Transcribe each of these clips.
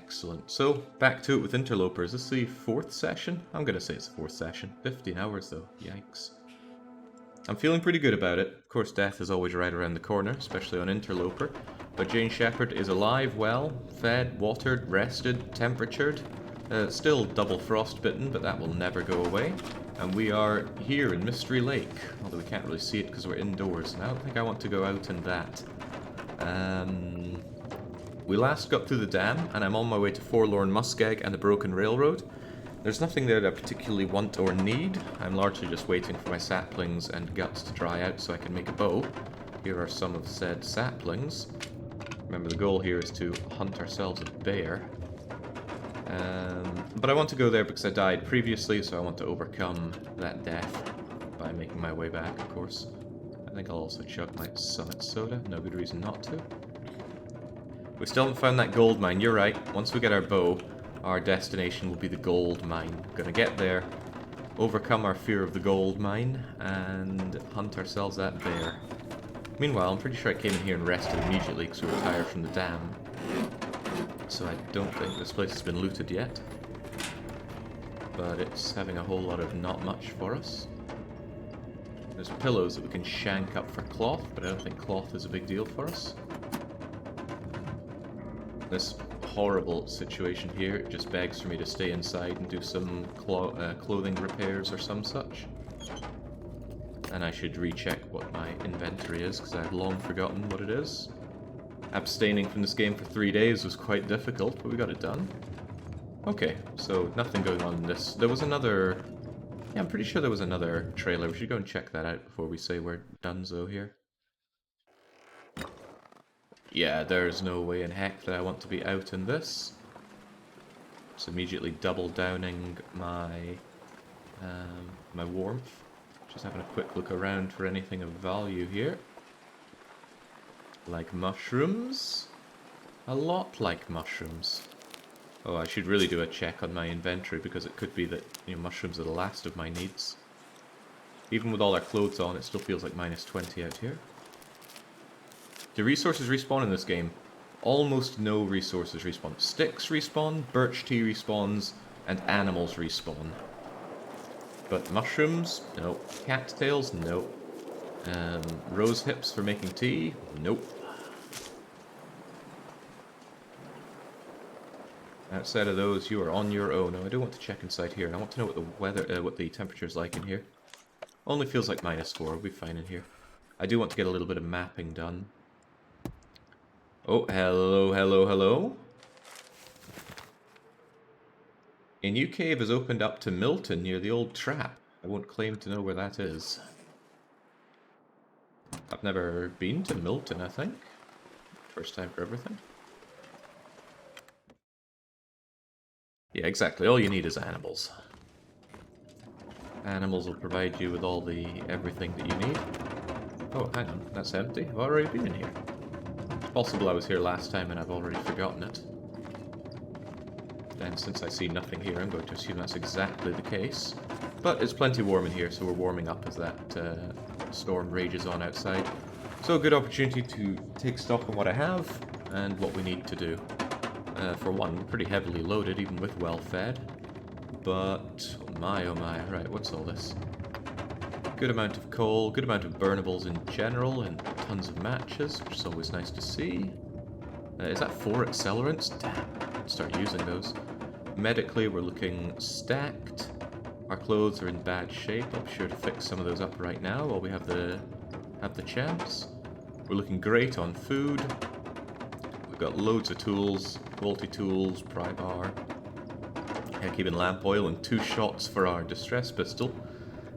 Excellent. So, back to it with Interloper. Is this the 4th session? I'm going to say it's the 4th session. 15 hours though. Yikes. I'm feeling pretty good about it. Of course, death is always right around the corner, especially on Interloper. But Jane Shepherd is alive, well, fed, watered, rested, temperatured. Still double frostbitten, but that will never go away. And we are here in Mystery Lake, although we can't really see it because we're indoors. And I don't think I want to go out in that. We last got through the dam, and I'm on my way to Forlorn, Muskeg, and the Broken Railroad. There's nothing there that I particularly want or need. I'm largely just waiting for my saplings and guts to dry out so I can make a bow. Here are some of said saplings. Remember, the goal here is to hunt ourselves a bear. But I want to go there because I died previously, so I want to overcome that death by making my way back, of course. I think I'll also chug my Summit Soda. No good reason not to. We still haven't found that gold mine. You're right. Once we get our bow, our destination will be the gold mine. Gonna get there, overcome our fear of the gold mine, and hunt ourselves that bear. Meanwhile, I'm pretty sure I came in here and rested immediately because we were tired from the dam. So I don't think this place has been looted yet. But it's having a whole lot of not much for us. There's pillows that we can shank up for cloth, but I don't think cloth is a big deal for us. This horrible situation here just begs for me to stay inside and do some clothing repairs or some such. And I should recheck what my inventory is, because I've long forgotten what it is. Abstaining from this game for 3 days was quite difficult, but we got it done. Okay, so nothing going on in this. There was another... Yeah, I'm pretty sure there was another trailer. We should go and check that out before we say we're donezo here. Yeah, there's no way in heck that I want to be out in this. Just immediately double downing my my warmth. Just having a quick look around for anything of value here. Like mushrooms. A lot like mushrooms. Oh, I should really do a check on my inventory because it could be that, you know, mushrooms are the last of my needs. Even with all our clothes on, it still feels like minus 20 out here. Do resources respawn in this game? Almost no resources respawn. Sticks respawn, birch tea respawns, and animals respawn. But mushrooms? No. Cattails? No. Rose hips for making tea? Nope. Outside of those, you are on your own. Now, I do want to check inside here, and I want to know what the weather, what the temperature's like in here. Only feels like -4. We'll be fine in here. I do want to get a little bit of mapping done. Oh, hello, hello, hello. A new cave has opened up to Milton near the old trap. I won't claim to know where that is. I've never been to Milton, I think. First time for everything. Yeah, exactly. All you need is animals. Animals will provide you with all the everything that you need. Oh, hang on. That's empty. I've already been in here. It's possible I was here last time and I've already forgotten it. And since I see nothing here, I'm going to assume that's exactly the case. But it's plenty warm in here, so we're warming up as that storm rages on outside. So a good opportunity to take stock on what I have and what we need to do. For one, we're pretty heavily loaded, even with well-fed. But, oh my, right, what's all this? Good amount of coal, good amount of burnables in general, and tons of matches, which is always nice to see. Is that 4 accelerants? Damn, I'll start using those. Medically, we're looking stacked. Our clothes are in bad shape. I'll be sure to fix some of those up right now while we have the chance. We're looking great on food. We've got loads of tools, quality tools, pry bar, heck, even lamp oil, and 2 shots for our distress pistol,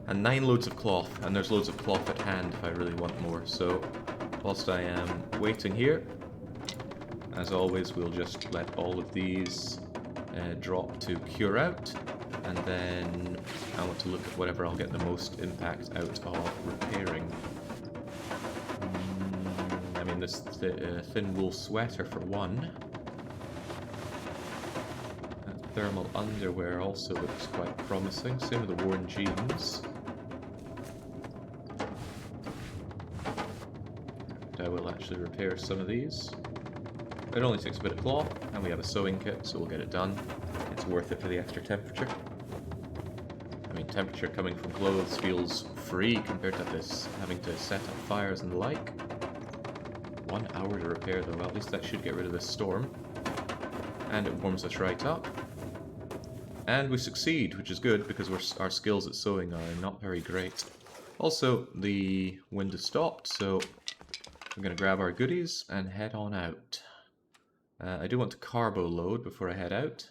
and 9 loads of cloth, and there's loads of cloth at hand if I really want more. So, whilst I am waiting here, as always, we'll just let all of these drop to cure out, and then I want to look at whatever I'll get the most impact out of repairing. I mean, this thin wool sweater for one. That thermal underwear also looks quite promising, same with the worn jeans. And I will actually repair some of these. It only takes a bit of cloth, and we have a sewing kit, so we'll get it done. It's worth it for the extra temperature. I mean, temperature coming from clothes feels free compared to this having to set up fires and the like. 1 hour to repair though, well, at least that should get rid of this storm. And it warms us right up. And we succeed, which is good because our skills at sewing are not very great. Also, the wind has stopped, so we're going to grab our goodies and head on out. I do want to carbo load before I head out.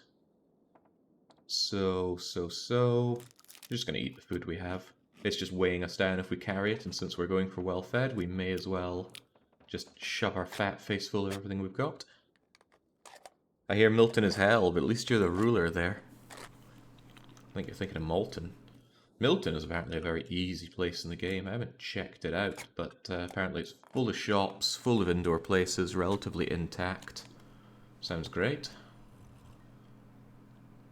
So. We're just going to eat the food we have. It's just weighing us down if we carry it, and since we're going for well-fed, we may as well just shove our fat face full of everything we've got. I hear Milton is hell, but at least you're the ruler there. I think you're thinking of Malton. Milton is apparently a very easy place in the game. I haven't checked it out, but apparently it's full of shops, full of indoor places, relatively intact. Sounds great.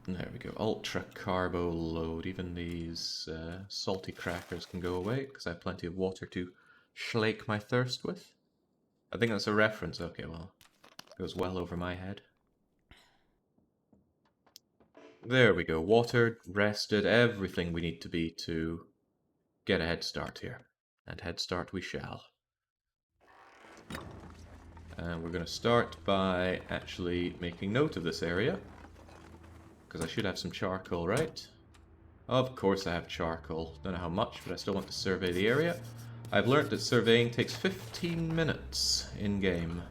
There we go. Ultra carbo load. Even these salty crackers can go away, because I have plenty of water to slake my thirst with. I think that's a reference. Okay, well, it goes well over my head. There we go. Watered, rested, everything we need to be to get a head start here. And head start we shall. And we're going to start by actually making note of this area. Because I should have some charcoal, right? Of course I have charcoal. Don't know how much, but I still want to survey the area. I've learnt that surveying takes 15 minutes in-game.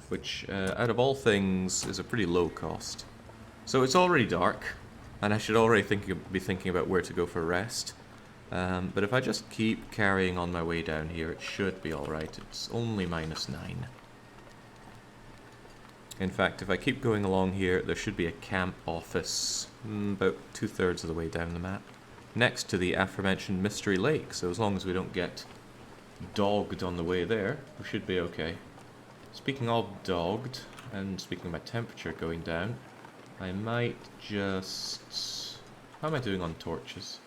Which, out of all things, is a pretty low cost. So it's already dark, and I should already be thinking about where to go for rest. But if I just keep carrying on my way down here, it should be alright. It's only -9. In fact, if I keep going along here, there should be a camp office about 2/3 of the way down the map, next to the aforementioned Mystery Lake, so as long as we don't get dogged on the way there, we should be okay. Speaking of dogged, and speaking of my temperature going down, I might just... How am I doing on torches?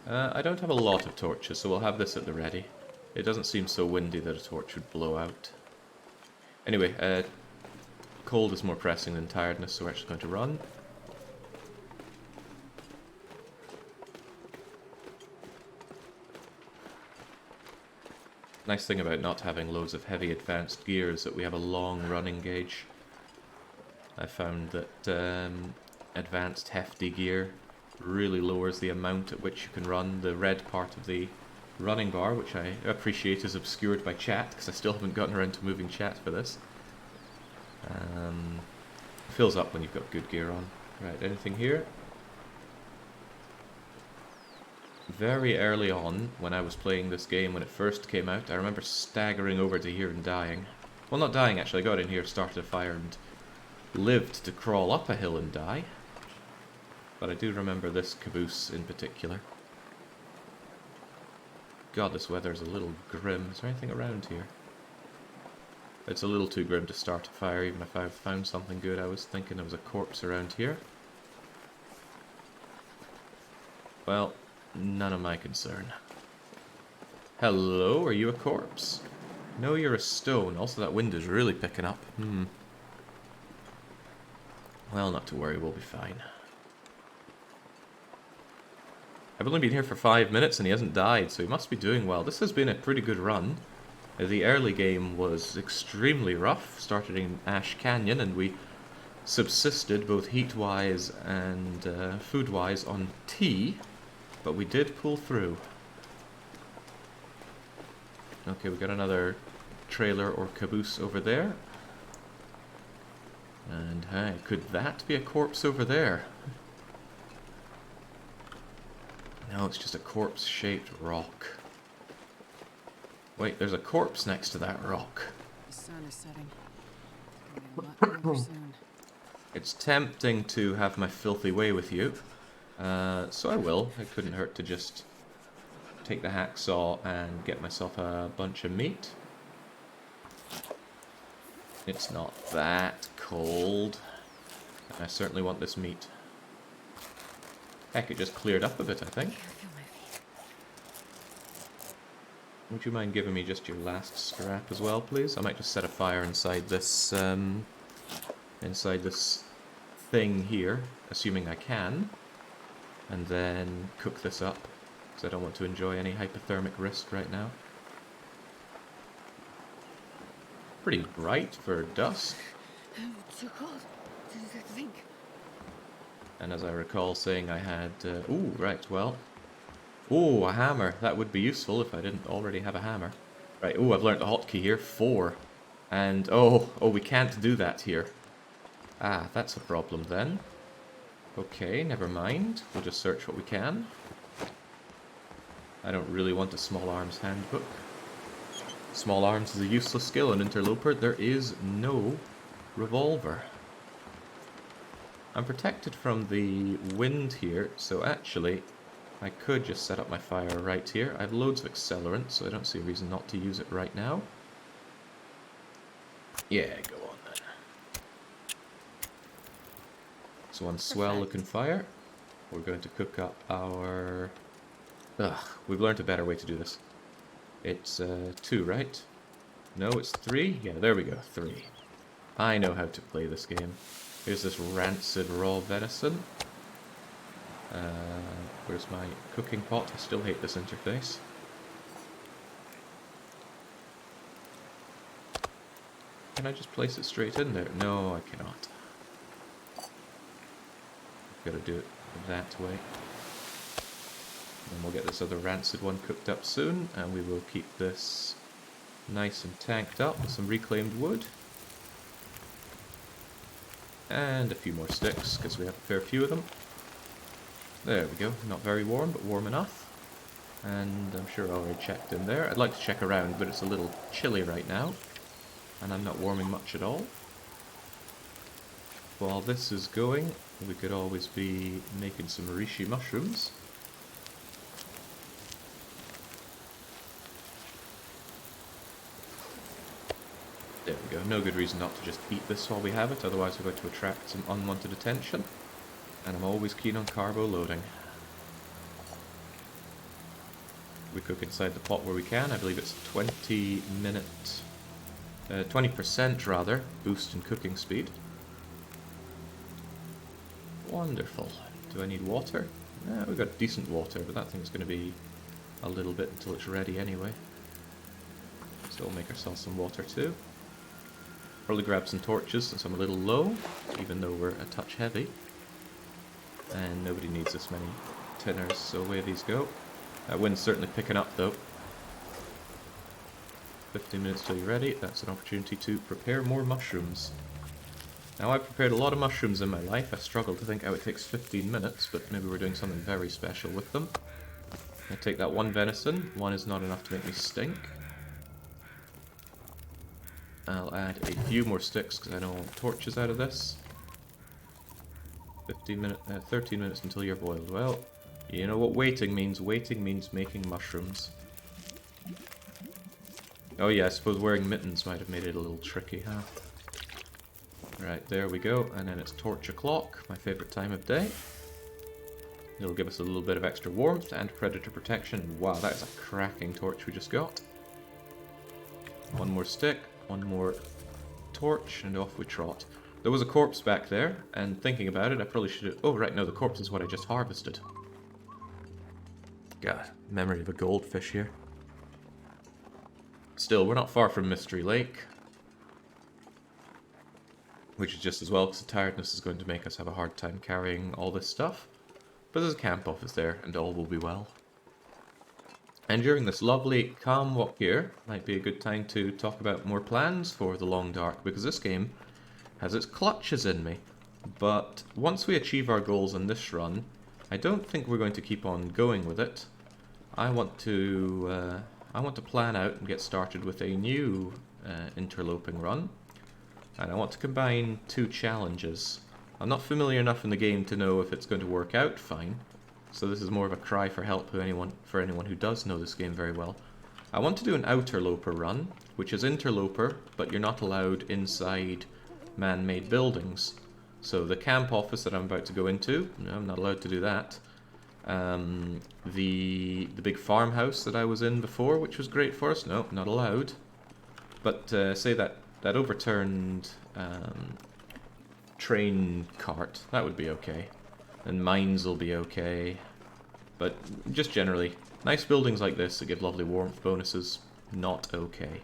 I don't have a lot of torches, so we'll have this at the ready. It doesn't seem so windy that a torch would blow out. Anyway, cold is more pressing than tiredness, so we're actually going to run. Nice thing about not having loads of heavy advanced gear is that we have a long running gauge. I found that advanced hefty gear really lowers the amount at which you can run. The red part of the running bar, which I appreciate is obscured by chat, because I still haven't gotten around to moving chat for this. Fills up when you've got good gear on. Right, anything here? Very early on, when I was playing this game when it first came out, I remember staggering over to here and dying. Well, not dying actually, I got in here, started a fire, and lived to crawl up a hill and die. But I do remember this caboose in particular. God, this weather's a little grim. Is there anything around here? It's a little too grim to start a fire, even if I've found something good. I was thinking there was a corpse around here. Well, none of my concern. Hello, are you a corpse? No, you're a stone. Also, that wind is really picking up. Well, not to worry, we'll be fine. I've only been here for 5 minutes and he hasn't died, so he must be doing well. This has been a pretty good run. The early game was extremely rough, started in Ash Canyon, and we subsisted both heat-wise and food-wise on tea, but we did pull through. Okay, we got another trailer or caboose over there. And hey, could that be a corpse over there? No, it's just a corpse-shaped rock. Wait, there's a corpse next to that rock. The sun is setting. Soon. It's tempting to have my filthy way with you, so I will. It couldn't hurt to just take the hacksaw and get myself a bunch of meat. It's not that cold. I certainly want this meat. Heck, it just cleared up a bit, I think. Would you mind giving me just your last scrap as well, please? I might just set a fire inside this thing here, assuming I can, and then cook this up, because I don't want to enjoy any hypothermic risk right now. Pretty bright for dusk. It's so cold. I think. And as I recall saying I had... ooh, right, well... Ooh, a hammer. That would be useful if I didn't already have a hammer. Right, ooh, I've learned a hotkey here. 4. And, oh, we can't do that here. Ah, that's a problem then. Okay, never mind. We'll just search what we can. I don't really want a small arms handbook. Small arms is a useless skill in Interloper. There is no revolver. I'm protected from the wind here, so actually I could just set up my fire right here. I have loads of accelerant, so I don't see a reason not to use it right now. Yeah, go on then. It's one swell looking fire. We're going to cook up our... Ugh, we've learned a better way to do this. It's 2, right? No, it's 3? Yeah, there we go, 3. I know how to play this game. Here's this rancid raw venison. Where's my cooking pot? I still hate this interface. Can I just place it straight in there? No, I cannot. I've got to do it that way. And we'll get this other rancid one cooked up soon, and we will keep this nice and tanked up with some reclaimed wood. And a few more sticks, because we have a fair few of them. There we go, not very warm, but warm enough. And I'm sure I already checked in there. I'd like to check around, but it's a little chilly right now. And I'm not warming much at all. While this is going, we could always be making some reishi mushrooms. There we go, no good reason not to just eat this while we have it, otherwise we're going to attract some unwanted attention. And I'm always keen on carbo loading. We cook inside the pot where we can. I believe it's 20% rather, boost in cooking speed. Wonderful. Do I need water? We've got decent water, but that thing's going to be a little bit until it's ready anyway. So we'll make ourselves some water too. Probably grab some torches since I'm a little low, even though we're a touch heavy. And nobody needs this many tinners, so away these go. That wind's certainly picking up though. 15 minutes till you're ready. That's an opportunity to prepare more mushrooms. Now, I've prepared a lot of mushrooms in my life. I struggle to think how it takes 15 minutes, but maybe we're doing something very special with them. I take that one venison. One is not enough to make me stink. I'll add a few more sticks because I don't want torches out of this. 13 minutes until you're boiled. Well, you know what waiting means. Waiting means making mushrooms. Oh yeah, I suppose wearing mittens might have made it a little tricky, huh? Right, there we go. And then it's torch o'clock, my favourite time of day. It'll give us a little bit of extra warmth and predator protection. Wow, that is a cracking torch we just got. One more stick, one more torch, and off we trot. There was a corpse back there, and thinking about it, I probably should have... Oh, right, no, the corpse is what I just harvested. God, memory of a goldfish here. Still, we're not far from Mystery Lake. Which is just as well, because the tiredness is going to make us have a hard time carrying all this stuff. But there's a camp office there, and all will be well. And during this lovely, calm walk here, might be a good time to talk about more plans for the Long Dark, because this game has its clutches in me. But once we achieve our goals in this run, I don't think we're going to keep on going with it. I want to plan out and get started with a new interloping run. And I want to combine 2 challenges. I'm not familiar enough in the game to know if it's going to work out fine. So this is more of a cry for help for anyone who does know this game very well. I want to do an Interloper run, which is Interloper, but you're not allowed inside man-made buildings. So the camp office that I'm about to go into, no, I'm not allowed to do that. The big farmhouse that I was in before, which was great for us. No, not allowed. But say that overturned train cart, that would be okay. And mines will be okay. But just generally, nice buildings like this that give lovely warmth bonuses, not okay.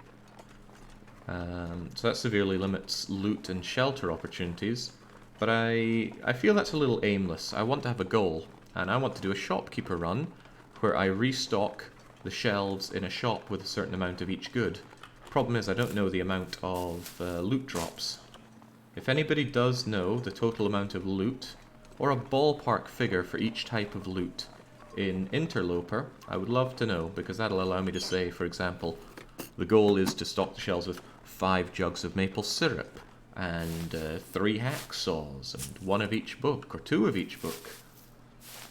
So that severely limits loot and shelter opportunities. But I feel that's a little aimless. I want to have a goal, and I want to do a shopkeeper run where I restock the shelves in a shop with a certain amount of each good. Problem is, I don't know the amount of loot drops. If anybody does know the total amount of loot, or a ballpark figure for each type of loot in Interloper, I would love to know, because that'll allow me to say, for example, the goal is to stock the shelves with 5 jugs of maple syrup, and 3 hacksaws, and 1 of each book, or 2 of each book.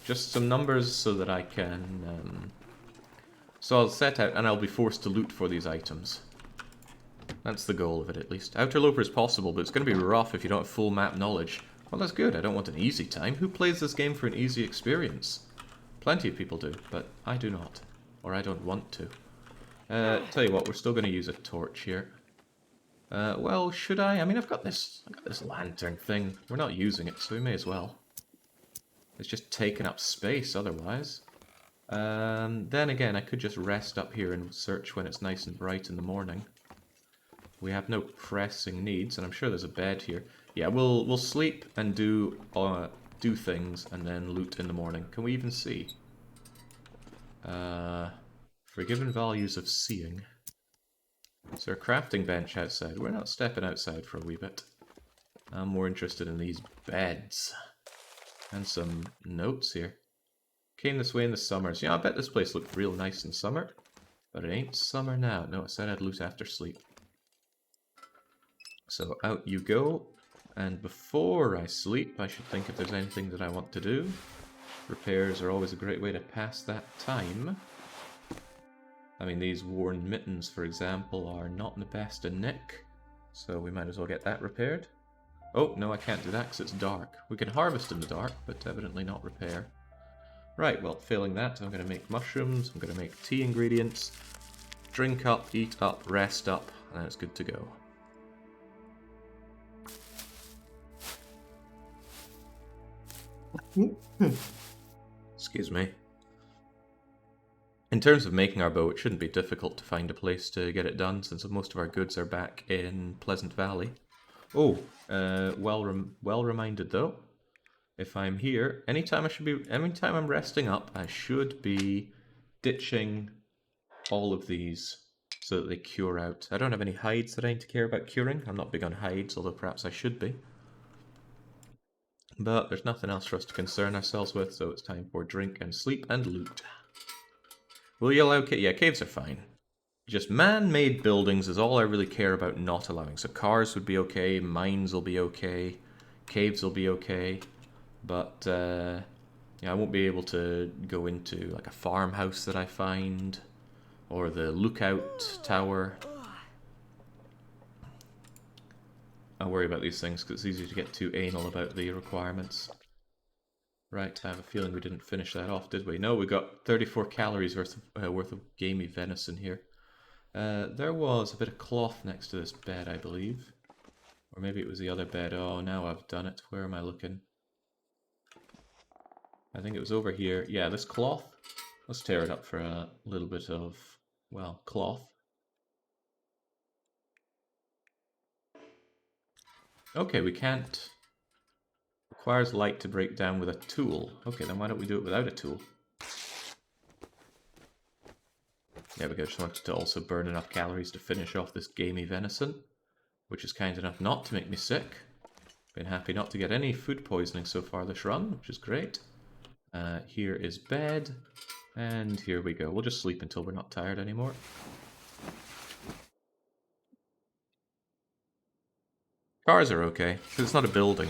Just some numbers so that I can... So I'll set out, and I'll be forced to loot for these items. That's the goal of it, at least. Interloper is possible, but it's going to be rough if you don't have full map knowledge. Well, that's good. I don't want an easy time. Who plays this game for an easy experience? Plenty of people do, but I do not. Or I don't want to. Tell you what, we're still going to use a torch here. Well, should I? I mean, I got this lantern thing. We're not using it, so we may as well. It's just taking up space otherwise. Then again, I could just rest up here and search when it's nice and bright in the morning. We have no pressing needs, and I'm sure there's a bed here. Yeah, we'll sleep and do things, and then loot in the morning. Can we even see? Forgiven values of seeing. Is there a crafting bench outside? We're not stepping outside for a wee bit. I'm more interested in these beds. And some notes here. Came this way in the summers. Yeah, I bet this place looked real nice in summer. But it ain't summer now. No, I said I'd loot after sleep. So out you go. And before I sleep, I should think if there's anything that I want to do. Repairs are always a great way to pass that time. I mean, these worn mittens, for example, are not in the best of nick. So we might as well get that repaired. Oh, no, I can't do that because it's dark. We can harvest in the dark, but evidently not repair. Right, well, failing that, I'm going to make mushrooms, I'm going to make tea ingredients, drink up, eat up, rest up, and then it's good to go. Excuse me. In terms of making our bow, it shouldn't be difficult to find a place to get it done, since most of our goods are back in Pleasant Valley. Oh, well reminded though. If I'm here, anytime I'm resting up, I should be ditching all of these so that they cure out. I don't have any hides that I need to care about curing. I'm not big on hides, although perhaps I should be. But there's nothing else for us to concern ourselves with, so it's time for drink and sleep and loot. Will you allow caves? Yeah, caves are fine. Just man-made buildings is all I really care about not allowing. So cars would be okay, mines will be okay, caves will be okay, but yeah, I won't be able to go into like a farmhouse that I find, or the lookout tower. I worry about these things because it's easy to get too anal about the requirements. Right, I have a feeling we didn't finish that off, did we? No, we got 34 calories worth of gamey venison here. There was a bit of cloth next to this bed, I believe. Or maybe it was the other bed. Oh, now I've done it. Where am I looking? I think it was over here. Yeah, this cloth. Let's tear it up for a little bit of, well, cloth. Okay, we can't. Requires light to break down with a tool. Okay, then why don't we do it without a tool? There we go, just wanted to also burn enough calories to finish off this gamey venison, which is kind enough not to make me sick. Been happy not to get any food poisoning so far this run, which is great. Here is bed, and here we go. We'll just sleep until we're not tired anymore. Cars are okay, because it's not a building.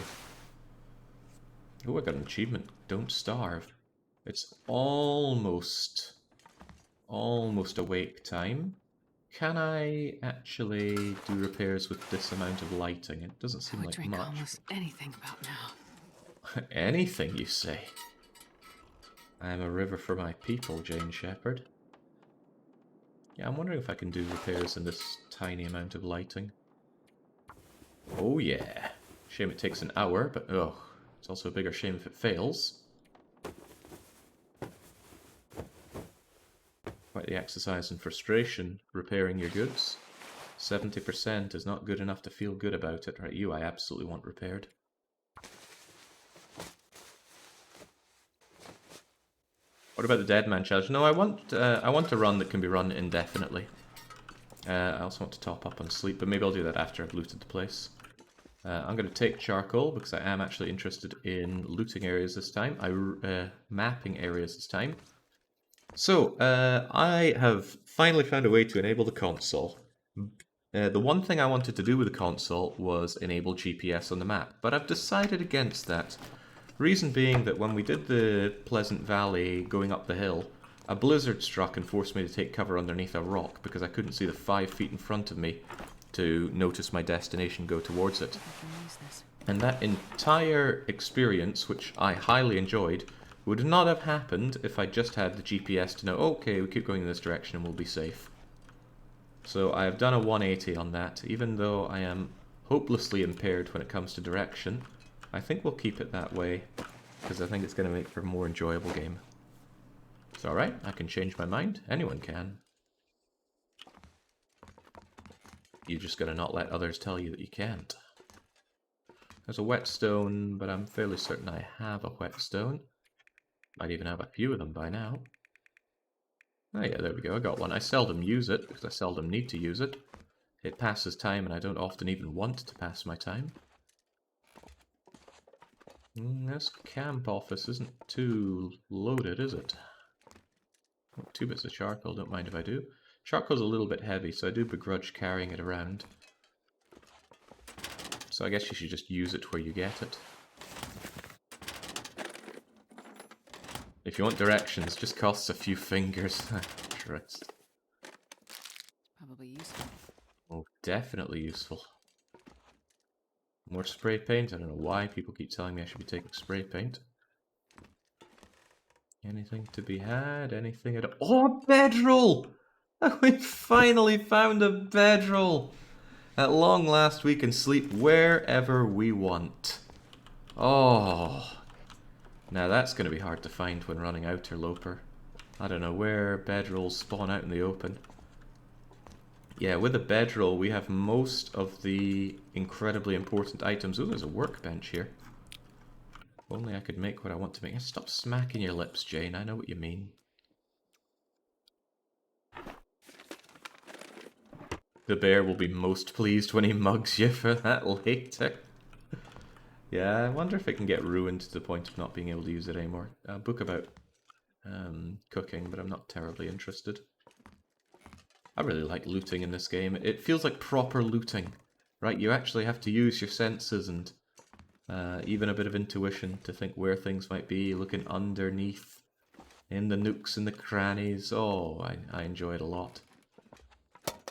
Oh, I got an achievement. Don't starve. It's almost awake time. Can I actually do repairs with this amount of lighting? It doesn't seem like drink much. almost anything about now. Anything, you say? I am a river for my people, Jane Shepherd. Yeah, I'm wondering if I can do repairs in this tiny amount of lighting. Oh yeah. Shame it takes an hour, but ugh. It's also a bigger shame if it fails. Quite the exercise in frustration, repairing your goods. 70% is not good enough to feel good about it. Right, you I absolutely want repaired. What about the Dead Man Challenge? No, I want a run that can be run indefinitely. I also want to top up on sleep, but maybe I'll do that after I've looted the place. I'm going to take charcoal because I am actually interested in looting areas this time. Mapping areas this time. So, I have finally found a way to enable the console. The one thing I wanted to do with the console was enable GPS on the map, but I've decided against that. Reason being that when we did the Pleasant Valley going up the hill, a blizzard struck and forced me to take cover underneath a rock because I couldn't see the 5 feet in front of me to notice my destination go towards it. And that entire experience, which I highly enjoyed, would not have happened if I just had the GPS to know, okay, we keep going in this direction and we'll be safe. So I have done a 180 on that, even though I am hopelessly impaired when it comes to direction. I think we'll keep it that way, because I think it's going to make for a more enjoyable game. It's alright, I can change my mind. Anyone can. You just gotta not let others tell you that you can't. There's a whetstone, but I'm fairly certain I have a whetstone. Might even have a few of them by now. Oh yeah, there we go, I got one. I seldom use it, because I seldom need to use it. It passes time, and I don't often even want to pass my time. This camp office isn't too loaded, is it? Oh, 2 bits of charcoal, don't mind if I do. Charcoal's a little bit heavy, so I do begrudge carrying it around. So I guess you should just use it where you get it. If you want directions, just costs a few fingers. Christ. Probably useful. Oh, definitely useful. More spray paint? I don't know why people keep telling me I should be taking spray paint. Anything to be had? Anything at all? Oh, a bedroll! We finally found a bedroll! At long last, we can sleep wherever we want. Oh. Now that's going to be hard to find when running Interloper. I don't know where bedrolls spawn out in the open. Yeah, with a bedroll, we have most of the incredibly important items. Oh, there's a workbench here. If only I could make what I want to make. Stop smacking your lips, Jane. I know what you mean. The bear will be most pleased when he mugs you for that later. Yeah, I wonder if it can get ruined to the point of not being able to use it anymore. A book about cooking, but I'm not terribly interested. I really like looting in this game. It feels like proper looting, right? You actually have to use your senses and even a bit of intuition to think where things might be, looking underneath, in the nooks and the crannies. Oh, I enjoy it a lot.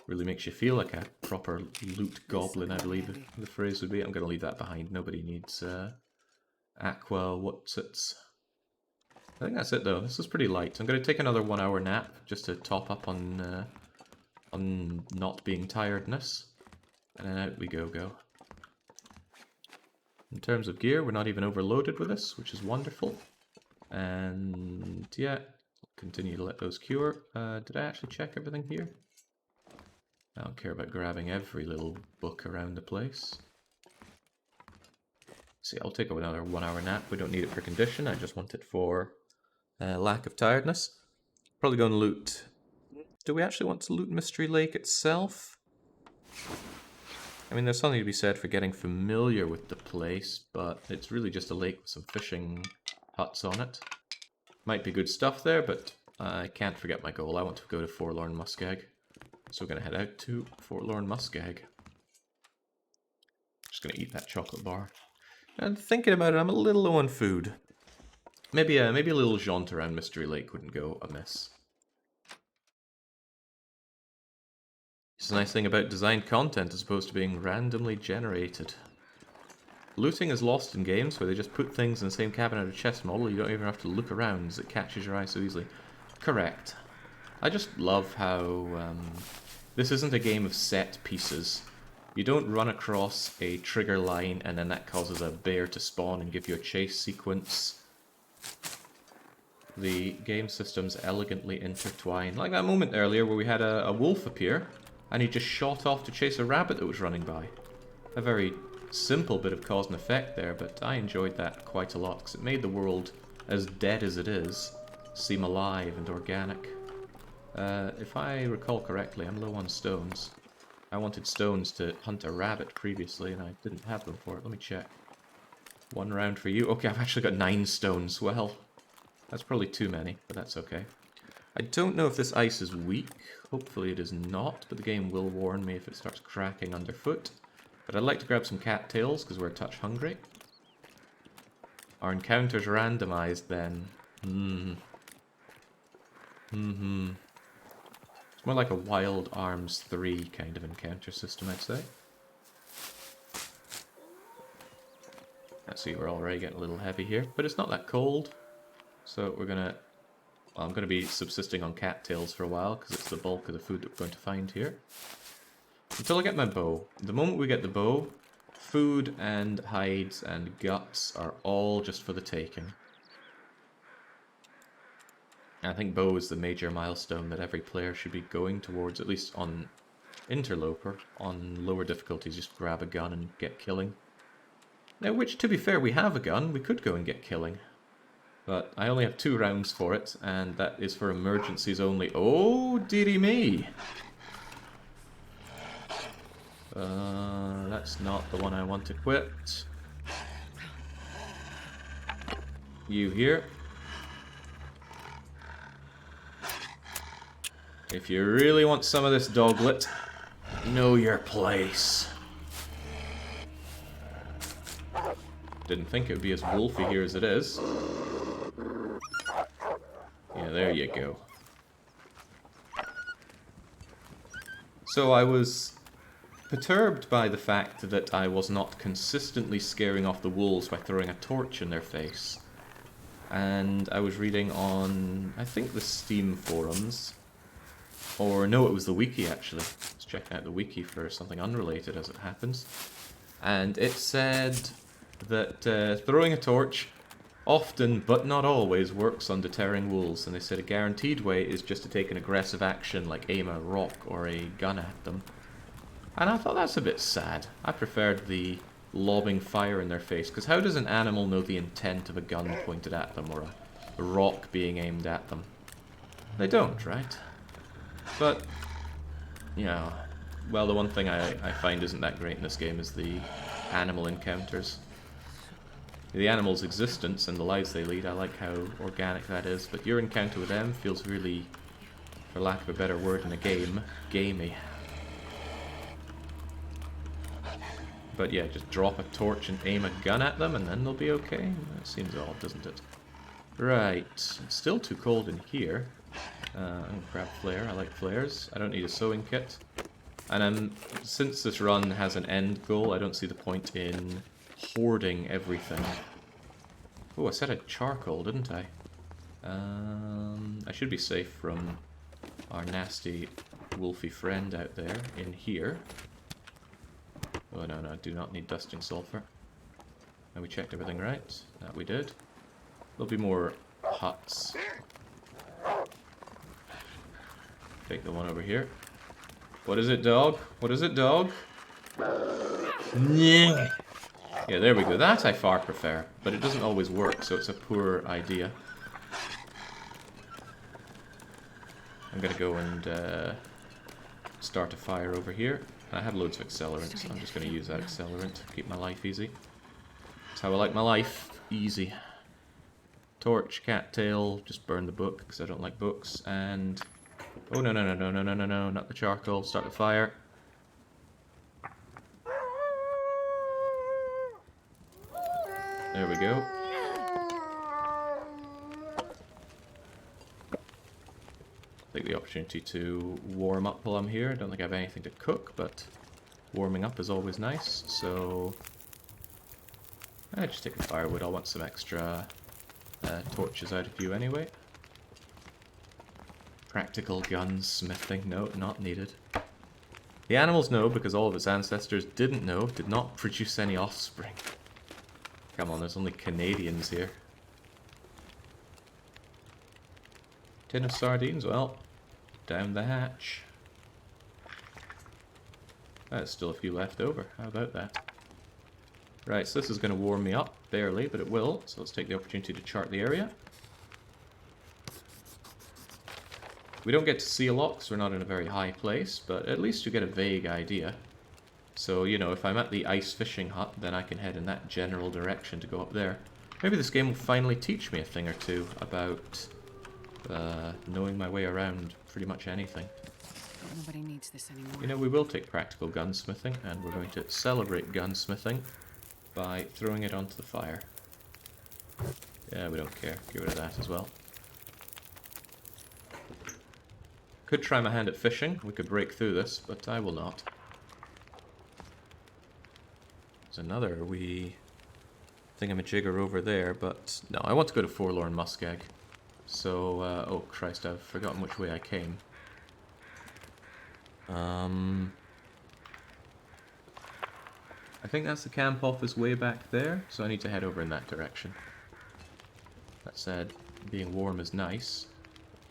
Really makes you feel like a proper loot goblin, I believe the phrase would be. I'm going to leave that behind. Nobody needs aqua what's-its. I think that's it though. This is pretty light. I'm going to take another 1 hour nap just to top up on not being tiredness. And then out we go. In terms of gear, we're not even overloaded with this, which is wonderful. And yeah, continue to let those cure. Did I actually check everything here? I don't care about grabbing every little book around the place. See, I'll take another 1 hour nap. We don't need it for condition. I just want it for lack of tiredness. Probably going to loot. Do we actually want to loot Mystery Lake itself? I mean, there's something to be said for getting familiar with the place, but it's really just a lake with some fishing huts on it. Might be good stuff there, but I can't forget my goal. I want to go to Forlorn Muskeg. So we're going to head out to Forlorn Muskeg. Just going to eat that chocolate bar. And thinking about it, I'm a little low on food. Maybe a little jaunt around Mystery Lake wouldn't go amiss. It's a nice thing about designed content as opposed to being randomly generated. looting is lost in games where they just put things in the same cabinet as a chess model. You don't even have to look around as it catches your eye so easily. Correct. I just love how this isn't a game of set pieces. You don't run across a trigger line and then that causes a bear to spawn and give you a chase sequence. The game systems elegantly intertwine. Like that moment earlier where we had a wolf appear and he just shot off to chase a rabbit that was running by. A very simple bit of cause and effect there, but I enjoyed that quite a lot because it made the world, as dead as it is, seem alive and organic. If I recall correctly, I'm low on stones. I wanted stones to hunt a rabbit previously and I didn't have them for it. Let me check. 1 round for you. Okay, I've actually got 9 stones. Well, that's probably too many, but that's okay. I don't know if this ice is weak. Hopefully it is not, but the game will warn me if it starts cracking underfoot. But I'd like to grab some cattails because we're a touch hungry. Our encounters randomized then. It's more like a Wild Arms 3 kind of encounter system, I'd say. Let's see, we're already getting a little heavy here, but it's not that cold. So we're gonna... Well, I'm gonna be subsisting on cattails for a while because it's the bulk of the food that we're going to find here. Until I get my bow. The moment we get the bow, food and hides and guts are all just for the taking. I think bow is the major milestone that every player should be going towards, at least on Interloper. On lower difficulties, just grab a gun and get killing. Now, which, to be fair, we have a gun, we could go and get killing. But I only have 2 rounds for it, and that is for emergencies only. Oh, dearie me! That's not the one I want equipped. You here. If you really want some of this doglet, know your place. Didn't think it would be as wolfy here as it is. Yeah, there you go. So I was perturbed by the fact that I was not consistently scaring off the wolves by throwing a torch in their face. And I was reading on, I think, the Steam forums. Or no, it was the wiki actually. I was checking out the wiki for something unrelated as it happens. And it said that throwing a torch often, but not always, works on deterring wolves. And they said a guaranteed way is just to take an aggressive action like aim a rock or a gun at them. And I thought that's a bit sad. I preferred the lobbing fire in their face, because how does an animal know the intent of a gun pointed at them or a rock being aimed at them? They don't, right? But, you know, well, the one thing I find isn't that great in this game is the animal encounters. The animal's existence and the lives they lead, I like how organic that is, but your encounter with them feels really, for lack of a better word in a game, gamey. But yeah, just drop a torch and aim a gun at them and then they'll be okay. That seems odd, doesn't it? Right, it's still too cold in here. I'm gonna grab flare, I like flares. I don't need a sewing kit. And since this run has an end goal, I don't see the point in hoarding everything. Oh, I said I charcoal, didn't I? I should be safe from our nasty wolfy friend out there in here. Oh no, I do not need dusting sulfur. And we checked everything right. That we did. There'll be more huts. Take the one over here. What is it, dog? What is it, dog? Yeah, there we go. That I far prefer, but it doesn't always work, so it's a poor idea. I'm gonna go and start a fire over here. I have loads of accelerant, so I'm just gonna use that accelerant to keep my life easy. That's how I like my life. Easy. Torch, cattail, just burn the book, because I don't like books, and... Oh, no, not the charcoal. Start the fire. There we go. Take the opportunity to warm up while I'm here. I don't think I have anything to cook, but warming up is always nice, so... I just take the firewood. I'll want some extra torches out of you anyway. Practical gunsmithing. No, not needed. The animals know because all of its ancestors didn't know, did not produce any offspring. Come on, there's only Canadians here. Tin of sardines, well, down the hatch. There's still a few left over. How about that? Right, so this is going to warm me up, barely, but it will. So let's take the opportunity to chart the area. We don't get to see a lot because we're not in a very high place, but at least you get a vague idea. So, you know, if I'm at the ice fishing hut, then I can head in that general direction to go up there. Maybe this game will finally teach me a thing or two about knowing my way around pretty much anything. Nobody needs this anymore. You know, we will take practical gunsmithing, and we're going to celebrate gunsmithing by throwing it onto the fire. Yeah, we don't care. Get rid of that as well. Could try my hand at fishing. We could break through this, but I will not. There's another wee thingamajigger over there, but no, I want to go to forlorn muskeg. So, oh Christ, I've forgotten which way I came. I think that's the camp office way back there, so I need to head over in that direction. That said, being warm is nice.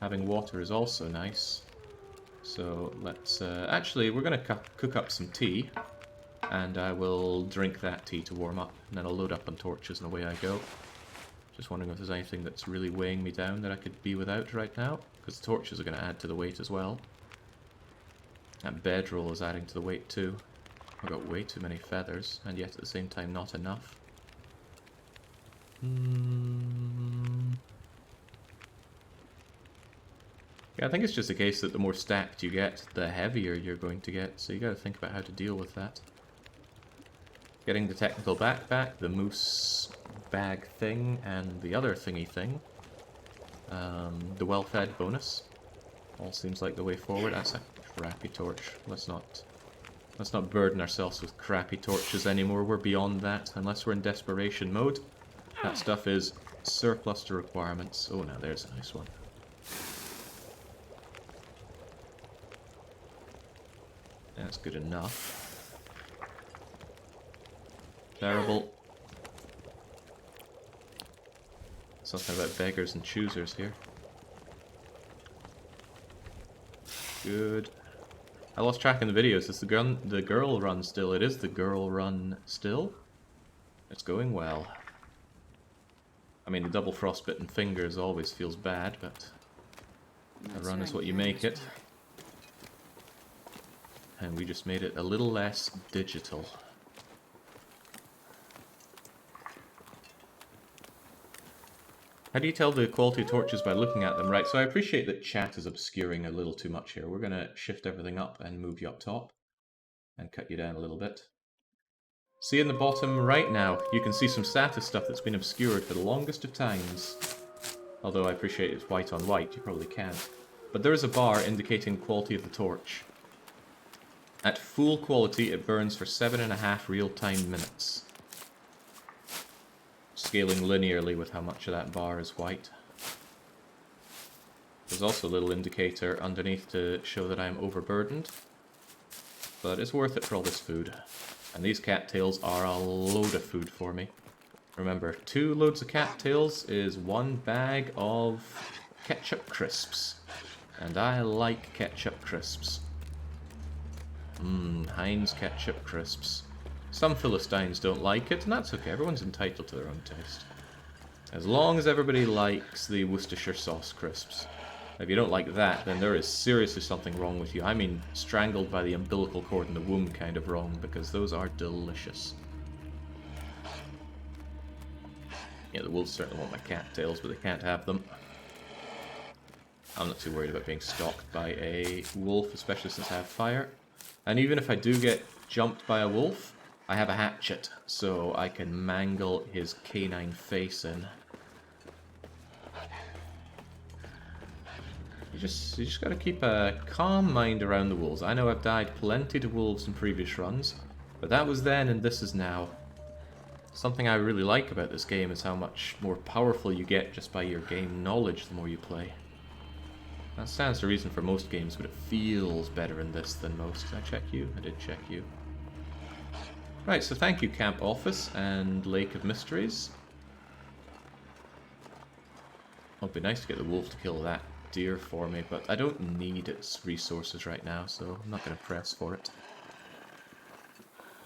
Having water is also nice. So let's... actually, we're going to cook up some tea, and I will drink that tea to warm up, and then I'll load up on torches and away I go. Just wondering if there's anything that's really weighing me down that I could be without right now, because the torches are going to add to the weight as well. That bedroll is adding to the weight too. I've got way too many feathers, and yet at the same time not enough. Yeah, I think it's just a case that the more stacked you get, the heavier you're going to get, so you gotta think about how to deal with that. Getting the technical backpack, the moose bag thing, and the other thingy thing. The well-fed bonus. All seems like the way forward. That's a crappy torch. Let's not burden ourselves with crappy torches anymore. We're beyond that, unless we're in desperation mode. That stuff is surplus to requirements. Oh, now there's a nice one. That's good enough. Terrible. Something about beggars and choosers here. Good. I lost track in the videos. Is the girl run still? It is the girl run still. It's going well. I mean, the double frostbitten fingers always feels bad, but a run is what you make it. And we just made it a little less digital. How do you tell the quality of torches by looking at them? Right, so I appreciate that chat is obscuring a little too much here. We're going to shift everything up and move you up top. And cut you down a little bit. See in the bottom right now, you can see some status stuff that's been obscured for the longest of times. Although I appreciate it's white on white, you probably can't. But there is a bar indicating quality of the torch. At full quality, it burns for 7.5 real-time minutes. Scaling linearly with how much of that bar is white. There's also a little indicator underneath to show that I'm overburdened. But it's worth it for all this food. And these cattails are a load of food for me. Remember, 2 loads of cattails is 1 bag of ketchup crisps. And I like ketchup crisps. Heinz ketchup crisps. Some Philistines don't like it, and that's okay. Everyone's entitled to their own taste. As long as everybody likes the Worcestershire sauce crisps. If you don't like that, then there is seriously something wrong with you. I mean, strangled by the umbilical cord in the womb kind of wrong, because those are delicious. Yeah, the wolves certainly want my cattails, but they can't have them. I'm not too worried about being stalked by a wolf, especially since I have fire. And even if I do get jumped by a wolf, I have a hatchet, so I can mangle his canine face in. You just gotta keep a calm mind around the wolves. I know I've died plenty to wolves in previous runs, but that was then and this is now. Something I really like about this game is how much more powerful you get just by your game knowledge the more you play. That stands to reason for most games, but it feels better in this than most. Did I check you? I did check you. Right, so thank you, Camp Office and Lake of Mysteries. It'd be nice to get the wolf to kill that deer for me, but I don't need its resources right now, so I'm not going to press for it.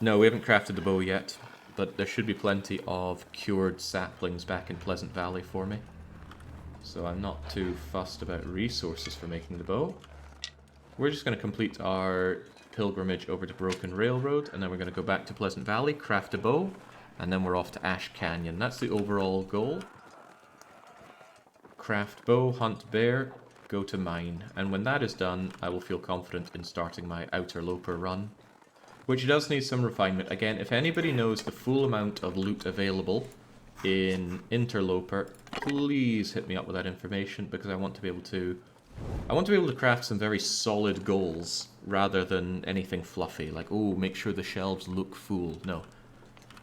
No, we haven't crafted the bow yet, but there should be plenty of cured saplings back in Pleasant Valley for me. So I'm not too fussed about resources for making the bow. We're just going to complete our pilgrimage over to Broken Railroad, and then we're going to go back to Pleasant Valley, craft a bow, and then we're off to Ash Canyon. That's the overall goal. Craft bow, hunt bear, go to mine. And when that is done, I will feel confident in starting my Interloper run, which does need some refinement. Again, if anybody knows the full amount of loot available in Interloper, please hit me up with that information, because I want to be able to craft some very solid goals rather than anything fluffy, like, oh, make sure the shelves look full. No.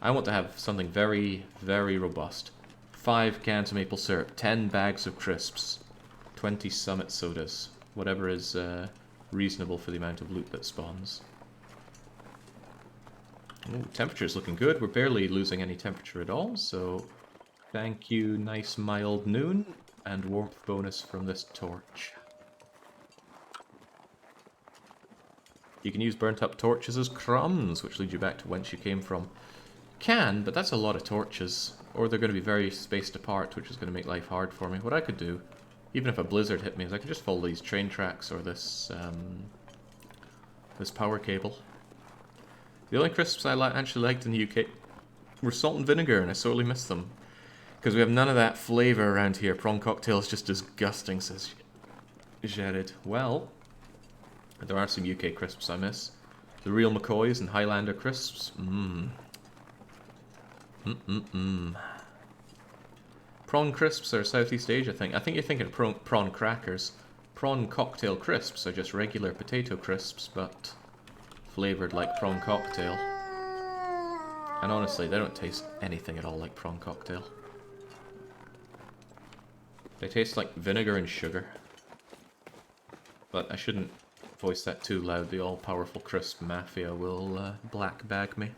I want to have something very, very robust. 5 cans of maple syrup, 10 bags of crisps, 20 Summit sodas, whatever is reasonable for the amount of loot that spawns. Ooh, temperature's looking good. We're barely losing any temperature at all, so thank you, nice mild noon, and warmth bonus from this torch. You can use burnt up torches as crumbs, which lead you back to whence you came from. Can, but that's a lot of torches. Or they're going to be very spaced apart, which is going to make life hard for me. What I could do, even if a blizzard hit me, is I could just follow these train tracks or this this power cable. The only crisps I actually liked in the UK were salt and vinegar, and I sorely miss them. Because we have none of that flavour around here. Prawn cocktail is just disgusting, says Jared. Well, there are some UK crisps I miss. The real McCoys and Highlander crisps. Prawn crisps are Southeast Asia thing. I think you're thinking of prawn crackers. Prawn cocktail crisps are just regular potato crisps, but flavoured like prawn cocktail. And honestly, they don't taste anything at all like prawn cocktail. They taste like vinegar and sugar. But I shouldn't voice that too loud. The all-powerful crisp mafia will black bag me.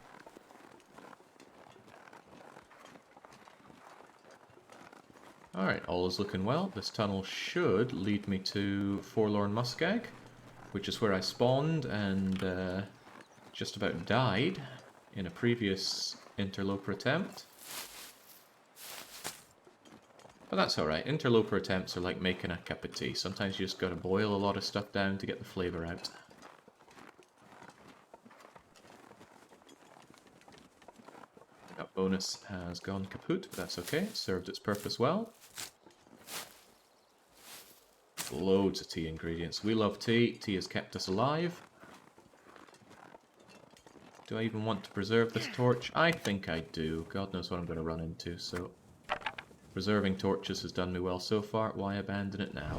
Alright, all is looking well. This tunnel should lead me to Forlorn Muskeg, which is where I spawned and just about died in a previous Interloper attempt. But that's alright. Interloper attempts are like making a cup of tea. Sometimes you just gotta boil a lot of stuff down to get the flavour out. That bonus has gone kaput, but that's okay. It served its purpose well. Loads of tea ingredients. We love tea. Tea has kept us alive. Do I even want to preserve this torch? I think I do. God knows what I'm going to run into, so... Preserving torches has done me well so far. Why abandon it now?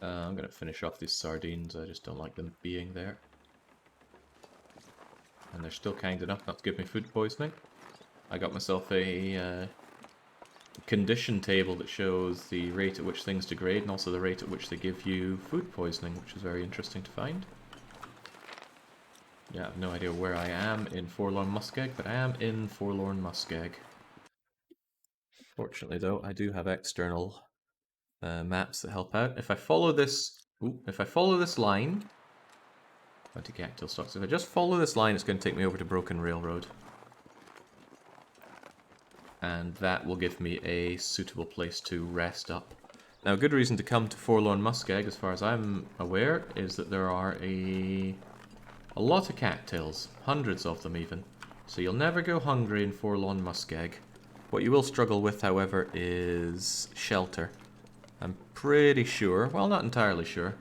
I'm going to finish off these sardines. I just don't like them being there. And they're still kind enough not to give me food poisoning. I got myself a condition table that shows the rate at which things degrade and also the rate at which they give you food poisoning, which is very interesting to find. Yeah, I have no idea where I am in Forlorn Muskeg, but I am in Forlorn Muskeg. Fortunately, though, I do have external maps that help out. If I follow this, line, 20 cactus stocks. If I just follow this line, it's going to take me over to Broken Railroad. And that will give me a suitable place to rest up. Now, a good reason to come to Forlorn Muskeg, as far as I'm aware, is that there are a lot of cattails, hundreds of them even. So you'll never go hungry in Forlorn Muskeg. What you will struggle with, however, is shelter. I'm pretty sure, well, not entirely sure,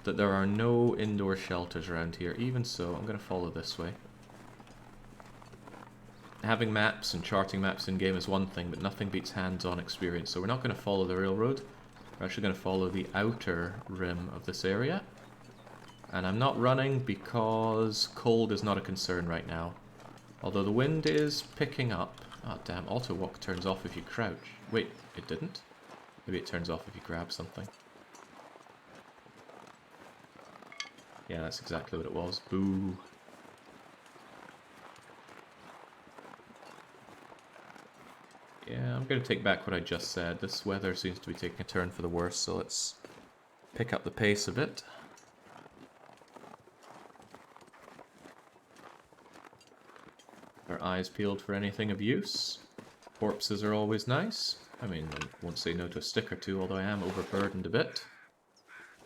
that there are no indoor shelters around here. Even so, I'm going to follow this way. Having maps and charting maps in-game is one thing, but nothing beats hands-on experience. So we're not going to follow the railroad. We're actually going to follow the outer rim of this area. And I'm not running because cold is not a concern right now. Although the wind is picking up. Oh damn, auto walk turns off if you crouch. Wait, it didn't? Maybe it turns off if you grab something. Yeah, that's exactly what it was. Boo. Yeah, I'm going to take back what I just said. This weather seems to be taking a turn for the worse, so let's pick up the pace a bit. Our eyes peeled for anything of use. Corpses are always nice. I mean, I won't say no to a stick or two, although I am overburdened a bit.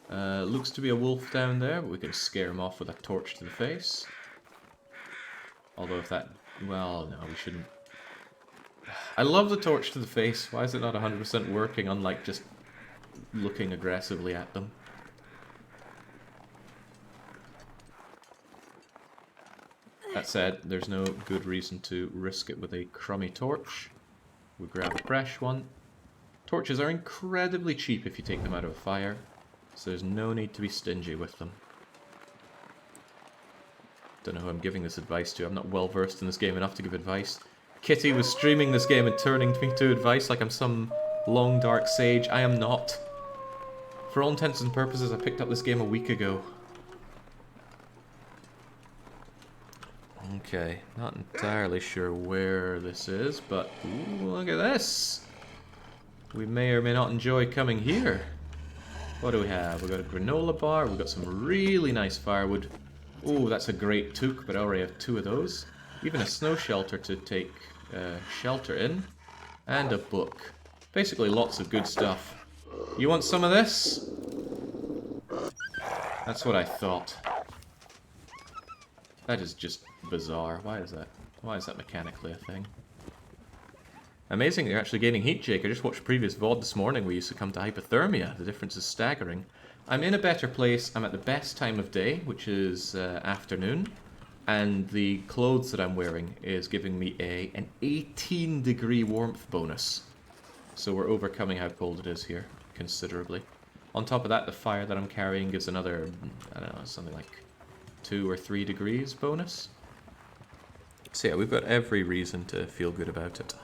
Looks to be a wolf down there, but we can scare him off with a torch to the face. Although if that... well, no, we shouldn't. I love the torch to the face. Why is it not 100% working, unlike just looking aggressively at them? That said, there's no good reason to risk it with a crummy torch. We grab a fresh one. Torches are incredibly cheap if you take them out of a fire, so there's no need to be stingy with them. Don't know who I'm giving this advice to. I'm not well versed in this game enough to give advice. Kitty was streaming this game and turning to me to advice like I'm some long dark sage. I am not. For all intents and purposes, I picked up this game a week ago. Okay, not entirely sure where this is, but ooh, look at this! We may or may not enjoy coming here. What do we have? We've got a granola bar, we've got some really nice firewood. Ooh, that's a great toque, but I already have 2 of those. Even a snow shelter to take shelter in. And a book. Basically lots of good stuff. You want some of this? That's what I thought. That is just bizarre. Why is that? Why is that mechanically a thing? Amazing, you're actually gaining heat, Jake. I just watched a previous VOD this morning where you succumbed to hypothermia. The difference is staggering. I'm in a better place. I'm at the best time of day, which is afternoon. And the clothes that I'm wearing is giving me an 18-degree warmth bonus. So we're overcoming how cold it is here, considerably. On top of that, the fire that I'm carrying gives another, I don't know, something like 2 or 3 degrees bonus. So yeah, we've got every reason to feel good about it.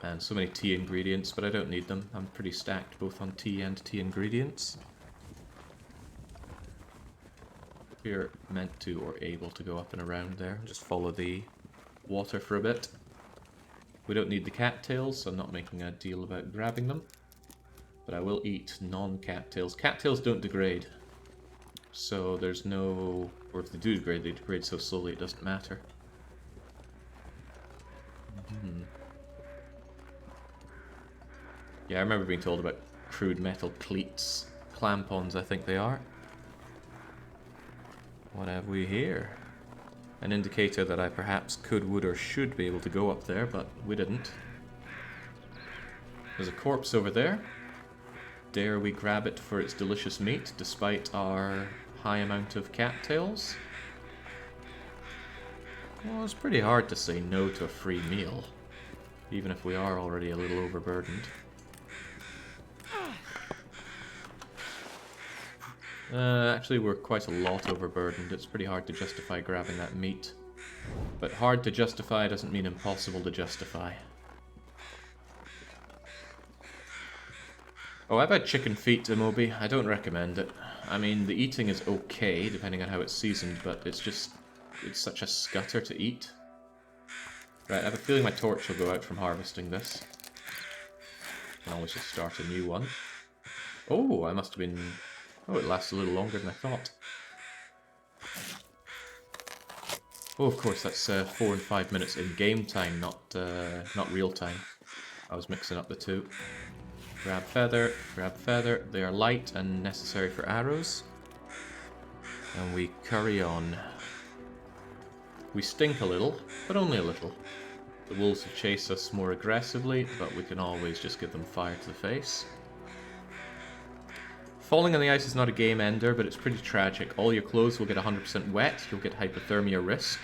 And so many tea ingredients, but I don't need them. I'm pretty stacked both on tea and tea ingredients. We're meant to or able to go up and around there. Just follow the water for a bit. We don't need the cattails, so I'm not making a deal about grabbing them. But I will eat non-cattails. Cattails don't degrade. So there's no... or if they do degrade, they degrade so slowly it doesn't matter. Yeah, I remember being told about crude metal cleats. Clampons, I think they are. What have we here? An indicator that I perhaps could, would, or should be able to go up there, but we didn't. There's a corpse over there. Dare we grab it for its delicious meat, despite our high amount of cattails? Well, it's pretty hard to say no to a free meal, even if we are already a little overburdened. Actually, we're quite a lot overburdened. It's pretty hard to justify grabbing that meat. But hard to justify doesn't mean impossible to justify. Oh, I've had chicken feet, Moby. I don't recommend it. I mean, the eating is okay, depending on how it's seasoned, but it's just... it's such a scutter to eat. Right, I have a feeling my torch will go out from harvesting this. I can always just start a new one. Oh, I must have been... oh, it lasts a little longer than I thought. Oh, of course, that's 4 and 5 minutes in game time, not real time. I was mixing up the two. Grab feather, grab feather. They are light and necessary for arrows. And we curry on. We stink a little, but only a little. The wolves have chased us more aggressively, but we can always just give them fire to the face. Falling on the ice is not a game ender, but it's pretty tragic. All your clothes will get 100% wet, you'll get hypothermia risk.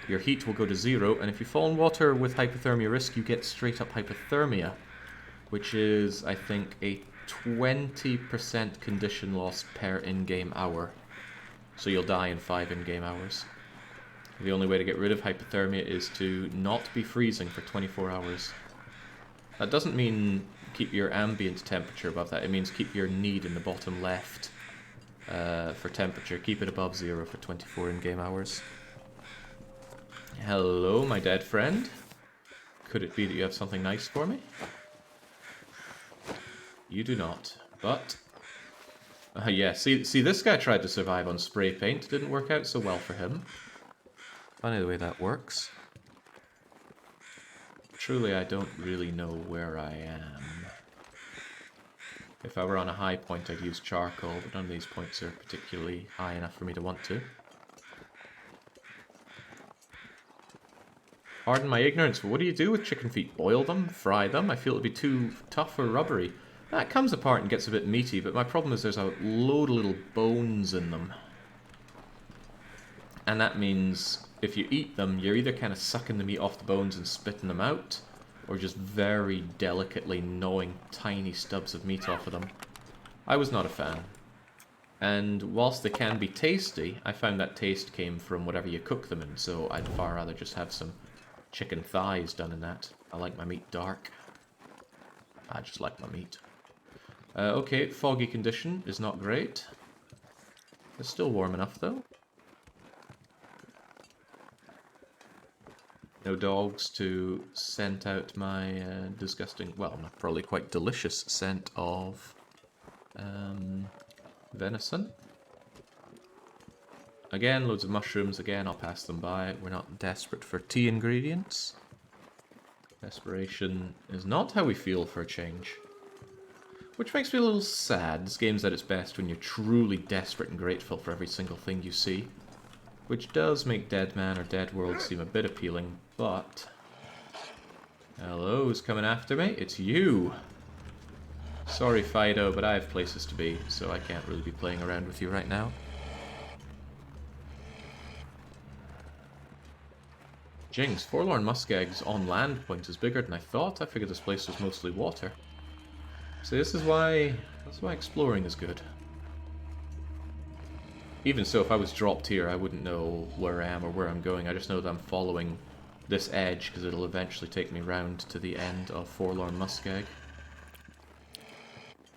Your heat will go to 0, and if you fall in water with hypothermia risk, you get straight up hypothermia. Which is, I think, a 20% condition loss per in-game hour. So you'll die in 5 in-game hours. The only way to get rid of hypothermia is to not be freezing for 24 hours. That doesn't mean keep your ambient temperature above that. It means keep your need in the bottom left for temperature. Keep it above 0 for 24 in-game hours. Hello, my dead friend. Could it be that you have something nice for me? You do not, but... yeah, see, this guy tried to survive on spray paint. Didn't work out so well for him. Funny the way that works. Truly, I don't really know where I am. If I were on a high point, I'd use charcoal, but none of these points are particularly high enough for me to want to. Pardon my ignorance, but what do you do with chicken feet? Boil them? Fry them? I feel it would be too tough or rubbery. That comes apart and gets a bit meaty, but my problem is there's a load of little bones in them. And that means if you eat them, you're either kind of sucking the meat off the bones and spitting them out, or just very delicately gnawing tiny stubs of meat off of them. I was not a fan. And whilst they can be tasty, I found that taste came from whatever you cook them in, so I'd far rather just have some chicken thighs done in that. I like my meat dark. I just like my meat. Okay, foggy condition is not great. It's still warm enough, though. No dogs to scent out my disgusting, well, probably quite delicious scent of venison. Again, loads of mushrooms. Again, I'll pass them by. We're not desperate for tea ingredients. Desperation is not how we feel for a change. Which makes me a little sad. This game's at its best when you're truly desperate and grateful for every single thing you see. Which does make Dead Man or Dead World seem a bit appealing, but... Hello, who's coming after me? It's you! Sorry, Fido, but I have places to be, so I can't really be playing around with you right now. Jinx, forlorn muskeg's on land point is bigger than I thought. I figured this place was mostly water. So that's why exploring is good. Even so, if I was dropped here, I wouldn't know where I am or where I'm going. I just know that I'm following this edge, because it'll eventually take me round to the end of forlorn muskeg.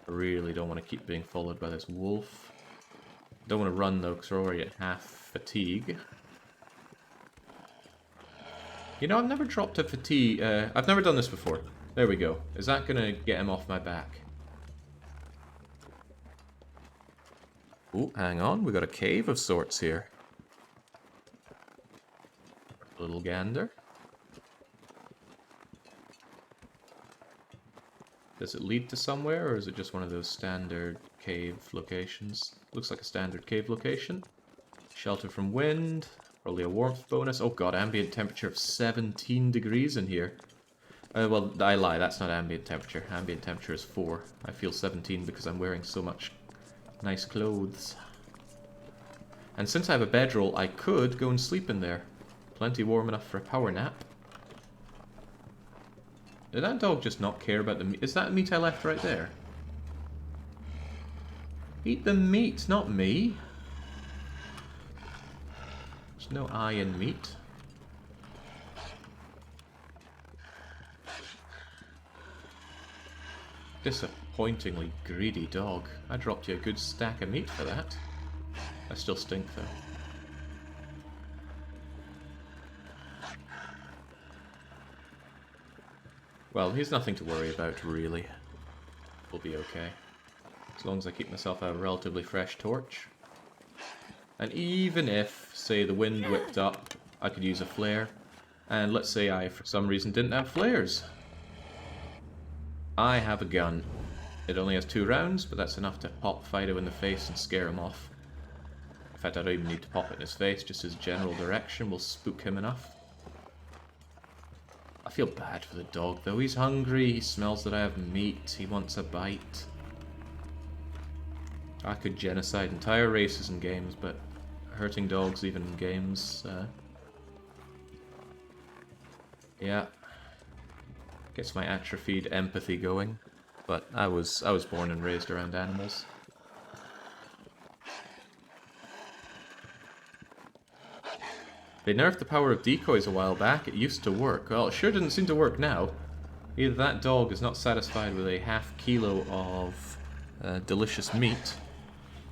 I really don't want to keep being followed by this wolf. Don't want to run, though, because we're already at half fatigue. You know, I've never dropped a fatigue... I've never done this before. There we go. Is that going to get him off my back? Oh, hang on. We got a cave of sorts here. Little gander. Does it lead to somewhere, or is it just one of those standard cave locations? Looks like a standard cave location. Shelter from wind. Probably a warmth bonus. Oh god, ambient temperature of 17 degrees in here. Well, I lie, that's not ambient temperature. Ambient temperature is 4. I feel 17 because I'm wearing so much nice clothes. And since I have a bedroll, I could go and sleep in there. Plenty warm enough for a power nap. Did that dog just not care about the meat? Is that meat I left right there? Eat the meat, not me. There's no I in meat. Disappointingly greedy dog. I dropped you a good stack of meat for that. I still stink though. Well, he's nothing to worry about really. We'll be okay. As long as I keep myself a relatively fresh torch. And even if, say, the wind whipped up, I could use a flare. And let's say I, for some reason, didn't have flares. I have a gun. It only has 2 rounds, but that's enough to pop Fido in the face and scare him off. In fact, I don't even need to pop it in his face, just his general direction will spook him enough. I feel bad for the dog, though. He's hungry, he smells that I have meat, he wants a bite. I could genocide entire races in games, but hurting dogs even in games, yeah. Gets my atrophied empathy going. But I was born and raised around animals. They nerfed the power of decoys a while back. It used to work. Well, it sure didn't seem to work now. Either that dog is not satisfied with a half kilo of delicious meat,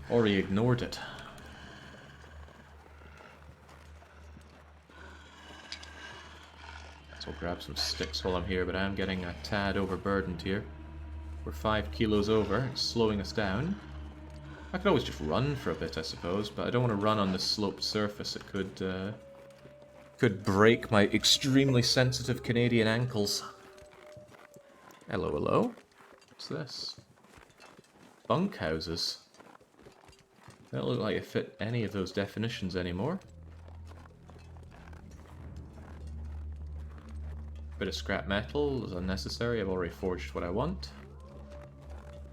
or he ignored it. So I'll grab some sticks while I'm here, but I am getting a tad overburdened here. We're 5 kilos over, it's slowing us down. I could always just run for a bit, I suppose, but I don't want to run on this sloped surface. It could break my extremely sensitive Canadian ankles. Hello, hello. What's this? Bunkhouses. They don't look like it fit any of those definitions anymore. Bit of scrap metal is unnecessary. I've already forged what I want.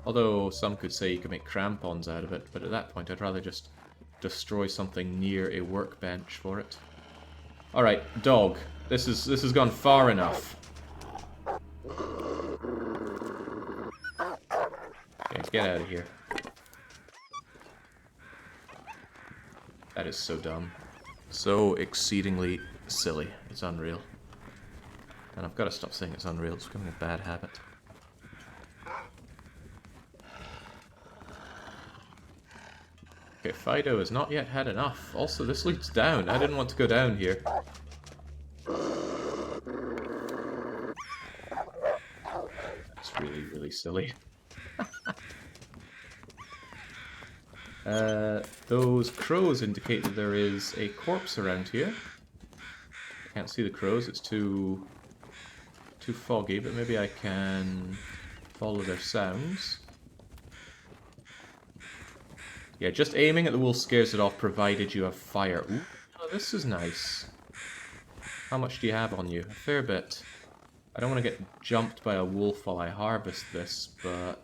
Although some could say you could make crampons out of it, but at that point I'd rather just destroy something near a workbench for it. Alright, dog. This has gone far enough. Okay, get out of here. That is so dumb. So exceedingly silly. It's unreal. And I've got to stop saying it's unreal. It's becoming a bad habit. Okay, Fido has not yet had enough. Also, this leads down. I didn't want to go down here. That's really, really silly. Those crows indicate that there is a corpse around here. I can't see the crows, it's too foggy, but maybe I can follow their sounds. Yeah, just aiming at the wolf scares it off, provided you have fire. Ooh, oh, this is nice. How much do you have on you? A fair bit. I don't want to get jumped by a wolf while I harvest this, but...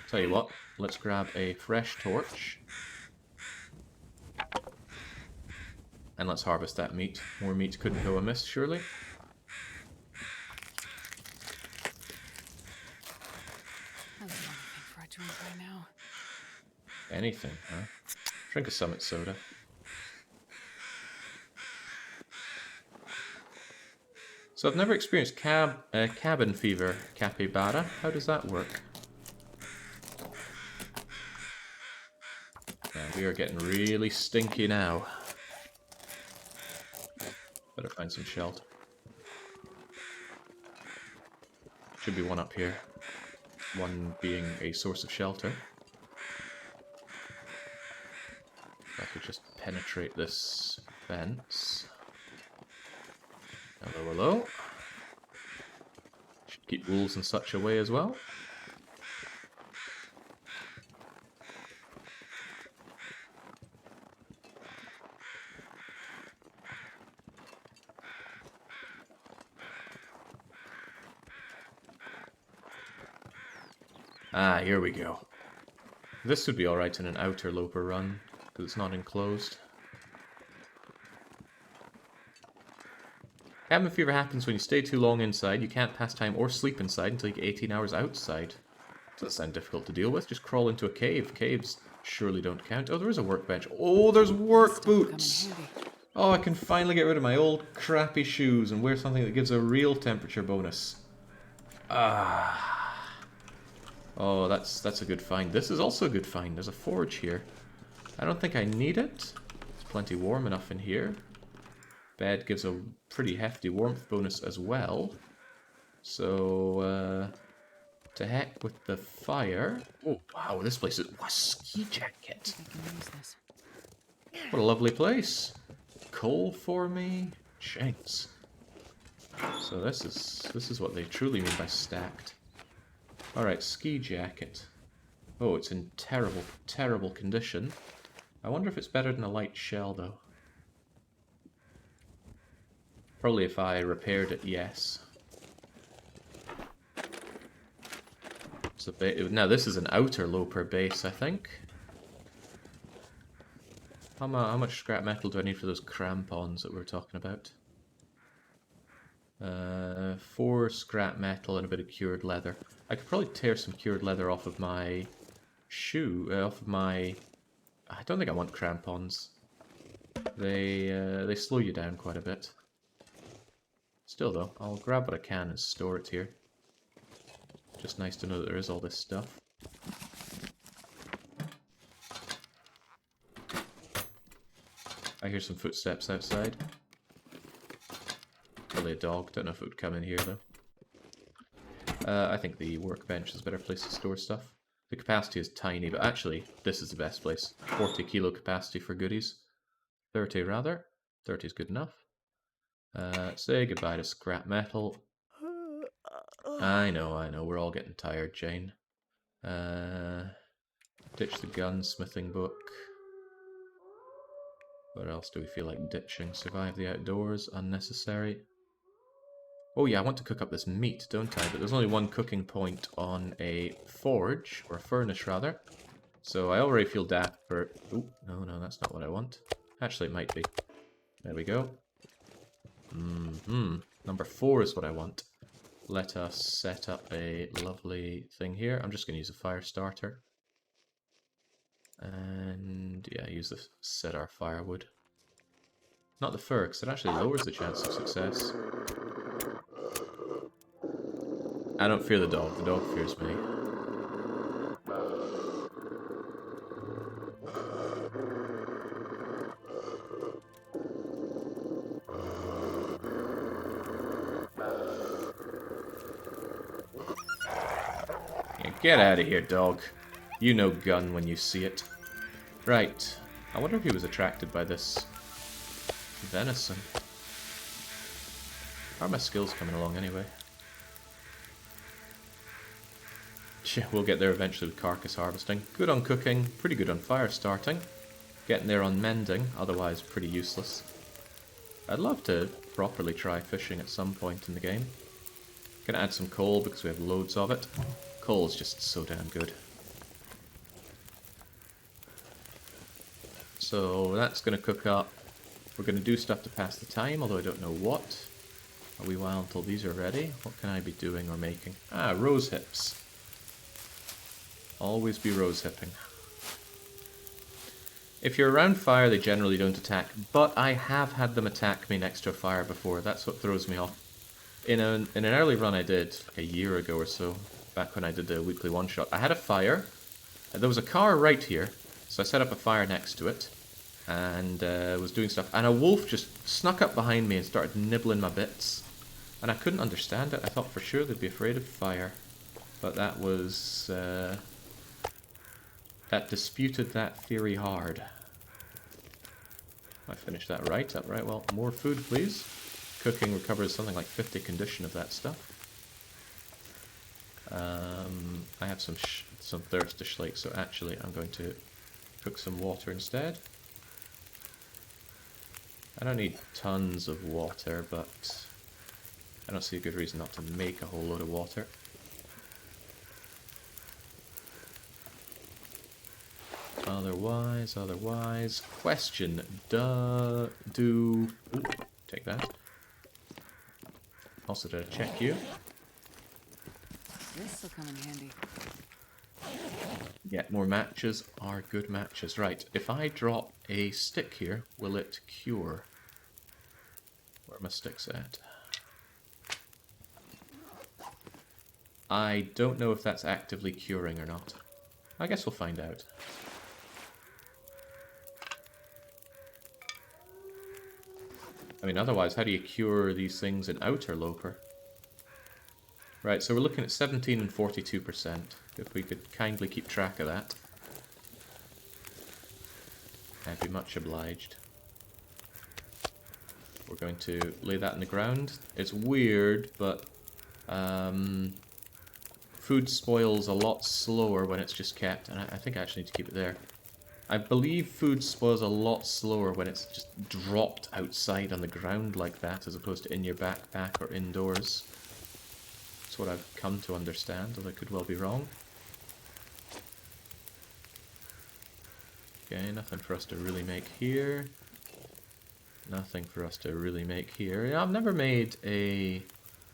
Tell you what, let's grab a fresh torch. And let's harvest that meat. More meat couldn't go amiss, surely. I would do anything for a drink right now. Anything, huh? Drink a Summit soda. So I've never experienced cabin fever, capybara. How does that work? Yeah, we are getting really stinky now. Better find some shelter. Should be one up here. One being a source of shelter. If I could just penetrate this fence. Hello, hello. Should keep wolves in such a way as well. Ah, here we go. This would be alright in an Interloper run, because it's not enclosed. Cabin fever happens when you stay too long inside. You can't pass time or sleep inside until you get 18 hours outside. Doesn't sound difficult to deal with. Just crawl into a cave. Caves surely don't count. Oh, there is a workbench. Oh, there's work boots! Oh, I can finally get rid of my old crappy shoes and wear something that gives a real temperature bonus. Ah. Oh, that's a good find. This is also a good find. There's a forge here. I don't think I need it. It's plenty warm enough in here. Bed gives a pretty hefty warmth bonus as well. So, to heck with the fire. Oh, wow, this place is... What a ski jacket. I can use this. What a lovely place. Coal for me. Shanks. So this is what they truly mean by stacked. Alright, ski jacket. Oh, it's in terrible, terrible condition. I wonder if it's better than a light shell, though. Probably if I repaired it, yes. It's a bit... Now, this is an Interloper base, I think. How much scrap metal do I need for those crampons that we were talking about? 4 scrap metal and a bit of cured leather. I could probably tear some cured leather off of my shoe, off of my... I don't think I want crampons. They slow you down quite a bit. Still though, I'll grab what I can and store it here. Just nice to know that there is all this stuff. I hear some footsteps outside. Probably a dog. Don't know if it would come in here though. I think the workbench is a better place to store stuff. The capacity is tiny, but actually, this is the best place. 40 kilo capacity for goodies. 30 rather. 30 is good enough. Say goodbye to scrap metal. I know, we're all getting tired, Jane. Ditch the gunsmithing book. What else do we feel like ditching? Survive the outdoors, unnecessary. Oh yeah, I want to cook up this meat, don't I? But there's only one cooking point on a forge, or a furnace rather. So I already feel daft for... Oh, no, that's not what I want. Actually, it might be. There we go. Number 4 is what I want. Let us set up a lovely thing here. I'm just going to use a fire starter. And yeah, use the set our firewood. Not the fur, because it actually lowers the chance of success. I don't fear the dog fears me. Yeah, get out of here, dog. You know gun when you see it. Right. I wonder if he was attracted by this venison. How are my skills coming along anyway? Yeah, we'll get there eventually with carcass harvesting. Good on cooking, pretty good on fire starting. Getting there on mending, otherwise pretty useless. I'd love to properly try fishing at some point in the game. Gonna add some coal because we have loads of it. Coal is just so damn good. So that's gonna cook up. We're gonna do stuff to pass the time, although I don't know what. A wee while until these are ready. What can I be doing or making? Ah, rose hips. Always be rose hipping. If you're around fire, they generally don't attack, but I have had them attack me next to a fire before. That's what throws me off. In an early run I did, like a year ago or so, back when I did the weekly one-shot, I had a fire. There was a car right here, so I set up a fire next to it, and was doing stuff, and a wolf just snuck up behind me and started nibbling my bits. And I couldn't understand it. I thought for sure they'd be afraid of fire. But that was... that disputed that theory hard. I finished that right. Upright. Well, more food, please. Cooking recovers something like 50 condition of that stuff. I have some thirst to slake, so actually I'm going to cook some water instead. I don't need tons of water, but I don't see a good reason not to make a whole load of water. Otherwise, question, ooh, take that. Also, did I check you? This'll come in handy. Get more matches are good matches. Right, if I drop a stick here, will it cure? Where are my sticks at? I don't know if that's actively curing or not. I guess we'll find out. I mean, otherwise, how do you cure these things in Interloper? Right, so we're looking at 17 and 42%. If we could kindly keep track of that, I'd be much obliged. We're going to lay that in the ground. It's weird, but food spoils a lot slower when it's just kept, and I think I actually need to keep it there. I believe food spoils a lot slower when it's just dropped outside on the ground like that, as opposed to in your backpack or indoors. That's what I've come to understand, although I could well be wrong. Okay, nothing for us to really make here. Nothing for us to really make here. Yeah, I've never made a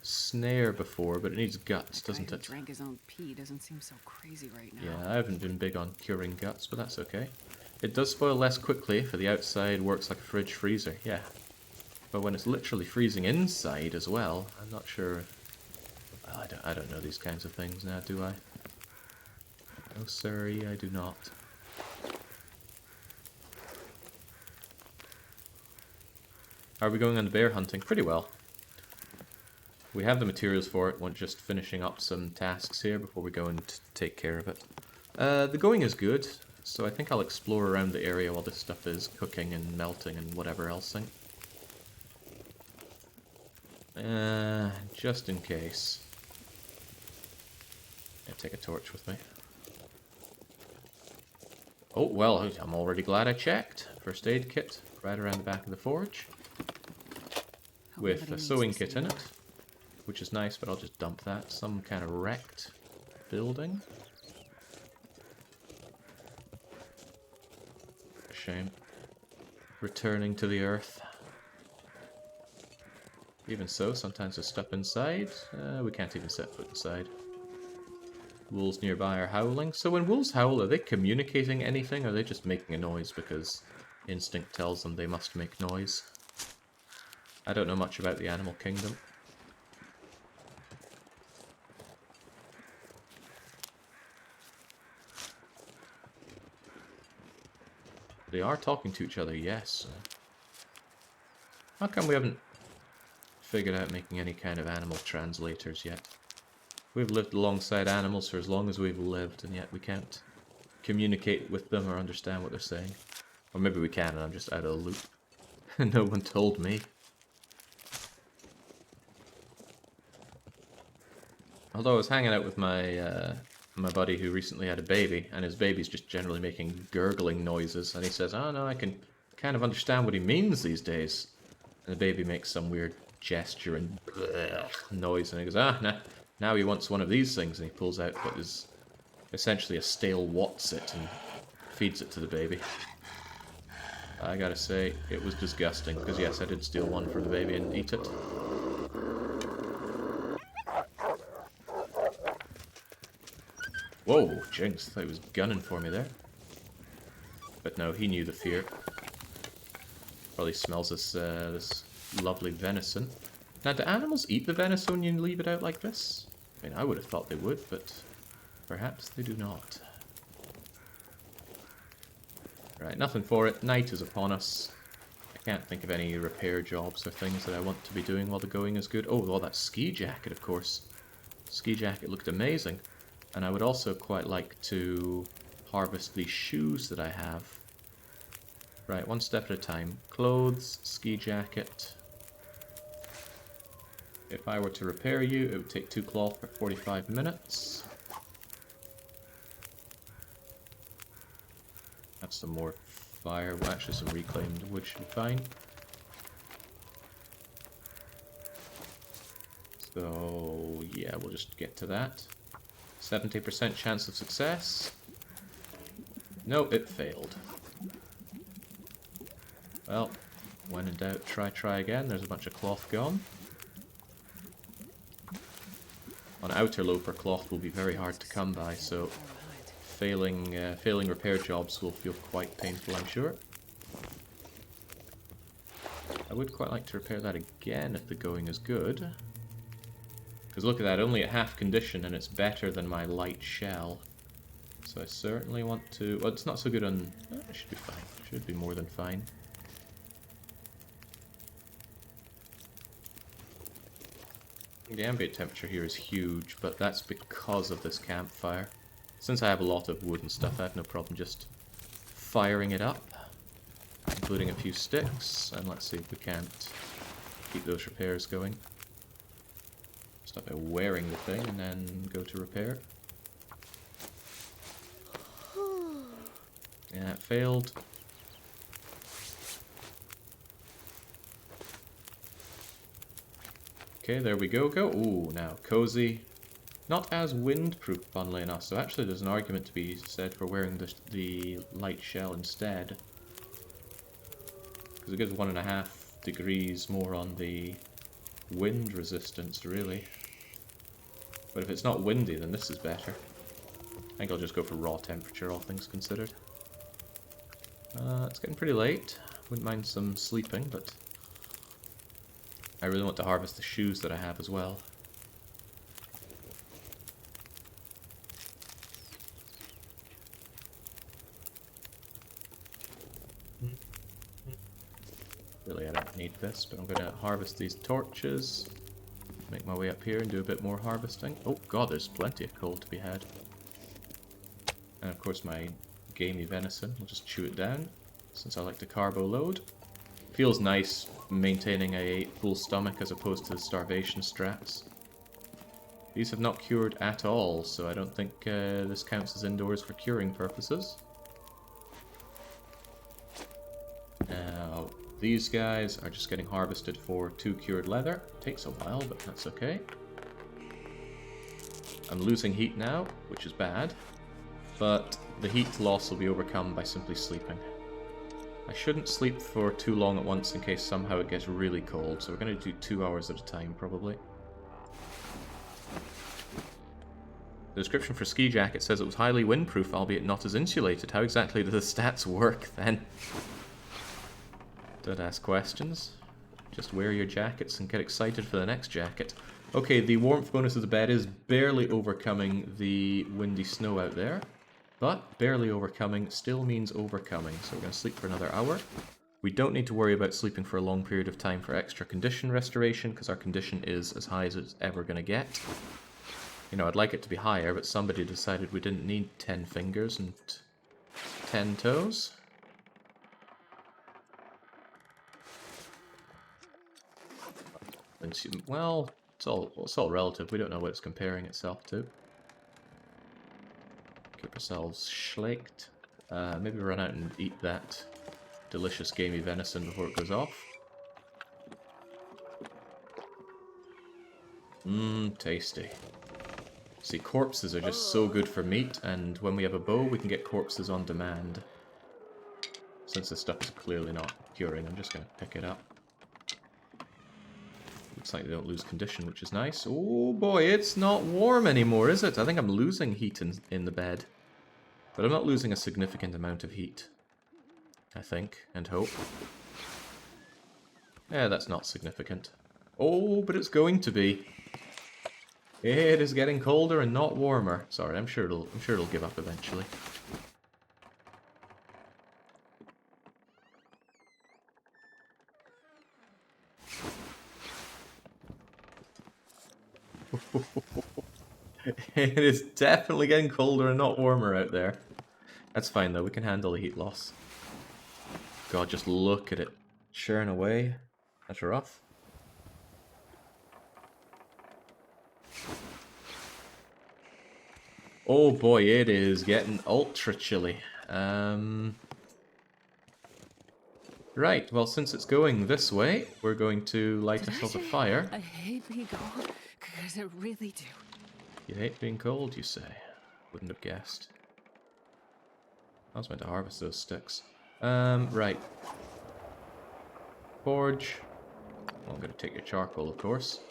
snare before, but it needs guts, doesn't Guy it? who drank his own pee doesn't seem so crazy right now. Yeah, I haven't been big on curing guts, but that's okay. It does spoil less quickly, for the outside works like a fridge freezer, yeah. But when it's literally freezing inside as well, I'm not sure. Well, I don't know these kinds of things now, do I? No, sorry, I do not. How are we going on the bear hunting? Pretty well. We have the materials for it. We're just finishing up some tasks here before we go and take care of it. The going is good, so I think I'll explore around the area while this stuff is cooking and melting and whatever else. Just in case. Yeah, take a torch with me. Oh, well, I'm already glad I checked. First aid kit, right around the back of the forge. With a sewing kit in it, which is nice, but I'll just dump that. Some kind of wrecked building. A shame. Returning to the earth. Even so, sometimes there's stuff inside. We can't even set foot inside. Wolves nearby are howling. So when wolves howl, are they communicating anything, or are they just making a noise because instinct tells them they must make noise? I don't know much about the animal kingdom. They are talking to each other, yes. How come we haven't figured out making any kind of animal translators yet? We've lived alongside animals for as long as we've lived, and yet we can't communicate with them or understand what they're saying. Or maybe we can, and I'm just out of the loop. No one told me. Although I was hanging out with my my buddy who recently had a baby, and his baby's just generally making gurgling noises, and he says, "Oh no, I can kind of understand what he means these days." And the baby makes some weird gesture and noise, and he goes, now he wants one of these things, and he pulls out what is essentially a stale Whatsit and feeds it to the baby. I gotta say, it was disgusting, because yes, I did steal one for the baby and eat it. Whoa, jinx, I thought he was gunning for me there. But no, he knew the fear. Probably smells this lovely venison. Now, do animals eat the venison when you leave it out like this? I mean, I would have thought they would, but perhaps they do not. Right, nothing for it. Night is upon us. I can't think of any repair jobs or things that I want to be doing while the going is good. Oh, well, that ski jacket, of course. Ski jacket looked amazing. And I would also quite like to harvest the shoes that I have. Right, one step at a time. Clothes, ski jacket. If I were to repair you, it would take 2 cloth for 45 minutes. Have some more fire. Well, actually, some reclaimed wood should be fine. So, yeah, we'll just get to that. 70% chance of success. No, it failed. Well, when in doubt, try again. There's a bunch of cloth gone. On Interloper, cloth will be very hard to come by, so failing repair jobs will feel quite painful, I'm sure. I would quite like to repair that again if the going is good. Because look at that, only at half condition, and it's better than my light shell. So I certainly want to... Well, it's not so good on... it should be fine. Should be more than fine. The ambient temperature here is huge, but that's because of this campfire. Since I have a lot of wood and stuff, I have no problem just firing it up, including a few sticks, and let's see if we can't keep those repairs going. Start by wearing the thing and then go to repair. Yeah, it failed. Okay, there we go. Ooh, now, cozy. Not as windproof, funnily enough, so actually there's an argument to be said for wearing the light shell instead. Because it gives 1.5 degrees more on the wind resistance, really. But if it's not windy, then this is better. I think I'll just go for raw temperature, all things considered. It's getting pretty late. Wouldn't mind some sleeping, but I really want to harvest the shoes that I have as well. Really, I don't need this, but I'm going to harvest these torches. Make my way up here and do a bit more harvesting. Oh god, there's plenty of coal to be had. And of course my gamey venison. I'll just chew it down, since I like to carbo load. Feels nice maintaining a full stomach as opposed to the starvation strats. These have not cured at all, so I don't think this counts as indoors for curing purposes. Now, these guys are just getting harvested for 2 cured leather. Takes a while, but that's okay. I'm losing heat now, which is bad. But the heat loss will be overcome by simply sleeping. I shouldn't sleep for too long at once in case somehow it gets really cold, so we're going to do 2 hours at a time, probably. The description for ski jacket says it was highly windproof, albeit not as insulated. How exactly do the stats work, then? Don't ask questions. Just wear your jackets and get excited for the next jacket. Okay, the warmth bonus of the bed is barely overcoming the windy snow out there. But barely overcoming still means overcoming, so we're going to sleep for another hour. We don't need to worry about sleeping for a long period of time for extra condition restoration, because our condition is as high as it's ever going to get. You know, I'd like it to be higher, but somebody decided we didn't need 10 fingers and 10 toes. Well, it's all relative. We don't know what it's comparing itself to. Keep ourselves schlaked. Maybe run out and eat that delicious gamey venison before it goes off. Mmm, tasty. See, corpses are just so good for meat, and when we have a bow, we can get corpses on demand. Since this stuff is clearly not curing, I'm just going to pick it up. Looks like they don't lose condition, which is nice. Oh boy, it's not warm anymore, is it? I think I'm losing heat in the bed. But I'm not losing a significant amount of heat. I think, and hope. Yeah, that's not significant. Oh, but it's going to be. It is getting colder and not warmer. Sorry, I'm sure it'll give up eventually. It is definitely getting colder and not warmer out there. That's fine though, we can handle the heat loss. God, just look at it churn away. That's rough. Oh boy, it is getting ultra chilly. Right, well since it's going this way, we're going to light ourselves a fire. I hate being cold, because I really do. You hate being cold, you say? Wouldn't have guessed. I was meant to harvest those sticks. Right. Forge. Well, I'm going to take your charcoal, of course.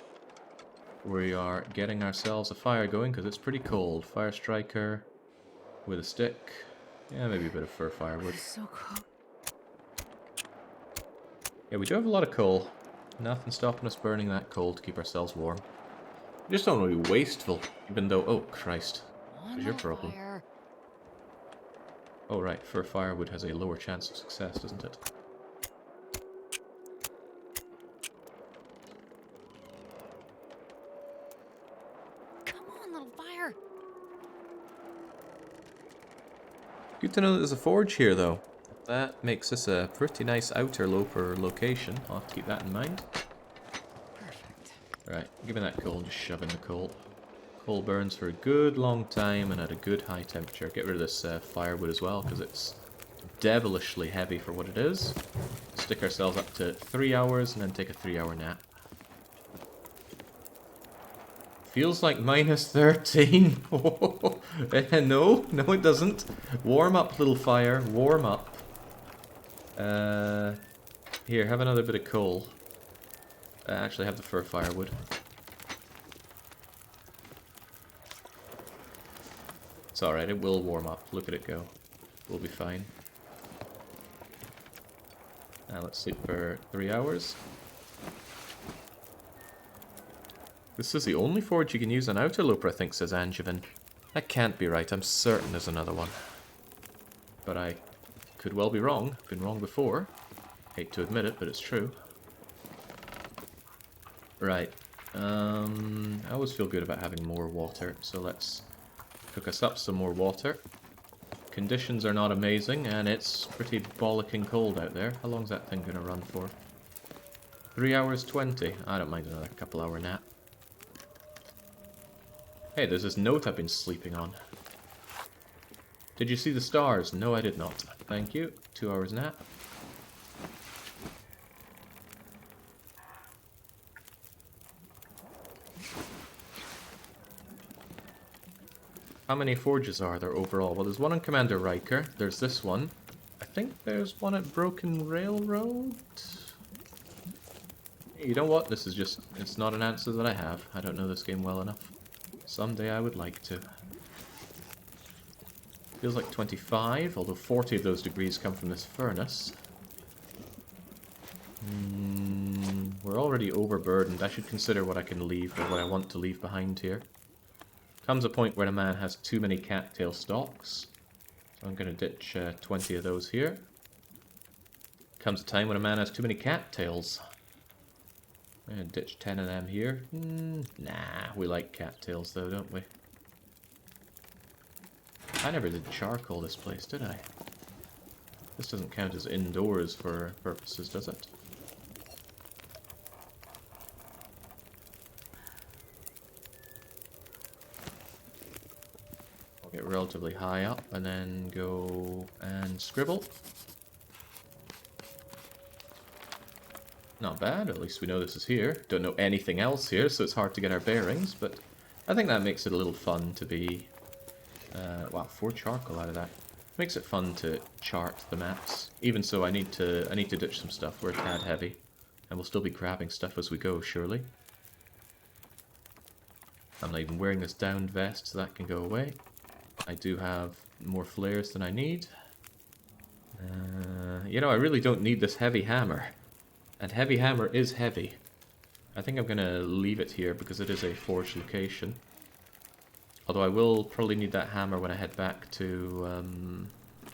We are getting ourselves a fire going because it's pretty cold. Fire striker with a stick. Yeah, maybe a bit of fir firewood. It's so cold. Yeah, we do have a lot of coal. Nothing stopping us burning that coal to keep ourselves warm. We just don't want to be wasteful, even though... Oh, Christ. What's your problem? Fire. Oh, right. Fir firewood has a lower chance of success, doesn't it? Come on, little fire. Good to know that there's a forge here, though. That makes this a pretty nice Interloper location. I'll have to keep that in mind. Perfect. Right, give me that coal and just shove in the coal. Coal burns for a good long time and at a good high temperature. Get rid of this firewood as well, because it's devilishly heavy for what it is. Stick ourselves up to 3 hours and then take a 3-hour nap. Feels like minus 13. No, it doesn't. Warm up, little fire. Warm up. Here, have another bit of coal. Actually, have the fir firewood. It's alright, it will warm up. Look at it go. We'll be fine. Now let's sleep for 3 hours. This is the only forge you can use on Interloper, I think, says Angevin. That can't be right. I'm certain there's another one. But I could well be wrong. Been wrong before. Hate to admit it, but it's true. Right. I always feel good about having more water, so let's cook us up some more water. Conditions are not amazing, and it's pretty bollocking cold out there. How long's that thing gonna run for? 3 hours 20. I don't mind another couple hour nap. Hey, there's this note I've been sleeping on. Did you see the stars? No, I did not. Thank you. 2 hours nap. How many forges are there overall? Well, there's one on Commander Riker. There's this one. I think there's one at Broken Railroad. You know what? This is just... it's not an answer that I have. I don't know this game well enough. Someday I would like to. Feels like 25, although 40 of those degrees come from this furnace. We're already overburdened. I should consider what I can leave or what I want to leave behind here. Comes a point where a man has too many cattail stalks. So I'm going to ditch 20 of those here. Comes a time when a man has too many cattails. I'm going to ditch 10 of them here. Nah, we like cattails though, don't we? I never did charcoal this place, did I? This doesn't count as indoors for purposes, does it? I'll get relatively high up and then go and scribble. Not bad, at least we know this is here. Don't know anything else here, so it's hard to get our bearings, but I think that makes it a little fun to be... wow, 4 charcoal out of that. Makes it fun to chart the maps. Even so, I need to ditch some stuff. We're a tad heavy, and we'll still be grabbing stuff as we go, surely. I'm not even wearing this downed vest, so that can go away. I do have more flares than I need. You know, I really don't need this heavy hammer. And heavy hammer is heavy. I think I'm going to leave it here because it is a forged location. Although I will probably need that hammer when I head back to...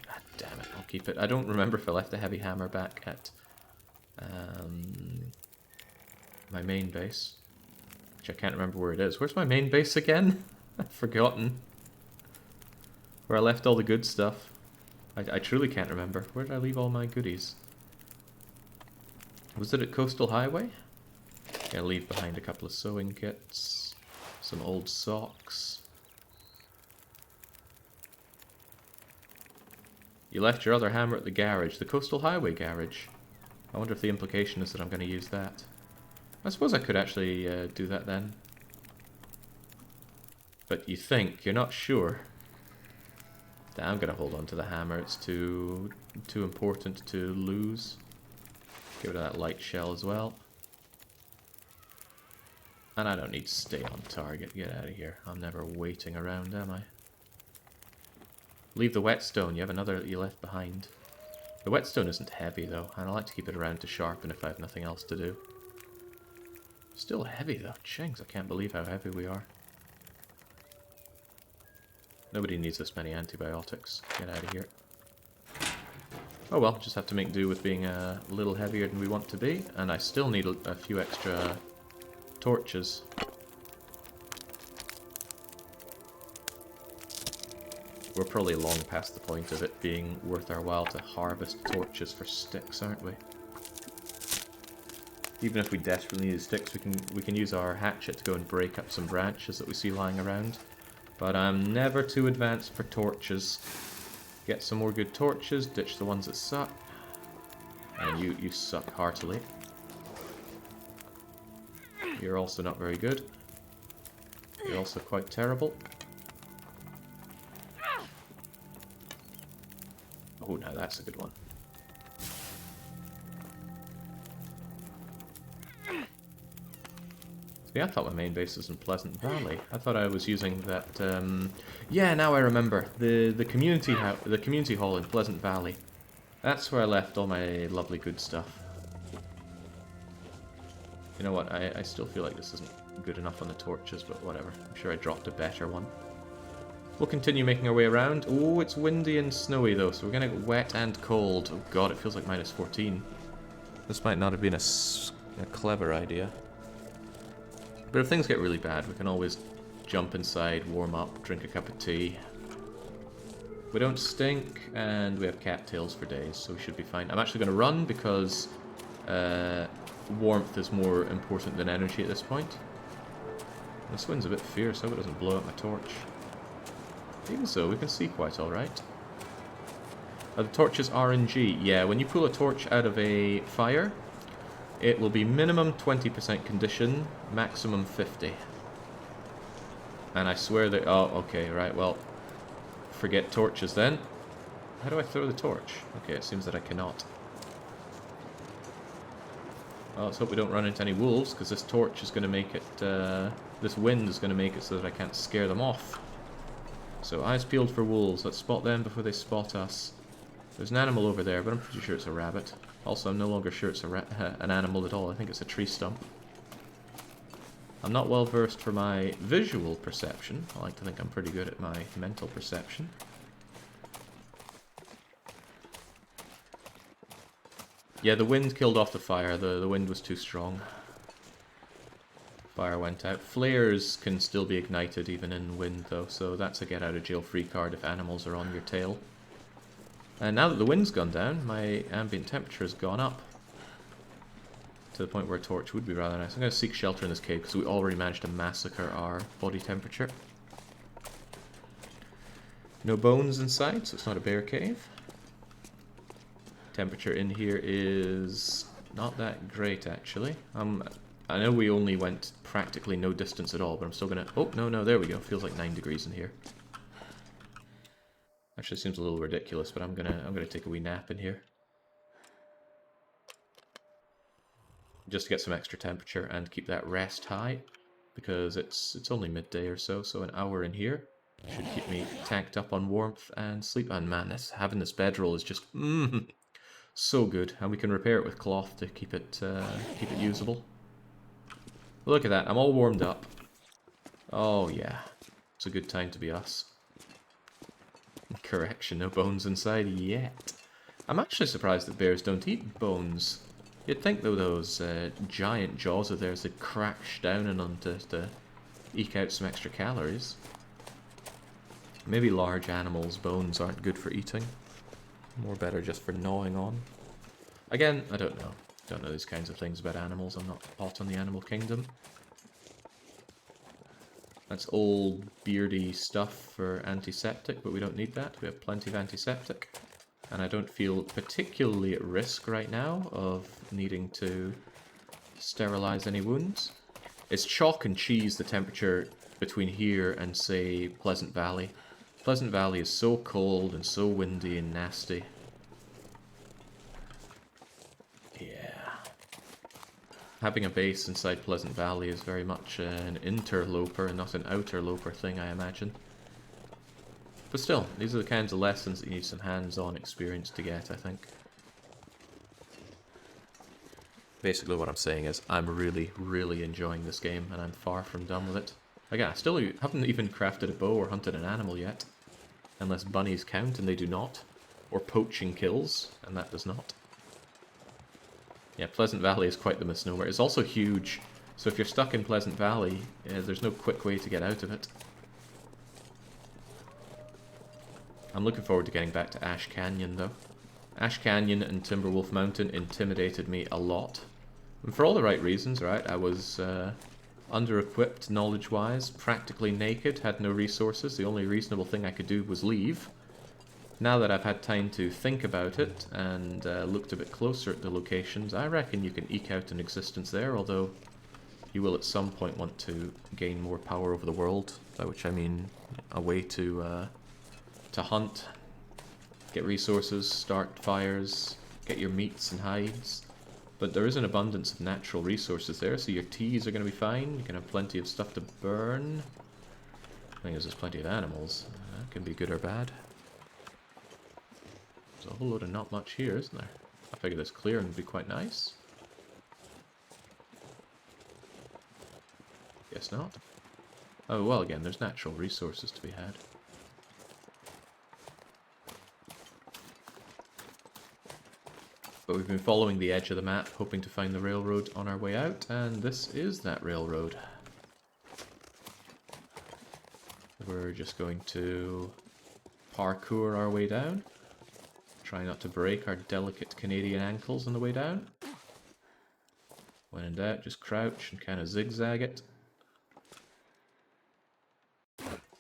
God damn it, I'll keep it. I don't remember if I left the heavy hammer back at my main base. Which I can't remember where it is. Where's my main base again? I've forgotten. Where I left all the good stuff. I truly can't remember. Where did I leave all my goodies? Was it at Coastal Highway? Yeah, leave behind a couple of sewing kits. Some old socks. You left your other hammer at the garage. The Coastal Highway garage. I wonder if the implication is that I'm going to use that. I suppose I could actually do that then. But you think, you're not sure. I'm going to hold on to the hammer. It's too important to lose. Get rid of that light shell as well. And I don't need to stay on target. Get out of here. I'm never waiting around, am I? Leave the whetstone. You have another that you left behind. The whetstone isn't heavy though, and I like to keep it around to sharpen if I have nothing else to do. Still heavy though. Chings, I can't believe how heavy we are. Nobody needs this many antibiotics. Get out of here. Oh well, just have to make do with being a little heavier than we want to be, and I still need a few extra torches. We're probably long past the point of it being worth our while to harvest torches for sticks, aren't we? Even if we desperately need sticks, we can use our hatchet to go and break up some branches that we see lying around. But I'm never too advanced for torches. Get some more good torches, ditch the ones that suck. And you suck heartily. You're also not very good. You're also quite terrible. Oh, now that's a good one. See, I thought my main base was in Pleasant Valley. I thought I was using that, yeah, now I remember. The community hall in Pleasant Valley. That's where I left all my lovely good stuff. You know what, I still feel like this isn't good enough on the torches, but whatever. I'm sure I dropped a better one. We'll continue making our way around. Oh, it's windy and snowy though, so we're gonna get wet and cold. Oh god, it feels like minus 14. This might not have been a clever idea. But if things get really bad, we can always jump inside, warm up, drink a cup of tea. We don't stink, and we have cattails for days, so we should be fine. I'm actually going to run because warmth is more important than energy at this point. This wind's a bit fierce, I hope it doesn't blow up my torch. Even so, we can see quite alright. The torch is RNG. Yeah, when you pull a torch out of a fire, it will be minimum 20% condition, maximum 50. And I swear that... Oh, okay, right, well... Forget torches then. How do I throw the torch? Okay, it seems that I cannot. Well, let's hope we don't run into any wolves, because this torch is going to make it... this wind is going to make it so that I can't scare them off. So, eyes peeled for wolves. Let's spot them before they spot us. There's an animal over there, but I'm pretty sure it's a rabbit. Also, I'm no longer sure it's an animal at all. I think it's a tree stump. I'm not well versed for my visual perception. I like to think I'm pretty good at my mental perception. Yeah, the wind killed off the fire. The wind was too strong. Fire went out. Flares can still be ignited even in wind though, so that's a get out of jail free card if animals are on your tail. And now that the wind's gone down, my ambient temperature has gone up. To the point where a torch would be rather nice. I'm going to seek shelter in this cave because we already managed to massacre our body temperature. No bones inside, so it's not a bear cave. Temperature in here is not that great actually. I know we only went practically no distance at all, but I'm still going to... Oh, no, there we go. Feels like 9 degrees in here. Actually seems a little ridiculous, but I'm gonna take a wee nap in here. Just to get some extra temperature and keep that rest high, because it's only midday or so, so an hour in here should keep me tanked up on warmth and sleep. And man, having this bedroll is just so good, and we can repair it with cloth to keep it usable. Look at that, I'm all warmed up. Oh yeah, it's a good time to be us. Correction, no bones inside yet. I'm actually surprised that bears don't eat bones. You'd think though those giant jaws of theirs would crash down and on to eke out some extra calories. Maybe large animals' bones aren't good for eating. More better just for gnawing on. Again, I don't know. Don't know these kinds of things about animals. I'm not hot on the animal kingdom. That's old beardy stuff for antiseptic, but we don't need that. We have plenty of antiseptic. And I don't feel particularly at risk right now of needing to sterilize any wounds. It's chalk and cheese, the temperature between here and, say, Pleasant Valley. Pleasant Valley is so cold and so windy and nasty. Yeah. Having a base inside Pleasant Valley is very much an interloper and not an outerloper thing, I imagine. But still, these are the kinds of lessons that you need some hands-on experience to get, I think. Basically what I'm saying is, I'm really, really enjoying this game, and I'm far from done with it. Again, I still haven't even crafted a bow or hunted an animal yet. Unless bunnies count, and they do not. Or poaching kills, and that does not. Yeah, Pleasant Valley is quite the misnomer. It's also huge, so if you're stuck in Pleasant Valley, there's no quick way to get out of it. I'm looking forward to getting back to Ash Canyon, though. Ash Canyon and Timberwolf Mountain intimidated me a lot. And for all the right reasons, right? I was under-equipped knowledge-wise, practically naked, had no resources. The only reasonable thing I could do was leave. Now that I've had time to think about it and looked a bit closer at the locations, I reckon you can eke out an existence there, although you will at some point want to gain more power over the world, by which I mean a way to hunt, get resources, start fires, get your meats and hides. But there is an abundance of natural resources there, so your teas are going to be fine. You can have plenty of stuff to burn. The thing is, there's plenty of animals. That can be good or bad. There's a whole load of not much here, isn't there? I figure this clearing would be quite nice. Guess not. Oh, well, again, there's natural resources to be had. But we've been following the edge of the map, hoping to find the railroad on our way out, and this is that railroad. We're just going to parkour our way down. Try not to break our delicate Canadian ankles on the way down. When in doubt, just crouch and kind of zigzag it.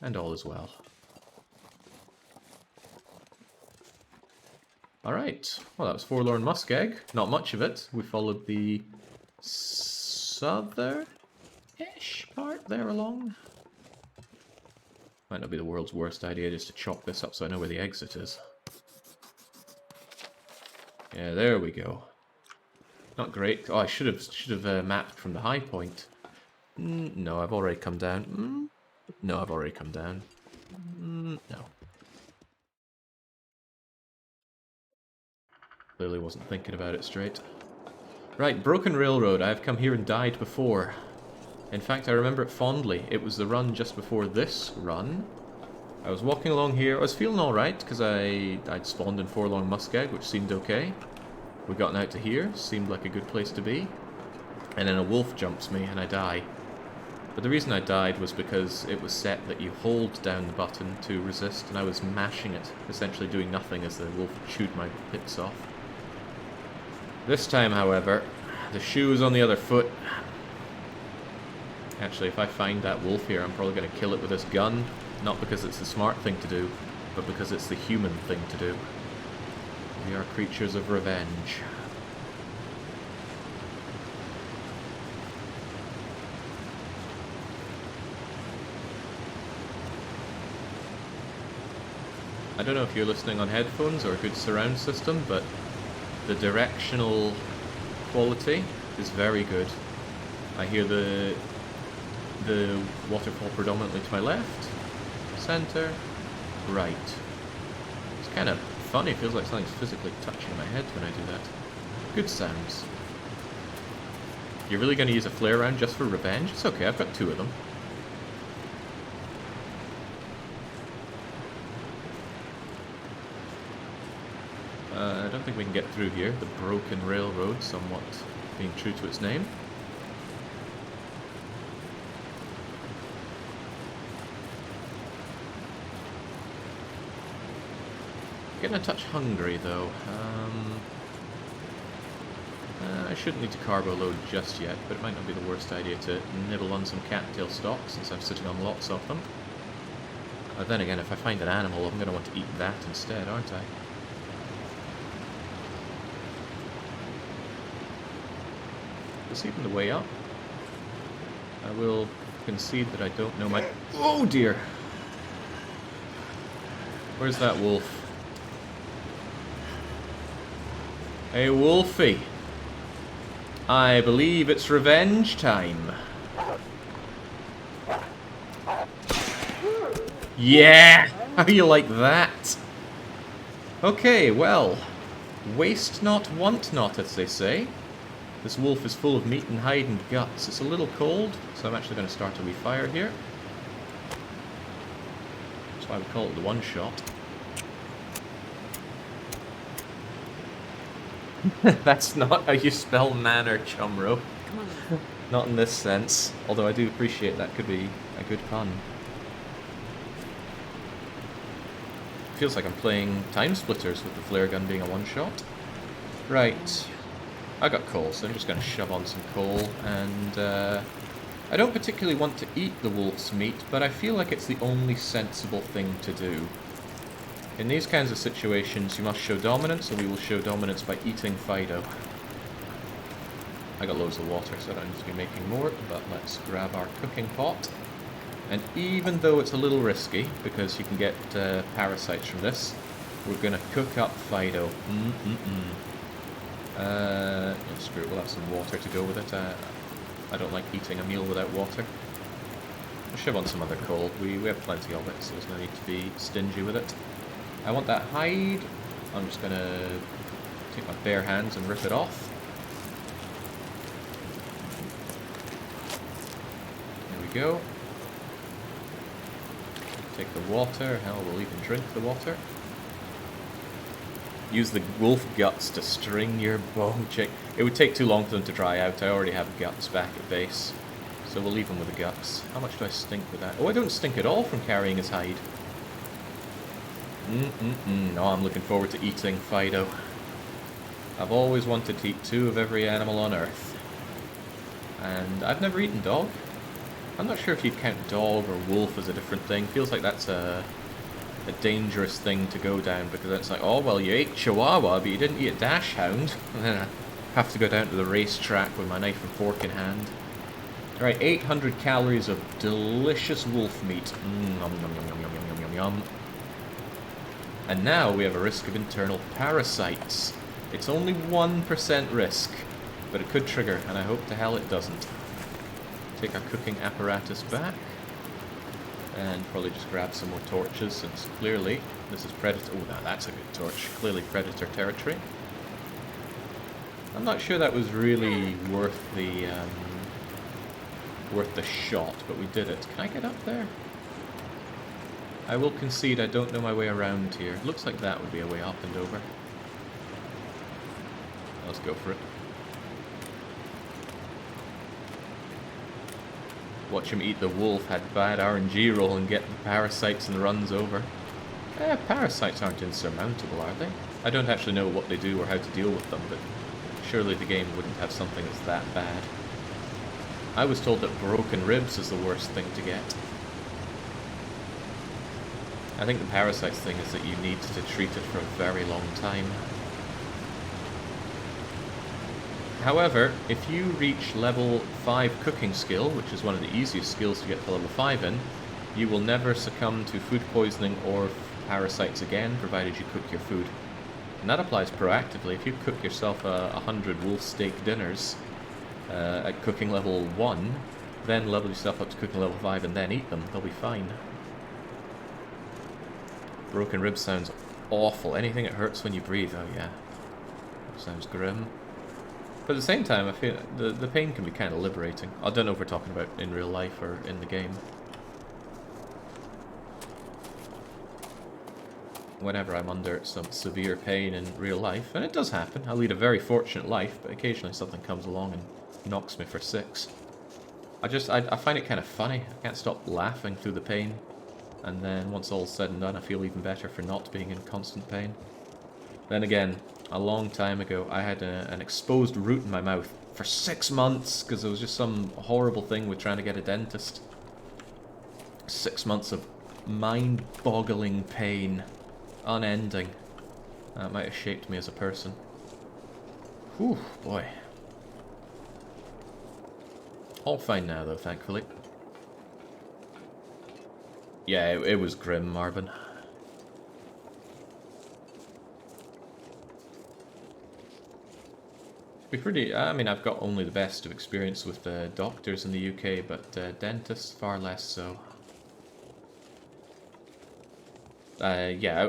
And all is well. Alright, well that was forlorn muskeg. Not much of it. We followed the southern-ish part there along. Might not be the world's worst idea just to chop this up so I know where the exit is. Yeah, there we go. Not great. Oh, I should have mapped from the high point. No, I've already come down. No, I've already come down. No. Clearly wasn't thinking about it straight. Right, broken railroad. I've come here and died before. In fact, I remember it fondly. It was the run just before this run. I was walking along here. I was feeling alright, because I'd spawned in forlorn muskeg, which seemed okay. We'd gotten out to here. Seemed like a good place to be. And then a wolf jumps me, and I die. But the reason I died was because it was set that you hold down the button to resist, and I was mashing it, essentially doing nothing as the wolf chewed my bits off. This time, however, the shoe is on the other foot. Actually, if I find that wolf here, I'm probably going to kill it with this gun. Not because it's the smart thing to do, but because it's the human thing to do. We are creatures of revenge. I don't know if you're listening on headphones or a good surround system, but the directional quality is very good. I hear the waterfall predominantly to my left, center, right. It's kind of funny, it feels like something's physically touching my head when I do that. Good sounds. You're really going to use a flare round just for revenge? It's okay, I've got 2 of them. I don't think we can get through here. The broken railroad, somewhat being true to its name. Getting a touch hungry, though. I shouldn't need to carbo load just yet, but it might not be the worst idea to nibble on some cattail stalks, since I'm sitting on lots of them. Then again, if I find an animal, I'm going to want to eat that instead, aren't I? Is this even the way up? I will concede that I don't know my... Oh dear! Where's that wolf? Hey, Wolfie. I believe it's revenge time. Yeah! How do you like that? Okay, well. Waste not, want not, as they say. This wolf is full of meat and hide and guts. It's a little cold, so I'm actually going to start a wee fire here. That's why we call it the one-shot. That's not how you spell manner, Chumro. Come on. Not in this sense, although I do appreciate that could be a good pun. Feels like I'm playing Time Splitters with the flare gun being a one-shot. Right. I got coal, so I'm just going to shove on some coal, and I don't particularly want to eat the wolf's meat, but I feel like it's the only sensible thing to do. In these kinds of situations, you must show dominance, and we will show dominance by eating Fido. I got loads of water, so I don't need to be making more, but let's grab our cooking pot. And even though it's a little risky, because you can get parasites from this, we're going to cook up Fido. Yeah, screw it, we'll have some water to go with it. I don't like eating a meal without water. I should want some other coal. We have plenty of it, so there's no need to be stingy with it. I want that hide. I'm just gonna take my bare hands and rip it off. There we go. Take the water. Hell, we'll even drink the water. Use the wolf guts to string your bow chick. It would take too long for them to dry out. I already have guts back at base. So we'll leave them with the guts. How much do I stink with that? Oh, I don't stink at all from carrying his hide. No, I'm looking forward to eating Fido. I've always wanted to eat 2 of every animal on Earth. And I've never eaten dog. I'm not sure if you'd count dog or wolf as a different thing. Feels like that's a dangerous thing to go down, because it's like, oh, well, you ate Chihuahua, but you didn't eat a dash hound. And then I have to go down to the racetrack with my knife and fork in hand. Alright, 800 calories of delicious wolf meat. Yum, yum, yum, yum, yum, yum, yum, yum. And now we have a risk of internal parasites. It's only 1% risk, but it could trigger, and I hope to hell it doesn't. Take our cooking apparatus back. And probably just grab some more torches, since clearly this is predator. Oh, now that's a good torch. Clearly predator territory. I'm not sure that was really worth the shot, but we did it. Can I get up there? I will concede I don't know my way around here. Looks like that would be a way up and over. Let's go for it. Watch him eat the wolf, had bad RNG roll and get the parasites and runs over. Parasites aren't insurmountable, are they? I don't actually know what they do or how to deal with them, but surely the game wouldn't have something that's that bad. I was told that broken ribs is the worst thing to get. I think the parasites thing is that you need to treat it for a very long time. However, if you reach level 5 cooking skill, which is one of the easiest skills to get to level 5 in, you will never succumb to food poisoning or parasites again, provided you cook your food. And that applies proactively. If you cook yourself 100 wolf steak dinners at cooking level 1, then level yourself up to cooking level 5 and then eat them, they'll be fine. Broken ribs sounds awful. Anything that hurts when you breathe, oh yeah. Sounds grim. But at the same time, I feel the pain can be kind of liberating. I don't know if we're talking about in real life or in the game. Whenever I'm under some severe pain in real life, and it does happen, I lead a very fortunate life, but occasionally something comes along and knocks me for 6. I find it kind of funny. I can't stop laughing through the pain. And then once all's said and done, I feel even better for not being in constant pain. Then again, a long time ago, I had an exposed root in my mouth for 6 months because there was just some horrible thing with trying to get a dentist. 6 months of mind-boggling pain. Unending. That might have shaped me as a person. Whew, boy. All fine now, though, thankfully. Yeah, it was grim, Marvin. Be pretty. I mean, I've got only the best of experience with doctors in the UK, but dentists far less so. Yeah,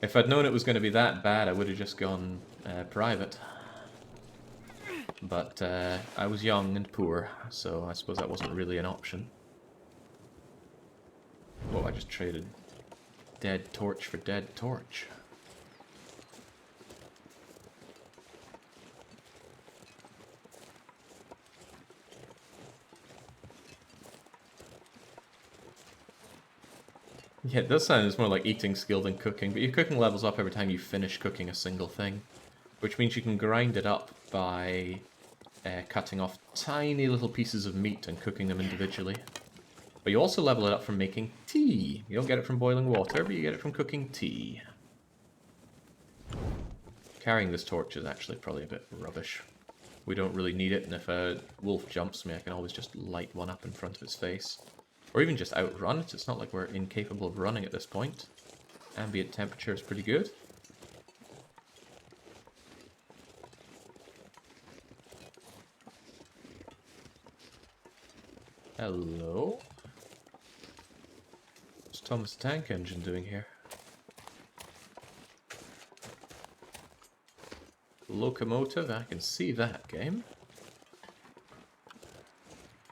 if I'd known it was going to be that bad, I would have just gone private. But I was young and poor, so I suppose that wasn't really an option. Whoa, I just traded dead torch for dead torch. Yeah, it does sound more like eating skill than cooking, but your cooking levels up every time you finish cooking a single thing. Which means you can grind it up by cutting off tiny little pieces of meat and cooking them individually. But you also level it up from making tea. You don't get it from boiling water, but you get it from cooking tea. Carrying this torch is actually probably a bit rubbish. We don't really need it, and if a wolf jumps me, I can always just light one up in front of its face. Or even just outrun it. It's not like we're incapable of running at this point. Ambient temperature is pretty good. Hello? What's Thomas the Tank Engine doing here? Locomotive, I can see that game.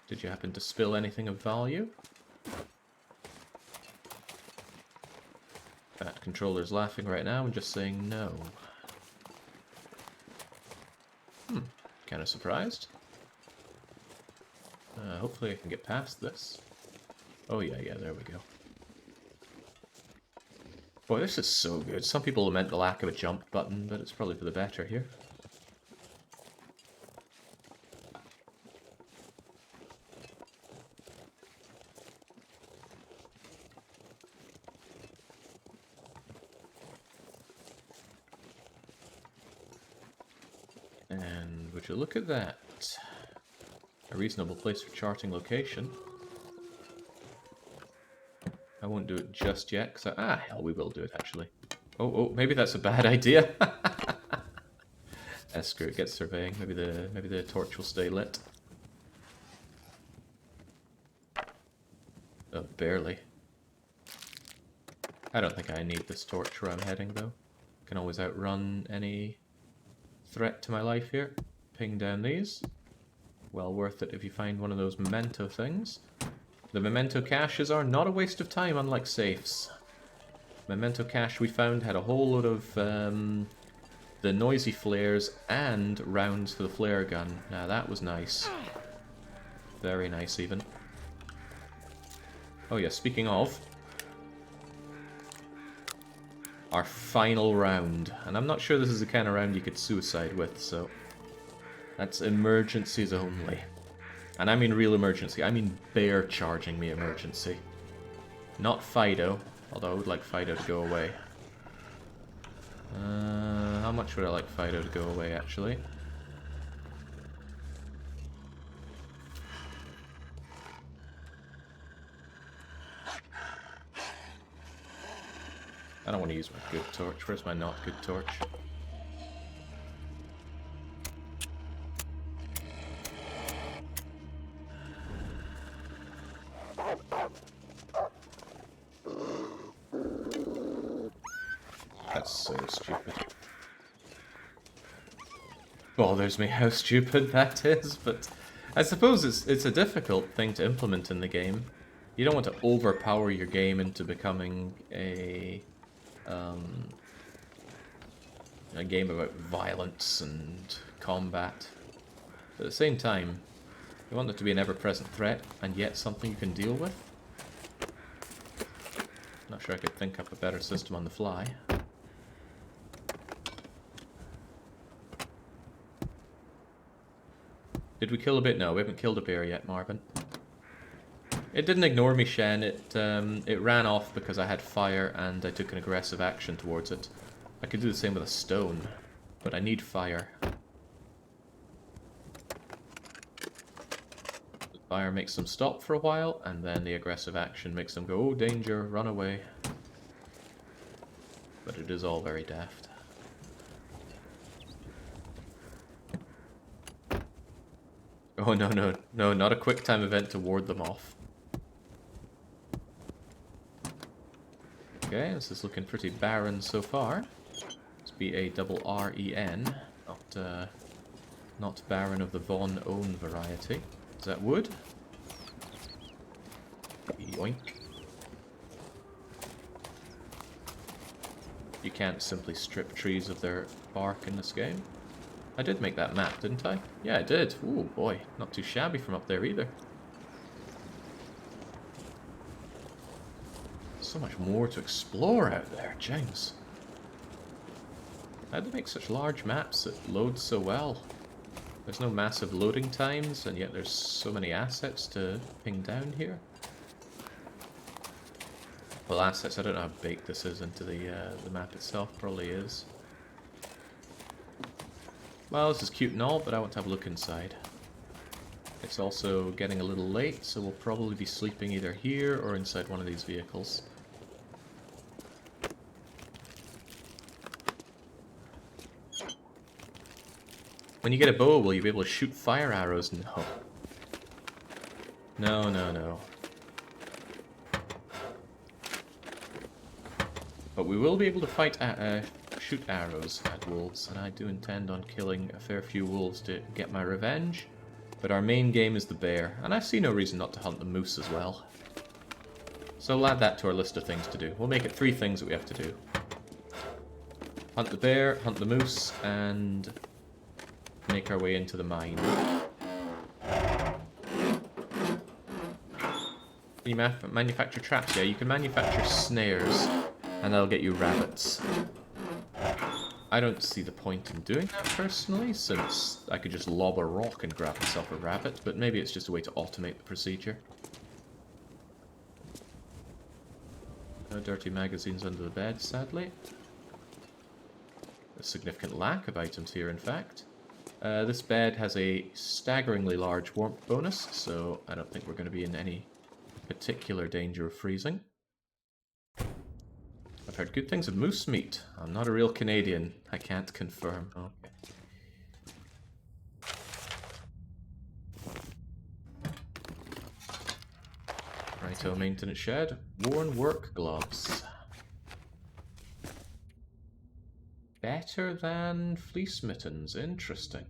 Did you happen to spill anything of value? That controller's laughing right now and just saying no. Kind of surprised. Hopefully I can get past this. Oh yeah, there we go. Boy, this is so good. Some people lament the lack of a jump button, but it's probably for the better here. And would you look at that? A reasonable place for charting location. I won't do it just yet, because hell, we will do it, actually. Oh, maybe that's a bad idea. Screw it, get surveying. Maybe the torch will stay lit. Oh, barely. I don't think I need this torch where I'm heading, though. Can always outrun any threat to my life here. Ping down these. Well worth it if you find one of those memento things. The memento caches are not a waste of time, unlike safes. Memento cache we found had a whole load of the noisy flares and rounds for the flare gun. Now that was nice. Very nice even. Oh yeah, speaking of, our final round. And I'm not sure this is the kind of round you could suicide with, so that's emergencies only. And I mean real emergency. I mean bear charging me emergency. Not Fido, although I would like Fido to go away. How much would I like Fido to go away, actually? I don't want to use my good torch. Where's my not good torch? That's so stupid. Bothers me how stupid that is, but I suppose it's a difficult thing to implement in the game. You don't want to overpower your game into becoming a game about violence and combat. But at the same time, you want it to be an ever-present threat, and yet something you can deal with. Not sure I could think up a better system on the fly. Did we kill a bit? No, we haven't killed a bear yet, Marvin. It didn't ignore me, Shen. It ran off because I had fire and I took an aggressive action towards it. I could do the same with a stone, but I need fire. The fire makes them stop for a while, and then the aggressive action makes them go, oh, danger, run away. But it is all very daft. Oh, no, not a quick time event to ward them off. Okay, this is looking pretty barren so far. It's B-A-R-R-E-N, not barren of the Von Own variety. Is that wood? Yoink. You can't simply strip trees of their bark in this game. I did make that map, didn't I? Yeah, I did. Ooh, boy. Not too shabby from up there either. So much more to explore out there, James. How do they make such large maps that load so well? There's no massive loading times, and yet there's so many assets to ping down here. Well, assets, I don't know how baked this is into the map itself. Probably is. Well, this is cute and all, but I want to have a look inside. It's also getting a little late, so we'll probably be sleeping either here or inside one of these vehicles. When you get a bow, will you be able to shoot fire arrows? No. No, no, no. But we will be able to fight shoot arrows at wolves, and I do intend on killing a fair few wolves to get my revenge. But our main game is the bear, and I see no reason not to hunt the moose as well. So we'll add that to our list of things to do. We'll make it 3 things that we have to do. Hunt the bear, hunt the moose, and make our way into the mine. Can you manufacture traps? Yeah, you can manufacture snares, and that'll get you rabbits. I don't see the point in doing that personally, since I could just lob a rock and grab myself a rabbit, but maybe it's just a way to automate the procedure. No dirty magazines under the bed, sadly. A significant lack of items here, in fact. This bed has a staggeringly large warmth bonus, so I don't think we're going to be in any particular danger of freezing. I've heard good things of moose meat. I'm not a real Canadian. I can't confirm. Okay. Righto, maintenance shed. Worn work gloves. Better than fleece mittens. Interesting.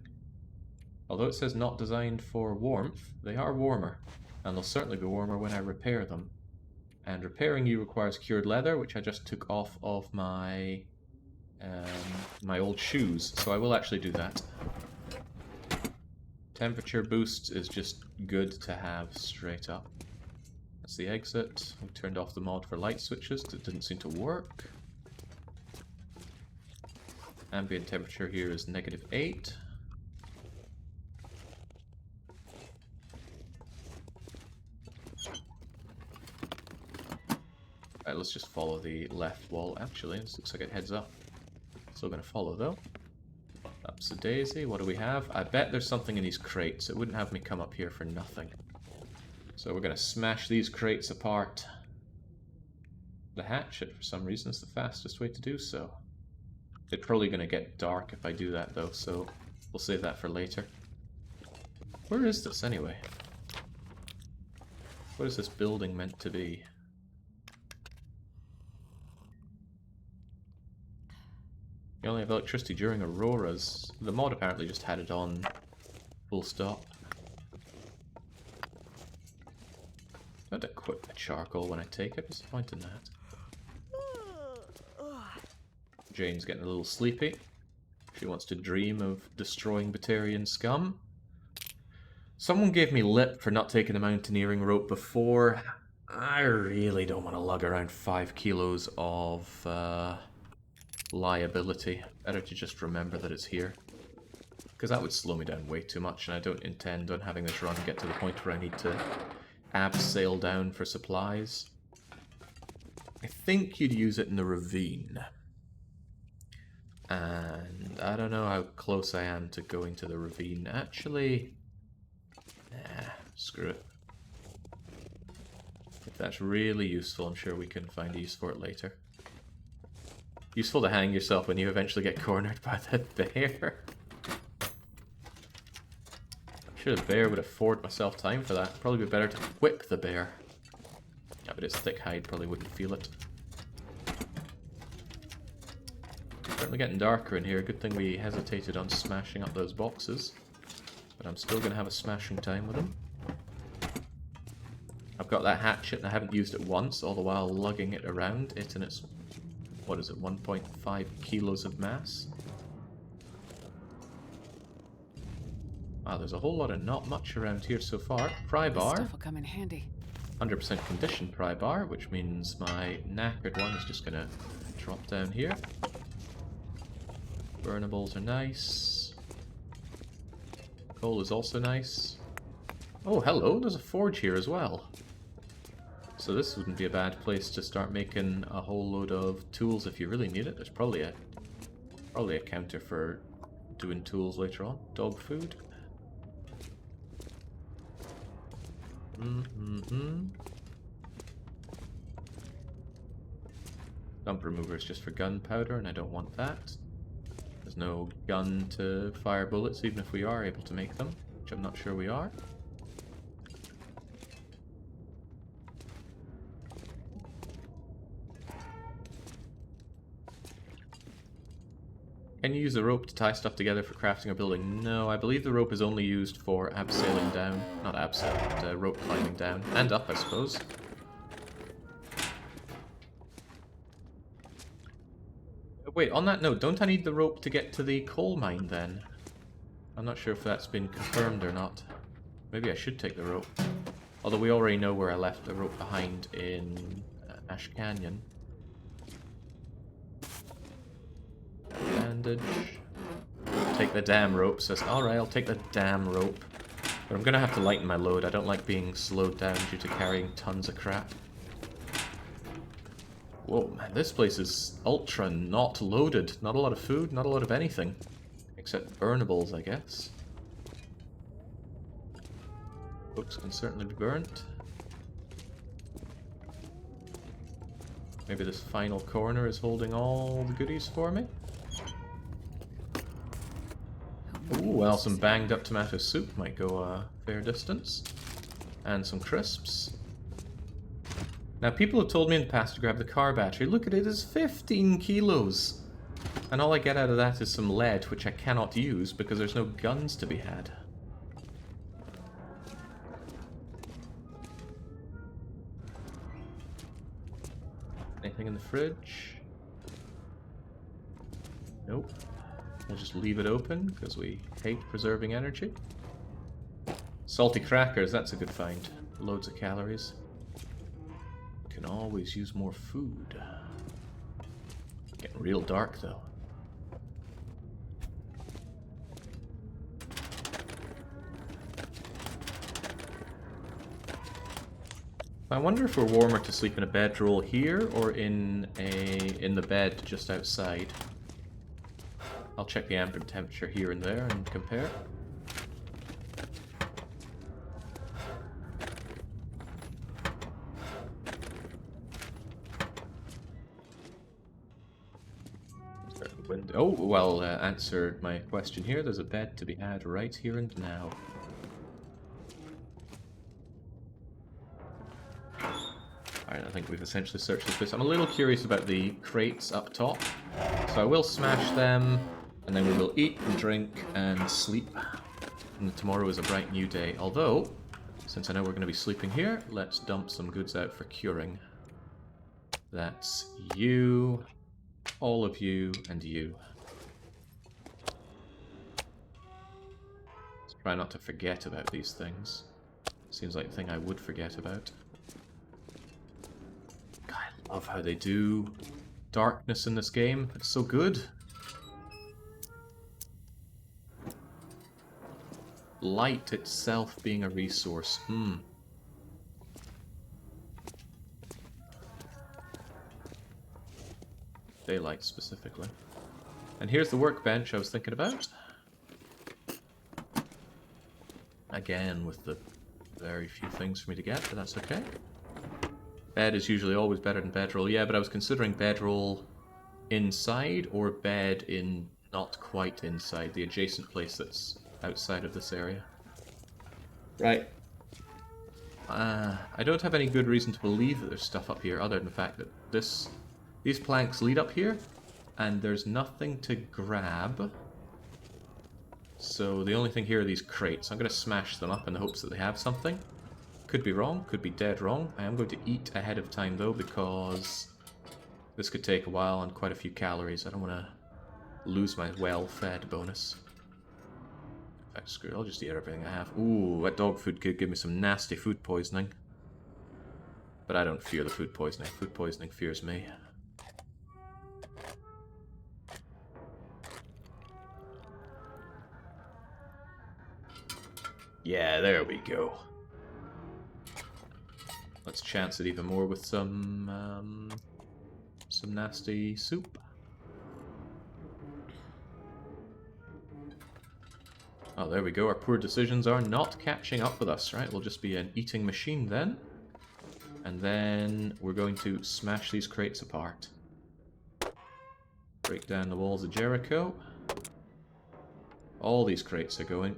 Although it says not designed for warmth, they are warmer. And they'll certainly be warmer when I repair them. And repairing you requires cured leather, which I just took off of my my old shoes, so I will actually do that. Temperature boost is just good to have straight up. That's the exit. We turned off the mod for light switches because it didn't seem to work. Ambient temperature here is -8. Alright, let's just follow the left wall. Actually, this looks like it heads up. Still gonna follow though. Up's a daisy. What do we have? I bet there's something in these crates. It wouldn't have me come up here for nothing. So we're gonna smash these crates apart. The hatchet, for some reason, is the fastest way to do so. It's probably gonna get dark if I do that though, so we'll save that for later. Where is this anyway? What is this building meant to be? You only have electricity during auroras. The mod apparently just had it on full stop. I don't equip the charcoal when I take it. What's the point in that? Jane's getting a little sleepy. She wants to dream of destroying Batarian scum. Someone gave me lip for not taking the mountaineering rope before. I really don't want to lug around 5 kilos of liability. Better to just remember that it's here. Because that would slow me down way too much, and I don't intend on having this run get to the point where I need to abseil down for supplies. I think you'd use it in the ravine. And I don't know how close I am to going to the ravine. Actually, nah, screw it. If that's really useful, I'm sure we can find a use for it later. Useful to hang yourself when you eventually get cornered by the bear. I'm sure the bear would afford myself time for that. Probably be better to whip the bear. Yeah, but its thick hide probably wouldn't feel it. Certainly getting darker in here. Good thing we hesitated on smashing up those boxes. But I'm still going to have a smashing time with them. I've got that hatchet and I haven't used it once, all the while lugging it around. It and its, what is it, 1.5 kilos of mass. Wow, there's a whole lot of not much around here so far. Pry This bar. stuff will come in handy. 100% conditioned pry bar, which means my knackered one is just going to drop down here. Burnables are nice. Coal is also nice. Oh, hello, there's a forge here as well. So this wouldn't be a bad place to start making a whole load of tools if you really need it. There's probably a counter for doing tools later on. Dog food. Dump remover is just for gunpowder, and I don't want that. There's no gun to fire bullets, even if we are able to make them, which I'm not sure we are. Can you use the rope to tie stuff together for crafting or building? No, I believe the rope is only used for abseiling down. Not abseiling, but rope climbing down. And up, I suppose. Wait, on that note, don't I need the rope to get to the coal mine then? I'm not sure if that's been confirmed or not. Maybe I should take the rope. Although we already know where I left the rope behind in Ash Canyon. Bandage. Take the damn rope, says. Alright, I'll take the damn rope. But I'm gonna have to lighten my load. I don't like being slowed down due to carrying tons of crap. Whoa, man, this place is ultra not loaded. Not a lot of food, not a lot of anything. Except burnables, I guess. Books can certainly be burnt. Maybe this final corner is holding all the goodies for me? Ooh, well, some banged up tomato soup might go a fair distance. And some crisps. Now, people have told me in the past to grab the car battery. Look at it, it's 15 kilos! And all I get out of that is some lead, which I cannot use because there's no guns to be had. Anything in the fridge? Nope. We'll just leave it open because we hate preserving energy. Salty crackers, that's a good find. Loads of calories. Can always use more food. Getting real dark though. I wonder if we're warmer to sleep in a bedroll here or in the bed just outside. I'll check the ambient temperature here and there and compare. Oh, well, answered my question here. There's a bed to be had right here and now. Alright, I think we've essentially searched this place. I'm a little curious about the crates up top. So I will smash them, and then we will eat and drink and sleep. And tomorrow is a bright new day. Although, since I know we're going to be sleeping here, let's dump some goods out for curing. That's you, all of you, and you. Let's try not to forget about these things. Seems like a thing I would forget about. God, I love how they do darkness in this game. It's so good. Light itself being a resource. Daylight specifically. And here's the workbench I was thinking about. Again, with the very few things for me to get, but that's okay. Bed is usually always better than bedroll. Yeah, but I was considering bedroll inside or bed in not quite inside, the adjacent place that's outside of this area. Right. I don't have any good reason to believe that there's stuff up here other than the fact that these planks lead up here and there's nothing to grab. So the only thing here are these crates. I'm going to smash them up in the hopes that they have something. Could be wrong, could be dead wrong. I am going to eat ahead of time though because this could take a while and quite a few calories. I don't want to lose my well-fed bonus. In fact, screw it, I'll just eat everything I have. Ooh, that dog food could give me some nasty food poisoning. But I don't fear the food poisoning. Food poisoning fears me. Yeah, there we go. Let's chance it even more with some nasty soup. Oh, there we go. Our poor decisions are not catching up with us, right? We'll just be an eating machine then. And then we're going to smash these crates apart. Break down the walls of Jericho. All these crates are going.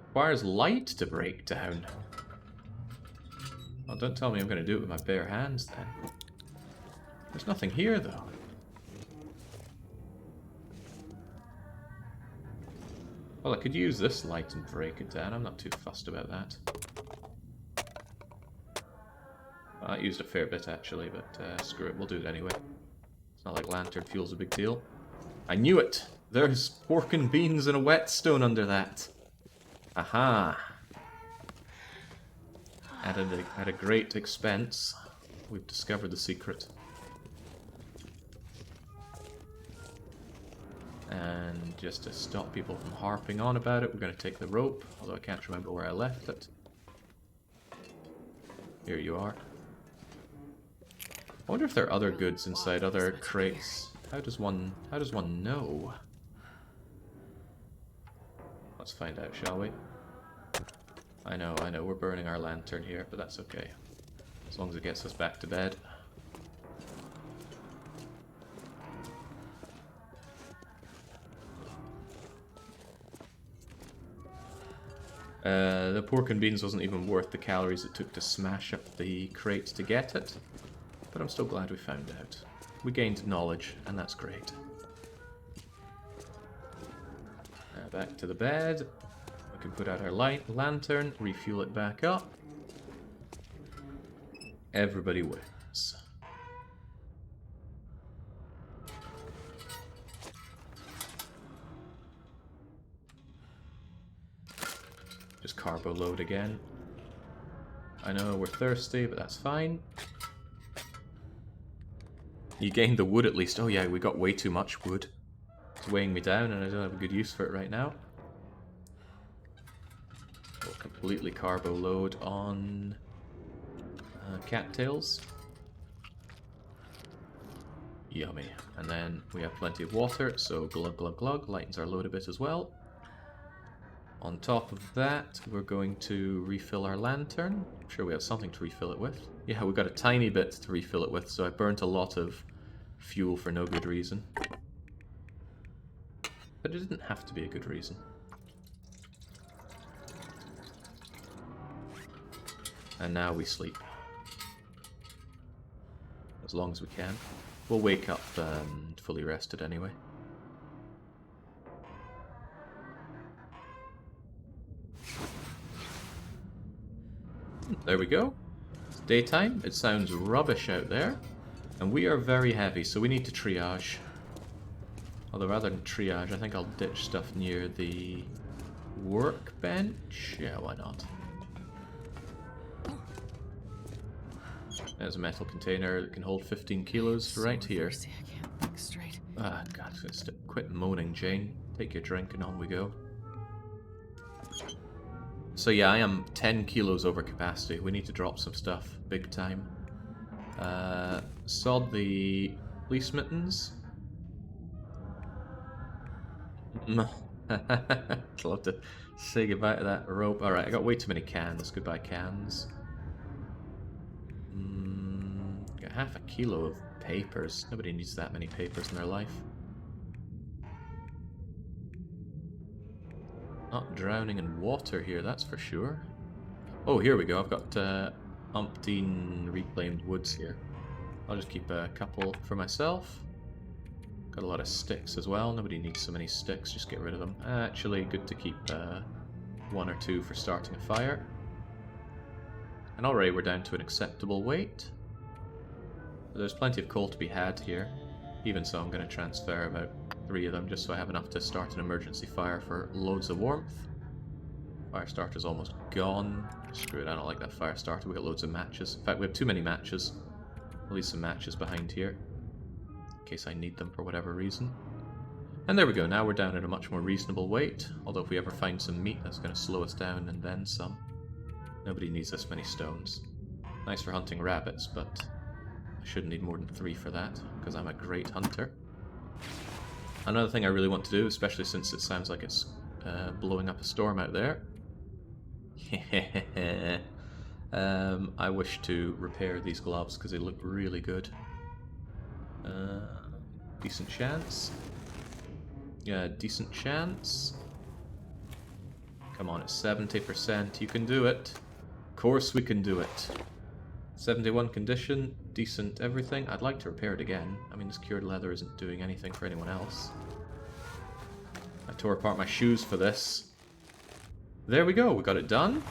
Requires light to break down. Oh, don't tell me I'm going to do it with my bare hands then. There's nothing here, though. Well, I could use this light and break it down. I'm not too fussed about that. Well, I used a fair bit, actually, but screw it. We'll do it anyway. It's not like lantern fuel's a big deal. I knew it! There's pork and beans and a whetstone under that. Aha! At a great expense, we've discovered the secret. And just to stop people from harping on about it, we're going to take the rope, although I can't remember where I left it. Here you are. I wonder if there are other goods inside other crates. How does one know? Let's find out, shall we? I know, we're burning our lantern here, but that's okay. As long as it gets us back to bed. The pork and beans wasn't even worth the calories it took to smash up the crate to get it, but I'm still glad we found out. We gained knowledge, and that's great. Back to the bed. We can put out our lantern, refuel it back up. Everybody wins. Just carbo load again. I know we're thirsty, but that's fine. You gained the wood at least. Oh yeah, we got way too much wood. It's weighing me down and I don't have a good use for it right now. We'll completely carbo load on cattails. Yummy. And then we have plenty of water, so glug glug glug lightens our load a bit as well. On top of that, we're going to refill our lantern. I'm sure we have something to refill it with. Yeah, we've got a tiny bit to refill it with, so I burnt a lot of fuel for no good reason. But it didn't have to be a good reason. And now we sleep. As long as we can. We'll wake up fully rested anyway. There we go. It's daytime. It sounds rubbish out there. And we are very heavy, so we need to triage. Although rather than triage, I think I'll ditch stuff near the workbench. Yeah, why not? There's a metal container that can hold 15 kilos right here. Thirsty, I can't think straight. Ah, God, quit moaning, Jane. Take your drink and on we go. So yeah, I am 10 kilos over capacity. We need to drop some stuff, big time. Sod the police mittens. I'd love to say goodbye to that rope. Alright, I got way too many cans. Goodbye, cans. Got half a kilo of papers. Nobody needs that many papers in their life. Not drowning in water here, that's for sure. Oh, here we go. I've got umpteen reclaimed woods here. I'll just keep a couple for myself. Got a lot of sticks as well. Nobody needs so many sticks, just get rid of them. Actually, good to keep one or two for starting a fire. And already we're down to an acceptable weight. There's plenty of coal to be had here. Even so, I'm going to transfer about 3 of them just so I have enough to start an emergency fire for loads of warmth. Fire starter's almost gone. Screw it, I don't like that fire starter. We got loads of matches. In fact, we have too many matches. I'll leave some matches behind here in case I need them for whatever reason. And there we go, now we're down at a much more reasonable weight. Although if we ever find some meat, that's going to slow us down and then some. Nobody needs this many stones. Nice for hunting rabbits, but I shouldn't need more than 3 for that, because I'm a great hunter. Another thing I really want to do, especially since it sounds like it's blowing up a storm out there. I wish to repair these gloves, because they look really good. Decent chance. Yeah, decent chance. Come on, it's 70%. You can do it. Of course we can do it. 71 condition. decent everything. I'd like to repair it again. I mean, this cured leather isn't doing anything for anyone else. I tore apart my shoes for this. There we go, we got it done.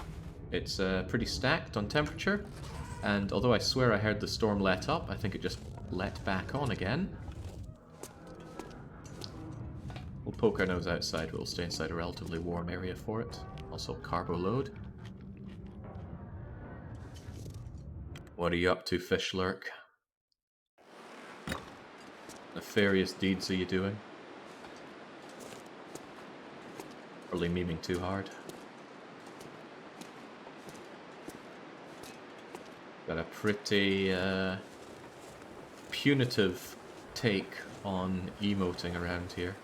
It's pretty stacked on temperature. And although I swear I heard the storm let up, I think it just let back on again. We'll poke our nose outside, we'll stay inside a relatively warm area for it. Also carbo load. What are you up to, fish lurk? Nefarious deeds are you doing? Probably memeing too hard. Got a pretty punitive take on emoting around here.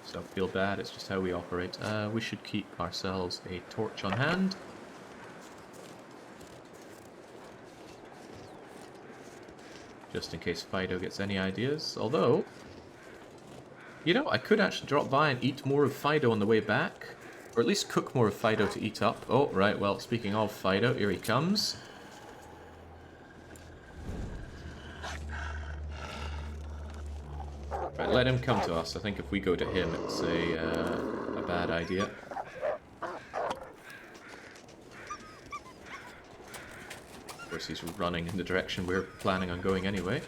So don't feel bad, it's just how we operate. We should keep ourselves a torch on hand. Just in case Fido gets any ideas. Although, you know, I could actually drop by and eat more of Fido on the way back. Or at least cook more of Fido to eat up. Oh, right, well, speaking of Fido, here he comes. Right, let him come to us. I think if we go to him, it's a bad idea. Of course, he's running in the direction we're planning on going anyway.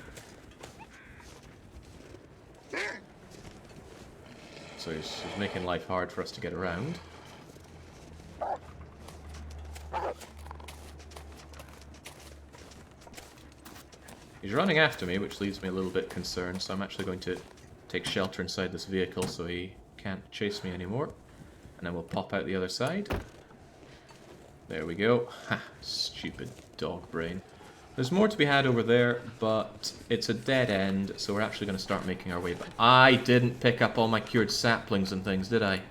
So he's making life hard for us to get around. He's running after me, which leaves me a little bit concerned, so I'm actually going to take shelter inside this vehicle so he can't chase me anymore. And then we'll pop out the other side. There we go. Ha! Stupid dog brain. There's more to be had over there, but it's a dead end, so we're actually going to start making our way back. I didn't pick up all my cured saplings and things, did I?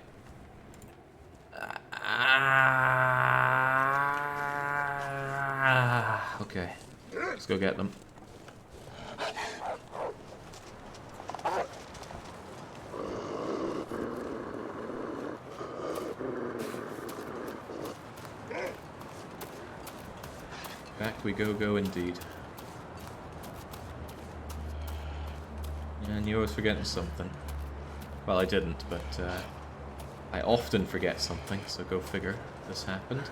Okay. Let's go get them. Back we go indeed. And you're always forgetting something. Well, I didn't, but I often forget something, so go figure this happened.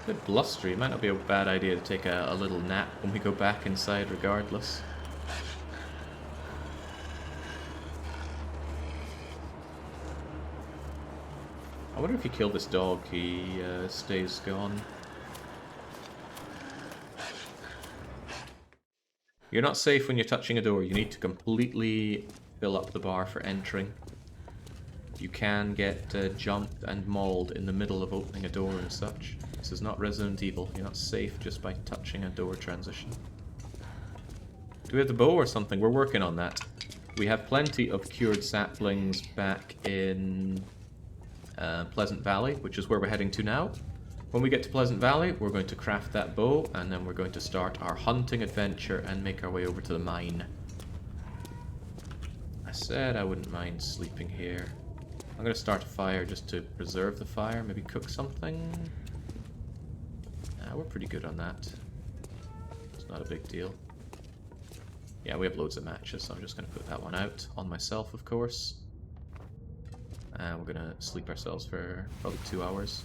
A bit blustery. It might not be a bad idea to take a little nap when we go back inside regardless. I wonder if you kill this dog, he stays gone. You're not safe when you're touching a door. You need to completely fill up the bar for entering. You can get jumped and mauled in the middle of opening a door and such. This is not Resident Evil. You're not safe just by touching a door transition. Do we have the bow or something? We're working on that. We have plenty of cured saplings back in Pleasant Valley, which is where we're heading to now. When we get to Pleasant Valley, we're going to craft that bow, and then we're going to start our hunting adventure and make our way over to the mine. I said I wouldn't mind sleeping here. I'm going to start a fire just to preserve the fire, maybe cook something. We're pretty good on that. It's not a big deal. Yeah, we have loads of matches, so I'm just going to put that one out on myself, of course. And we're going to sleep ourselves for probably 2 hours.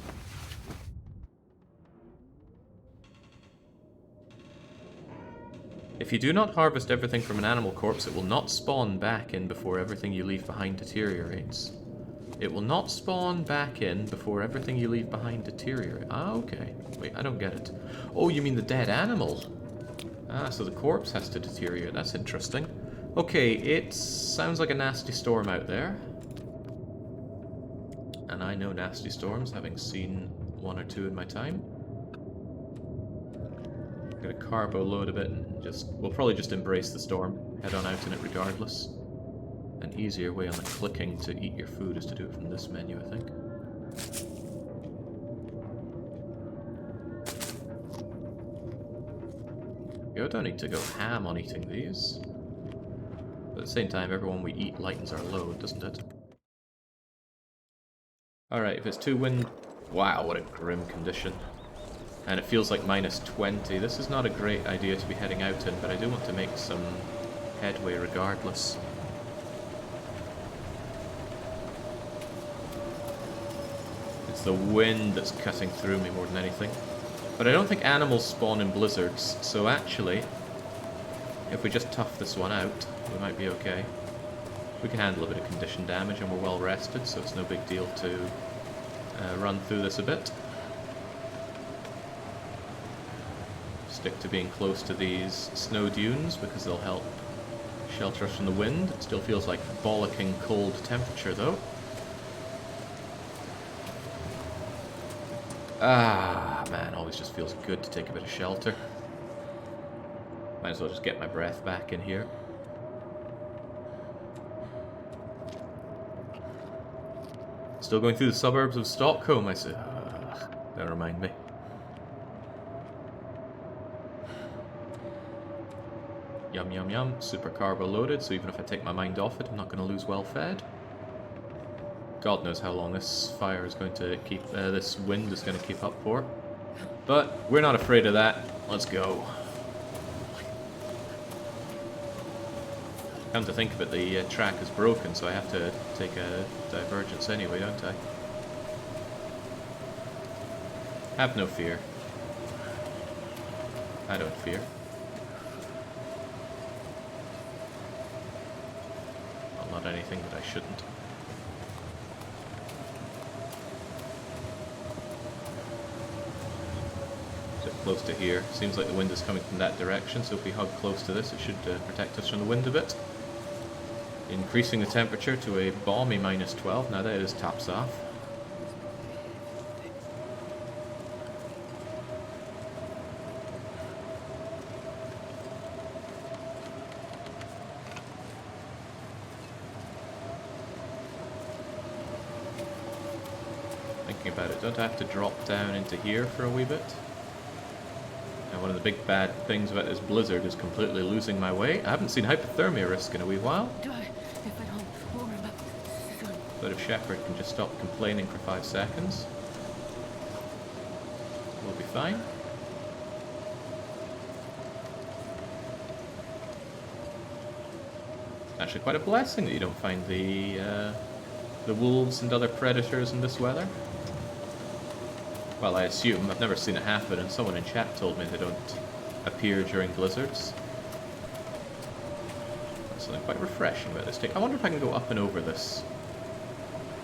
If you do not harvest everything from an animal corpse, it will not spawn back in before everything you leave behind deteriorates. It will not spawn back in before everything you leave behind deteriorates. Ah, okay. Wait, I don't get it. Oh, you mean the dead animal? Ah, so the corpse has to deteriorate. That's interesting. Okay, it sounds like a nasty storm out there. And I know nasty storms, having seen 1 or 2 in my time. Gonna carbo load a bit and we'll probably just embrace the storm, head on out in it regardless. An easier way on the clicking to eat your food is to do it from this menu, I think. You don't need to go ham on eating these. But at the same time, everyone we eat lightens our load, doesn't it? Alright, if it's too wind... Wow, what a grim condition. And it feels like minus 20. This is not a great idea to be heading out in, but I do want to make some headway regardless. It's the wind that's cutting through me more than anything. But I don't think animals spawn in blizzards, so actually, if we just tough this one out, we might be okay. We can handle a bit of condition damage and we're well rested, so it's no big deal to run through this a bit. Stick to being close to these snow dunes because they'll help shelter us from the wind. It still feels like bollocking cold temperature though. Ah, man, always just feels good to take a bit of shelter. Might as well just get my breath back in here. Still going through the suburbs of Stockholm, I say. Don't remind me. Yum, yum, yum. Super carbo loaded, so even if I take my mind off it, I'm not going to lose well fed. God knows how long this fire is going to keep, this wind is going to keep up for. But we're not afraid of that. Let's go. Come to think of it, the track is broken, so I have to take a divergence anyway, don't I? Have no fear. I don't fear. Well, not anything that I shouldn't. Close to here. Seems like the wind is coming from that direction, so if we hug close to this, it should protect us from the wind a bit. Increasing the temperature to a balmy minus 12. Now that is tops off. Thinking about it, don't I have to drop down into here for a wee bit? And one of the big bad things about this blizzard is completely losing my way. I haven't seen hypothermia risk in a wee while. But if Shepard can just stop complaining for 5 seconds, we'll be fine. Actually quite a blessing that you don't find the wolves and other predators in this weather. Well, I assume. I've never seen it happen, and someone in chat told me they don't appear during blizzards. That's something quite refreshing about this take. I wonder if I can go up and over this.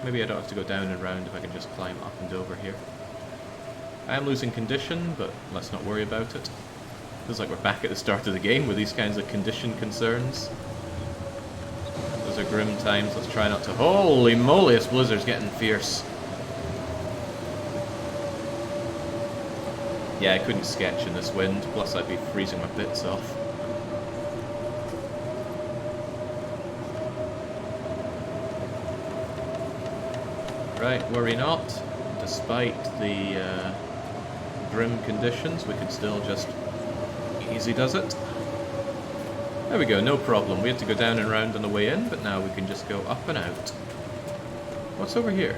Maybe I don't have to go down and round if I can just climb up and over here. I am losing condition, but let's not worry about it. Feels like we're back at the start of the game with these kinds of condition concerns. Those are grim times. Let's try not to... Holy moly, this blizzard's getting fierce. Yeah, I couldn't sketch in this wind, plus I'd be freezing my bits off. Right, worry not. Despite the grim conditions, we can still just easy does it. There we go, no problem. We had to go down and round on the way in, but now we can just go up and out. What's over here?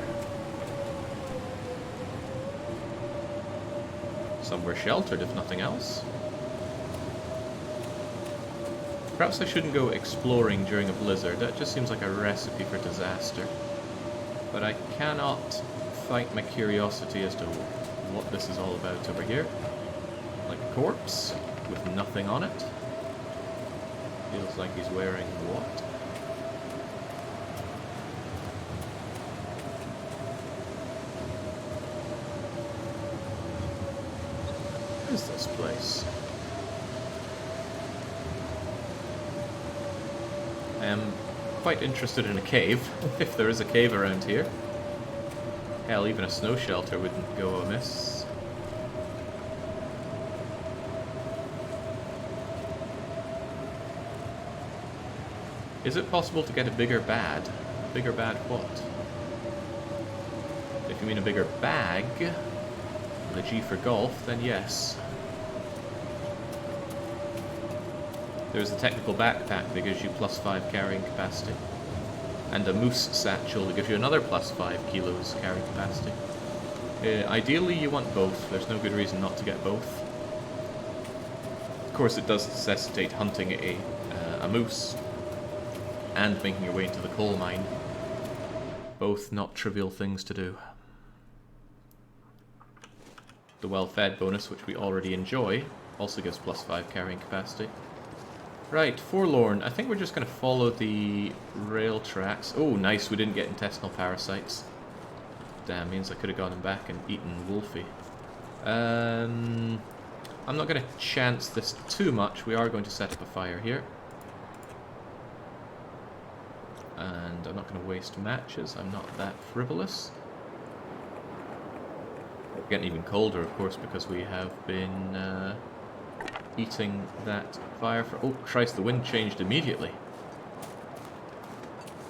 Somewhere sheltered, if nothing else. Perhaps I shouldn't go exploring during a blizzard. That just seems like a recipe for disaster. But I cannot fight my curiosity as to what this is all about over here. Like a corpse with nothing on it. Feels like he's wearing what? What is this place? I am quite interested in a cave, if there is a cave around here. Hell, even a snow shelter wouldn't go amiss. Is it possible to get a bigger bad? A bigger bad what? If you mean a bigger bag, the G for golf, then yes. There's a technical backpack that gives you +5 carrying capacity. And a moose satchel that gives you another +5 kilos carrying capacity. Ideally, you want both. There's no good reason not to get both. Of course, it does necessitate hunting a moose and making your way into the coal mine. Both not trivial things to do. The well-fed bonus, which we already enjoy, also gives +5 carrying capacity. Right, forlorn. I think we're just going to follow the rail tracks. Oh, nice, we didn't get intestinal parasites. Damn, means I could have gone back and eaten Wolfie. I'm not going to chance this too much. We are going to set up a fire here. And I'm not going to waste matches. I'm not that frivolous. We're getting even colder, of course, because we have been eating that fire for... Oh, Christ, the wind changed immediately.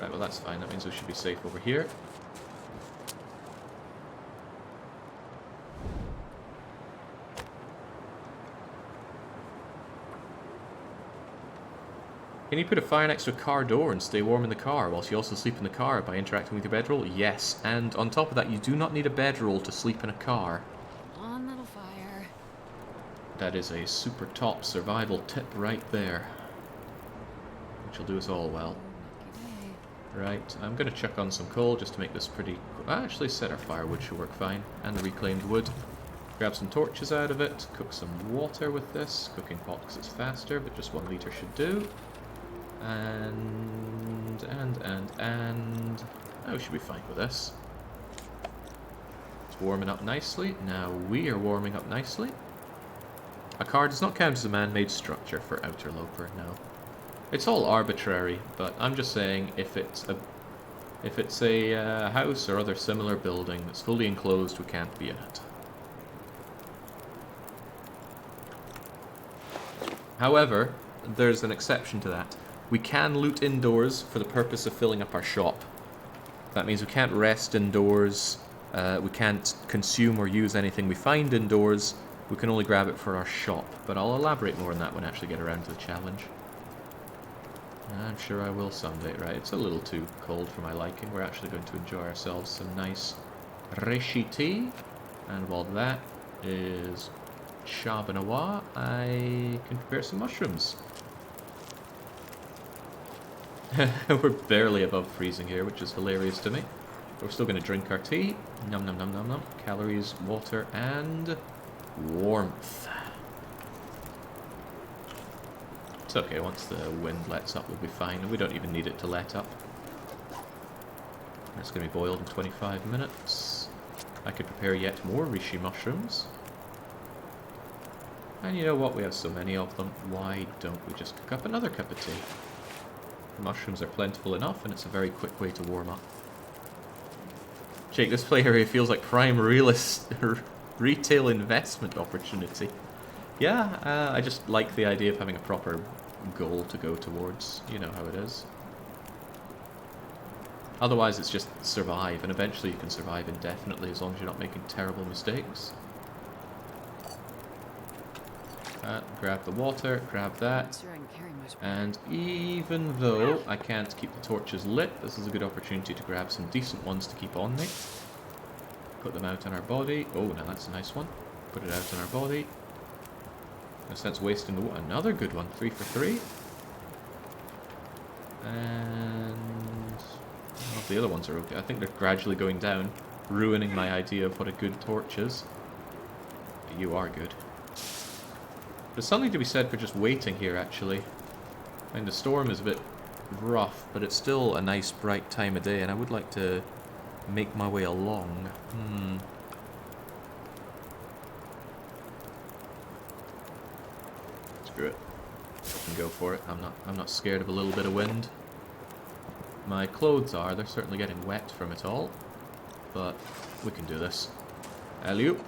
Right, well, that's fine. That means we should be safe over here. Can you put a fire next to a car door and stay warm in the car whilst you also sleep in the car by interacting with your bedroll? Yes, and on top of that, you do not need a bedroll to sleep in a car. On, little fire. That is a super top survival tip right there. Which will do us all well. Right, I'm going to chuck on some coal just to make this pretty... Actually, set our firewood should work fine. And the reclaimed wood. Grab some torches out of it. Cook some water with this. Cooking pot because it's faster, but just 1 litre should do. And... Oh, we should be fine with this. It's warming up nicely. Now we are warming up nicely. A car does not count as a man-made structure for Interloper, no. It's all arbitrary, but I'm just saying if it's a house or other similar building that's fully enclosed, we can't be in it. However, there's an exception to that. We can loot indoors for the purpose of filling up our shop. That means we can't rest indoors, we can't consume or use anything we find indoors, we can only grab it for our shop. But I'll elaborate more on that when I actually get around to the challenge. I'm sure I will someday, right? It's a little too cold for my liking. We're actually going to enjoy ourselves some nice reishi tea. And while that is Shabanawa, I can prepare some mushrooms. We're barely above freezing here, which is hilarious to me. We're still going to drink our tea. Num num num num num. Calories, water, and warmth. It's okay, once the wind lets up, we'll be fine, and we don't even need it to let up. It's going to be boiled in 25 minutes. I could prepare yet more reishi mushrooms. And you know what, we have so many of them, why don't we just cook up another cup of tea? The mushrooms are plentiful enough, and it's a very quick way to warm up. Jake, this play area feels like prime retail investment opportunity. Yeah, I just like the idea of having a proper goal to go towards. You know how it is. Otherwise, it's just survive, and eventually you can survive indefinitely as long as you're not making terrible mistakes. Grab the water, grab that. And even though I can't keep the torches lit, this is a good opportunity to grab some decent ones to keep on me. Put them out on our body. Oh, now that's a nice one. Put it out on our body. No sense wasting the water. Another good one. 3 for 3. And... well, the other ones are okay. I think they're gradually going down, ruining my idea of what a good torch is. But you are good. There's something to be said for just waiting here, actually. I mean, the storm is a bit rough, but it's still a nice, bright time of day, and I would like to make my way along. Screw it. I can go for it. I'm not scared of a little bit of wind. My clothes are. They're certainly getting wet from it all. But we can do this. Alley-oop.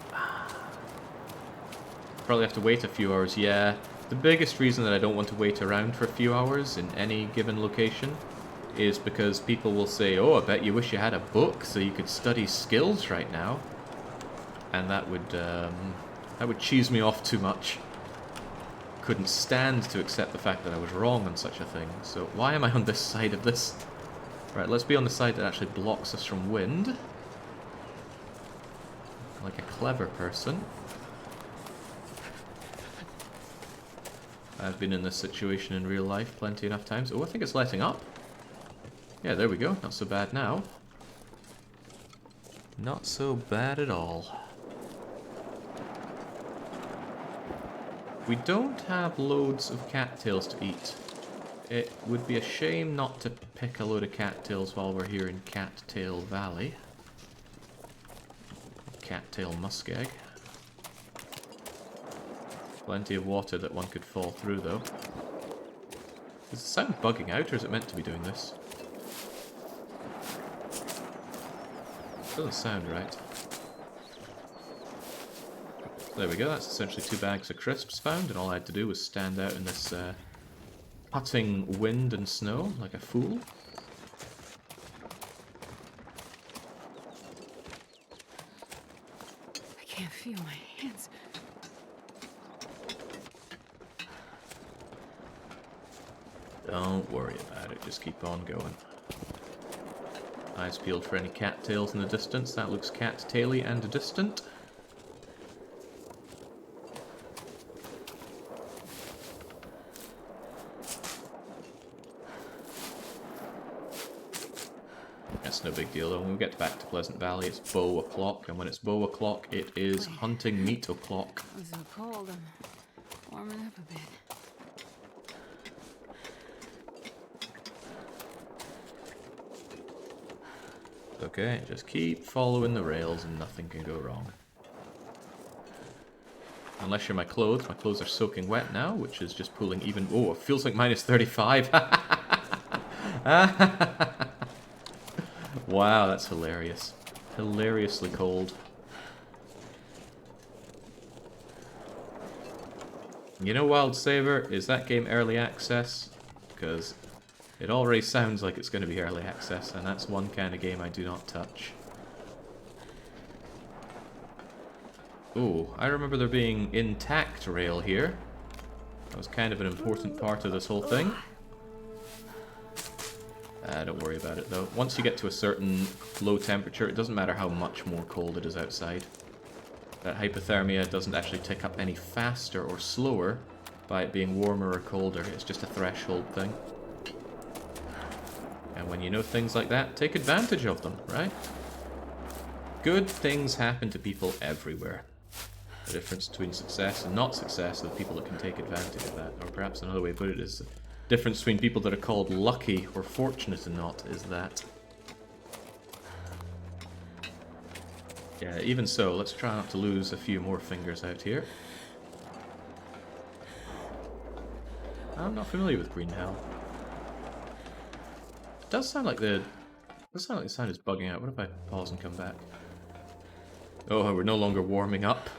Probably have to wait a few hours, yeah. The biggest reason that I don't want to wait around for a few hours in any given location is because people will say, oh, I bet you wish you had a book so you could study skills right now. And that would cheese me off too much. Couldn't stand to accept the fact that I was wrong on such a thing. So why am I on this side of this? Right, let's be on the side that actually blocks us from wind. like a clever person. I've been in this situation in real life plenty enough times. Oh, I think it's letting up. Yeah, there we go. Not so bad now. Not so bad at all. We don't have loads of cattails to eat. It would be a shame not to pick a load of cattails while we're here in Cattail Valley. Cattail muskeg. Plenty of water that one could fall through, though. Is the sound bugging out, or is it meant to be doing this? Doesn't sound right. There we go, that's essentially 2 bags of crisps found, and all I had to do was stand out in this putting wind and snow like a fool. I can't feel my hands. Don't worry about it, just keep on going. Eyes peeled for any cattails in the distance. That looks cat-taily and distant. That's no big deal though. When we get back to Pleasant Valley, it's bow o'clock, and when it's bow o'clock, it is hunting meat o'clock. I'm so cold. I'm warming up a bit. Okay, just keep following the rails and nothing can go wrong. Unless you're my clothes. My clothes are soaking wet now, which is just pulling even... Oh, it feels like minus 35. Wow, that's hilarious. Hilariously cold. You know, Wild Saber, is that game early access? Because it already sounds like it's going to be early access, and that's one kind of game I do not touch. Ooh, I remember there being intact rail here. That was kind of an important part of this whole thing. Don't worry about it though. Once you get to a certain low temperature, it doesn't matter how much more cold it is outside. That hypothermia doesn't actually tick up any faster or slower by it being warmer or colder. It's just a threshold thing. And when you know things like that, take advantage of them, right? Good things happen to people everywhere. The difference between success and not success are the people that can take advantage of that. Or perhaps another way to put it is the difference between people that are called lucky or fortunate and not is that. Yeah, even so, let's try not to lose a few more fingers out here. I'm not familiar with Green Hell. It does sound like the sound is bugging out. What if I pause and come back? Oh, we're no longer warming up.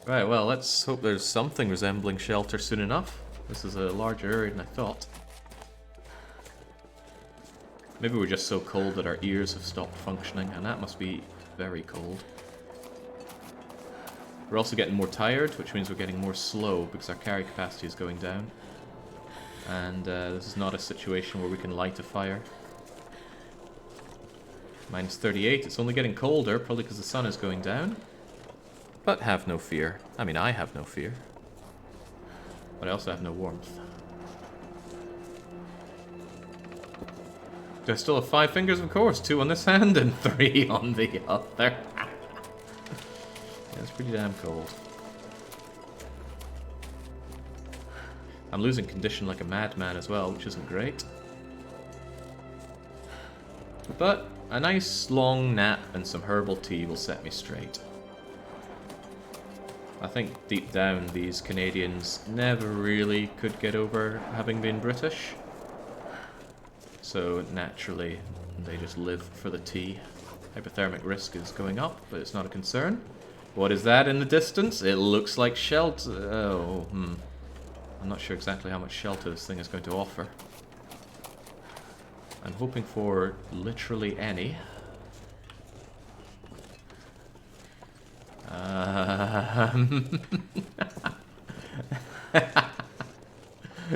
Right, well, let's hope there's something resembling shelter soon enough. This is a larger area than I thought. Maybe we're just so cold that our ears have stopped functioning, and that must be very cold. We're also getting more tired, which means we're getting more slow because our carry capacity is going down. And this is not a situation where we can light a fire. Minus 38, it's only getting colder, probably because the sun is going down. But have no fear. I mean, I have no fear. But I also have no warmth. Do I still have 5 fingers? Of course. 2 on this hand and 3 on the other. Yeah, it's pretty damn cold. I'm losing condition like a madman as well, which isn't great. But a nice long nap and some herbal tea will set me straight. I think deep down these Canadians never really could get over having been British. So naturally they just live for the tea. Hypothermic risk is going up, but it's not a concern. What is that in the distance? It looks like shelter. Oh, I'm not sure exactly how much shelter this thing is going to offer. I'm hoping for literally any.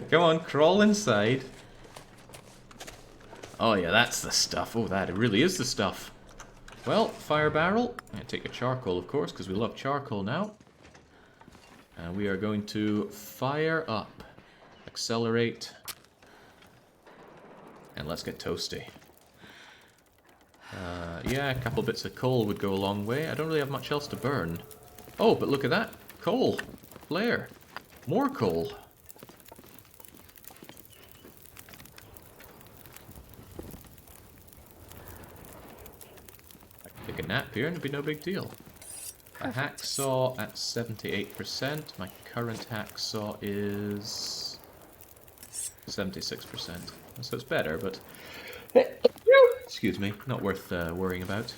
Come on, crawl inside. Oh yeah, that's the stuff. Oh, that it really is the stuff. Well, fire barrel. And take a charcoal, of course, because we love charcoal now. And we are going to fire up. Accelerate. And let's get toasty. Yeah, a couple bits of coal would go a long way. I don't really have much else to burn. Oh, but look at that. Coal. Flare. More coal. I can take a nap here and it'd be no big deal. A hacksaw at 78%. My current hacksaw is 76%. So it's better, but excuse me, not worth worrying about.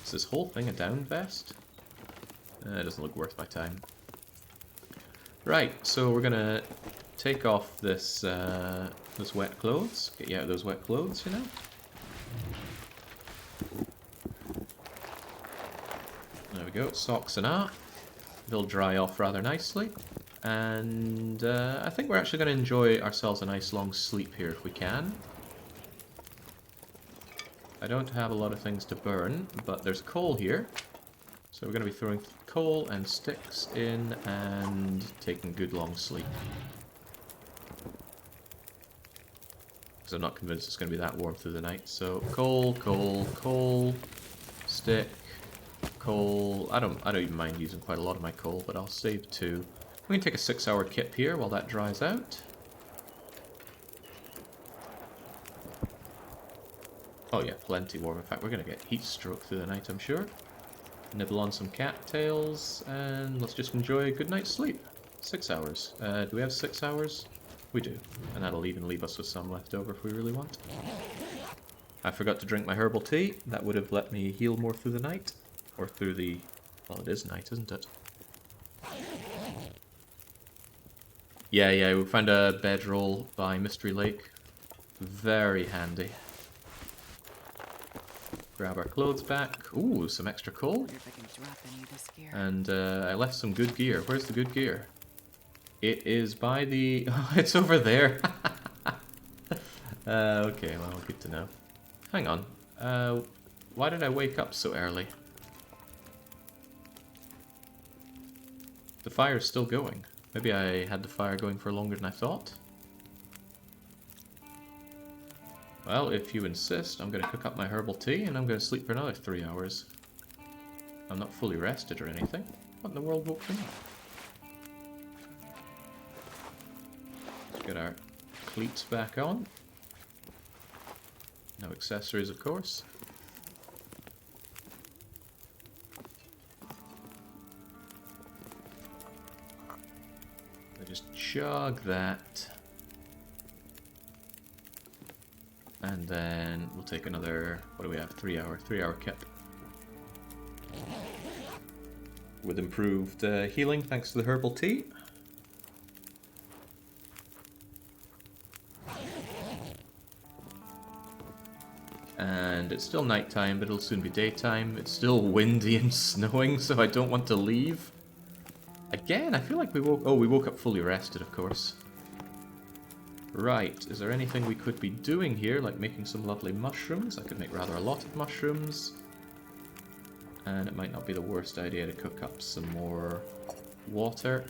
Is this whole thing a down vest? It doesn't look worth my time. Right, so we're gonna take off this those wet clothes. Get you out of those wet clothes, you know. There we go, socks and all. They'll dry off rather nicely. And I think we're actually going to enjoy ourselves a nice long sleep here if we can. I don't have a lot of things to burn, but there's coal here. So we're going to be throwing coal and sticks in and taking a good long sleep. Because I'm not convinced it's going to be that warm through the night. So coal, coal, coal, stick, coal. I don't even mind using quite a lot of my coal, but I'll save 2. We can take a 6-hour kip here while that dries out. Oh yeah, plenty warm. In fact, we're going to get heat stroke through the night, I'm sure. Nibble on some cattails, and let's just enjoy a good night's sleep. 6 hours. Do we have 6 hours? We do. And that'll even leave us with some left over if we really want. I forgot to drink my herbal tea. That would have let me heal more through the night. Or through the... well, it is night, isn't it? Yeah, we found a bedroll by Mystery Lake. Very handy. Grab our clothes back. Ooh, some extra coal. And I left some good gear. Where's the good gear? It is by the... oh, it's over there. Okay, well, good to know. Hang on. Why did I wake up so early? The fire's still going. Maybe I had the fire going for longer than I thought. Well, if you insist, I'm going to cook up my herbal tea and I'm going to sleep for another 3 hours. I'm not fully rested or anything. What in the world woke me up? Let's get our cleats back on. No accessories, of course. Just chug that. And then we'll take another, what do we have, 3 hour kip. With improved healing thanks to the herbal tea. And it's still nighttime, but it'll soon be daytime. It's still windy and snowing, so I don't want to leave. Again, I feel like we woke up fully rested, of course. Right, is there anything we could be doing here, like making some lovely mushrooms? I could make rather a lot of mushrooms. And it might not be the worst idea to cook up some more water.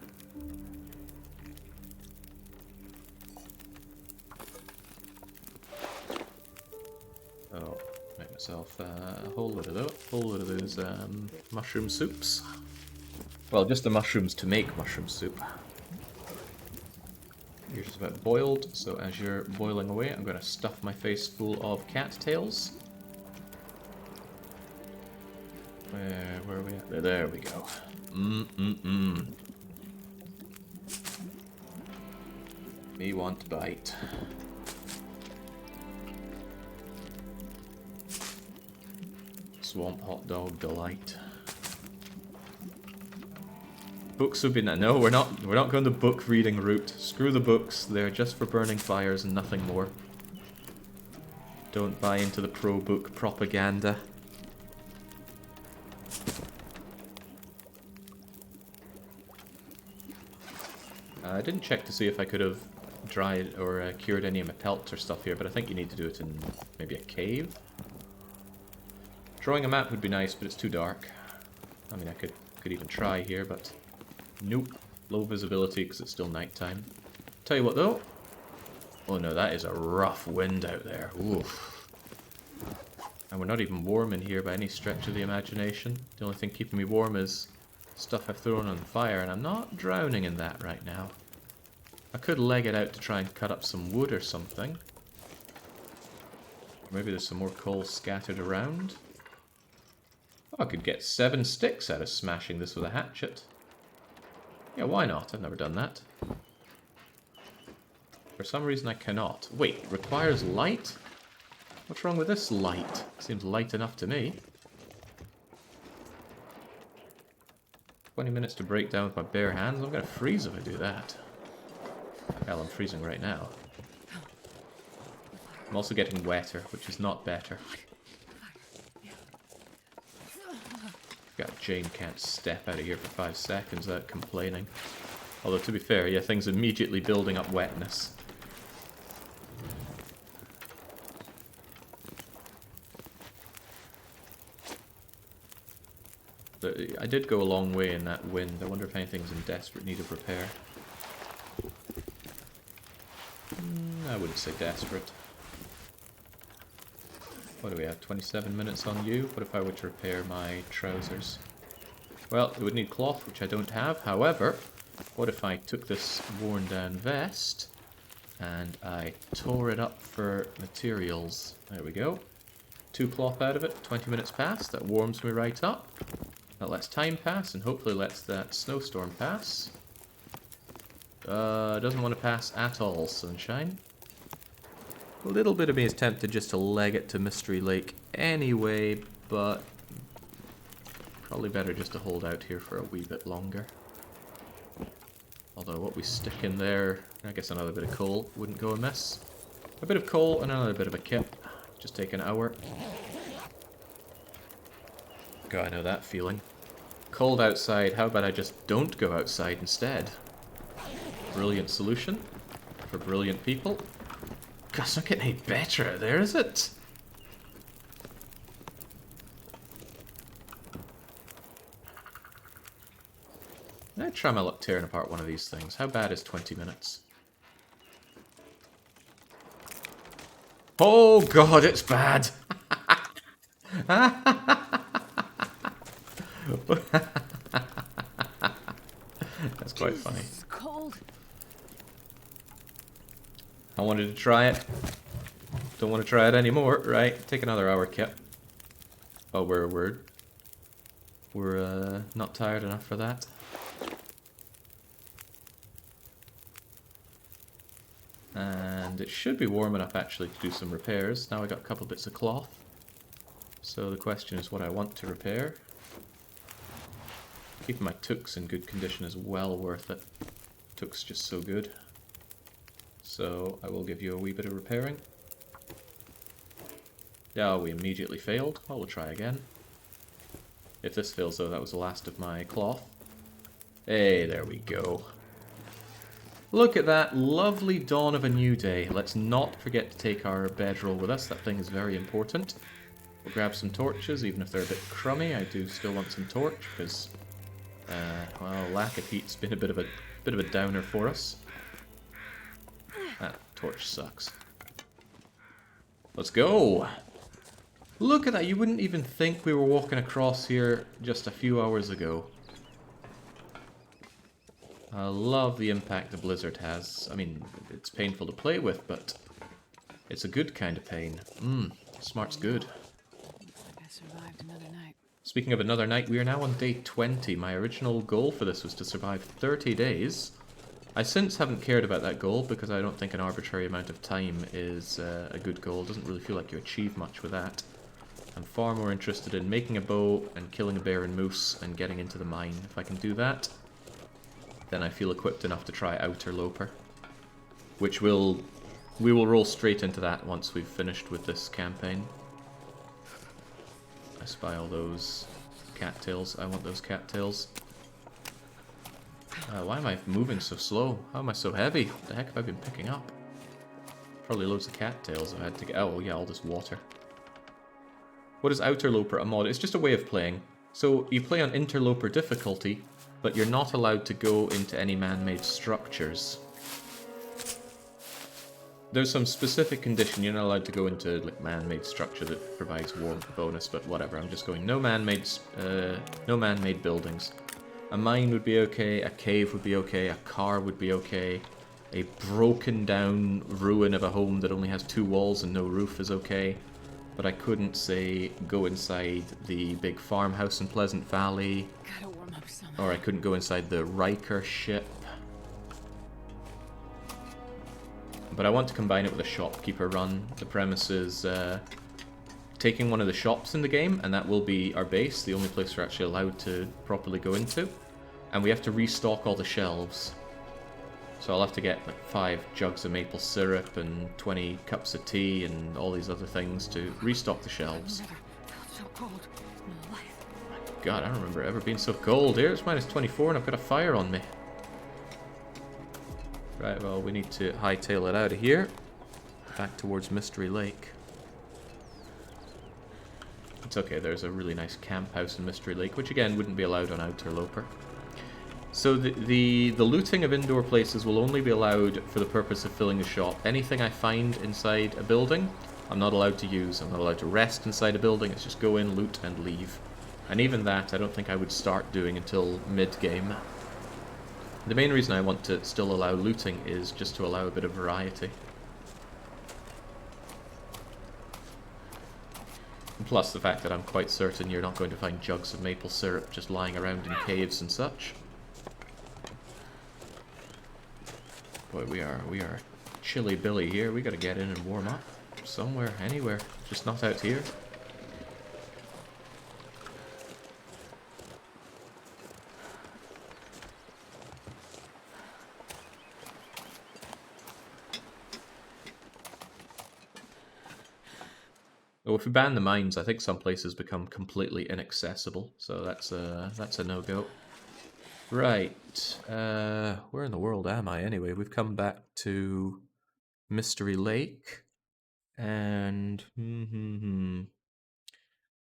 Oh, make myself a whole load of those mushroom soups. Well, just the mushrooms to make mushroom soup. You're just about boiled, so as you're boiling away, I'm going to stuff my face full of cattails. Where are we at? There we go. Me want to bite. Swamp hot dog delight. Books would be no. We're not going the book reading route. Screw the books. They're just for burning fires and nothing more. Don't buy into the pro-book propaganda. I didn't check to see if I could have dried or cured any of my pelts or stuff here, but I think you need to do it in maybe a cave. Drawing a map would be nice, but it's too dark. I mean, I could even try here, but nope. Low visibility because it's still nighttime. Tell you what though. Oh no, that is a rough wind out there. Oof. And we're not even warm in here by any stretch of the imagination. The only thing keeping me warm is stuff I've thrown on the fire, and I'm not drowning in that right now. I could leg it out to try and cut up some wood or something. Maybe there's some more coal scattered around. Oh, I could get 7 sticks out of smashing this with a hatchet. Yeah, why not? I've never done that. For some reason I cannot. Wait, requires light? What's wrong with this light? Seems light enough to me. 20 minutes to break down with my bare hands. I'm going to freeze if I do that. Hell, I'm freezing right now. I'm also getting wetter, which is not better. God, Jane can't step out of here for 5 seconds without complaining. Although, to be fair, yeah, things immediately building up wetness. But I did go a long way in that wind. I wonder if anything's in desperate need of repair. I wouldn't say desperate. What do we have? 27 minutes on you? What if I were to repair my trousers? Well, it would need cloth, which I don't have. However, what if I took this worn down vest and I tore it up for materials? There we go. 2 cloth out of it, 20 minutes pass. That warms me right up. That lets time pass and hopefully lets that snowstorm pass. Doesn't want to pass at all, sunshine. A little bit of me is tempted just to leg it to Mystery Lake anyway, but probably better just to hold out here for a wee bit longer. Although what we stick in there, I guess another bit of coal wouldn't go amiss. A bit of coal and another bit of a kit. Just take an hour. God, I know that feeling. Cold outside, how about I just don't go outside instead? Brilliant solution for brilliant people. God, it's not getting any better out there, is it? I'd try my luck tearing apart one of these things. How bad is 20 minutes? Oh god, it's bad! That's quite funny. It's cold. I wanted to try it. Don't want to try it anymore. Right, take another hour, Kip. Oh, we're not tired enough for that. And it should be warm enough actually to do some repairs. Now I got a couple bits of cloth. So the question is what I want to repair. Keeping my tooks in good condition is well worth it. Took's just so good. So I will give you a wee bit of repairing. Yeah, we immediately failed. Well, we'll try again. If this fails though, that was the last of my cloth. Hey, there we go. Look at that lovely dawn of a new day. Let's not forget to take our bedroll with us. That thing is very important. We'll grab some torches, even if they're a bit crummy. I do still want some torch, because, well, lack of heat's been a bit of a downer for us. That torch sucks. Let's go! Look at that, you wouldn't even think we were walking across here just a few hours ago. I love the impact the blizzard has. I mean, it's painful to play with, but it's a good kind of pain. Smart's good. Looks like I survived another night. Speaking of another night, we are now on day 20. My original goal for this was to survive 30 days. I since haven't cared about that goal because I don't think an arbitrary amount of time is a good goal. It doesn't really feel like you achieve much with that. I'm far more interested in making a bow and killing a bear and moose and getting into the mine. If I can do that, then I feel equipped enough to try Interloper. Which we will roll straight into that once we've finished with this campaign. I spy all those cattails. I want those cattails. Why am I moving so slow? How am I so heavy? What the heck have I been picking up? Probably loads of cattails I had to get. Oh, yeah, all this water. What is Interloper, a mod? It's just a way of playing. So you play on Interloper difficulty, but you're not allowed to go into any man-made structures. There's some specific condition. You're not allowed to go into like man-made structure that provides warmth bonus, but whatever. I'm just going no man-made buildings. A mine would be okay, a cave would be okay, a car would be okay, a broken down ruin of a home that only has 2 walls and no roof is okay. But I couldn't, say, go inside the big farmhouse in Pleasant Valley. Gotta warm up somehow. Or I couldn't go inside the Riker ship. But I want to combine it with a shopkeeper run. The premise is taking one of the shops in the game, and that will be our base, the only place we're actually allowed to properly go into. And we have to restock all the shelves. So I'll have to get like 5 jugs of maple syrup and 20 cups of tea and all these other things to restock the shelves. Never felt so cold in my life. God, I don't remember it ever being so cold. Here it's minus 24 and I've got a fire on me. Right, well, we need to hightail it out of here. Back towards Mystery Lake. It's okay, there's a really nice camp house in Mystery Lake, which again wouldn't be allowed on Interloper. So the looting of indoor places will only be allowed for the purpose of filling the shop. Anything I find inside a building, I'm not allowed to use. I'm not allowed to rest inside a building. It's just go in, loot, and leave. And even that, I don't think I would start doing until mid-game. The main reason I want to still allow looting is just to allow a bit of variety. And plus the fact that I'm quite certain you're not going to find jugs of maple syrup just lying around in caves and such. Boy, we are chilly Billy here. We gotta get in and warm up. Somewhere, anywhere. Just not out here. Well, if we ban the mines, I think some places become completely inaccessible. So that's a no-go. Right. Where in the world am I anyway? We've come back to Mystery Lake. And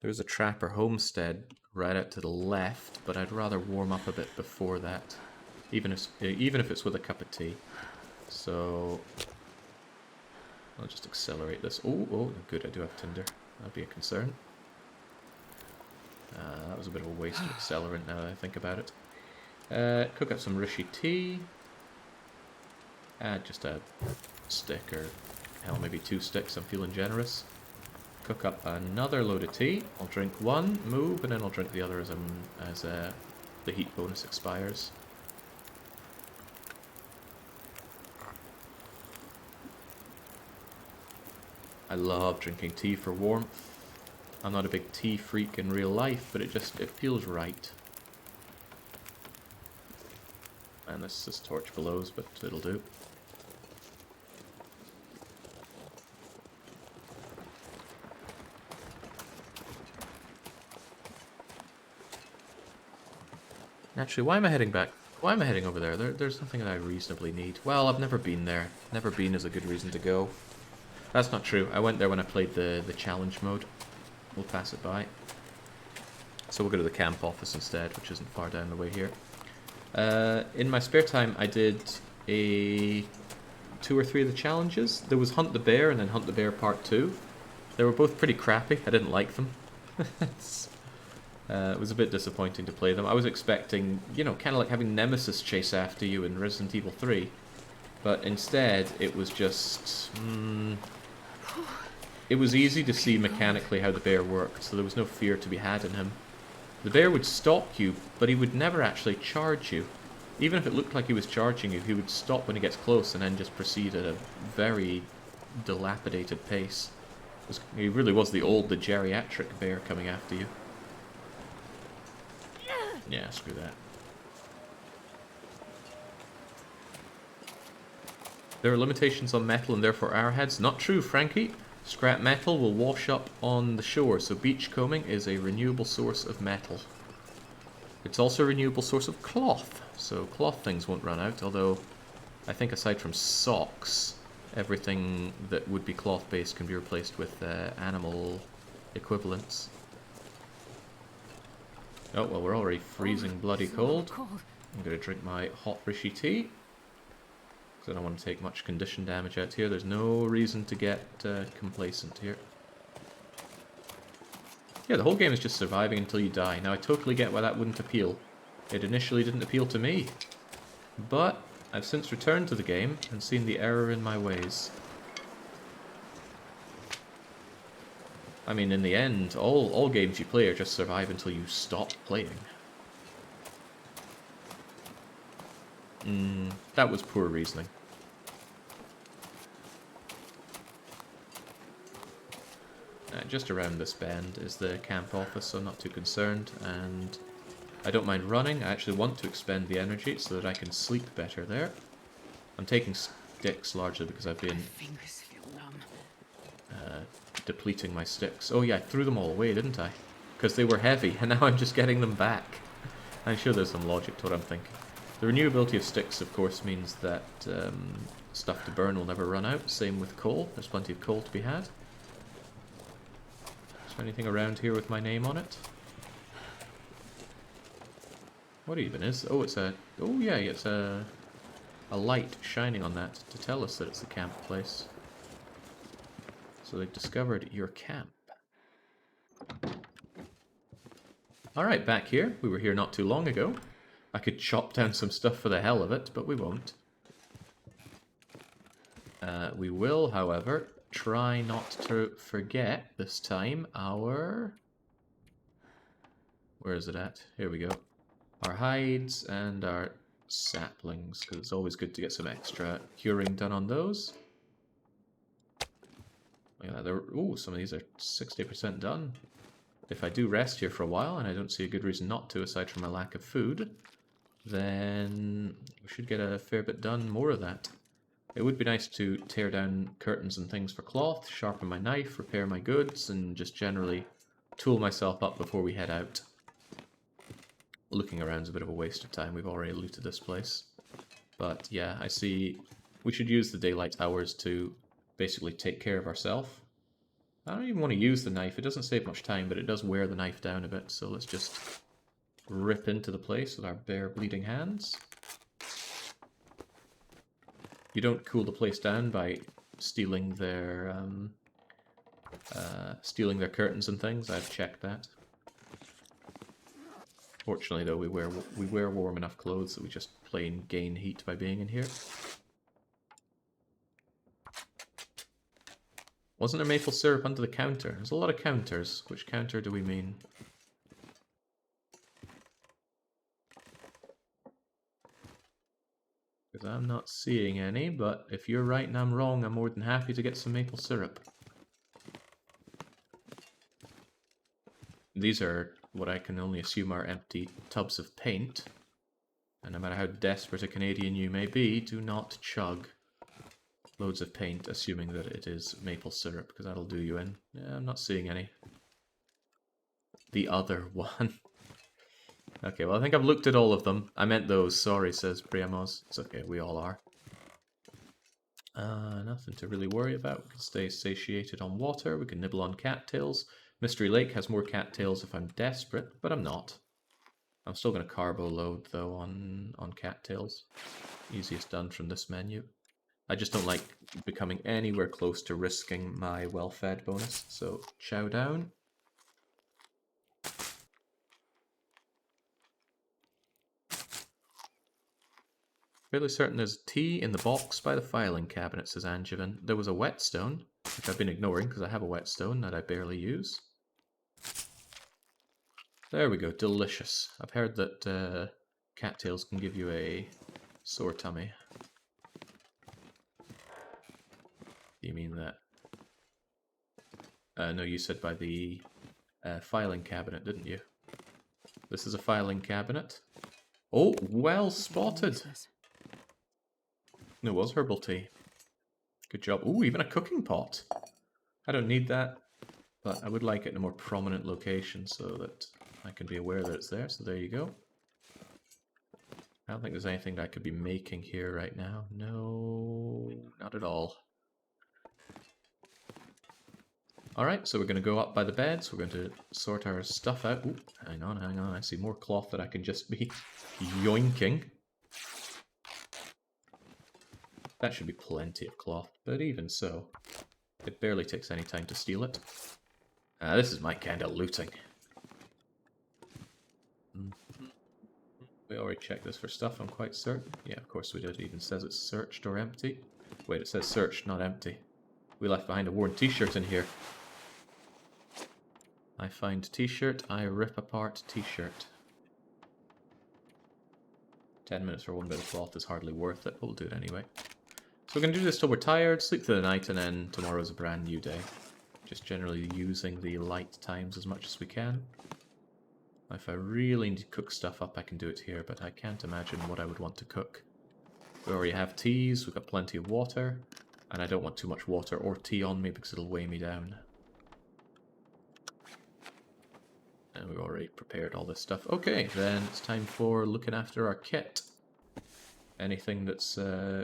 there's a trapper homestead right out to the left, but I'd rather warm up a bit before that. Even if it's with a cup of tea. So I'll just accelerate this. Oh, good, I do have tinder. That'd be a concern. That was a bit of a waste of accelerant now that I think about it. Cook up some Rishi tea. Add just a stick, or hell, maybe 2 sticks, I'm feeling generous. Cook up another load of tea. I'll drink one, move, and then I'll drink the other as the heat bonus expires. I love drinking tea for warmth. I'm not a big tea freak in real life, but it feels right. And this torch blows, but it'll do. Actually, why am I heading back? Why am I heading over there? There's nothing that I reasonably need. Well, I've never been there. Never been is a good reason to go. That's not true. I went there when I played the challenge mode. We'll pass it by. So we'll go to the camp office instead, which isn't far down the way here. In my spare time, I did 2 or 3 of the challenges. There was Hunt the Bear and then Hunt the Bear Part 2. They were both pretty crappy. I didn't like them. It was a bit disappointing to play them. I was expecting, kind of like having Nemesis chase after you in Resident Evil 3. But instead, it was just... It was easy to see mechanically how the bear worked, so there was no fear to be had in him. The bear would stalk you, but he would never actually charge you. Even if it looked like he was charging you, he would stop when he gets close and then just proceed at a very dilapidated pace. He really was the geriatric bear coming after you. Yeah, screw that. There are limitations on metal and therefore arrowheads. Not true, Frankie. Scrap metal will wash up on the shore, so beachcombing is a renewable source of metal. It's also a renewable source of cloth, so cloth things won't run out, although I think aside from socks, everything that would be cloth-based can be replaced with animal equivalents. Oh, well, we're already freezing bloody cold. I'm going to drink my hot rishy tea, because I don't want to take much condition damage out here. There's no reason to get complacent here. Yeah, the whole game is just surviving until you die. Now, I totally get why that wouldn't appeal. It initially didn't appeal to me. But I've since returned to the game and seen the error in my ways. I mean, in the end, all games you play are just survive until you stop playing. That was poor reasoning. Just around this bend is the camp office, so I'm not too concerned, and I don't mind running. I actually want to expend the energy so that I can sleep better there. I'm taking sticks largely because I've been depleting my sticks. Oh yeah, I threw them all away, didn't I? Because they were heavy, and now I'm just getting them back. I'm sure there's some logic to what I'm thinking. The renewability of sticks, of course, means that stuff to burn will never run out. Same with coal. There's plenty of coal to be had. Is there anything around here with my name on it? What even is? Oh, it's a... Oh yeah, it's a light shining on that to tell us that it's the camp place. So they've discovered your camp. Alright, back here. We were here not too long ago. I could chop down some stuff for the hell of it, but we won't. We will, however, try not to forget this time our... Where is it at? Here we go. Our hides and our saplings, because it's always good to get some extra curing done on those. Look at that. Ooh, some of these are 60% done. If I do rest here for a while, and I don't see a good reason not to aside from my lack of food, then we should get a fair bit done more of that. It would be nice to tear down curtains and things for cloth, sharpen my knife, repair my goods, and just generally tool myself up before we head out. Looking around is a bit of a waste of time. We've already looted this place. But yeah, I see we should use the daylight hours to basically take care of ourselves. I don't even want to use the knife. It doesn't save much time, but it does wear the knife down a bit. So let's just rip into the place with our bare bleeding hands. You don't cool the place down by stealing their curtains and things. I've checked that. Fortunately, though, we wear warm enough clothes that we just plain gain heat by being in here. Wasn't there maple syrup under the counter? There's a lot of counters. Which counter do we mean? Because I'm not seeing any, but if you're right and I'm wrong, I'm more than happy to get some maple syrup. These are what I can only assume are empty tubs of paint. And no matter how desperate a Canadian you may be, do not chug loads of paint assuming that it is maple syrup, because that'll do you in. Yeah, I'm not seeing any. The other one. Okay, well I think I've looked at all of them. I meant those, sorry, says Priamos. It's okay, we all are. Nothing to really worry about. We can stay satiated on water, we can nibble on cattails. Mystery Lake has more cattails if I'm desperate, but I'm not. I'm still going to carbo load, though, on cattails. Easiest done from this menu. I just don't like becoming anywhere close to risking my well-fed bonus, so chow down. Fairly certain there's tea in the box by the filing cabinet, says Angevin. There was a whetstone, which I've been ignoring because I have a whetstone that I barely use. There we go, delicious. I've heard that cattails can give you a sore tummy. You mean that? No, you said by the filing cabinet, didn't you? This is a filing cabinet. Oh, well spotted! It was herbal tea. Good job. Ooh, even a cooking pot. I don't need that, but I would like it in a more prominent location so that I can be aware that it's there. So there you go. I don't think there's anything that I could be making here right now. No, not at all. Alright, so we're going to go up by the beds. We're going to sort our stuff out. Ooh, hang on, hang on. I see more cloth that I can just be yoinking. That should be plenty of cloth, but even so, it barely takes any time to steal it. This is my kind of looting. We already checked this for stuff, I'm quite certain. Yeah, of course we did. It even says it's searched or empty. Wait, it says searched, not empty. We left behind a worn t-shirt in here. I find t-shirt, I rip apart t-shirt. 10 minutes for one bit of cloth is hardly worth it, but we'll do it anyway. So we're going to do this till we're tired, sleep through the night, and then tomorrow's a brand new day. Just generally using the light times as much as we can. If I really need to cook stuff up, I can do it here, but I can't imagine what I would want to cook. We already have teas, we've got plenty of water, and I don't want too much water or tea on me because it'll weigh me down. And we've already prepared all this stuff. Okay, then it's time for looking after our kit. Anything that's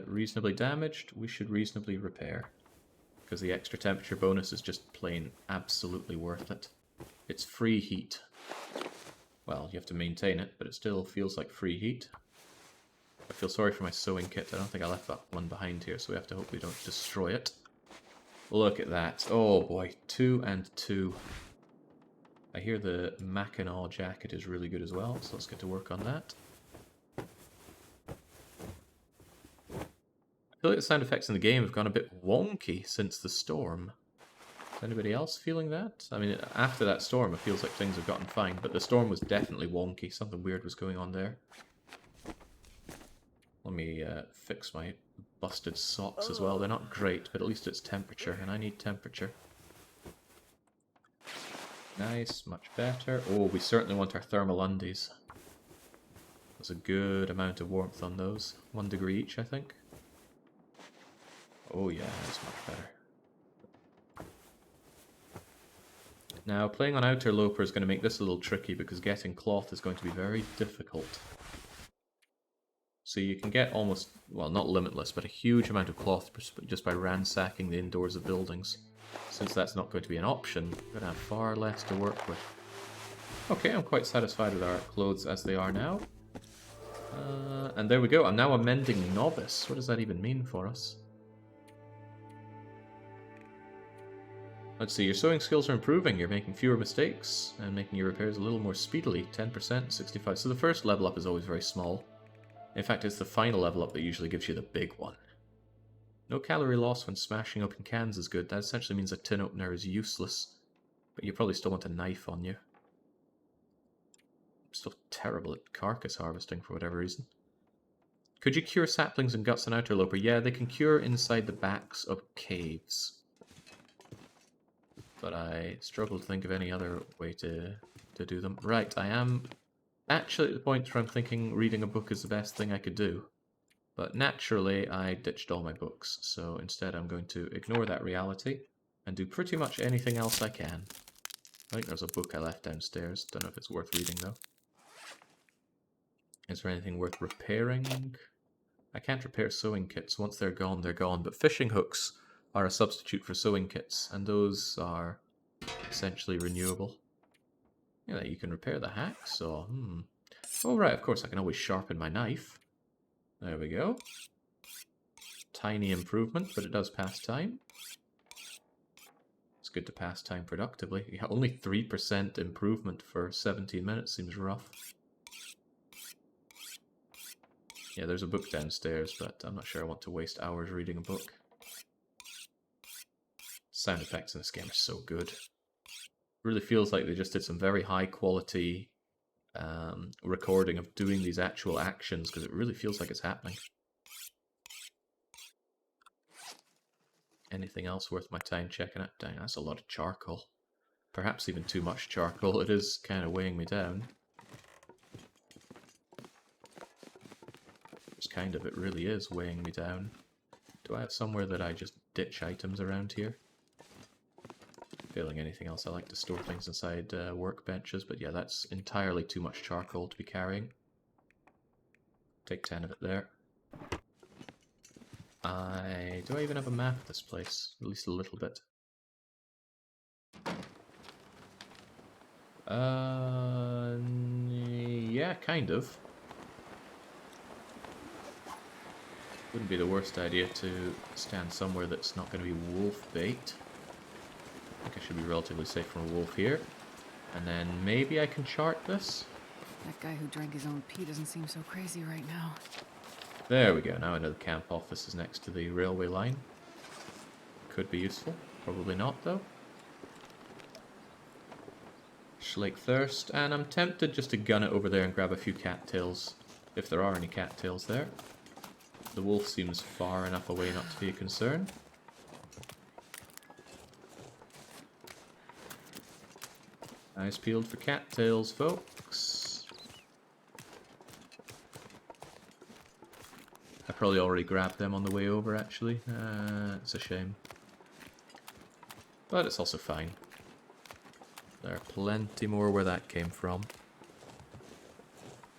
reasonably damaged, we should reasonably repair. Because the extra temperature bonus is just plain absolutely worth it. It's free heat. Well, you have to maintain it, but it still feels like free heat. I feel sorry for my sewing kit. I don't think I left that one behind here, so we have to hope we don't destroy it. Look at that. Oh boy, 2 and 2. I hear the Mackinaw jacket is really good as well, so let's get to work on that. I feel like the sound effects in the game have gone a bit wonky since the storm. Is anybody else feeling that? I mean, after that storm, it feels like things have gotten fine, but the storm was definitely wonky. Something weird was going on there. Let me fix my busted socks as well. They're not great, but at least it's temperature, and I need temperature. Nice, much better. Oh, we certainly want our thermal undies. There's a good amount of warmth on those. 1 degree each, I think. Oh yeah, that's much better. Now, playing on Interloper is going to make this a little tricky because getting cloth is going to be very difficult. So you can get almost, well, not limitless, but a huge amount of cloth just by ransacking the indoors of buildings. Since that's not going to be an option, we're going to have far less to work with. Okay, I'm quite satisfied with our clothes as they are now. And there we go. I'm now a mending novice. What does that even mean for us? Let's see, your sewing skills are improving. You're making fewer mistakes and making your repairs a little more speedily. 10%, 65. So the first level up is always very small. In fact, it's the final level up that usually gives you the big one. No calorie loss when smashing open cans is good. That essentially means a tin opener is useless. But you probably still want a knife on you. I'm still terrible at carcass harvesting for whatever reason. Could you cure saplings and guts in Interloper? Yeah, they can cure inside the backs of caves. But I struggle to think of any other way to do them. Right, I am actually at the point where I'm thinking reading a book is the best thing I could do. But naturally, I ditched all my books, so instead I'm going to ignore that reality and do pretty much anything else I can. I think there's a book I left downstairs. Don't know if it's worth reading, though. Is there anything worth repairing? I can't repair sewing kits. Once they're gone, but fishing hooks are a substitute for sewing kits, and those are essentially renewable. Yeah, you can repair the hacksaw. Oh, right, of course, I can always sharpen my knife. There we go. Tiny improvement, but it does pass time. It's good to pass time productively. Yeah, only 3% improvement for 17 minutes seems rough. Yeah, there's a book downstairs, but I'm not sure I want to waste hours reading a book. Sound effects in this game are so good. It really feels like they just did some very high quality recording of doing these actual actions, because it really feels like it's happening. Anything else worth my time checking out? Dang, that's a lot of charcoal. Perhaps even too much charcoal. It is kind of weighing me down. It's kind of, it really is weighing me down. Do I have somewhere that I just ditch items around here? Failing anything else, I like to store things inside workbenches, but yeah, that's entirely too much charcoal to be carrying. Take 10 of it there. Do I even have a map of this place? At least a little bit. Yeah, kind of. Wouldn't be the worst idea to stand somewhere that's not going to be wolf bait. I think I should be relatively safe from a wolf here. And then maybe I can chart this? That guy who drank his own pee doesn't seem so crazy right now. There we go, now I know the camp office is next to the railway line. Could be useful, probably not though. Slake thirst, and I'm tempted just to gun it over there and grab a few cattails, if there are any cattails there. The wolf seems far enough away not to be a concern. Eyes peeled for cattails, folks. I probably already grabbed them on the way over, actually. It's a shame. But it's also fine. There are plenty more where that came from.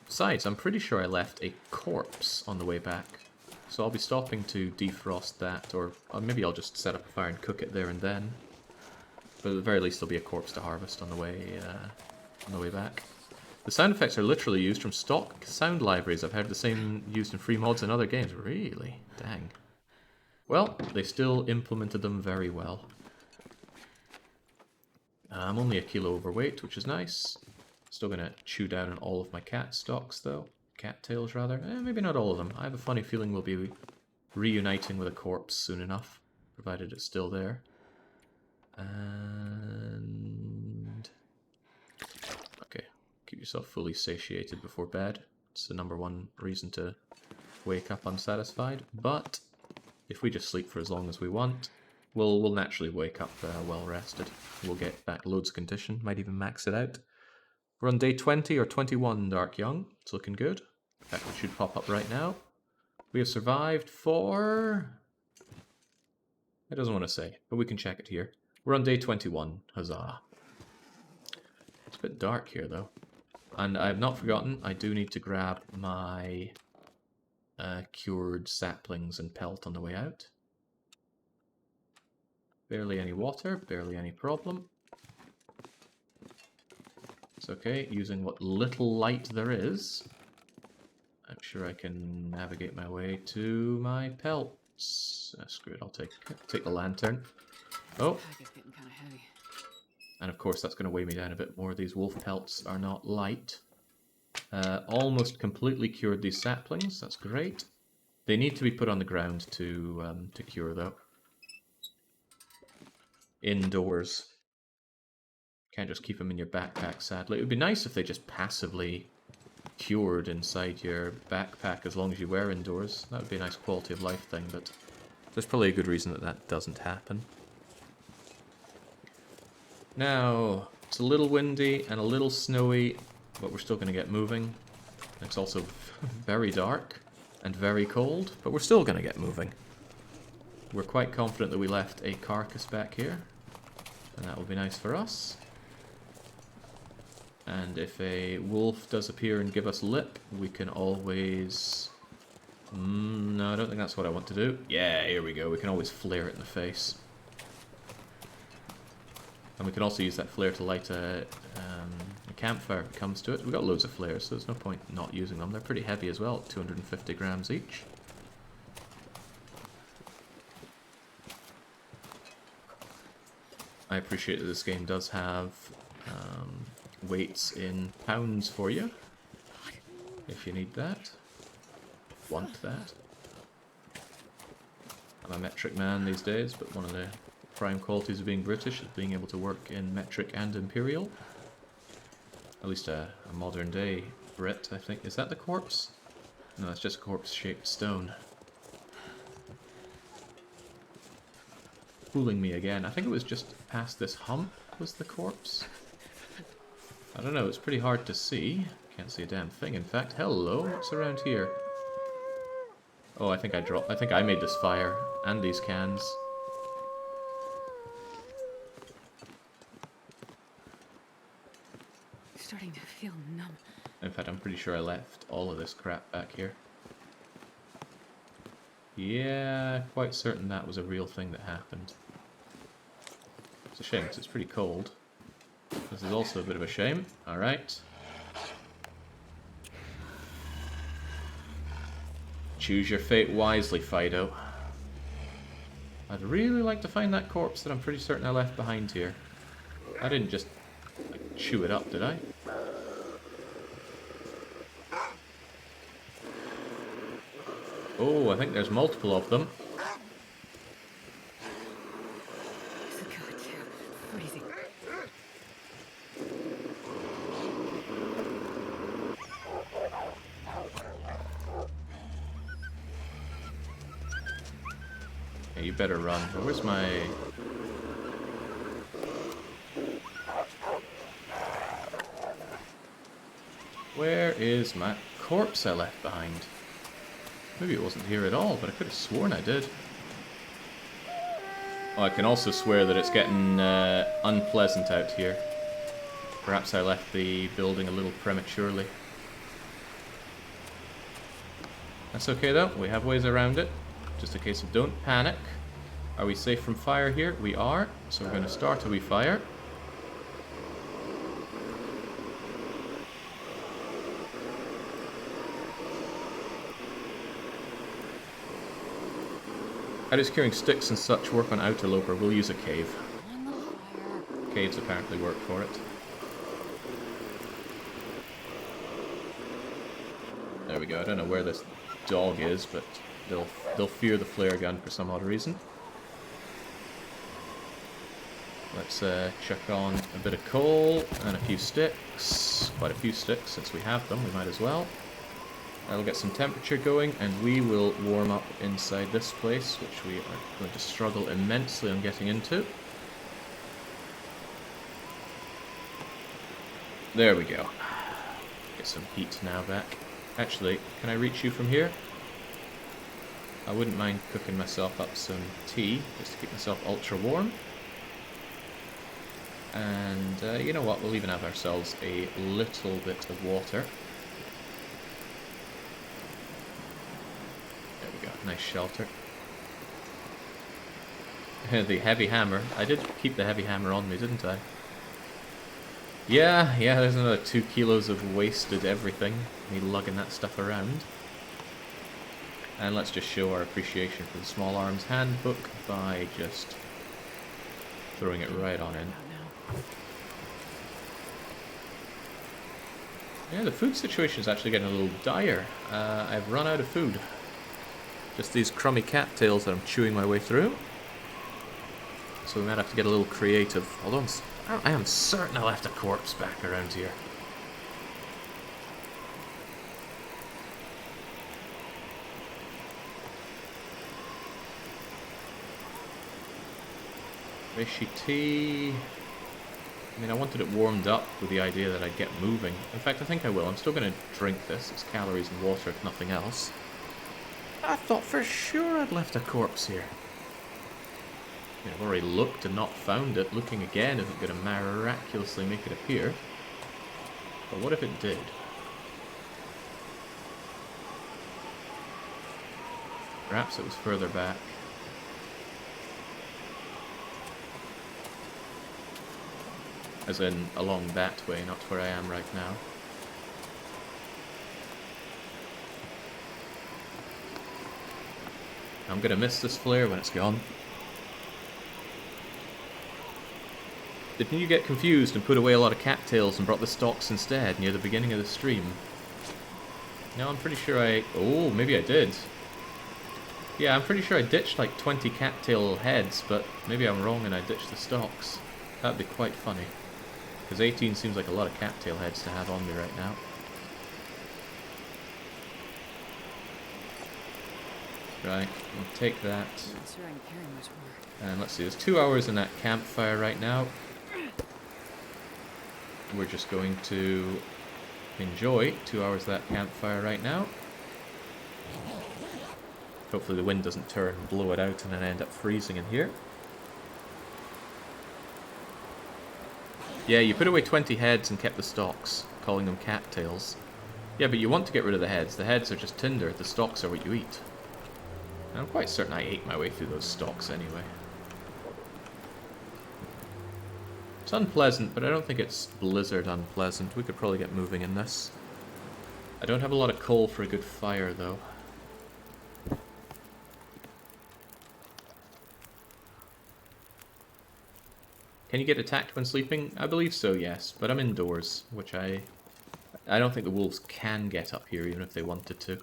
Besides, I'm pretty sure I left a corpse on the way back. So I'll be stopping to defrost that, or maybe I'll just set up a fire and cook it there and then. But at the very least, there'll be a corpse to harvest on the way back. The sound effects are literally used from stock sound libraries. I've heard the same used in free mods in other games. Really? Dang. Well, they still implemented them very well. I'm only a kilo overweight, which is nice. Still gonna chew down on all of my cat stocks, though. Cattails, rather. Maybe not all of them. I have a funny feeling we'll be reuniting with a corpse soon enough, provided it's still there. And... okay, keep yourself fully satiated before bed. It's the #1 reason to wake up unsatisfied. But if we just sleep for as long as we want, we'll naturally wake up well rested. We'll get back loads of condition, might even max it out. We're on day 20 or 21, Dark Young. It's looking good. In fact, it should pop up right now. We have survived for... it doesn't want to say, but we can check it here. We're on day 21. Huzzah. It's a bit dark here, though. And I have not forgotten, I do need to grab my cured saplings and pelt on the way out. Barely any water, barely any problem. It's okay, using what little light there is. I'm sure I can navigate my way to my pelts. Screw it, I'll take the lantern. Oh! Pack is getting kind of heavy. And of course that's going to weigh me down a bit more. These wolf pelts are not light. Almost completely cured these saplings, that's great. They need to be put on the ground to cure, though. Indoors. Can't just keep them in your backpack, sadly. It would be nice if they just passively cured inside your backpack as long as you were indoors. That would be a nice quality of life thing, but there's probably a good reason that that doesn't happen. Now, it's a little windy and a little snowy, but we're still going to get moving. It's also very dark and very cold, but we're still going to get moving. We're quite confident that we left a carcass back here, and that will be nice for us. And if a wolf does appear and give us lip, we can always... no, I don't think that's what I want to do. Yeah, here we go. We can always flare it in the face. And we can also use that flare to light a campfire if it comes to it. We've got loads of flares, so there's no point not using them. They're pretty heavy as well, 250 grams each. I appreciate that this game does have weights in pounds for you, if you need that. Want that. I'm a metric man these days, but one of the prime qualities of being British is being able to work in metric and imperial. At least a modern day Brit, I think. Is that the corpse? No, that's just a corpse-shaped stone. Fooling me again. I think it was just past this hump was the corpse. I don't know, it's pretty hard to see. Can't see a damn thing, in fact. Hello, what's around here? Oh, I think I made this fire and these cans. Starting to feel numb. In fact, I'm pretty sure I left all of this crap back here. Yeah, quite certain that was a real thing that happened. It's a shame because it's pretty cold. This is also a bit of a shame. Alright. Choose your fate wisely, Fido. I'd really like to find that corpse that I'm pretty certain I left behind here. I didn't just like, chew it up, did I? Oh, I think there's multiple of them. Freezing. Yeah, you better run. Where's my... Where is my corpse I left behind? Maybe it wasn't here at all, but I could have sworn I did. Oh, I can also swear that it's getting unpleasant out here. Perhaps I left the building a little prematurely. That's okay though, we have ways around it. Just a case of don't panic. Are we safe from fire here? We are, so we're going to start a wee fire. How does curing sticks and such work on Interloper? We'll use a cave. On the fire. Caves apparently work for it. There we go. I don't know where this dog is, but they'll fear the flare gun for some odd reason. Let's chuck on a bit of coal and a few sticks. Quite a few sticks, since we have them, we might as well. That'll get some temperature going, and we will warm up inside this place, which we are going to struggle immensely on getting into. There we go. Get some heat now back. Actually, can I reach you from here? I wouldn't mind cooking myself up some tea, just to keep myself ultra warm. And you know what, we'll even have ourselves a little bit of water. There we go, nice shelter. The heavy hammer. I did keep the heavy hammer on me, didn't I? Yeah, there's another 2 kilos of wasted everything. Me lugging that stuff around. And let's just show our appreciation for the Small Arms Handbook by just throwing it right on in. Yeah, the food situation is actually getting a little dire. I've run out of food. Just these crummy cattails that I'm chewing my way through. So we might have to get a little creative. Although I am certain I left a corpse back around here. Fishy tea. I mean, I wanted it warmed up with the idea that I'd get moving. In fact, I think I will. I'm still going to drink this. It's calories and water, if nothing else. I thought for sure I'd left a corpse here. I mean, I've already looked and not found it. Looking again isn't going to miraculously make it appear. But what if it did? Perhaps it was further back. As in, along that way, not where I am right now. I'm gonna miss this flare when it's gone. Didn't you get confused and put away a lot of cattails and brought the stalks instead near the beginning of the stream? No, I'm pretty sure oh, maybe I did. Yeah, I'm pretty sure I ditched like 20 cattail heads, but maybe I'm wrong and I ditched the stalks. That'd be quite funny. Because 18 seems like a lot of cattail heads to have on me right now. Right, we'll take that. Not sure I can carry much more. And let's see, there's 2 hours in that campfire right now. We're just going to enjoy 2 hours of that campfire right now. Hopefully the wind doesn't turn and blow it out and then end up freezing in here. Yeah, you put away 20 heads and kept the stalks, calling them cattails. Yeah, but you want to get rid of the heads. The heads are just tinder, the stalks are what you eat. I'm quite certain I ate my way through those stalks anyway. It's unpleasant, but I don't think it's blizzard unpleasant. We could probably get moving in this. I don't have a lot of coal for a good fire, though. Can you get attacked when sleeping? I believe so, yes. But I'm indoors, which I don't think the wolves can get up here, even if they wanted to.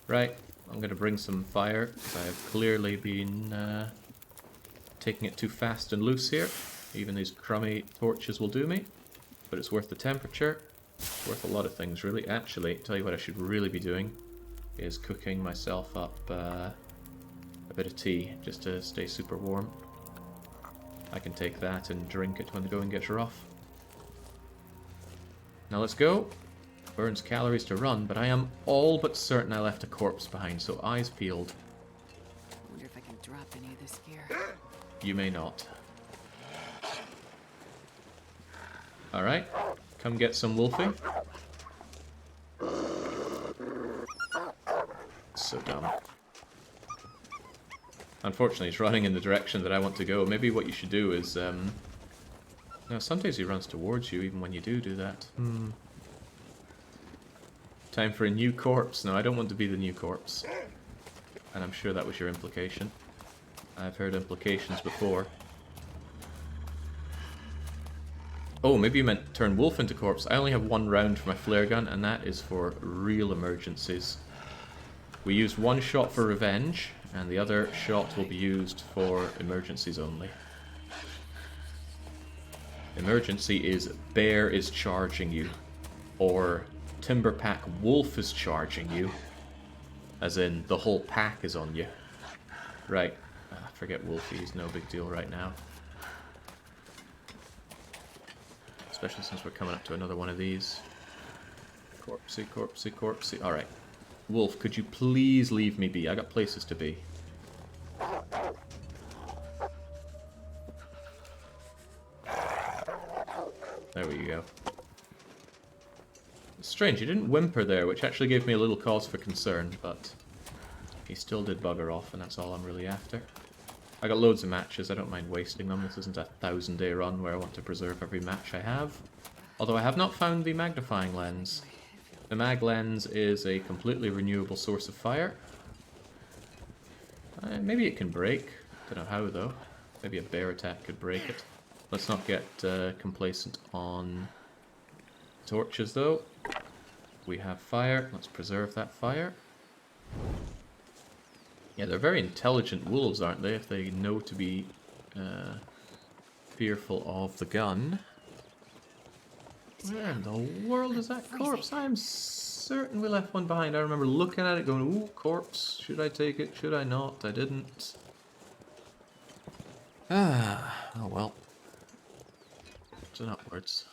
Right, I'm going to bring some fire, because I've clearly been taking it too fast and loose here. Even these crummy torches will do me. But it's worth the temperature. It's worth a lot of things, really. Actually, tell you what I should really be doing is cooking myself up a bit of tea, just to stay super warm. I can take that and drink it when the going gets rough. Now let's go. Burns calories to run, but I am all but certain I left a corpse behind, so eyes peeled. I wonder if I can drop any of this gear. You may not. Alright, come get some wolfing. So dumb. Unfortunately, he's running in the direction that I want to go. Maybe what you should do is, no, sometimes he runs towards you, even when you do that. Time for a new corpse. No, I don't want to be the new corpse. And I'm sure that was your implication. I've heard implications before. Oh, maybe you meant turn wolf into corpse. I only have one round for my flare gun, and that is for real emergencies. We used one shot for revenge, and the other shot will be used for emergencies only. Emergency is bear is charging you, or timber pack wolf is charging you, as in the whole pack is on you. Right, forget Wolfie, he's no big deal right now. Especially since we're coming up to another one of these. Corpsey, corpsey, corpsey. Alright. Wolf, could you please leave me be? I got places to be. There we go. It's strange, he didn't whimper there, which actually gave me a little cause for concern, but he still did bugger off, and that's all I'm really after. I got loads of matches, I don't mind wasting them. This isn't a 1000-day run where I want to preserve every match I have. Although I have not found the magnifying lens. The mag lens is a completely renewable source of fire. Maybe it can break. Don't know how though. Maybe a bear attack could break it. Let's not get complacent on torches though. We have fire, let's preserve that fire. Yeah, they're very intelligent wolves, aren't they, if they know to be fearful of the gun. Where in the world is that corpse? I'm certain we left one behind. I remember looking at it going, ooh, corpse, should I take it, should I not? I didn't. Ah, oh well. It's an upwards.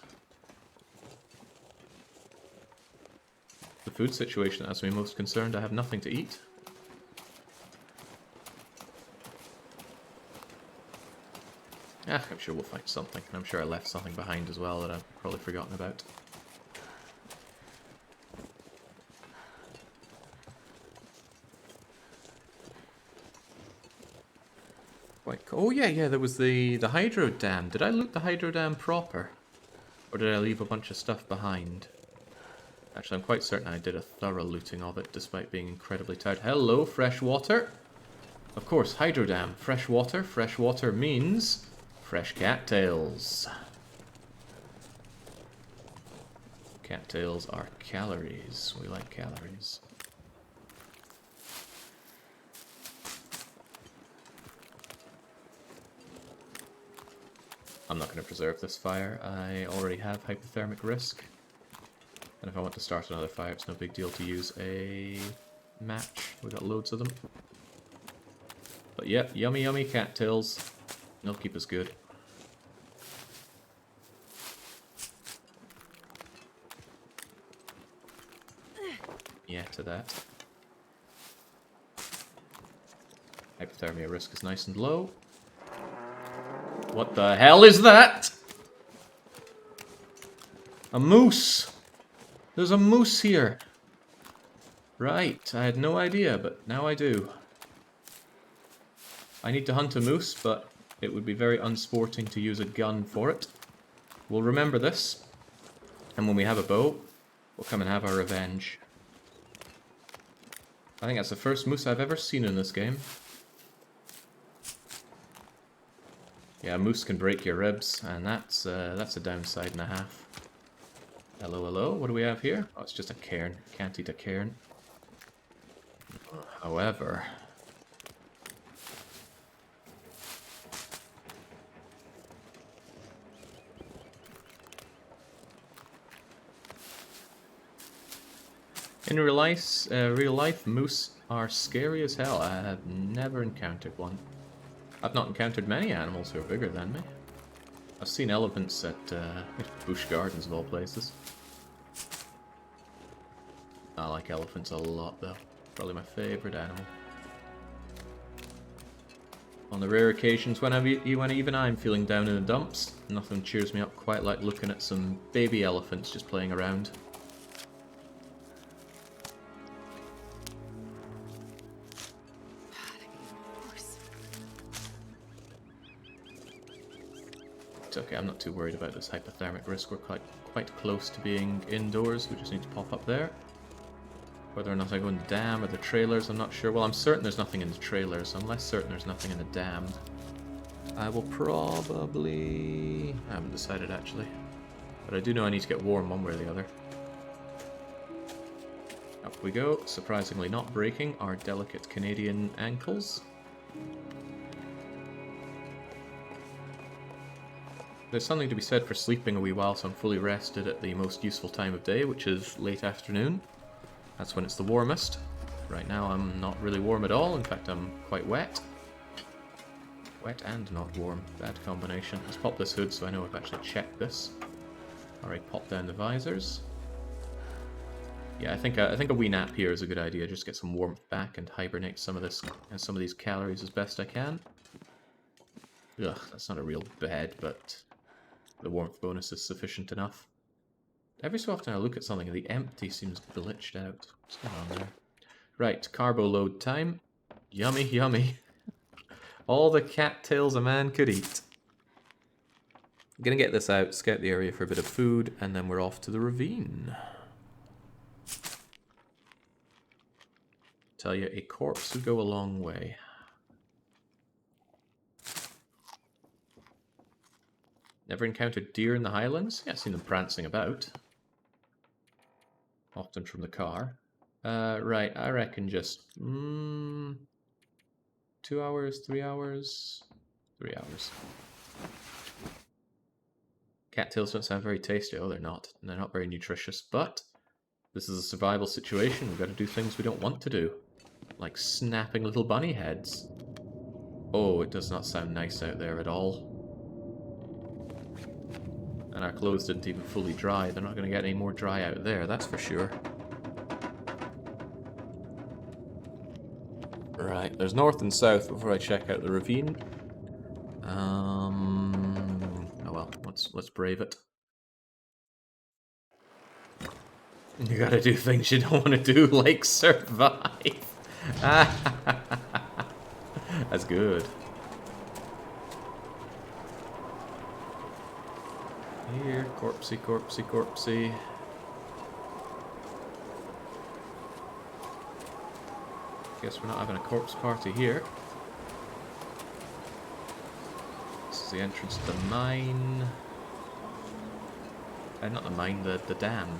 The food situation has me most concerned. I have nothing to eat. I'm sure we'll find something. I'm sure I left something behind as well that I've probably forgotten about. Quite cool. Oh yeah, there was the hydro dam. Did I loot the hydro dam proper? Or did I leave a bunch of stuff behind? Actually, I'm quite certain I did a thorough looting of it, despite being incredibly tired. Hello, fresh water! Of course, hydro dam. Fresh water. Fresh water means fresh cattails. Cattails are calories. We like calories. I'm not going to preserve this fire. I already have hypothermic risk. And if I want to start another fire, it's no big deal to use a match. We got loads of them. But yep, yummy yummy cattails. They'll keep us good. Yeah, to that. Hypothermia risk is nice and low. What the hell is that? A moose! There's a moose here! Right, I had no idea, but now I do. I need to hunt a moose, but it would be very unsporting to use a gun for it. We'll remember this, and when we have a bow, we'll come and have our revenge. I think that's the first moose I've ever seen in this game. Yeah, a moose can break your ribs, and that's a downside and a half. Hello, hello, what do we have here? Oh, it's just a cairn. Can't eat a cairn. However... in real life, moose are scary as hell. I have never encountered one. I've not encountered many animals who are bigger than me. I've seen elephants at Busch Gardens of all places. I like elephants a lot though. Probably my favourite animal. On the rare occasions when even I'm feeling down in the dumps, nothing cheers me up quite like looking at some baby elephants just playing around. It's okay, I'm not too worried about this hypothermic risk. We're quite close to being indoors. We just need to pop up there. Whether or not I go in the dam or the trailers, I'm not sure. Well, I'm certain there's nothing in the trailers. I'm less certain there's nothing in the dam. I will probably... I haven't decided, actually. But I do know I need to get warm one way or the other. Up we go. Surprisingly not breaking our delicate Canadian ankles. There's something to be said for sleeping a wee while, so I'm fully rested at the most useful time of day, which is late afternoon. That's when it's the warmest. Right now I'm not really warm at all, in fact I'm quite wet. Wet and not warm, bad combination. Let's pop this hood so I know I've actually checked this. Alright, pop down the visors. Yeah, I think a wee nap here is a good idea, just get some warmth back and hibernate some of these calories as best I can. Ugh, that's not a real bed, but the warmth bonus is sufficient enough. Every so often I look at something and the empty seems glitched out. What's going on there? Right, carbo load time. Yummy, yummy. All the cattails a man could eat. I'm gonna get this out, scout the area for a bit of food, and then we're off to the ravine. Tell you, a corpse would go a long way. Never encountered deer in the Highlands? Yeah, I've seen them prancing about. Often from the car. Right, I reckon just 2 hours, 3 hours, 3 hours. Cattails don't sound very tasty. Oh, they're not. They're not very nutritious, but this is a survival situation. We've got to do things we don't want to do. Like snapping little bunny heads. Oh, it does not sound nice out there at all. And our clothes didn't even fully dry. They're not going to get any more dry out there, that's for sure. Right, there's north and south before I check out the ravine. Oh well, let's brave it. You gotta do things you don't want to do, like survive. That's good. Here, corpsey, corpsey, corpsey. Guess we're not having a corpse party here. This is the entrance to the mine. Not the mine, the dam.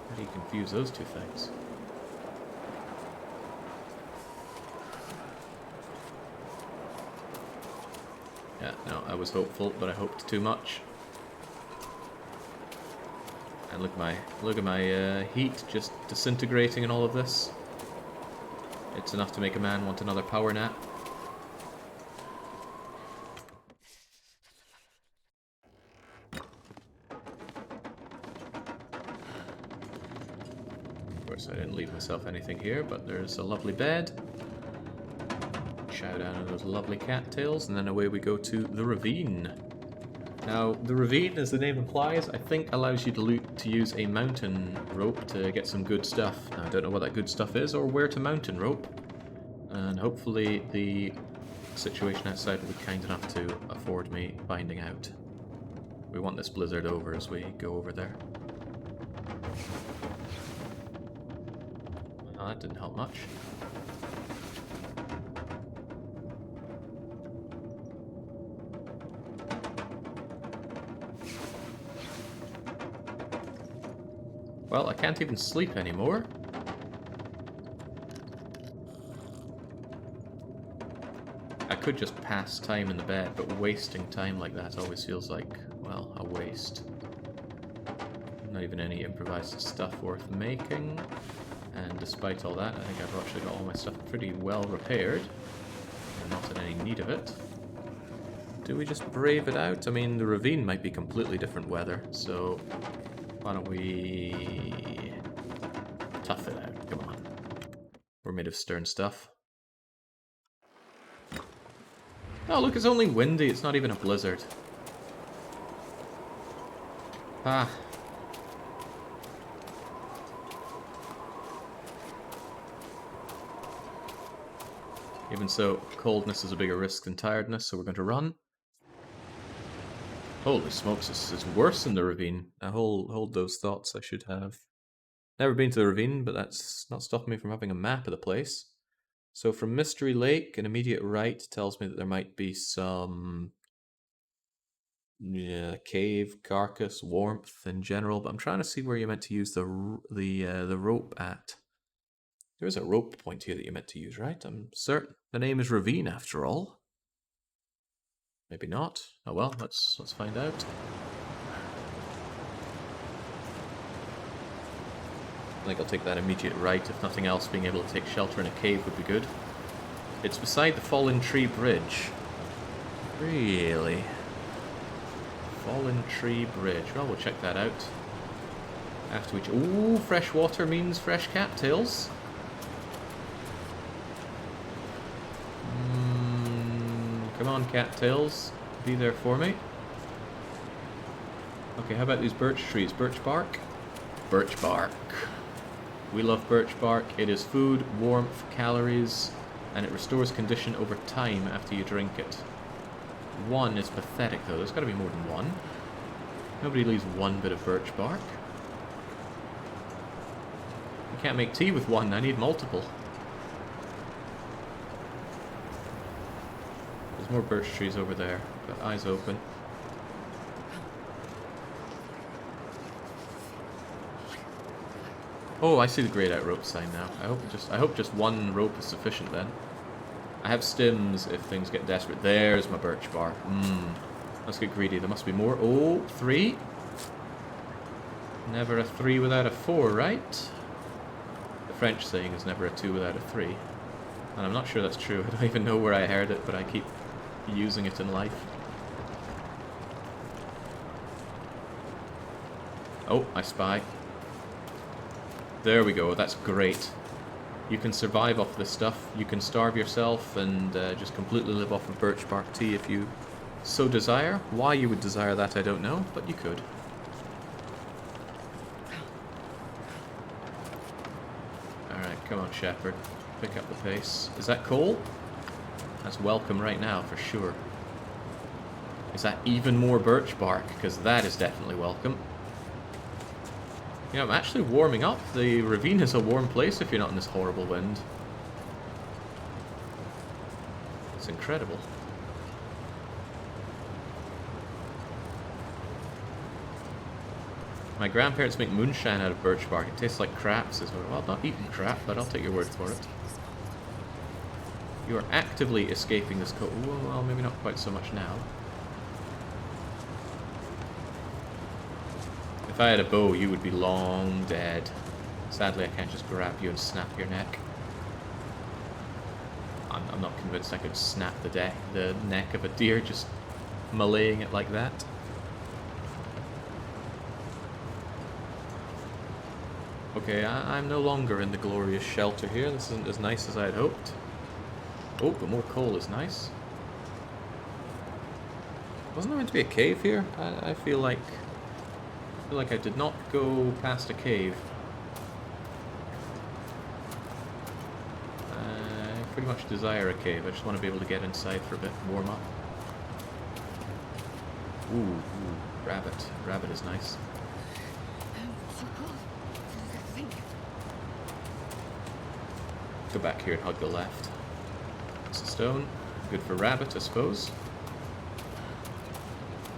How do you confuse those two things? Yeah, no, I was hopeful, but I hoped too much. And look at my heat just disintegrating in all of this. It's enough to make a man want another power nap. Of course, I didn't leave myself anything here, but there's a lovely bed. Chow down on those lovely cattails, and then away we go to the ravine. Now, the ravine, as the name implies, I think allows you to use a mountain rope to get some good stuff. Now, I don't know what that good stuff is or where to mountain rope. And hopefully the situation outside will be kind enough to afford me finding out. We want this blizzard over as we go over there. Oh, that didn't help much. Well, I can't even sleep anymore. I could just pass time in the bed, but wasting time like that always feels like, well, a waste. Not even any improvised stuff worth making. And despite all that, I think I've actually got all my stuff pretty well repaired. I'm not in any need of it. Do we just brave it out? I mean, the ravine might be completely different weather, so why don't we tough it out? Come on. We're made of stern stuff. Oh, look, it's only windy. It's not even a blizzard. Ah. Even so, coldness is a bigger risk than tiredness, so we're going to run. Holy smokes, this is worse than the ravine. I hold those thoughts. I should have never been to the ravine, but that's not stopping me from having a map of the place. So from Mystery Lake, an immediate right tells me that there might be some cave, carcass, warmth in general, but I'm trying to see where you're meant to use the rope at. There is a rope point here that you're meant to use, right? I'm certain. The name is Ravine, after all. Maybe not. Oh well, let's find out. I think I'll take that immediate right. If nothing else, being able to take shelter in a cave would be good. It's beside the Fallen Tree Bridge. Really? Fallen Tree Bridge. Well, we'll check that out. After which... Ooh, fresh water means fresh cattails. Come on, cattails. Be there for me. Okay, how about these birch trees? Birch bark? Birch bark. We love birch bark. It is food, warmth, calories, and it restores condition over time after you drink it. One is pathetic, though. There's got to be more than one. Nobody leaves one bit of birch bark. I can't make tea with one. I need multiple. There's more birch trees over there. Got eyes open. Oh, I see the grayed out rope sign now. I hope just one rope is sufficient then. I have stims if things get desperate. There's my birch bark. Let's get greedy. There must be more. Oh, 3. Never a 3 without a 4, right? The French saying is never a 2 without a 3. And I'm not sure that's true. I don't even know where I heard it, but I keep using it in life. Oh, I spy. There we go, that's great. You can survive off this stuff. You can starve yourself and just completely live off of birch bark tea if you so desire. Why you would desire that, I don't know, but you could. Alright, come on, shepherd. Pick up the pace. Is that coal? That's welcome right now, for sure. Is that even more birch bark? Because that is definitely welcome. Yeah, I'm actually warming up. The ravine is a warm place if you're not in this horrible wind. It's incredible. My grandparents make moonshine out of birch bark. It tastes like crap, says well. Well, not eating crap, but I'll take your word for it. You are actively escaping this cold. Well, maybe not quite so much now. If I had a bow, you would be long dead. Sadly, I can't just grab you and snap your neck. I'm not convinced I could snap the neck of a deer just meleeing it like that. Okay, I'm no longer in the glorious shelter here. This isn't as nice as I had hoped. Oh, but more coal is nice. Wasn't there meant to be a cave here? I feel like I did not go past a cave. I pretty much desire a cave. I just want to be able to get inside for a bit, warm up. Ooh, rabbit. Rabbit is nice. Go back here and hug the left. It's a stone. Good for rabbit, I suppose.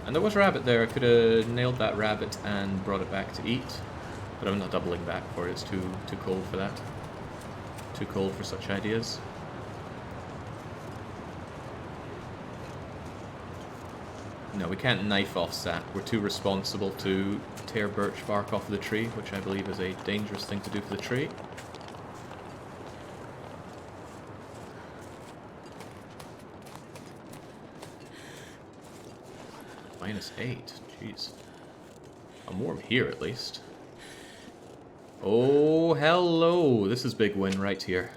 And there was rabbit there. I could have nailed that rabbit and brought it back to eat. But I'm not doubling back for it. It's too cold for that. Too cold for such ideas. No, we can't knife off sap. We're too responsible to tear birch bark off the tree, which I believe is a dangerous thing to do for the tree. -8, jeez. I'm warm here at least. Oh, hello! This is big win right here.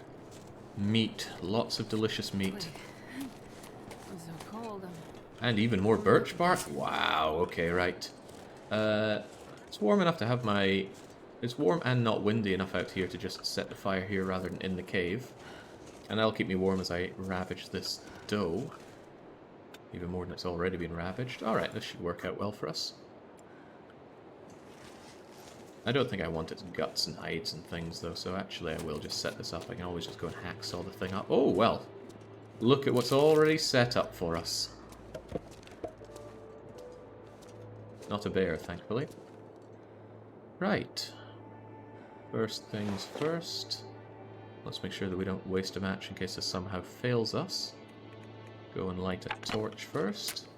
Meat, lots of delicious meat. I'm so cold. And even more birch bark? Wow, okay, right. It's warm enough to have my... It's warm and not windy enough out here to just set the fire here rather than in the cave. And that'll keep me warm as I ravage this dough. Even more than it's already been ravaged. Alright, this should work out well for us. I don't think I want its guts and hides and things, though, so actually I will just set this up. I can always just go and hacksaw the thing up. Oh, well. Look at what's already set up for us. Not a bear, thankfully. Right. First things first. Let's make sure that we don't waste a match in case this somehow fails us. Go and light a torch first.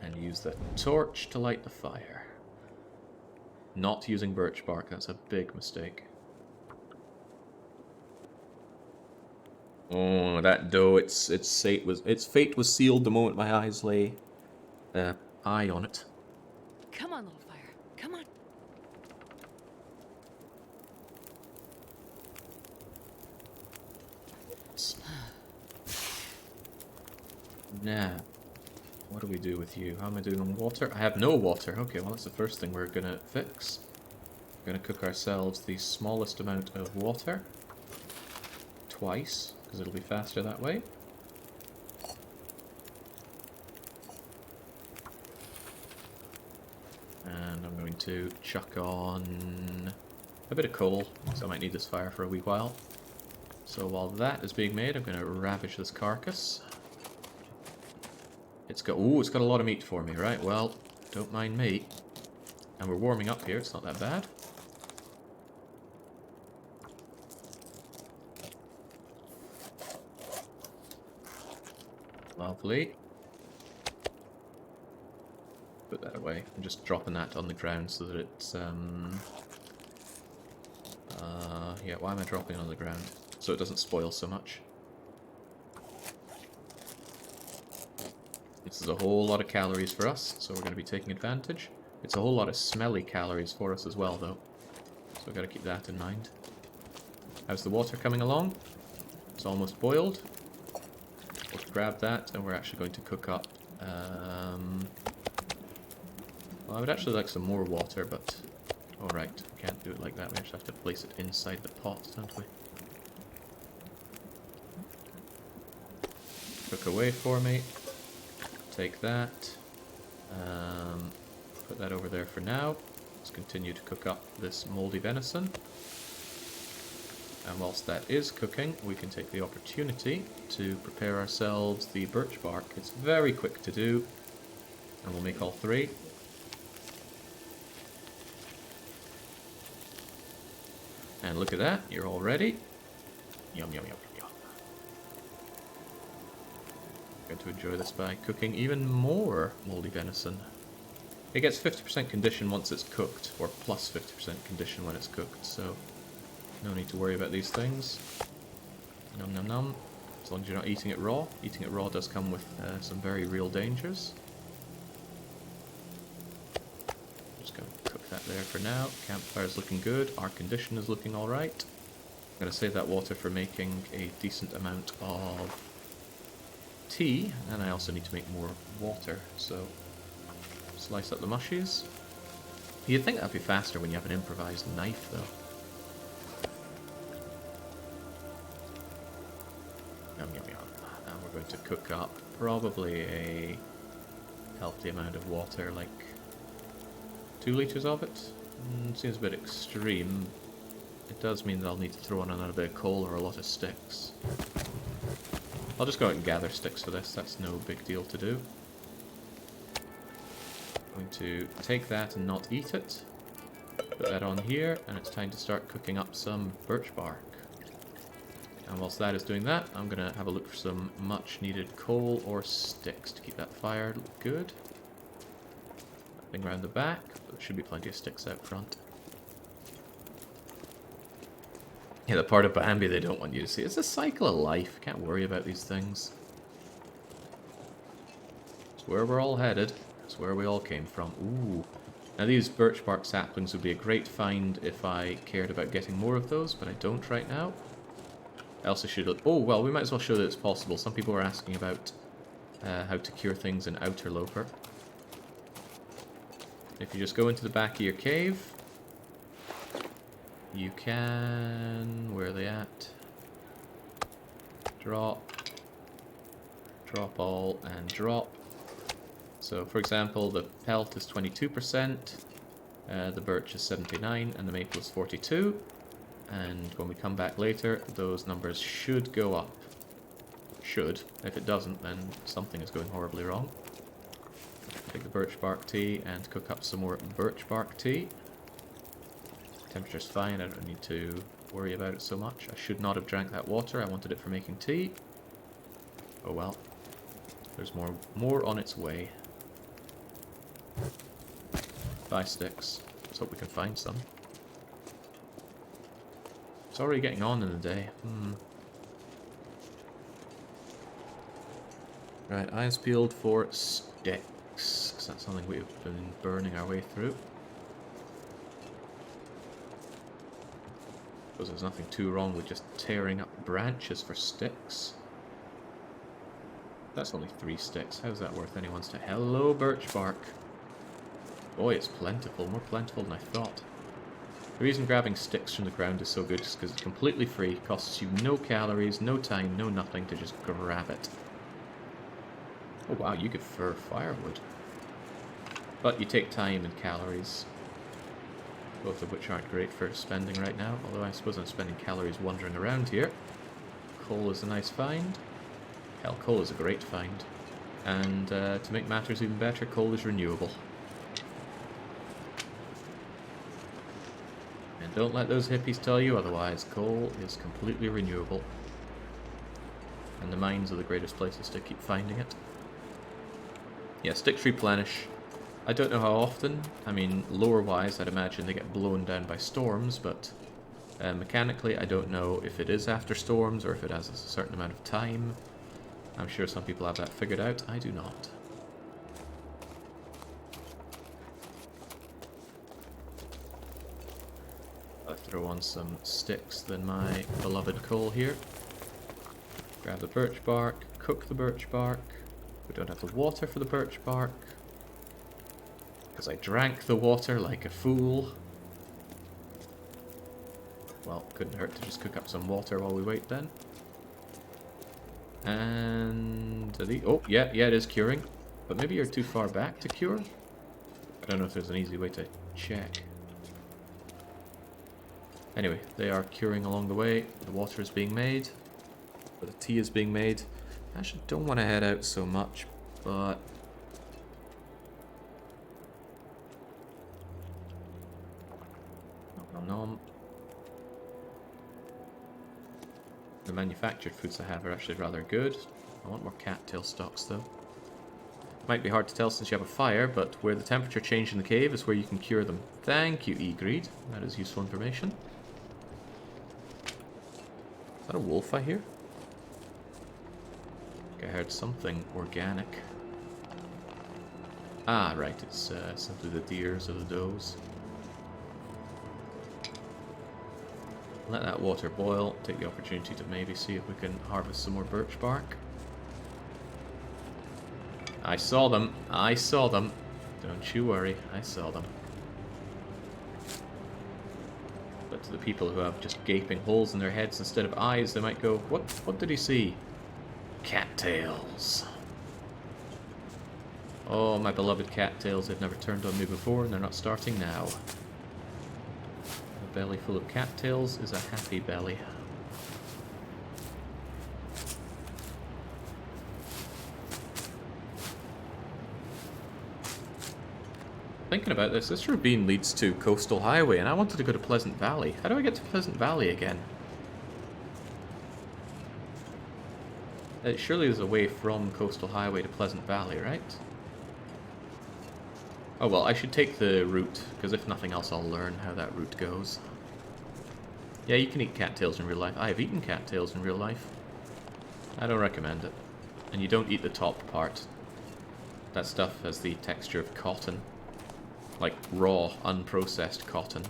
And use the torch to light the fire. Not using birch bark, that's a big mistake. Oh, that dough, its fate was sealed the moment my eyes lay eye on it. Come on, little fire. Come on. Now, what do we do with you? How am I doing on water? I have no water. Okay, well that's the first thing we're gonna fix. We're gonna cook ourselves the smallest amount of water. Twice, because it'll be faster that way. And I'm going to chuck on a bit of coal, because I might need this fire for a wee while. So while that is being made, I'm going to ravage this carcass. It's got a lot of meat for me, right? Well, don't mind me. And we're warming up here, it's not that bad. Lovely. Put that away. I'm just dropping that on the ground so that it's, yeah, why am I dropping it on the ground? So it doesn't spoil so much. This is a whole lot of calories for us, so we're going to be taking advantage. It's a whole lot of smelly calories for us as well, though. So we've got to keep that in mind. How's the water coming along? It's almost boiled. We'll grab that, and we're actually going to cook up... well, I would actually like some more water, but... Alright, we can't do it like that. We actually have to place it inside the pot, don't we? Cook away for me. Take that. Put that over there for now. Let's continue to cook up this moldy venison. And whilst that is cooking, we can take the opportunity to prepare ourselves the birch bark. It's very quick to do, and we'll make all three. And look at that, you're all ready. Yum, yum, yum, yum. I'm going to enjoy this by cooking even more moldy venison. It gets 50% condition once it's cooked, or plus 50% condition when it's cooked, so no need to worry about these things. Num num num. As long as you're not eating it raw. Eating it raw does come with some very real dangers. Just going to cook that there for now. Campfire's looking good. Our condition is looking alright. I'm going to save that water for making a decent amount of tea, and I also need to make more water, so slice up the mushies. You'd think that'd be faster when you have an improvised knife, though. Yum, yum, yum. And we're going to cook up probably a healthy amount of water, like 2 liters of it. Seems a bit extreme. It does mean that I'll need to throw on another bit of coal or a lot of sticks. I'll just go out and gather sticks for this, that's no big deal to do. I'm going to take that and not eat it. Put that on here, and it's time to start cooking up some birch bark. And whilst that is doing that, I'm going to have a look for some much needed coal or sticks to keep that fire good. Nothing around the back, but there should be plenty of sticks out front. Yeah, the part of Bambi they don't want you to see. It's a cycle of life. Can't worry about these things. It's where we're all headed. It's where we all came from. Ooh. Now these birch bark saplings would be a great find if I cared about getting more of those, but I don't right now. Else I should... Oh, well, we might as well show that it's possible. Some people are asking about how to cure things in Interloper. If you just go into the back of your cave, you can... Where are they at? Drop. Drop all and drop. So, for example, the pelt is 22%, the birch is 79%, and the maple is 42%. And when we come back later, those numbers should go up. Should. If it doesn't, then something is going horribly wrong. Take the birch bark tea and cook up some more birch bark tea. Temperature's fine, I don't need to worry about it so much. I should not have drank that water, I wanted it for making tea. Oh well. There's more on its way. 5 sticks. Let's hope we can find some. It's already getting on in the day. Right, eyes peeled for sticks, because that's something we've been burning our way through. Suppose there's nothing too wrong with just tearing up branches for sticks. That's only 3 sticks. How's that worth anyone's time? Hello, birch bark. Boy, it's plentiful. More plentiful than I thought. The reason grabbing sticks from the ground is so good is because it's completely free, costs you no calories, no time, no nothing to just grab it. Oh wow, you could fur firewood. But you take time and calories, both of which aren't great for spending right now, although I suppose I'm spending calories wandering around here. Coal is a nice find. Hell, coal is a great find. And to make matters even better, coal is renewable. And don't let those hippies tell you otherwise. Coal is completely renewable. And the mines are the greatest places to keep finding it. Yeah, sticks replenish. I don't know how often. I mean, lore-wise, I'd imagine they get blown down by storms, but mechanically, I don't know if it is after storms or if it has a certain amount of time. I'm sure some people have that figured out. I do not. I'll throw on some sticks, then my beloved coal here. Grab the birch bark, cook the birch bark. We don't have the water for the birch bark, because I drank the water like a fool. Well, couldn't hurt to just cook up some water while we wait then. And... oh, yeah, it is curing. But maybe you're too far back to cure? I don't know if there's an easy way to check. Anyway, they are curing along the way. The water is being made. Or the tea is being made. I actually don't want to head out so much, but... Nom nom nom. The manufactured foods I have are actually rather good. I want more cattail stalks though. Might be hard to tell since you have a fire, but where the temperature changed in the cave is where you can cure them. Thank you, E-Greed. That is useful information. Is that a wolf I hear? I heard something organic. Ah, right, it's simply the deers or the does. Let that water boil, take the opportunity to maybe see if we can harvest some more birch bark. I saw them, I saw them. Don't you worry, I saw them. But to the people who have just gaping holes in their heads instead of eyes, they might go, what did he see? Cattails. Oh, my beloved cattails. They've never turned on me before, and they're not starting now. A belly full of cattails is a happy belly. Thinking about this ravine leads to Coastal Highway, and I wanted to go to Pleasant Valley. How do I get to Pleasant Valley again? Surely there's a way from Coastal Highway to Pleasant Valley, right? Oh well, I should take the route, because if nothing else I'll learn how that route goes. Yeah, you can eat cattails in real life. I have eaten cattails in real life. I don't recommend it. And you don't eat the top part. That stuff has the texture of cotton. Like raw, unprocessed cotton.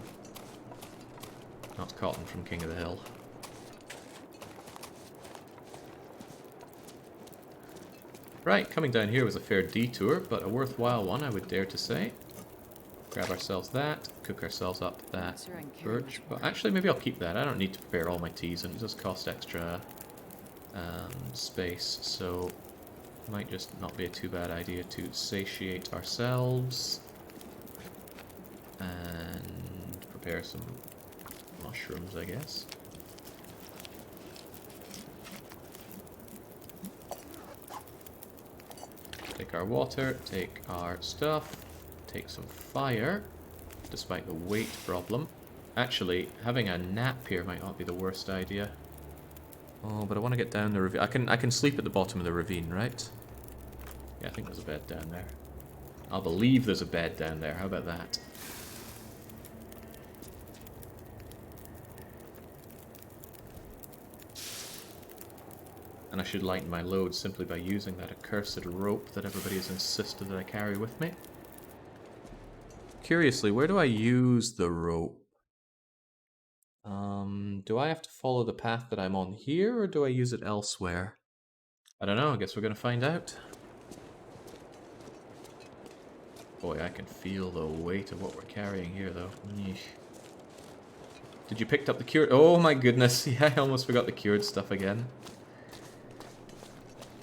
Not cotton from King of the Hill. Right, coming down here was a fair detour, but a worthwhile one, I would dare to say. Grab ourselves that, cook ourselves up that birch. But actually, maybe I'll keep that. I don't need to prepare all my teas, and it does cost extra space, so might just not be a too bad idea to satiate ourselves and prepare some mushrooms, I guess. Take our water, take our stuff, take some fire, despite the weight problem. Actually, having a nap here might not be the worst idea. Oh, but I want to get down the ravine. I can sleep at the bottom of the ravine, right? Yeah, I think there's a bed down there. I'll believe there's a bed down there. How about that? And I should lighten my load simply by using that accursed rope that everybody has insisted that I carry with me. Curiously, where do I use the rope? Do I have to follow the path that I'm on here, or do I use it elsewhere? I don't know, I guess we're gonna find out. Boy, I can feel the weight of what we're carrying here, though. Yeesh. Did you pick up the cured? Oh my goodness, yeah, I almost forgot the cured stuff again.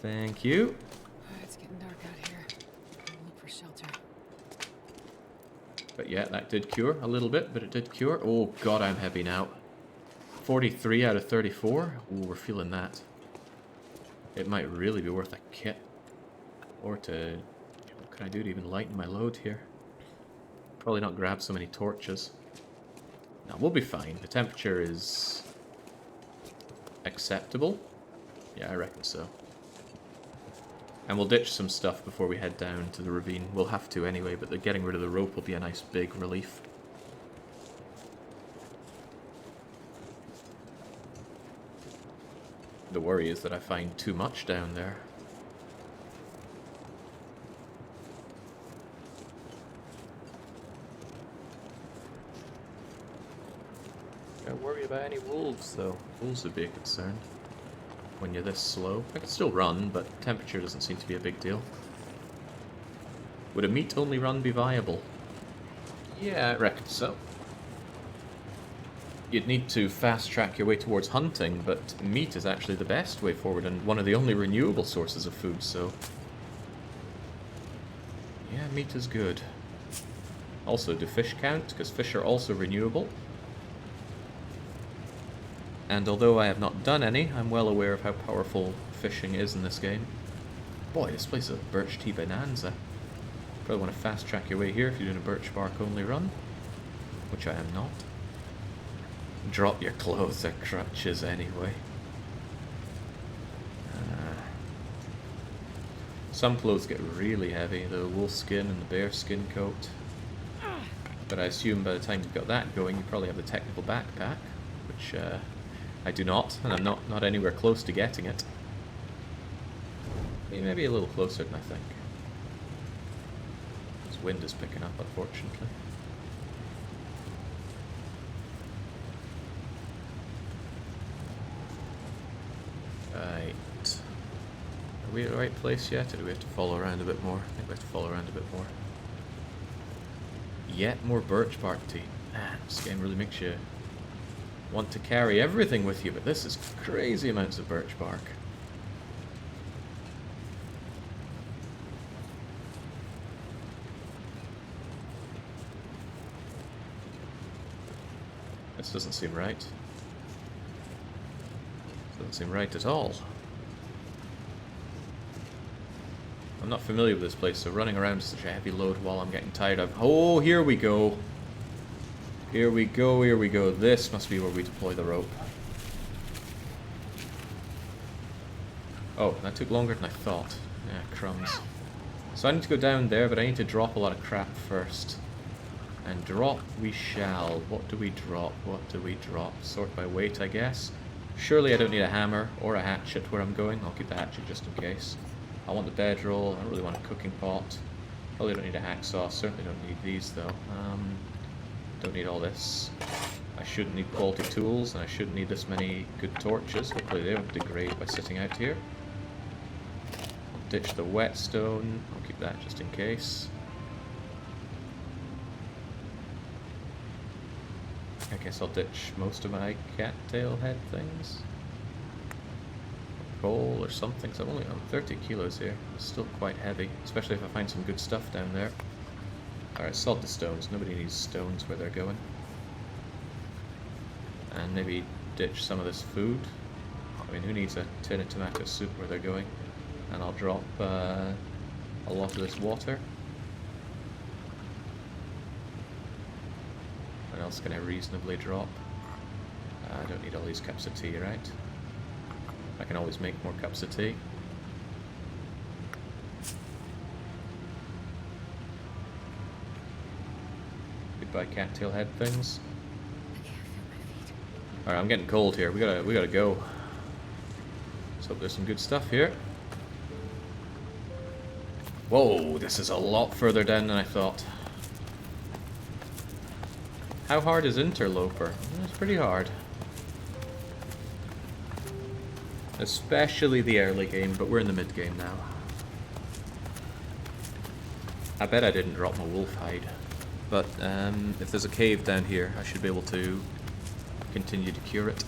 Thank you. It's getting dark out here. I'll look for shelter. But yeah, that did cure a little bit, but it did cure. Oh god, I'm heavy now. 43 out of 34. Ooh, we're feeling that. It might really be worth a kit. Or to... What can I do to even lighten my load here? Probably not grab so many torches. No, we'll be fine. The temperature is... acceptable. Yeah, I reckon so. And we'll ditch some stuff before we head down to the ravine. We'll have to anyway, but getting rid of the rope will be a nice big relief. The worry is that I find too much down there. Don't worry about any wolves, though. Wolves would be a concern when you're this slow. I can still run, but temperature doesn't seem to be a big deal. Would a meat-only run be viable? Yeah, I reckon so. You'd need to fast-track your way towards hunting, but meat is actually the best way forward and one of the only renewable sources of food, so... yeah, meat is good. Also, do fish count? Because fish are also renewable. And although I have not done any, I'm well aware of how powerful fishing is in this game. Boy, this place is a birch tea bonanza. Probably want to fast-track your way here if you're doing a birch bark-only run. Which I am not. Drop your clothes at crutches anyway. Some clothes get really heavy, the wolf skin and the bear skin coat. But I assume by the time you've got that going, you probably have the technical backpack, which I do not, and I'm not anywhere close to getting it. Maybe a little closer than I think. This wind is picking up, unfortunately. Right. Are we at the right place yet, or do we have to follow around a bit more? I think we have to follow around a bit more. Yet more birch bark tea. Man, this game really makes you want to carry everything with you, but this is crazy amounts of birch bark. This doesn't seem right. Doesn't seem right at all. I'm not familiar with this place, so running around is such a heavy load while I'm getting tired of... Oh, here we go! Here we go, here we go. This must be where we deploy the rope. Oh, that took longer than I thought. Yeah, crumbs. So I need to go down there, but I need to drop a lot of crap first. And drop we shall. What do we drop? What do we drop? Sort by weight, I guess. Surely I don't need a hammer or a hatchet where I'm going. I'll keep the hatchet just in case. I want the bedroll. I don't really want a cooking pot. Probably don't need a hacksaw. Certainly don't need these though. Don't need all this. I shouldn't need quality tools, and I shouldn't need this many good torches. Hopefully they don't degrade by sitting out here. I'll ditch the whetstone. I'll keep that just in case. I guess I'll ditch most of my cattail head things. Coal or something, so I'm only on 30 kilos here. It's still quite heavy, especially if I find some good stuff down there. Alright, salt the stones. Nobody needs stones where they're going. And maybe ditch some of this food. I mean, who needs a tin of tomato soup where they're going? And I'll drop a lot of this water. What else can I reasonably drop? I don't need all these cups of tea, right? I can always make more cups of tea. Goodbye cattail head things. Alright, I'm getting cold here. We gotta go. Let's hope there's some good stuff here. Whoa, this is a lot further down than I thought. How hard is Interloper? It's pretty hard. Especially the early game, but we're in the mid game now. I bet I didn't drop my wolf hide. But if there's a cave down here, I should be able to continue to cure it.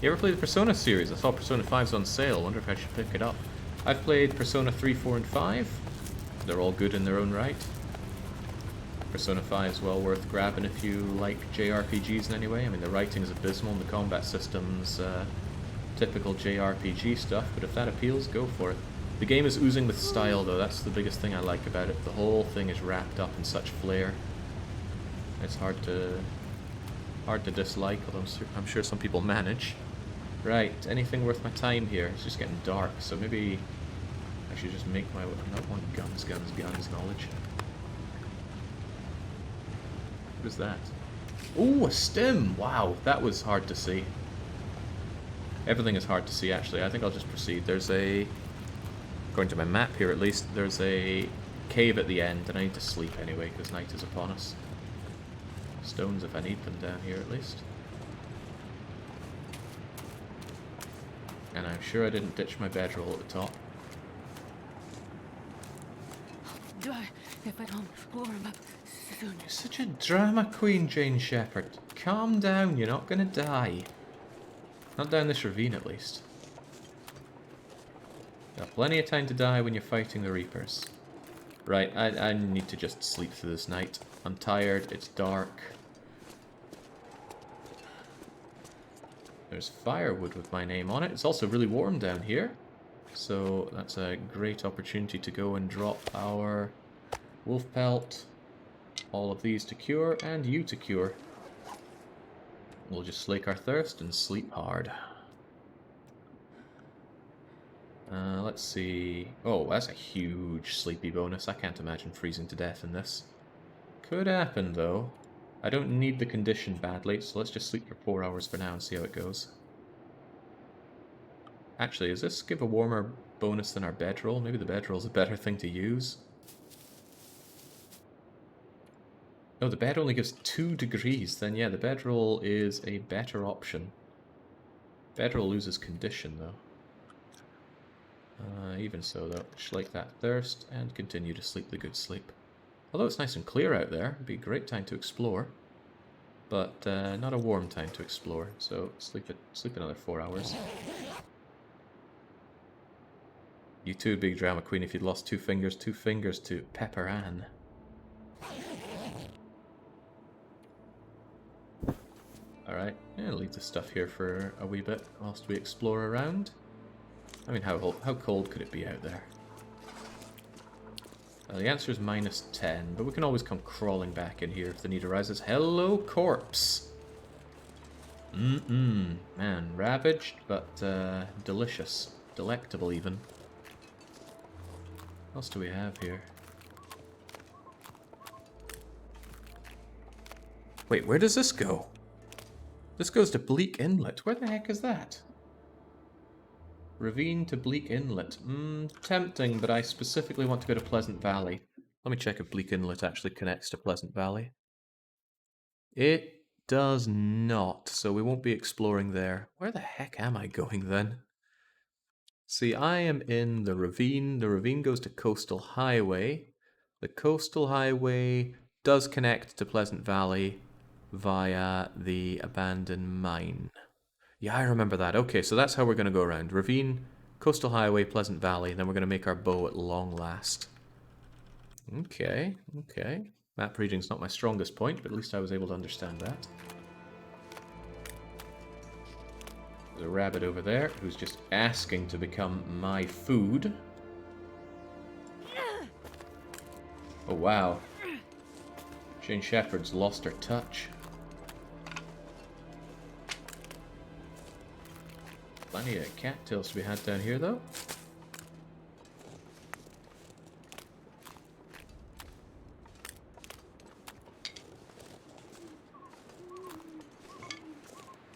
You ever played the Persona series? I saw Persona 5's on sale. Wonder if I should pick it up. I've played Persona 3, 4, and 5. They're all good in their own right. Persona 5 is well worth grabbing if you like JRPGs in any way. I mean, the writing is abysmal and the combat system's typical JRPG stuff, but if that appeals, go for it. The game is oozing with style, though. That's the biggest thing I like about it. The whole thing is wrapped up in such flair. It's hard to dislike, although I'm sure some people manage. Right, anything worth my time here? It's just getting dark, so maybe I should just make my way. I don't want guns knowledge. What is that? Ooh, a stim! Wow, that was hard to see. Everything is hard to see, actually. I think I'll just proceed. There's a... According to my map here, at least, there's a cave at the end, and I need to sleep anyway, because night is upon us. Stones if I need them down here, at least. And I'm sure I didn't ditch my bedroll at the top. You're such a drama queen, Jane Shepherd. Calm down, you're not gonna die. Not down this ravine, at least. Got plenty of time to die when you're fighting the Reapers. Right, I need to just sleep through this night. I'm tired, it's dark. There's firewood with my name on it. It's also really warm down here. So that's a great opportunity to go and drop our wolf pelt. All of these to cure, and you to cure. We'll just slake our thirst and sleep hard. Let's see... Oh, that's a huge sleepy bonus. I can't imagine freezing to death in this. Could happen, though. I don't need the condition badly, so let's just sleep for 4 hours for now and see how it goes. Actually, does this give a warmer bonus than our bedroll? Maybe the bedroll's a better thing to use. No, the bed only gives 2 degrees. Then yeah, the bedroll is a better option. Bedroll loses condition, though. Even so, though, slake that thirst and continue to sleep the good sleep. Although it's nice and clear out there, it'd be a great time to explore. But not a warm time to explore, so sleep another 4 hours. You too, big drama queen, if you'd lost 2 fingers to Pepper Ann. Alright, yeah, leave the stuff here for a wee bit whilst we explore around. I mean, how cold could it be out there? The answer is -10, but we can always come crawling back in here if the need arises. Hello, corpse! Man, ravaged, but delicious. Delectable, even. What else do we have here? Wait, where does this go? This goes to Bleak Inlet. Where the heck is that? Ravine to Bleak Inlet. Tempting, but I specifically want to go to Pleasant Valley. Let me check if Bleak Inlet actually connects to Pleasant Valley. It does not, so we won't be exploring there. Where the heck am I going then? See, I am in the ravine. The ravine goes to Coastal Highway. The Coastal Highway does connect to Pleasant Valley via the abandoned mine. Yeah, I remember that. Okay, so that's how we're going to go around. Ravine, Coastal Highway, Pleasant Valley, and then we're going to make our bow at long last. Okay. Map reading's not my strongest point, but at least I was able to understand that. There's a rabbit over there who's just asking to become my food. Oh, wow. Jane Shepherd's lost her touch. Plenty of cattails to be had down here, though.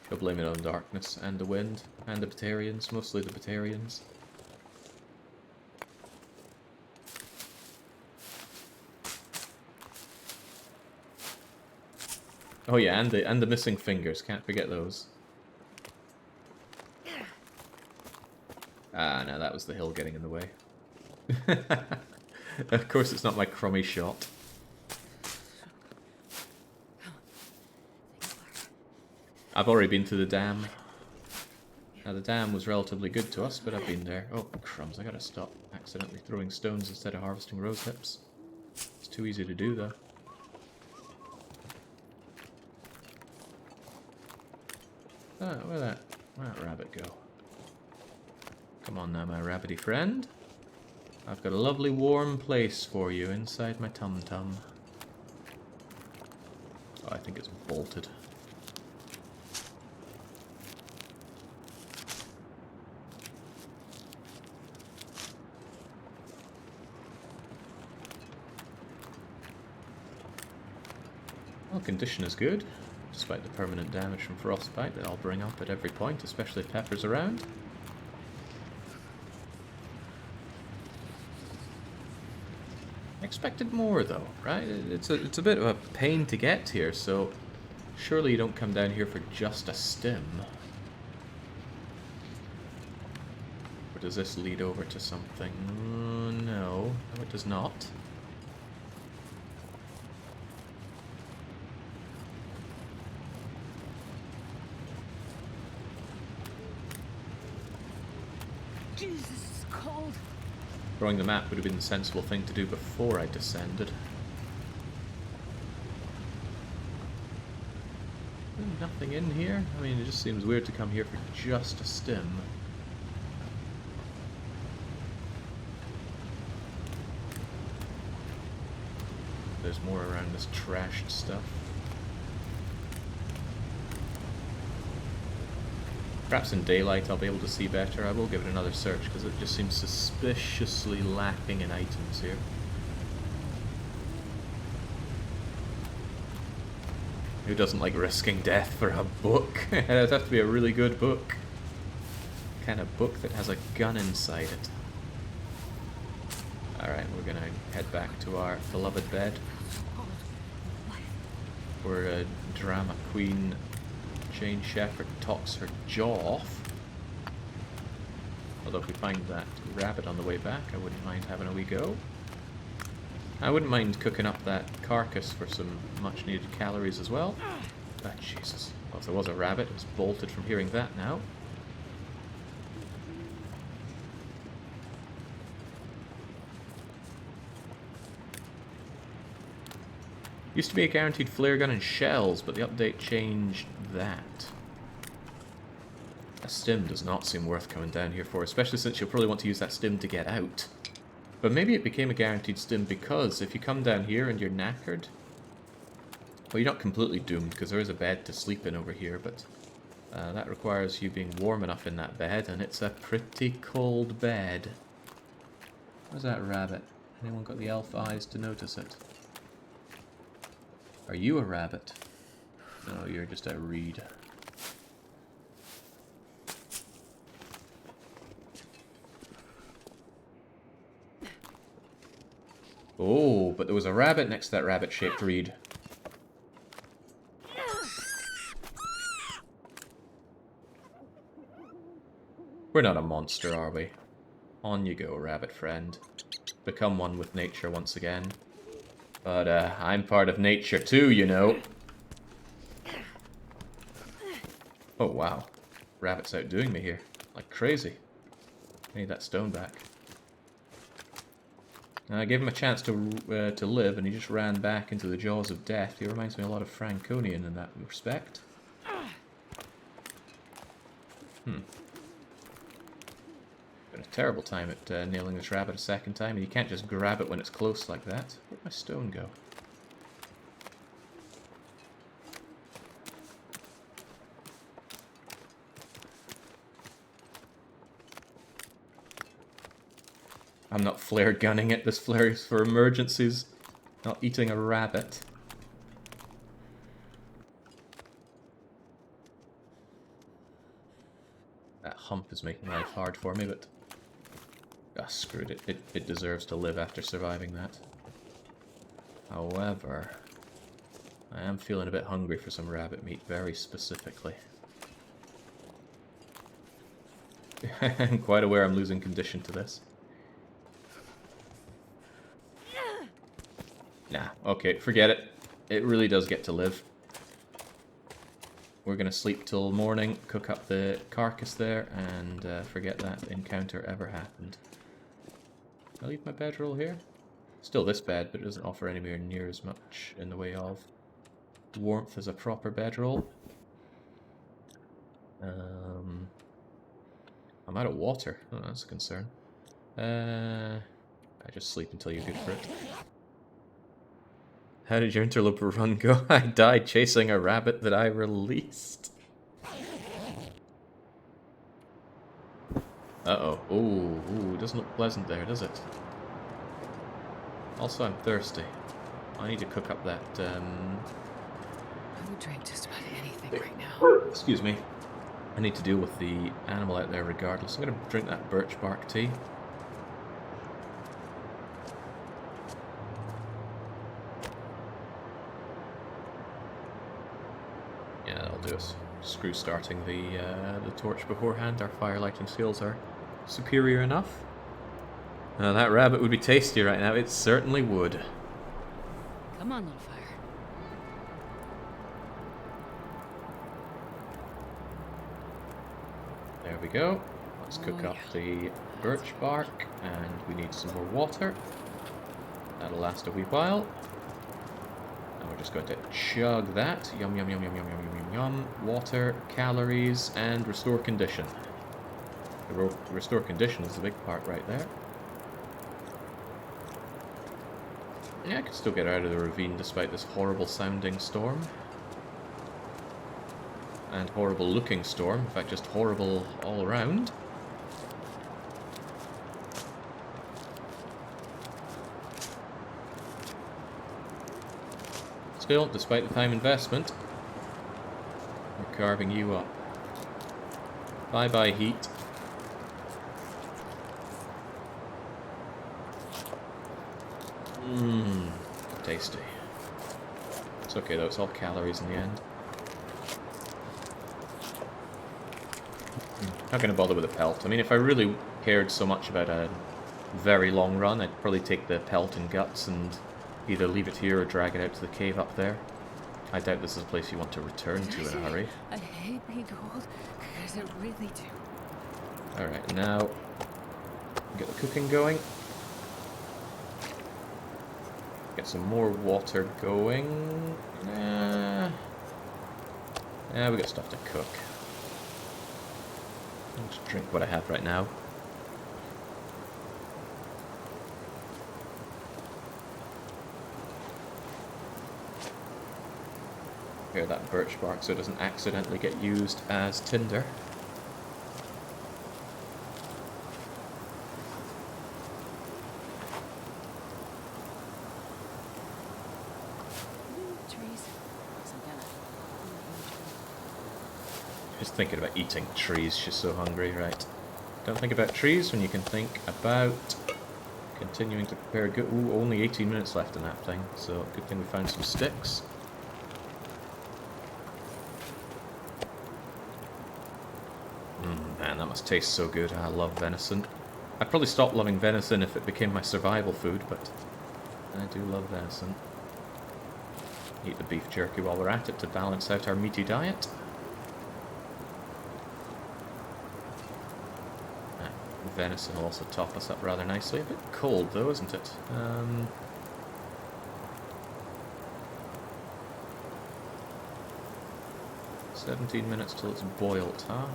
She'll blame it on darkness and the wind and the Batarians, mostly the Batarians. Oh yeah, and the missing fingers, can't forget those. Ah, no, that was the hill getting in the way. Of course it's not my crummy shot. I've already been to the dam. Now the dam was relatively good to us, but I've been there. Oh, crumbs, I gotta stop accidentally throwing stones instead of harvesting rose hips. It's too easy to do, though. Ah, where'd that rabbit go? Come on now, my rabbity friend. I've got a lovely warm place for you inside my tum-tum. Oh, I think it's bolted. Well, condition is good, despite the permanent damage from frostbite that I'll bring up at every point, especially if Pepper's around. Expected more, though, right? It's a bit of a pain to get here, so surely you don't come down here for just a stim. Or does this lead over to something? No, it does not. Jesus, it's cold. Throwing the map would have been the sensible thing to do before I descended. Nothing in here? I mean, it just seems weird to come here for just a stim. There's more around this trashed stuff. Perhaps in daylight I'll be able to see better. I will give it another search because it just seems suspiciously lacking in items here. Who doesn't like risking death for a book? It'd have to be a really good book. Kind of book that has a gun inside it. Alright, we're gonna head back to our beloved bed. Where a drama queen Jane Shepherd talks her jaw off. Although if we find that rabbit on the way back, I wouldn't mind having a wee go. I wouldn't mind cooking up that carcass for some much needed calories as well. Ah, Jesus. Well, if there was a rabbit, it was bolted from hearing that now. Used to be a guaranteed flare gun and shells, but the update changed that. A stim does not seem worth coming down here for, especially since you'll probably want to use that stim to get out. But maybe it became a guaranteed stim because if you come down here and you're knackered... Well, you're not completely doomed because there is a bed to sleep in over here, but that requires you being warm enough in that bed, and it's a pretty cold bed. Where's that rabbit? Anyone got the elf eyes to notice it? Are you a rabbit? No, you're just a reed. Oh, but there was a rabbit next to that rabbit-shaped reed. We're not a monster, are we? On you go, rabbit friend. Become one with nature once again. But, I'm part of nature too, you know. Oh, wow. Rabbit's outdoing me here. Like crazy. I need that stone back. I gave him a chance to live, and he just ran back into the jaws of death. He reminds me a lot of Franconian in that respect. Been a terrible time at nailing this rabbit a second time, and you can't just grab it when it's close like that. Where'd my stone go? I'm not flare gunning it. This flare is for emergencies, not eating a rabbit. That hump is making life hard for me, but... Ah, screw it. It deserves to live after surviving that. However, I am feeling a bit hungry for some rabbit meat, very specifically. I'm quite aware I'm losing condition to this. Nah, okay, forget it. It really does get to live. We're gonna sleep till morning, cook up the carcass there, and forget that encounter ever happened. I'll leave my bedroll here. Still this bed, but it doesn't offer anywhere near as much in the way of warmth as a proper bedroll. I'm out of water. Oh, that's a concern. I just sleep until you're good for it. How did your interloper run go? I died chasing a rabbit that I released. Uh-oh. Ooh, doesn't look pleasant there, does it? Also, I'm thirsty. I need to cook up that, I would drink just about anything right now. Excuse me. I need to deal with the animal out there regardless. I'm gonna drink that birch bark tea. Yeah, that'll do us. Screw starting the torch beforehand. Our fire lighting skills are superior enough. Now that rabbit would be tasty right now. It certainly would. Come on, little fire. There we go. Let's cook up the birch bark, and we need some more water. That'll last a wee while. And we're just going to chug that. Yum, yum, yum, yum, yum, yum, yum, yum. Water, calories, and restore condition. The restore condition is the big part right there. Yeah, I can still get out of the ravine despite this horrible sounding storm. And horrible looking storm. In fact, just horrible all around. Still, despite the time investment, we're carving you up. Bye-bye, heat. Mmm, tasty. It's okay though, it's all calories in the end. Not gonna bother with the pelt. I mean, if I really cared so much about a very long run, I'd probably take the pelt and guts and either leave it here or drag it out to the cave up there. I doubt this is a place you want to return to in a hurry. I hate being cold, because I really do. Alright, now get the cooking going. Get some more water going. Yeah, we got stuff to cook. I'll just drink what I have right now. Here, that birch bark so it doesn't accidentally get used as tinder. Just thinking about eating trees, she's so hungry, right? Don't think about trees when you can think about continuing to prepare good. Ooh, only 18 minutes left in that thing, so good thing we found some sticks. Man, that must taste so good. I love venison. I'd probably stop loving venison if it became my survival food, but I do love venison. Eat the beef jerky while we're at it to balance out our meaty diet. Venison will also top us up rather nicely. A bit cold though, isn't it? 17 minutes till it's boiled, huh?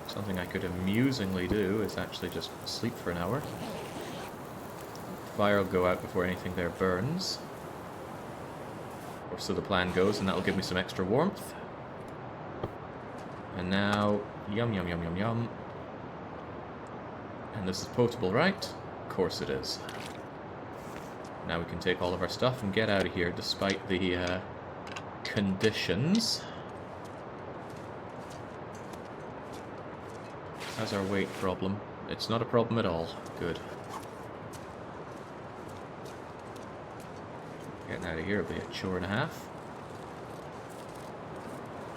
Something I could amusingly do is actually just sleep for an hour. Fire will go out before anything there burns. Or so the plan goes, and that'll give me some extra warmth. And now, yum yum yum yum yum. And this is potable, right? Of course it is. Now we can take all of our stuff and get out of here despite the conditions. How's our weight problem? It's not a problem at all. Good. Getting out of here will be a chore and a half.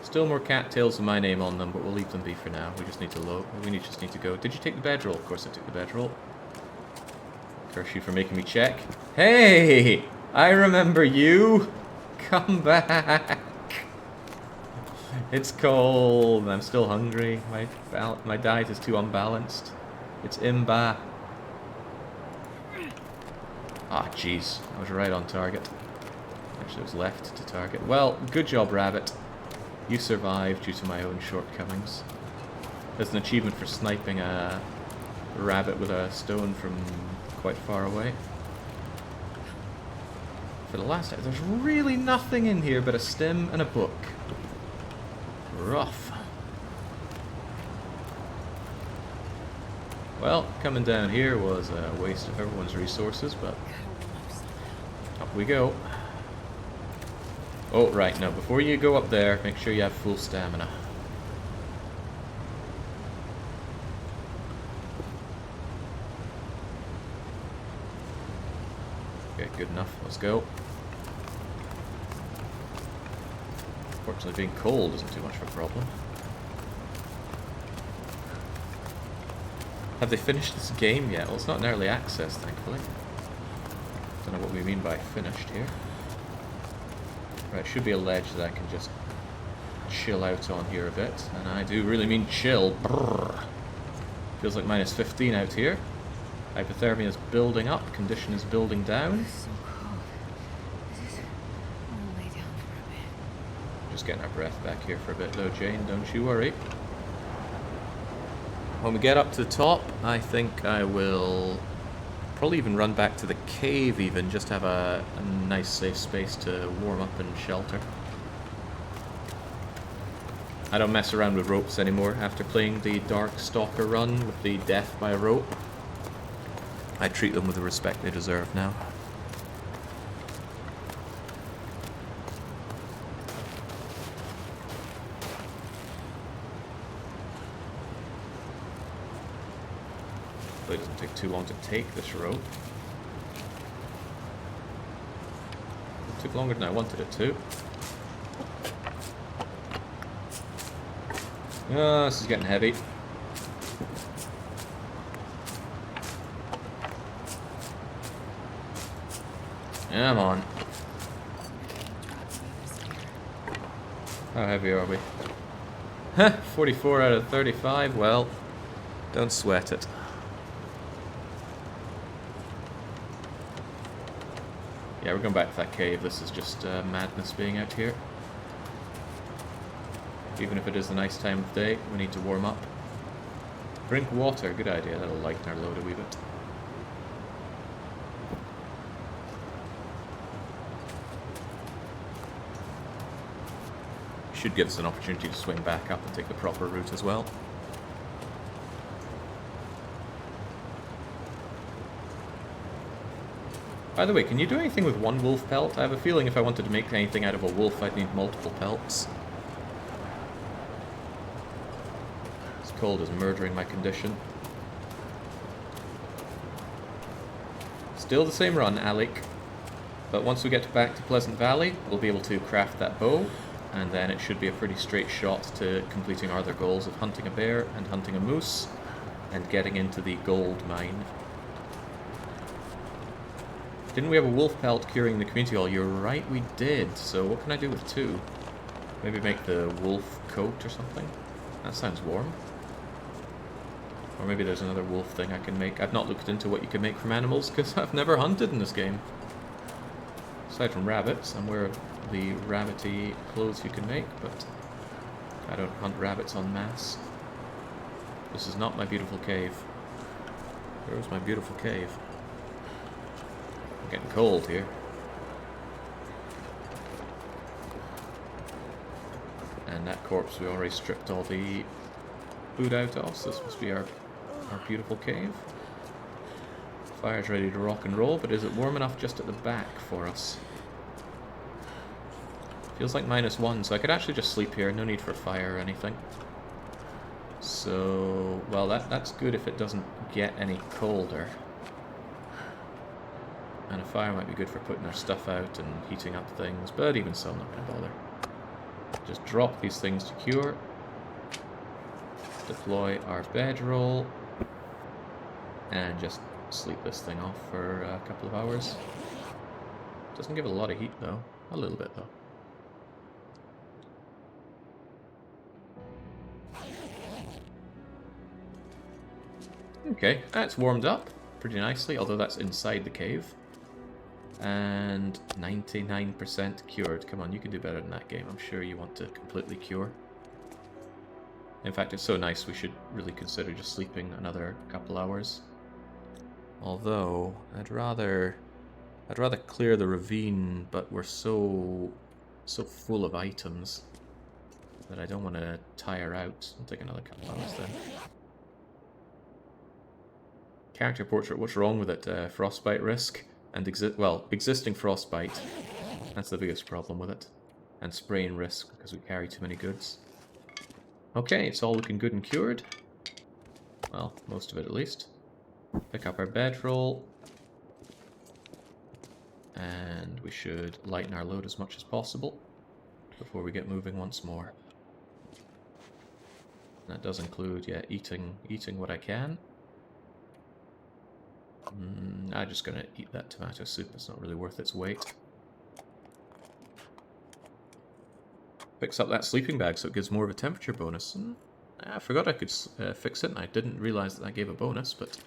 Still more cattails with my name on them, but we'll leave them be for now. We just need to load. Just need to go. Did you take the bedroll? Of course I took the bedroll. Curse you for making me check. Hey! I remember you! Come back! It's cold. I'm still hungry. My diet is too unbalanced. It's imba. Ah, jeez. I was right on target. Actually, I was left to target. Well, good job, rabbit. You survived due to my own shortcomings. There's an achievement for sniping a rabbit with a stone from quite far away. For the last time, there's really nothing in here but a stem and a book. Rough. Well, coming down here was a waste of everyone's resources, but up we go. Oh, right, now before you go up there, make sure you have full stamina. Okay, good enough. Let's go. Fortunately, being cold isn't too much of a problem. Have they finished this game yet? Well, it's not in early access, thankfully. Don't know what we mean by finished here. Right, should be a ledge that I can just chill out on here a bit. And I do really mean chill. Brrr. Feels like minus 15 out here. Hypothermia is building up, condition is building down. So cold. I'll lay down for a bit. Just getting our breath back here for a bit though, Jane, don't you worry. When we get up to the top, I think I will probably even run back to the cave even, just have a nice safe space to warm up and shelter. I don't mess around with ropes anymore after playing the Dark Stalker run with the death by rope. I treat them with the respect they deserve now. It doesn't take too long to take this rope. It took longer than I wanted it to. Oh, this is getting heavy. Come on. How heavy are we? Huh, 44 out of 35. Well, don't sweat it. Yeah, we're going back to that cave. This is just madness being out here. Even if it is a nice time of day, we need to warm up. Drink water, good idea, that'll lighten our load a wee bit. Should give us an opportunity to swing back up and take the proper route as well. By the way, can you do anything with one wolf pelt? I have a feeling if I wanted to make anything out of a wolf, I'd need multiple pelts. This cold is murdering my condition. Still the same run, Alec. But once we get back to Pleasant Valley, we'll be able to craft that bow, and then it should be a pretty straight shot to completing our other goals of hunting a bear and hunting a moose, and getting into the gold mine. Didn't we have a wolf pelt curing the community hall? You're right, we did. So what can I do with 2? Maybe make the wolf coat or something? That sounds warm. Or maybe there's another wolf thing I can make. I've not looked into what you can make from animals, because I've never hunted in this game. Aside from rabbits, I'm aware of the rabbity clothes you can make, but I don't hunt rabbits en masse. This is not my beautiful cave. Where is my beautiful cave? I'm getting cold here. And that corpse we already stripped all the food out of, so this must be our beautiful cave. Fire's ready to rock and roll, but is it warm enough just at the back for us? Feels like -1, so I could actually just sleep here, no need for fire or anything. So, well, that's good if it doesn't get any colder. And a fire might be good for putting our stuff out and heating up things, but even so, I'm not going to bother. Just drop these things to cure. Deploy our bedroll. And just sleep this thing off for a couple of hours. Doesn't give it a lot of heat, though. A little bit, though. Okay, that's warmed up pretty nicely, although that's inside the cave. And 99% cured. Come on, you can do better than that game. I'm sure you want to completely cure. In fact, it's so nice we should really consider just sleeping another couple hours. Although, I'd rather clear the ravine, but we're so full of items that I don't want to tire out. I'll take another couple hours then. Character portrait, what's wrong with it? Frostbite risk and existing frostbite. That's the biggest problem with it. And spraying risk because we carry too many goods. Okay, it's all looking good and cured. Well, most of it at least. Pick up our bedroll. And we should lighten our load as much as possible before we get moving once more. That does include, yeah, eating what I can. I'm just gonna eat that tomato soup, it's not really worth its weight. Picks up that sleeping bag so it gives more of a temperature bonus. I forgot I could fix it, and I didn't realize that gave a bonus, but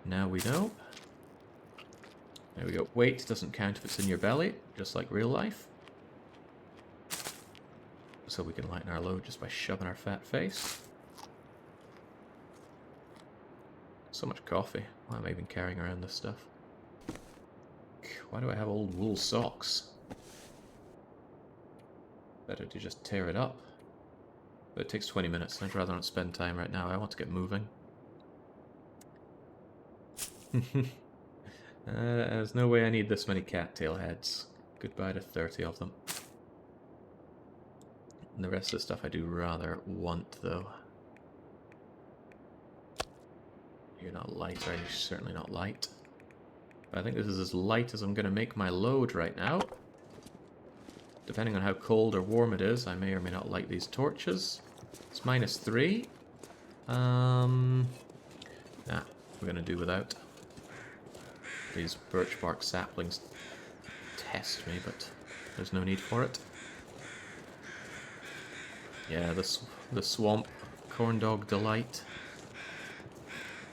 now we know. There we go. Weight doesn't count if it's in your belly, just like real life. So we can lighten our load just by shoving our fat face. So much coffee. Why am I even carrying around this stuff? Why do I have old wool socks? Better to just tear it up. But it takes 20 minutes, and I'd rather not spend time right now. I want to get moving. There's no way I need this many cattail heads. Goodbye to 30 of them. And the rest of the stuff I do rather want, though. You're not light, are you? Certainly not light. But I think this is as light as I'm going to make my load right now. Depending on how cold or warm it is, I may or may not light these torches. It's -3. Nah, we're going to do without. These birch bark saplings test me, but there's no need for it. Yeah, the swamp corn dog delight.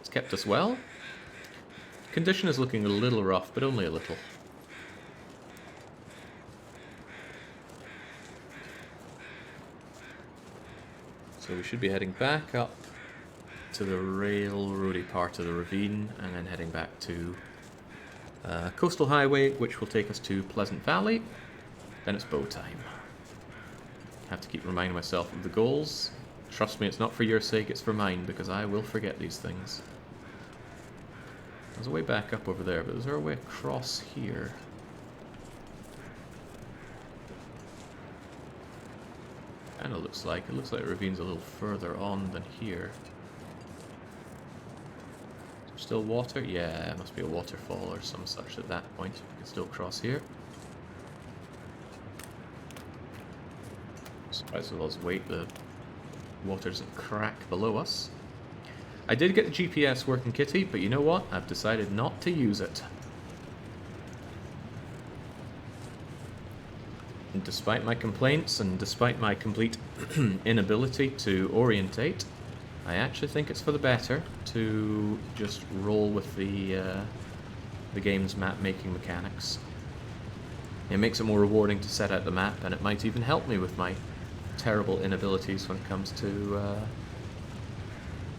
It's kept us well. Condition is looking a little rough, but only a little. So we should be heading back up to the railroady part of the ravine, and then heading back to Coastal Highway, which will take us to Pleasant Valley. Then it's bow time. Have to keep reminding myself of the goals. Trust me, it's not for your sake, it's for mine, because I will forget these things. There's a way back up over there, but is there a way across here? Kinda looks like. It looks like the ravine's a little further on than here. Still water? Yeah, it must be a waterfall or some such at that point. We can still cross here. So might as well as wait, the water doesn't crack below us. I did get the GPS working, Kitty, but you know what? I've decided not to use it. And despite my complaints and despite my complete inability to orientate, I actually think it's for the better to just roll with the game's map-making mechanics. It makes it more rewarding to set out the map, and it might even help me with my terrible inabilities when it comes to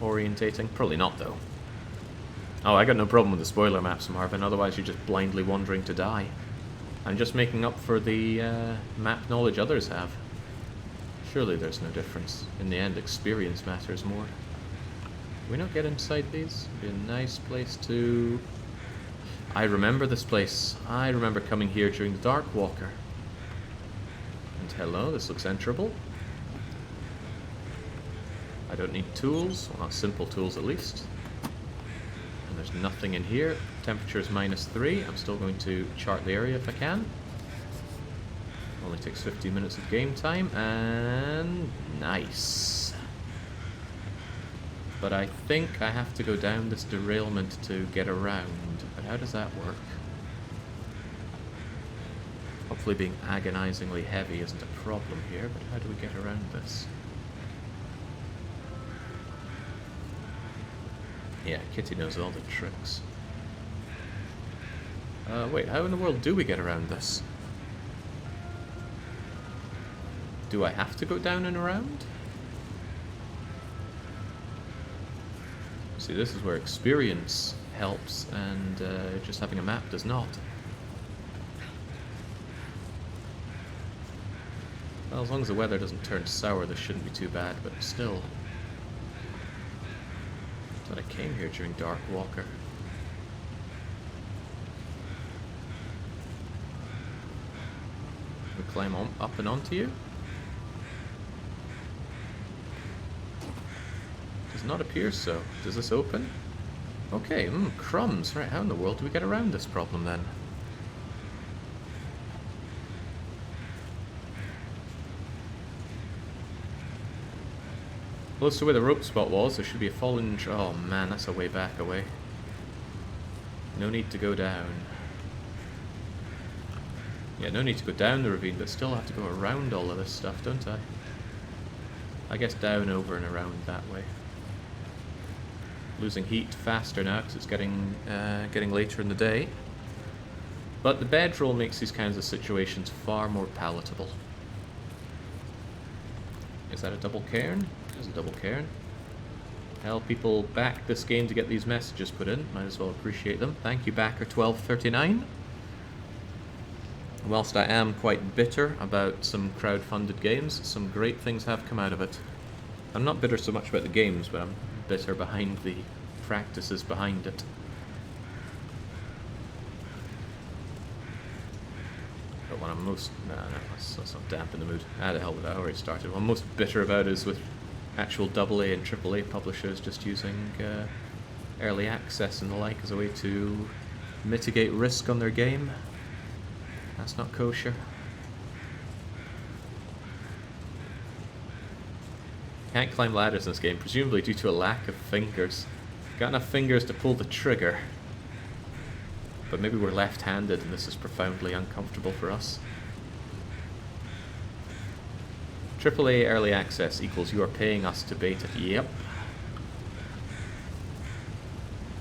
orientating. Probably not, though. Oh, I got no problem with the spoiler maps, Marvin, otherwise you're just blindly wandering to die. I'm just making up for the map knowledge others have. Surely there's no difference. In the end, experience matters more. Can we not get inside these? It'd be a nice place to... I remember this place. I remember coming here during the Dark Walker. And hello, this looks enterable. I don't need tools, well, not simple tools at least. And there's nothing in here. Temperature is -3. I'm still going to chart the area if I can. Only takes 15 minutes of game time, and nice. But I think I have to go down this derailment to get around. But how does that work? Hopefully being agonizingly heavy isn't a problem here, but how do we get around this? Yeah, Kitty knows all the tricks. Wait, how in the world do we get around this? Do I have to go down and around? See, this is where experience helps, and just having a map does not. Well, as long as the weather doesn't turn sour, this shouldn't be too bad, but still. I thought I came here during Dark Walker. We climb on, up and onto you? Does not appear so. Does this open? Okay, crumbs. Right, how in the world do we get around this problem then? Close to where the rope spot was, there should be a fallen... Oh man, that's a way back away. No need to go down. Yeah, no need to go down the ravine, but still have to go around all of this stuff, don't I? I guess down, over, and around that way. Losing heat faster now because it's getting later in the day. But the bedroll makes these kinds of situations far more palatable. Is that a double cairn? There's a double cairn. Hell, people back this game to get these messages put in. Might as well appreciate them. Thank you, Backer1239. Whilst I am quite bitter about some crowd-funded games, some great things have come out of it. I'm not bitter so much about the games, but I'm bitter behind the practices behind it. But what I'm most... No, let's not dampen the mood. Ah, the hell with that, I already started. What I'm most bitter about is with actual AA and AAA publishers just using early access and the like as a way to mitigate risk on their game. That's not kosher. Can't climb ladders in this game, presumably due to a lack of fingers. Got enough fingers to pull the trigger. But maybe we're left-handed and this is profoundly uncomfortable for us. AAA early access equals you are paying us to bait it. Yep.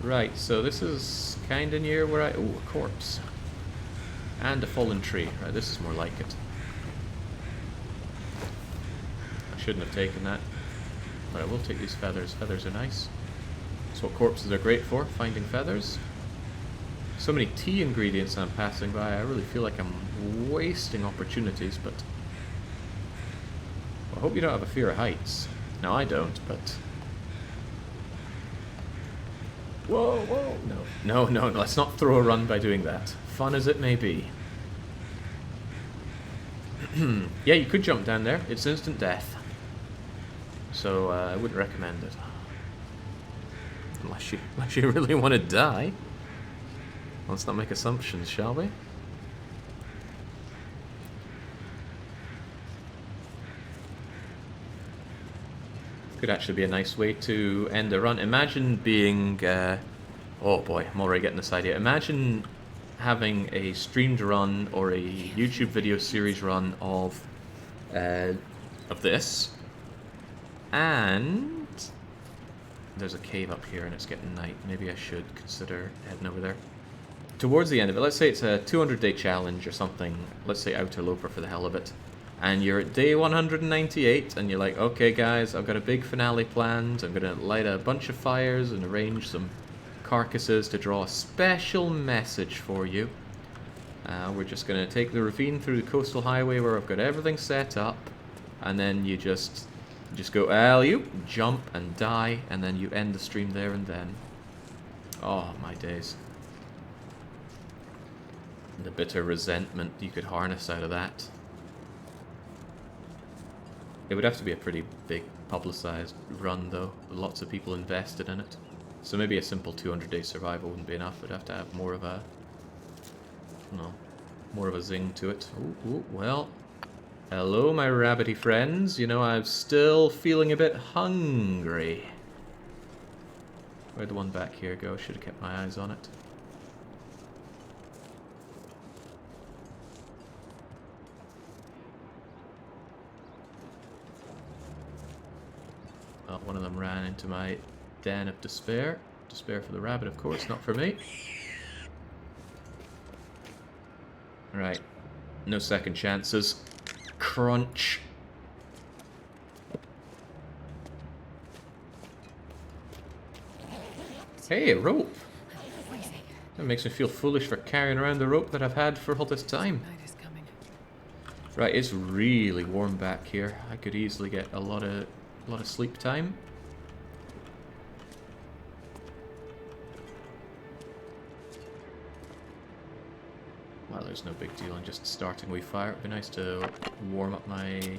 Right, so this is kinda near where I... Ooh, a corpse. And a fallen tree. Right, this is more like it. I shouldn't have taken that. But I will take these feathers. Feathers are nice. That's what corpses are great for, finding feathers. So many tea ingredients I'm passing by, I really feel like I'm wasting opportunities, but... I hope you don't have a fear of heights. No, I don't, but... Whoa, whoa! No, no, no, let's not throw a run by doing that. Fun as it may be. Yeah, you could jump down there. It's instant death. So, I wouldn't recommend it. Unless you really want to die. Let's not make assumptions, shall we? Could actually be a nice way to end a run. Imagine being... oh boy, I'm already getting this idea. Imagine having a streamed run or a YouTube video series run of this. And... there's a cave up here and it's getting night. Maybe I should consider heading over there. Towards the end of it, let's say it's a 200-day challenge or something. Let's say Interloper for the hell of it. And you're at day 198 and you're like, okay guys, I've got a big finale planned. I'm going to light a bunch of fires and arrange some carcasses to draw a special message for you. We're just going to take the ravine through the coastal highway where I've got everything set up. And then you just go alley-oop, jump and die, and then you end the stream there and then. Oh, my days. The bitter resentment you could harness out of that. It would have to be a pretty big publicized run though, with lots of people invested in it. So maybe a simple 200-day survival wouldn't be enough. It'd have to have more of a... no, more of a zing to it. Ooh, well... hello, my rabbity friends. You know, I'm still feeling a bit hungry. Where'd the one back here go? Should have kept my eyes on it. Well, one of them ran into my den of despair. Despair for the rabbit, of course, not for me. Right. No second chances. Crunch. Hey, a rope. That makes me feel foolish for carrying around the rope that I've had for all this time. Right, it's really warm back here. I could easily get a lot of sleep time. Well, there's no big deal in just starting with fire. It'd be nice to warm up my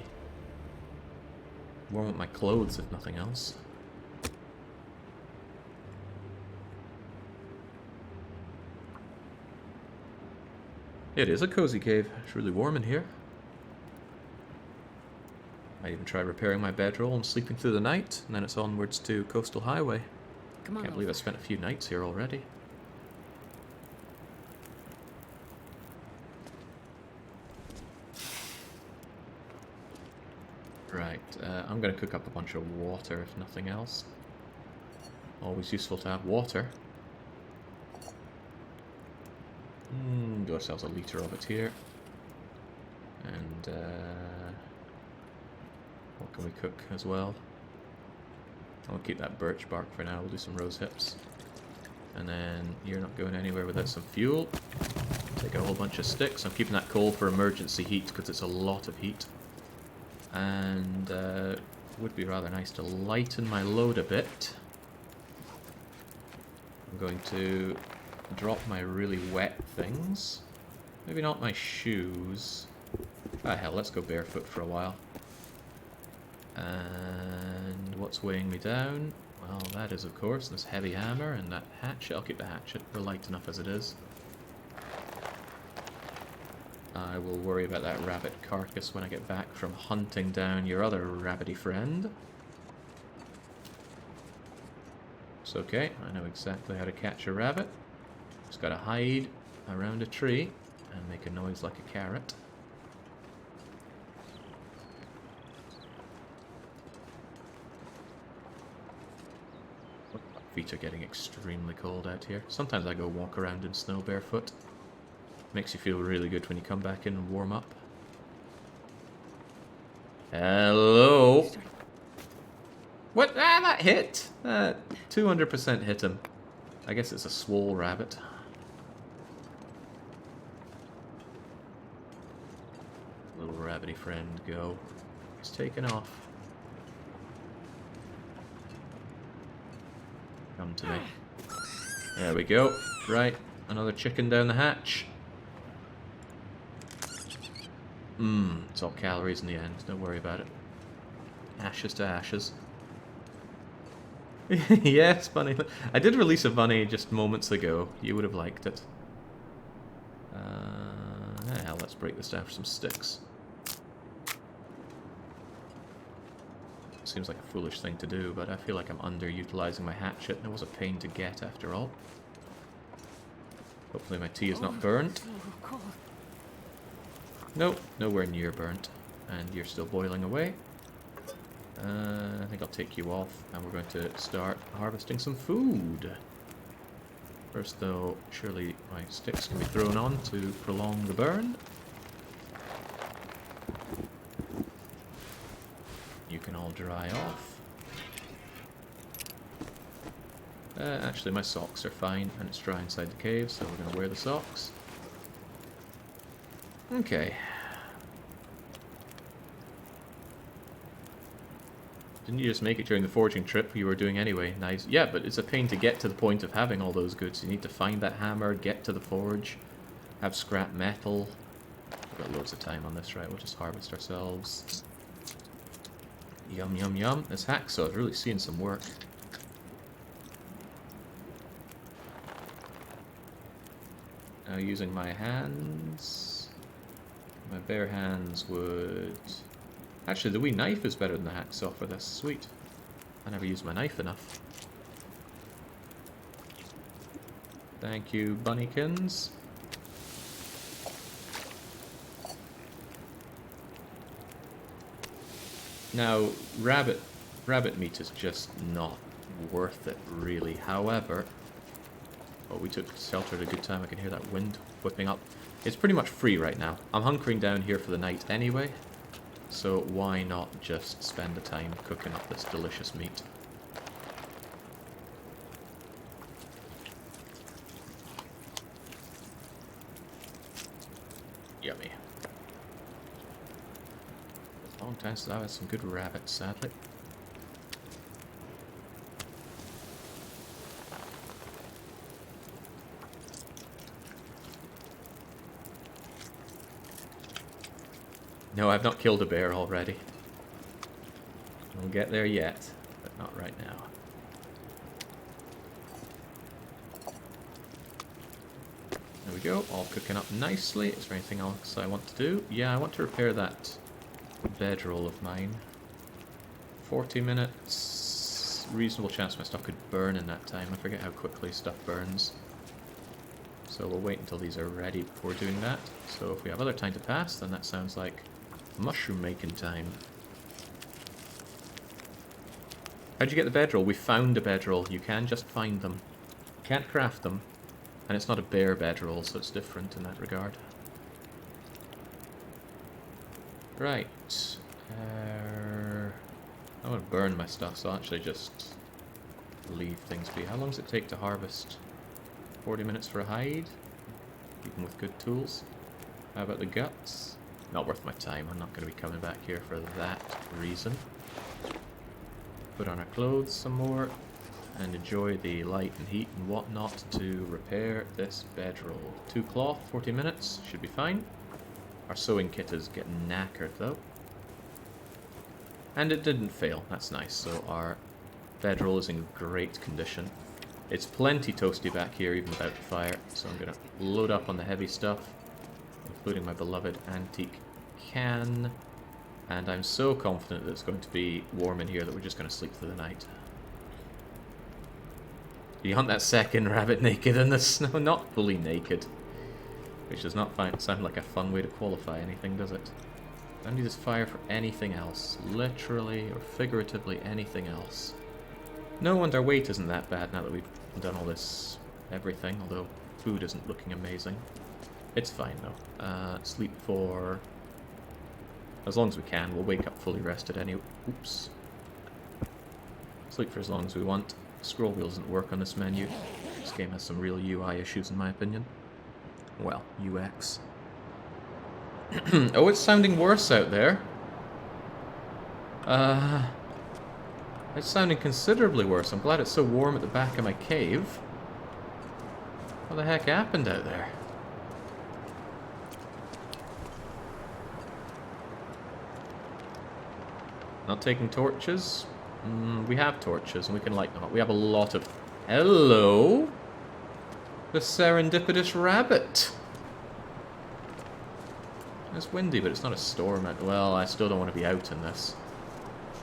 clothes, if nothing else. It is a cozy cave. It's really warm in here. Might even try repairing my bedroll and sleeping through the night, and then it's onwards to Coastal Highway. Can't believe I spent a few nights here already. Right, I'm going to cook up a bunch of water, if nothing else. Always useful to have water. Do ourselves a litre of it here. And, what can we cook as well? I'll keep that birch bark for now. We'll do some rose hips. And then you're not going anywhere without some fuel. Take a whole bunch of sticks. I'm keeping that coal for emergency heat because it's a lot of heat. And it would be rather nice to lighten my load a bit. I'm going to drop my really wet things. Maybe not my shoes. Ah, hell, let's go barefoot for a while. And what's weighing me down? Well, that is, of course, this heavy hammer and that hatchet. I'll keep the hatchet. We're light enough as it is. I will worry about that rabbit carcass when I get back from hunting down your other rabbity friend. It's okay. I know exactly how to catch a rabbit. Just gotta hide around a tree and make a noise like a carrot. Feet are getting extremely cold out here. Sometimes I go walk around in snow barefoot. Makes you feel really good when you come back in and warm up. Hello? What? Ah, that hit! 200% hit him. I guess it's a swole rabbit. Little rabbity friend, go. He's taken off. Come to me. There we go. Right, another chicken down the hatch. It's all calories in the end. Don't worry about it. Ashes to ashes. Yes, bunny. I did release a bunny just moments ago. You would have liked it. Hell, let's break this down for some sticks. Seems like a foolish thing to do, but I feel like I'm underutilizing my hatchet, and it was a pain to get after all. Hopefully my tea is not burnt. Nope, nowhere near burnt. And you're still boiling away. I think I'll take you off, and we're going to start harvesting some food. First though, surely my sticks can be thrown on to prolong the burn. You can all dry off. Actually, my socks are fine, and it's dry inside the cave, so we're going to wear the socks. Okay. Didn't you just make it during the foraging trip you were doing anyway? Nice. Yeah, but it's a pain to get to the point of having all those goods. You need to find that hammer, get to the forge, have scrap metal. We've got loads of time on this, right? We'll just harvest ourselves. Yum, yum, yum. This hacksaw is really seeing some work. Now using my hands. My bare hands would... Actually, the wee knife is better than the hacksaw for this. Sweet. I never use my knife enough. Thank you, bunnykins. Now, rabbit meat is just not worth it, really. However, oh, we took shelter at a good time. I can hear that wind whipping up. It's pretty much free right now. I'm hunkering down here for the night anyway. So why not just spend the time cooking up this delicious meat? Yummy. It's a long time since I've had some good rabbits, sadly. No, I've not killed a bear already. We'll get there yet, but not right now. There we go, all cooking up nicely. Is there anything else I want to do? Yeah, I want to repair that bedroll of mine. 40 minutes. Reasonable chance my stuff could burn in that time. I forget how quickly stuff burns. So we'll wait until these are ready before doing that. So if we have other time to pass, then that sounds like mushroom making time. How'd you get the bedroll? We found a bedroll. You can just find them. Can't craft them. And it's not a bare bedroll, so it's different in that regard. Right. I want to burn my stuff, so I'll actually just leave things be. How long does it take to harvest? 40 minutes for a hide? Even with good tools. How about the guts? Not worth my time. I'm not going to be coming back here for that reason. Put on our clothes some more and enjoy the light and heat and whatnot to repair this bedroll. 2 cloth, 40 minutes, should be fine. Our sewing kit is getting knackered though. And it didn't fail, that's nice. So our bedroll is in great condition. It's plenty toasty back here even without the fire, so I'm going to load up on the heavy stuff, including my beloved antique can. And I'm so confident that it's going to be warm in here that we're just going to sleep through the night. You hunt that second rabbit naked in the snow? Not fully naked. Which does not sound like a fun way to qualify anything, does it? I don't need this fire for anything else. Literally or figuratively anything else. No, and our weight isn't that bad now that we've done all this everything, although food isn't looking amazing. It's fine though. Sleep for as long as we can. We'll wake up fully rested anyway. Oops. Sleep for as long as we want. Scroll wheel doesn't work on this menu. This game has some real UI issues in my opinion. Well, UX. Oh, it's sounding worse out there. It's sounding considerably worse. I'm glad it's so warm at the back of my cave. What the heck happened out there? Not taking torches? We have torches and we can light them up. We have a lot of... Hello? The serendipitous rabbit. It's windy, but it's not a storm. Well, I still don't want to be out in this.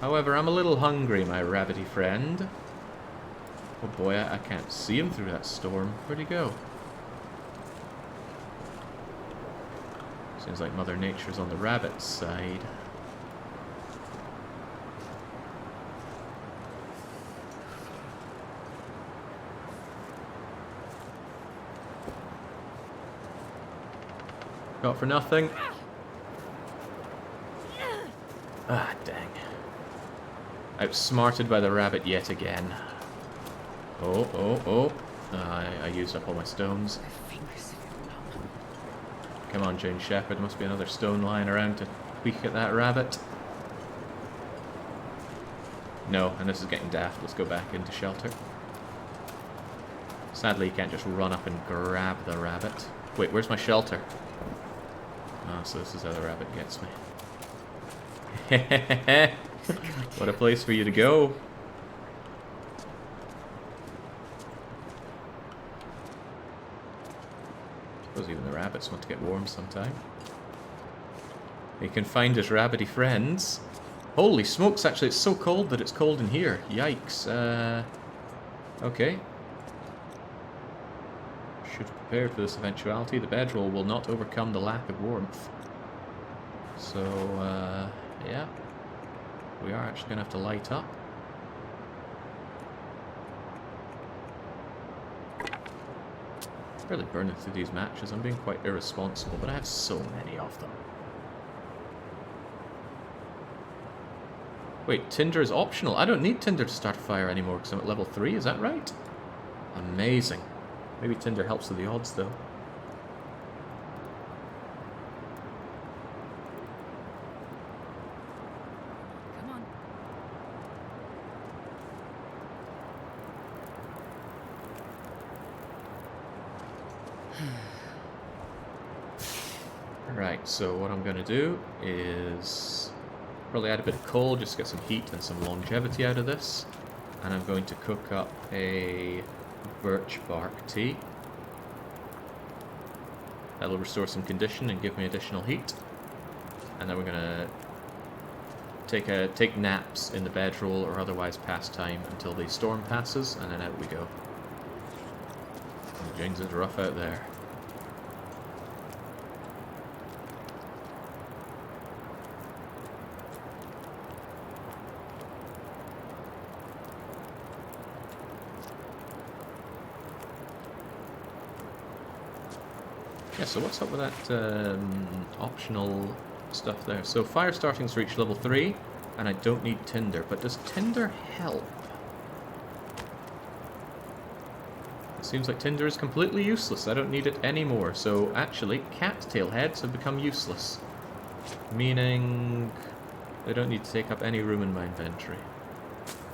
However, I'm a little hungry, my rabbity friend. Oh boy, I can't see him through that storm. Where'd he go? Seems like Mother Nature's on the rabbit's side. Got for nothing. Ah, dang. Outsmarted by the rabbit yet again. Oh. I used up all my stones. Come on, Jane Shepherd. There must be another stone lying around to tweak at that rabbit. No, and this is getting daft. Let's go back into shelter. Sadly, you can't just run up and grab the rabbit. Wait, where's my shelter? Oh, so this is how the rabbit gets me. What a place for you to go. Suppose even the rabbits want to get warm sometime. He can find his rabbity friends. Holy smokes, actually it's so cold that it's cold in here. Yikes. Okay. Should have prepared for this eventuality. The bedroll will not overcome the lack of warmth. So, yeah. We are actually going to have to light up. Really burning through these matches. I'm being quite irresponsible, but I have so many of them. Wait, Tinder is optional. I don't need Tinder to start a fire anymore because I'm at level 3, is that right? Amazing. Maybe Tinder helps with the odds, though. Come on. Right, so what I'm going to do is probably add a bit of coal just to get some heat and some longevity out of this. And I'm going to cook up a birch bark tea. That'll restore some condition and give me additional heat. And then we're going to take naps in the bedroll or otherwise pass time until the storm passes, and then out we go. James is rough out there. Yeah, so what's up with that optional stuff there? So fire starting's reached level 3, and I don't need Tinder, but does Tinder help? It seems like Tinder is completely useless. I don't need it anymore. So actually, cattail heads have become useless. Meaning they don't need to take up any room in my inventory.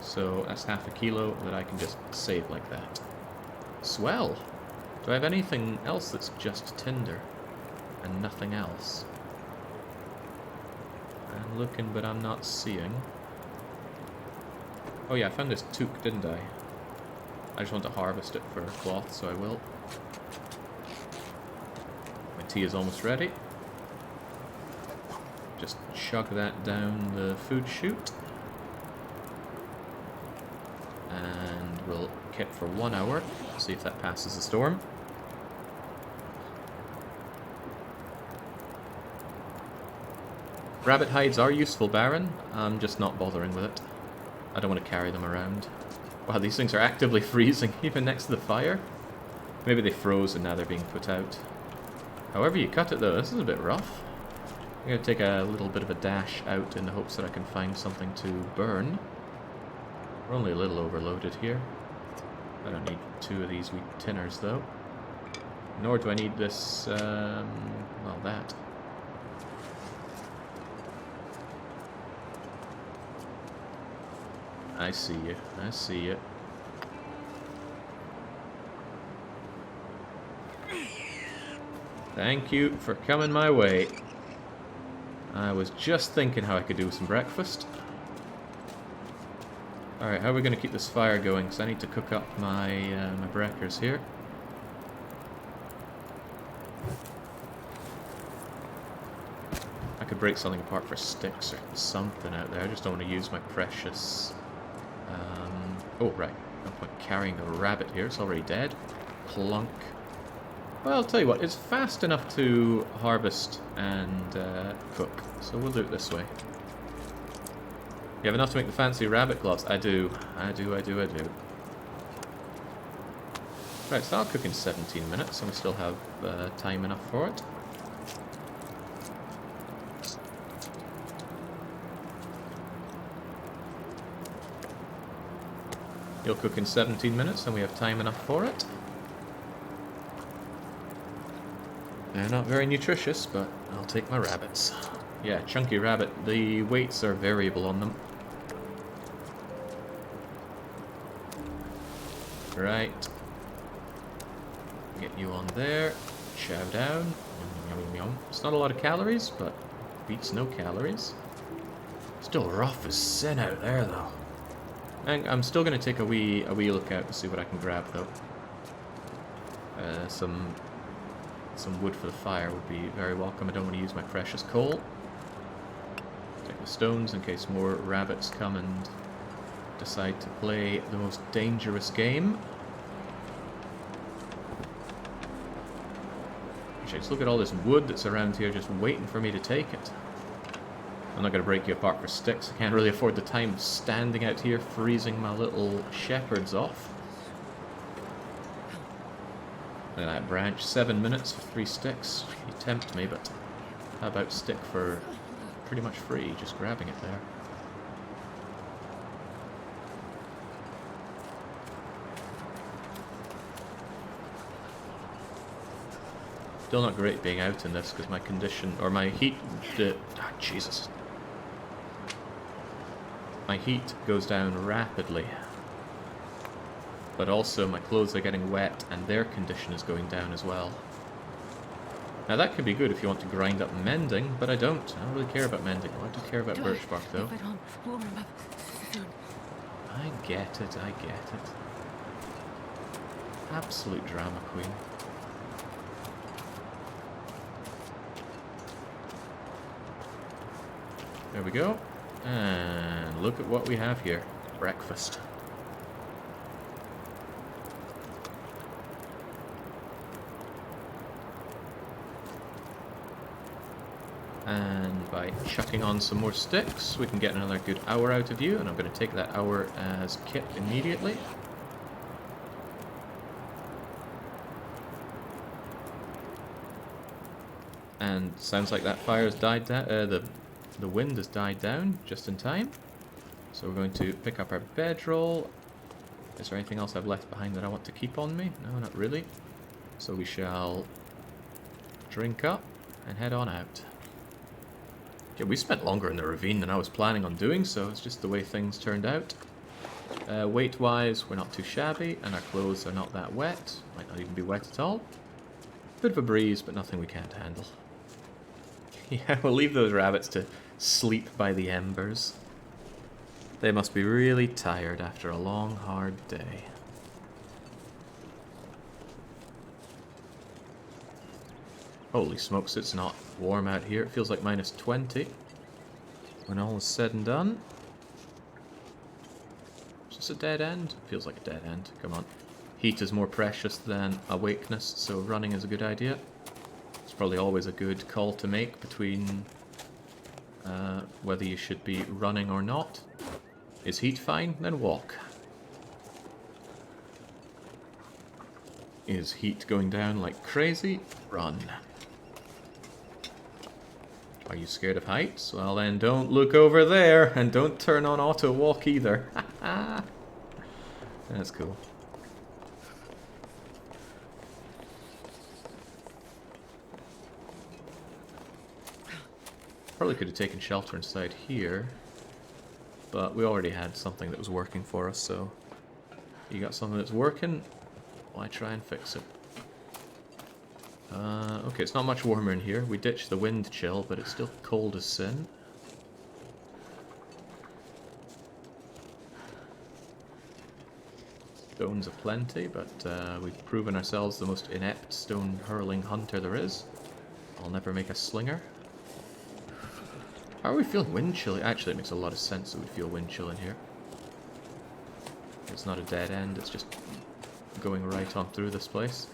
So that's half a kilo that I can just save like that. Swell! Do I have anything else that's just Tinder and nothing else? I'm looking, but I'm not seeing. Oh yeah, I found this toque, didn't I? I just want to harvest it for cloth, so I will. My tea is almost ready. Just chug that down the food chute. And we'll kit for 1 hour, see if that passes the storm. Rabbit hides are useful, Baron. I'm just not bothering with it. I don't want to carry them around. Wow, these things are actively freezing, even next to the fire. Maybe they froze and now they're being put out. However you cut it, though, this is a bit rough. I'm going to take a little bit of a dash out in the hopes that I can find something to burn. We're only a little overloaded here. I don't need 2 of these wee tinners though. Nor do I need this, well, that. I see you. I see you. Thank you for coming my way. I was just thinking how I could do some breakfast. Alright, how are we going to keep this fire going? Because I need to cook up my, my breakers here. I could break something apart for sticks or something out there. I just don't want to use my precious... oh, right. No point carrying the rabbit here. It's already dead. Plunk. Well, I'll tell you what. It's fast enough to harvest and cook. So we'll do it this way. You have enough to make the fancy rabbit gloves? I do. I do. Right, so I'll cook in 17 minutes, and we still have time enough for it. You'll cook in 17 minutes, and we have time enough for it. They're not very nutritious, but I'll take my rabbits. Yeah, chunky rabbit. The weights are variable on them. Right. Get you on there. Chow down. Yum, yum, yum. It's not a lot of calories, but beats no calories. Still rough as sin out there, though. And I'm still going to take a wee look out to see what I can grab, though. Some wood for the fire would be very welcome. I don't want to use my precious coal. Take the stones in case more rabbits come and decide to play the most dangerous game. Actually, just look at all this wood that's around here just waiting for me to take it. I'm not going to break you apart for sticks. I can't really afford the time standing out here freezing my little shepherds off. Look at that branch. 7 minutes for 3 sticks. You tempt me, but how about stick for pretty much free? Just grabbing it there. Still not great being out in this because my condition, or my heat, Jesus. My heat goes down rapidly. But also my clothes are getting wet and their condition is going down as well. Now that could be good if you want to grind up mending, but I don't. I don't really care about mending. I do care about birch bark though. I get it, I get it. Absolute drama queen. There we go. And look at what we have here. Breakfast. And by chucking on some more sticks, we can get another good hour out of you. And I'm going to take that hour as kit immediately. And sounds like that fire has died down. The wind has died down just in time. So we're going to pick up our bedroll. Is there anything else I've left behind that I want to keep on me? No, not really. So we shall drink up and head on out. Yeah, we spent longer in the ravine than I was planning on doing, so it's just the way things turned out. Weight-wise, we're not too shabby, and our clothes are not that wet. Might not even be wet at all. Bit of a breeze, but nothing we can't handle. Yeah, we'll leave those rabbits to sleep by the embers. They must be really tired after a long, hard day. Holy smokes, it's not warm out here. It feels like minus 20 when all is said and done. Is this a dead end? It feels like a dead end. Come on. Heat is more precious than awakeness, so running is a good idea. It's probably always a good call to make between whether you should be running or not. Is heat fine? Then walk. Is heat going down like crazy? Run. Are you scared of heights? Well then don't look over there, and don't turn on auto walk either. That's cool. Probably could have taken shelter inside here, but we already had something that was working for us, so you got something that's working, why try and fix it? Okay, it's not much warmer in here. We ditched the wind chill, but it's still cold as sin. Stones aplenty, but we've proven ourselves the most inept stone-hurling hunter there is. I'll never make a slinger. How are we feeling wind chill? Actually, it makes a lot of sense that we feel wind chill in here. It's not a dead end, it's just going right on through this place.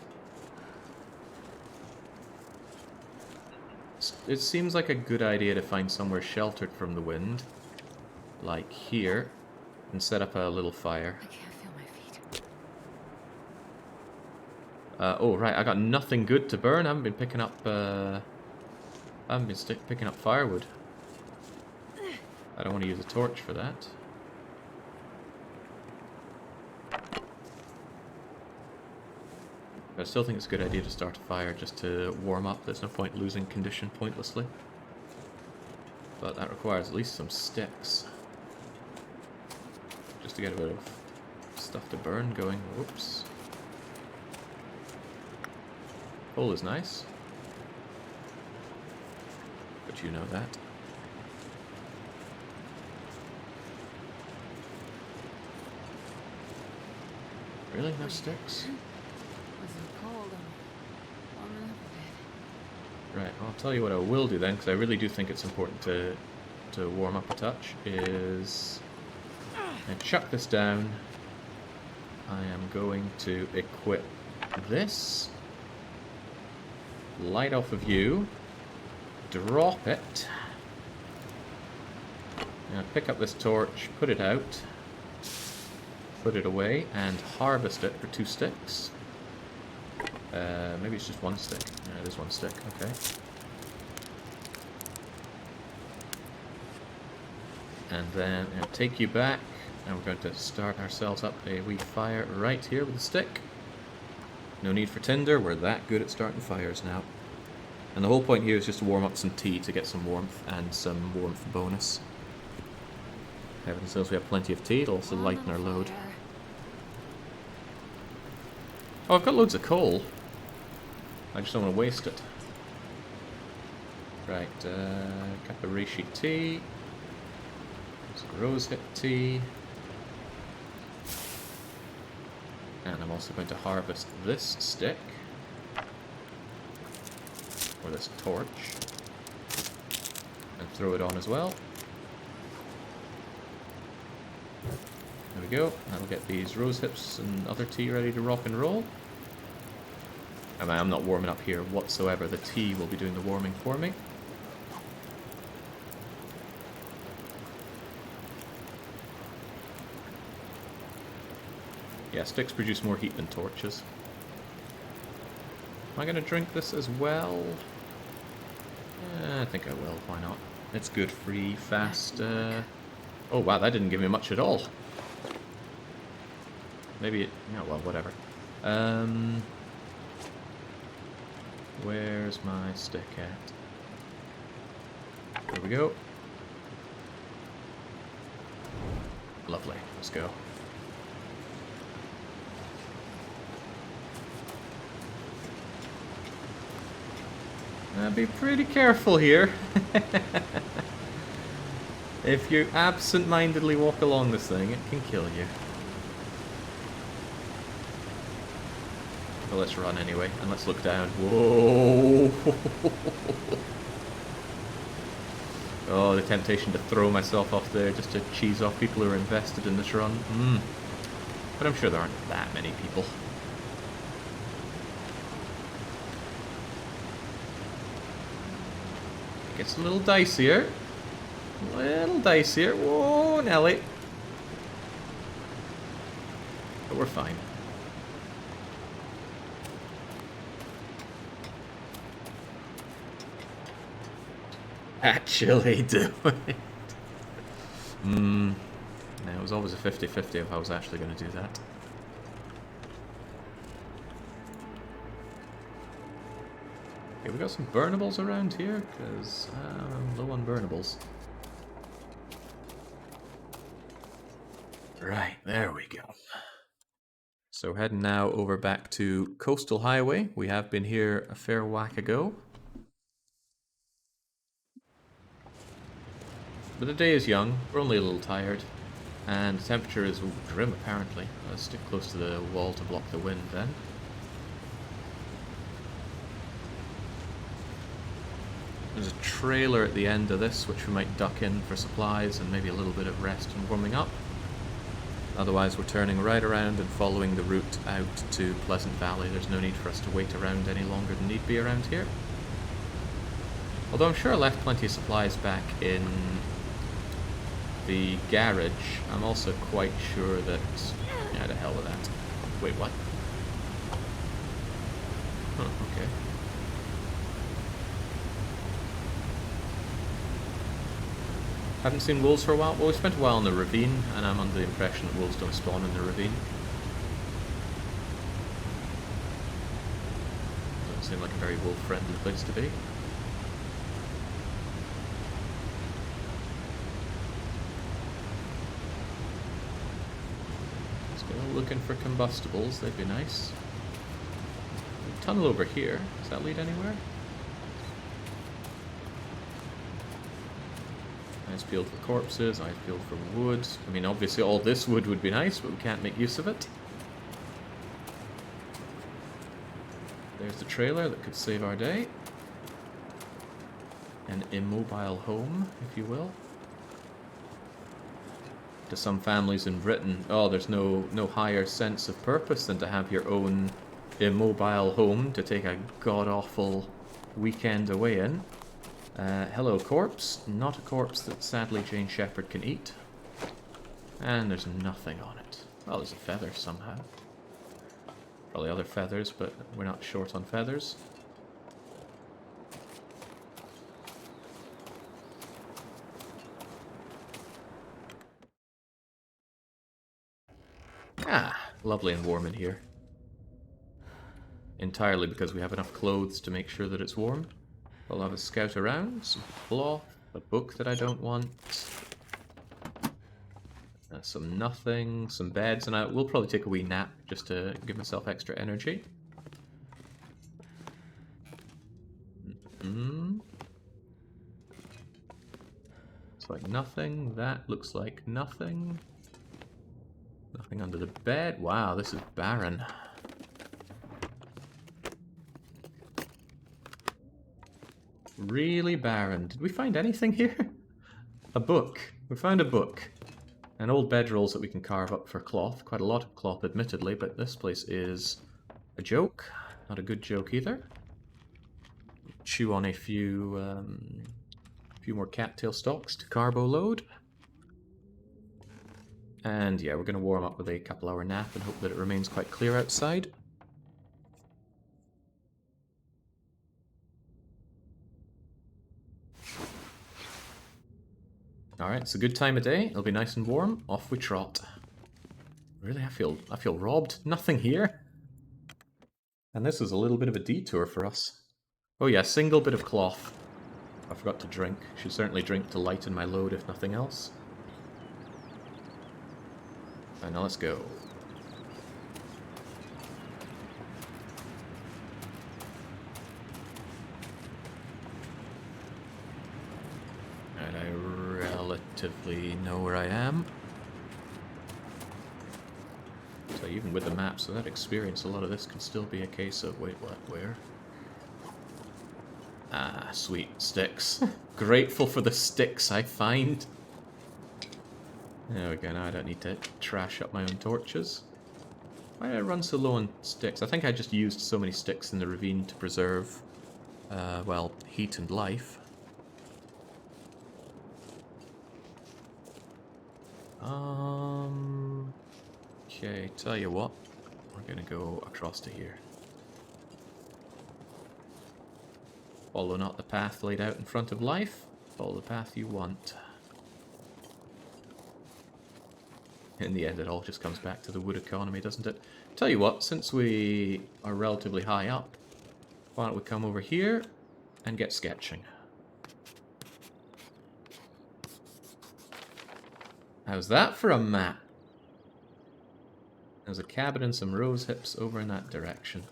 It seems like a good idea to find somewhere sheltered from the wind, like here, and set up a little fire. I can't feel my feet. Oh right, I got nothing good to burn. I haven't been picking up. Picking up firewood. I don't want to use a torch for that. I still think it's a good idea to start a fire just to warm up. There's no point losing condition pointlessly. But that requires at least some sticks. Just to get a bit of stuff to burn going. Whoops. Coal is nice. But you know that. Really? No sticks? Was so cold. I'm warming up a bit. Right, I'll tell you what I will do then, because I really do think it's important to warm up a touch, is I chuck this down. I am going to equip this, light off of you, drop it, and pick up this torch, put it out, put it away, and harvest it for 2 sticks. Maybe it's just 1 stick. Yeah, it is 1 stick, okay. And then I'll take you back, and we're going to start ourselves up a wee fire right here with a stick. No need for tinder, we're that good at starting fires now. And the whole point here is just to warm up some tea to get some warmth and some warmth bonus. Heaven knows we have plenty of tea, it'll also lighten our load. Oh, I've got loads of coal. I just don't want to waste it. Right, got the reishi tea. Some rosehip tea. And I'm also going to harvest this stick. Or this torch. And throw it on as well. There we go. That'll get these rose hips and other tea ready to rock and roll. I mean, I'm not warming up here whatsoever. The tea will be doing the warming for me. Yeah, sticks produce more heat than torches. Am I going to drink this as well? I think I will. Why not? It's good, free, fast. Oh wow, that didn't give me much at all. Maybe it... yeah, well, whatever. Where's my stick at? There we go. Lovely. Let's go. Be pretty careful here. If you absent-mindedly walk along this thing, it can kill you. Well, let's run anyway, and let's look down. Whoa! Oh, the temptation to throw myself off there just to cheese off people who are invested in this run. But I'm sure there aren't that many people. It gets a little dicier. A little dicier. Whoa, Nelly. But we're fine. Actually do it. Now, it was always a 50-50 if I was actually going to do that. Okay, we got some burnables around here, because I'm low on burnables. Right, there we go. So heading now over back to Coastal Highway. We have been here a fair whack ago. But the day is young, we're only a little tired, and the temperature is grim apparently. Let's stick close to the wall to block the wind then. There's a trailer at the end of this, which we might duck in for supplies and maybe a little bit of rest and warming up. Otherwise we're turning right around and following the route out to Pleasant Valley. There's no need for us to wait around any longer than need be around here. Although I'm sure I left plenty of supplies back in the garage, I'm also quite sure that... yeah, the hell with that. Wait, what? Oh, okay. Haven't seen wolves for a while. Well, we spent a while in the ravine, and I'm under the impression that wolves don't spawn in the ravine. Doesn't seem like a very wolf-friendly place to be. Still looking for combustibles, they'd be nice. Tunnel over here. Does that lead anywhere? Nice field for corpses, nice field for wood. I mean, obviously all this wood would be nice, but we can't make use of it. There's the trailer that could save our day. An immobile home, if you will. To some families in Britain, oh, there's no higher sense of purpose than to have your own immobile home to take a god-awful weekend away in. Hello, corpse. Not a corpse that sadly Jane Shepherd can eat. And there's nothing on it. Oh, there's a feather somehow. Probably other feathers, but we're not short on feathers. Ah, lovely and warm in here. Entirely because we have enough clothes to make sure that it's warm. We'll have a scout around, some cloth, a book that I don't want, some nothing, some beds, and I will probably take a wee nap just to give myself extra energy. Looks like nothing. That looks like nothing. Nothing under the bed. Wow, this is barren. Really barren. Did we find anything here? A book. We found a book. And old bedrolls that we can carve up for cloth. Quite a lot of cloth, admittedly, but this place is a joke. Not a good joke either. Chew on a few more cattail stalks to carbo load. And yeah, we're going to warm up with a couple-hour nap and hope that it remains quite clear outside. Alright, it's a good time of day. It'll be nice and warm. Off we trot. Really, I feel robbed. Nothing here. And this is a little bit of a detour for us. Oh yeah, single bit of cloth. I forgot to drink. Should certainly drink to lighten my load, if nothing else. And now let's go. And I relatively know where I am. So even with the map, so that experience, a lot of this can still be a case of, wait, what, where? Ah, sweet, sticks. Grateful for the sticks I find. There we go, now I don't need to trash up my own torches. Why did I run so low on sticks? I think I just used so many sticks in the ravine to preserve, well, heat and life. Okay, tell you what, we're gonna go across to here. Follow not the path laid out in front of life, follow the path you want. In the end, it all just comes back to the wood economy, doesn't it? Tell you what, since we are relatively high up, Why don't we come over here and get sketching? How's that for a map? There's a cabin and some rose hips over in that direction.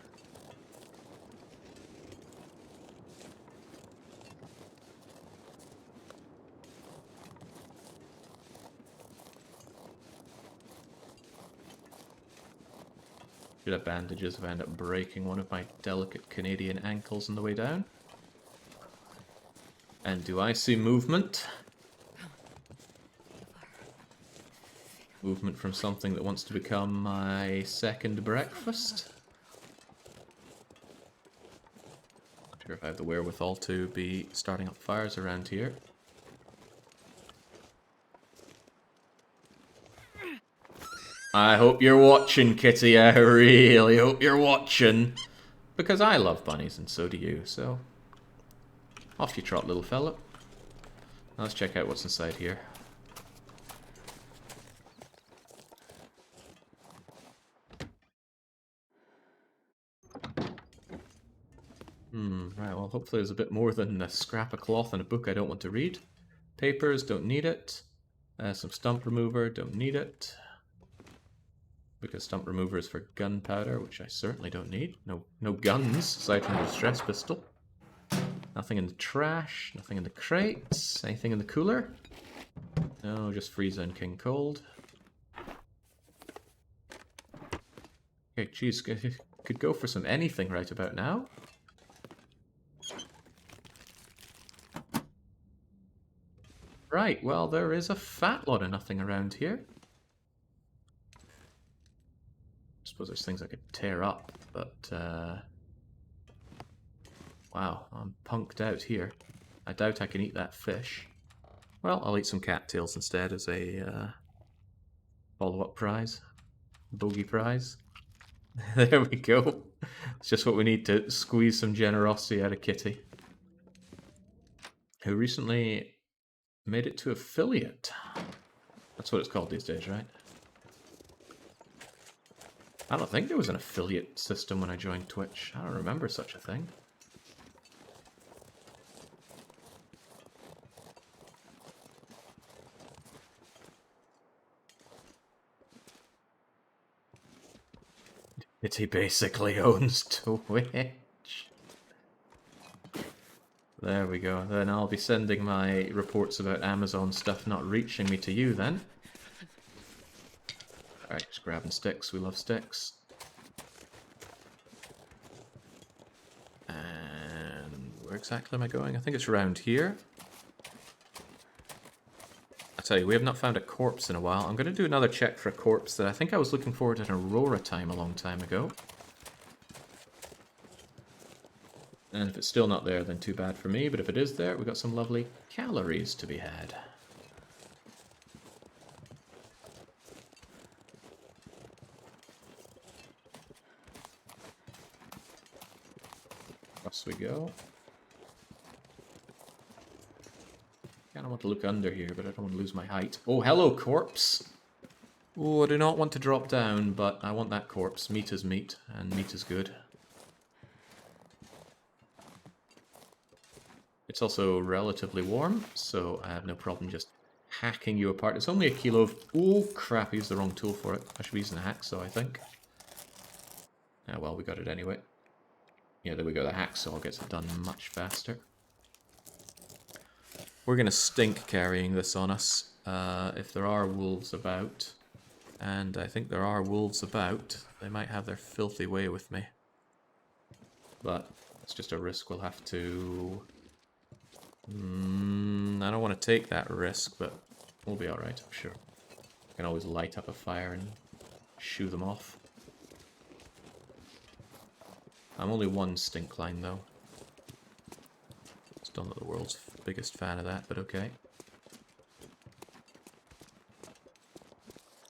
Should have bandages if I end up breaking one of my delicate Canadian ankles on the way down. And do I see movement? Movement from something that wants to become my second breakfast? Not sure if I have the wherewithal to be starting up fires around here. I hope you're watching, Kitty. I really hope you're watching. Because I love bunnies and so do you, so... Off you trot, little fella. Now let's check out what's inside here. Right, well, hopefully there's a bit more than a scrap of cloth and a book I don't want to read. Papers, don't need it. Some stump remover, don't need it. Because stump remover is for gunpowder, which I certainly don't need. No guns, aside from the distress pistol. Nothing in the trash, nothing in the crates, anything in the cooler? No, just Frieza and King Cold. Okay, geez, could go for some anything right about now. Right, well, there is a fat lot of nothing around here. I suppose there's things I could tear up, but, wow, I'm punked out here. I doubt I can eat that fish. Well, I'll eat some cattails instead as a, follow-up prize. Bogey prize. There we go. It's just what we need to squeeze some generosity out of Kitty. Who recently made it to affiliate. That's what it's called these days, right? I don't think there was an affiliate system when I joined Twitch. I don't remember such a thing. He basically owns Twitch. There we go. Then I'll be sending my reports about Amazon stuff not reaching me to you then. Alright, just grabbing sticks. We love sticks. And where exactly am I going? I think it's around here. I tell you, we have not found a corpse in a while. I'm going to do another check for a corpse that I think I was looking for at an Aurora time a long time ago. And if it's still not there, then too bad for me. But if it is there, we've got some lovely calories to be had. Across we go. Kind of want to look under here, but I don't want to lose my height. Oh, hello, corpse! Oh, I do not want to drop down, but I want that corpse. Meat is meat, and meat is good. It's also relatively warm, so I have no problem just hacking you apart. It's only a kilo of... Oh, crap, I used the wrong tool for it. I should be using a hacksaw, I think. Ah, well, we got it anyway. Yeah, there we go. The hacksaw gets it done much faster. We're going to stink carrying this on us. If there are wolves about, and I think there are wolves about, they might have their filthy way with me. But it's just a risk we'll have to... I don't want to take that risk, but we'll be alright, I'm sure. I can always light up a fire and shoo them off. I'm only one stink line, though. Still not the world's biggest fan of that, but okay.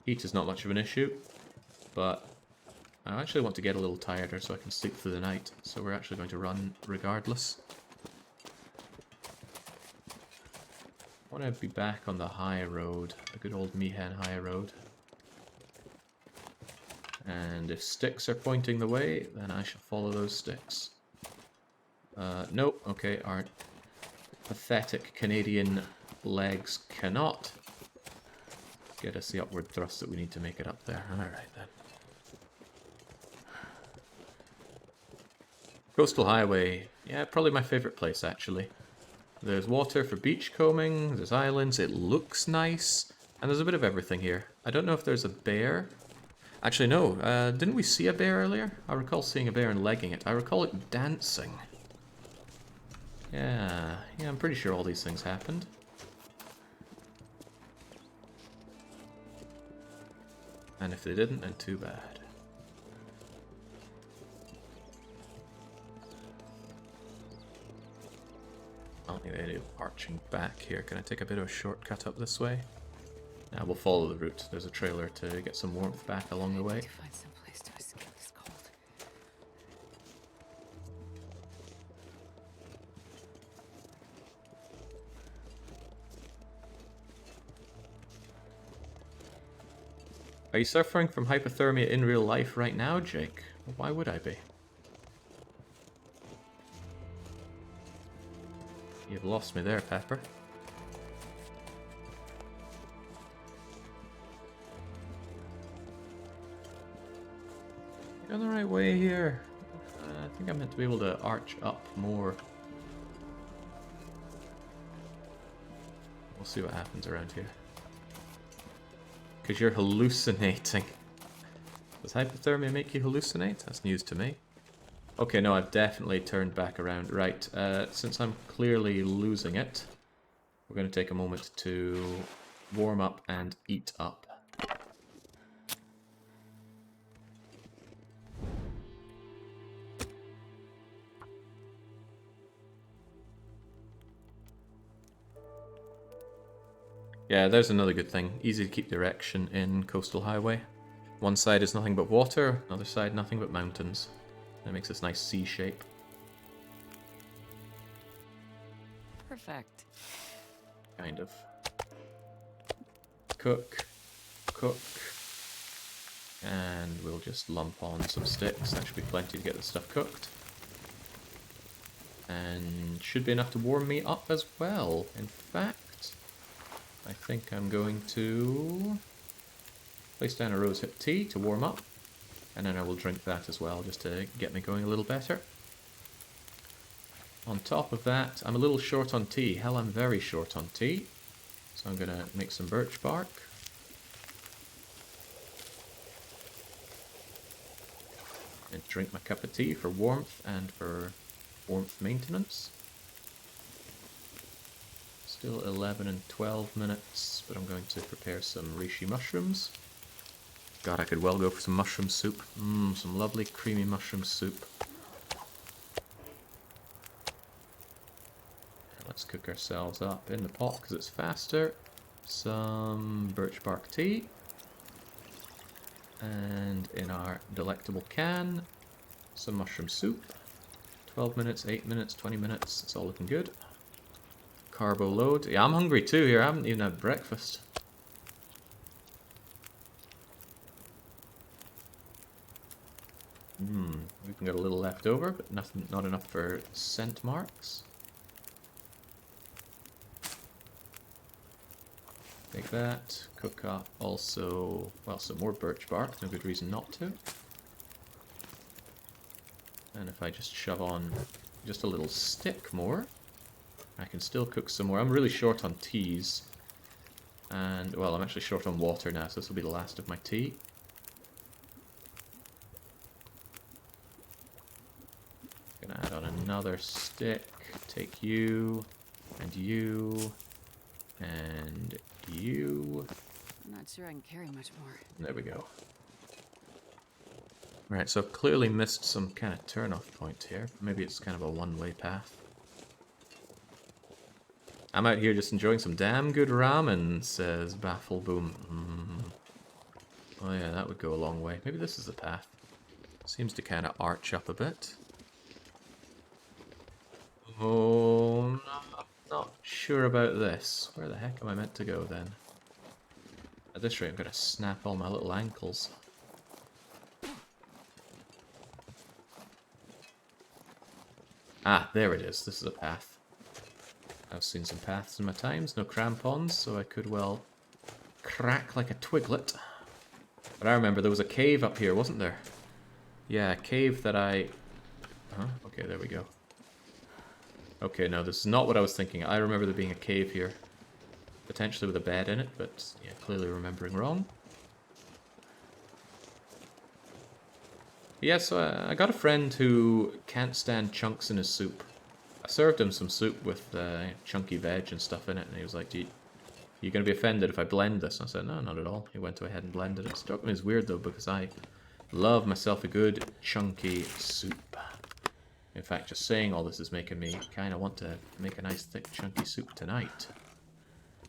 Heat is not much of an issue, but I actually want to get a little tireder so I can sleep through the night, so we're actually going to run regardless. I want to be back on the high road, the good old Mihan high road. And if sticks are pointing the way, then I shall follow those sticks. Nope, okay, our pathetic Canadian legs cannot get us the upward thrust that we need to make it up there. Alright then. Coastal Highway. Yeah, probably my favourite place, actually. There's water for beachcombing, there's islands, it looks nice, and there's a bit of everything here. I don't know if there's a bear. Actually, no. Didn't we see a bear earlier? I recall seeing a bear and legging it. I recall it dancing. Yeah, I'm pretty sure all these things happened. And if they didn't, then too bad. I don't think they do. Arching back here. Can I take a bit of a shortcut up this way? Nah, we'll follow the route. There's a trailer to get some warmth back along the way. To find some place to escape this cold. Are you suffering from hypothermia in real life right now, Jake? Why would I be? You've lost me there, Pepper. You're on the right way here. I think I'm meant to be able to arch up more. We'll see what happens around here. Because you're hallucinating. Does hypothermia make you hallucinate? That's news to me. Okay, no, I've definitely turned back around. Right, since I'm clearly losing it, we're going to take a moment to warm up and eat up. Yeah, there's another good thing. Easy to keep direction in Coastal Highway. One side is nothing but water, another side nothing but mountains. That makes this nice C shape. Perfect. Kind of. Cook. Cook. And we'll just lump on some sticks. That should be plenty to get the stuff cooked. And should be enough to warm me up as well. In fact, I think I'm going to place down a rosehip tea to warm up. And then I will drink that as well, just to get me going a little better. On top of that, I'm a little short on tea. Hell, I'm very short on tea. So I'm going to make some birch bark. And drink my cup of tea for warmth and for warmth maintenance. Still 11 and 12 minutes, but I'm going to prepare some reishi mushrooms. God, I could well go for some mushroom soup. Some lovely creamy mushroom soup. And let's cook ourselves up in the pot because it's faster. Some birch bark tea. And in our delectable can, some mushroom soup. 12 minutes, 8 minutes, 20 minutes. It's all looking good. Carbo load. Yeah, I'm hungry too here. I haven't even had breakfast. We can get a little left over, but not enough for scent marks. Take that, cook up also, well, some more birch bark, no good reason not to. And if I just shove on just a little stick more, I can still cook some more. I'm really short on teas. And, well, I'm actually short on water now, so this will be the last of my tea. Gonna add on another stick. Take you, and you, and you. I'm not sure I can carry much more. There we go. Right, so I've clearly missed some kind of turn-off point here. Maybe it's kind of a one-way path. I'm out here just enjoying some damn good ramen, says Baffleboom. Oh yeah, that would go a long way. Maybe this is the path. Seems to kind of arch up a bit. Oh, no, I'm not sure about this. Where the heck am I meant to go then? At this rate, I'm going to snap all my little ankles. Ah, there it is. This is a path. I've seen some paths in my times. No crampons, so I could well crack like a twiglet. But I remember there was a cave up here, wasn't there? Yeah, a cave that I... Huh? Okay, there we go. Okay, no, this is not what I was thinking. I remember there being a cave here. Potentially with a bed in it, but yeah, clearly remembering wrong. Yeah, so I got a friend who can't stand chunks in his soup. I served him some soup with chunky veg and stuff in it, and he was like, you going to be offended if I blend this? And I said, no, not at all. He went ahead and blended it. It struck me as weird, though, because I love myself a good chunky soup. In fact, just saying all this is making me kind of want to make a nice thick chunky soup tonight.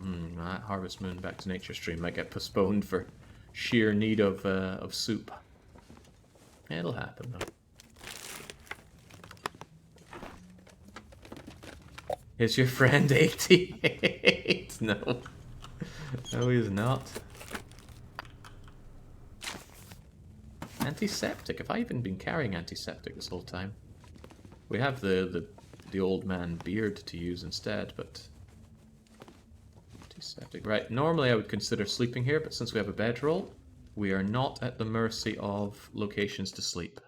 That Harvest Moon Back to Nature stream might get postponed for sheer need of soup. It'll happen, though. Is your friend 88? No. No, he's not. Antiseptic. Have I even been carrying antiseptic this whole time? We have the old man beard to use instead, but... Antiseptic. Right, normally I would consider sleeping here, but since we have a bedroll, we are not at the mercy of locations to sleep.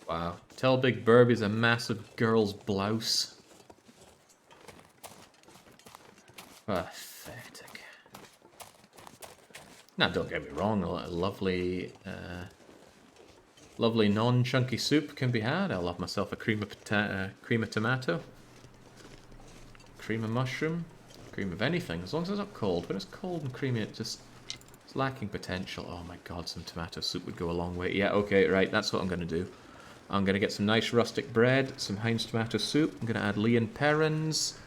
Wow. Tell Big Burby's a massive girl's blouse. Pathetic. Now, don't get me wrong, a lovely, lovely non-chunky soup can be had. I love myself a cream of tomato, cream of mushroom, cream of anything, as long as it's not cold. When it's cold and creamy, it's lacking potential. Oh my god, some tomato soup would go a long way. Yeah, okay, right, that's what I'm going to do. I'm going to get some nice rustic bread, some Heinz tomato soup. I'm going to add Leon Perrins,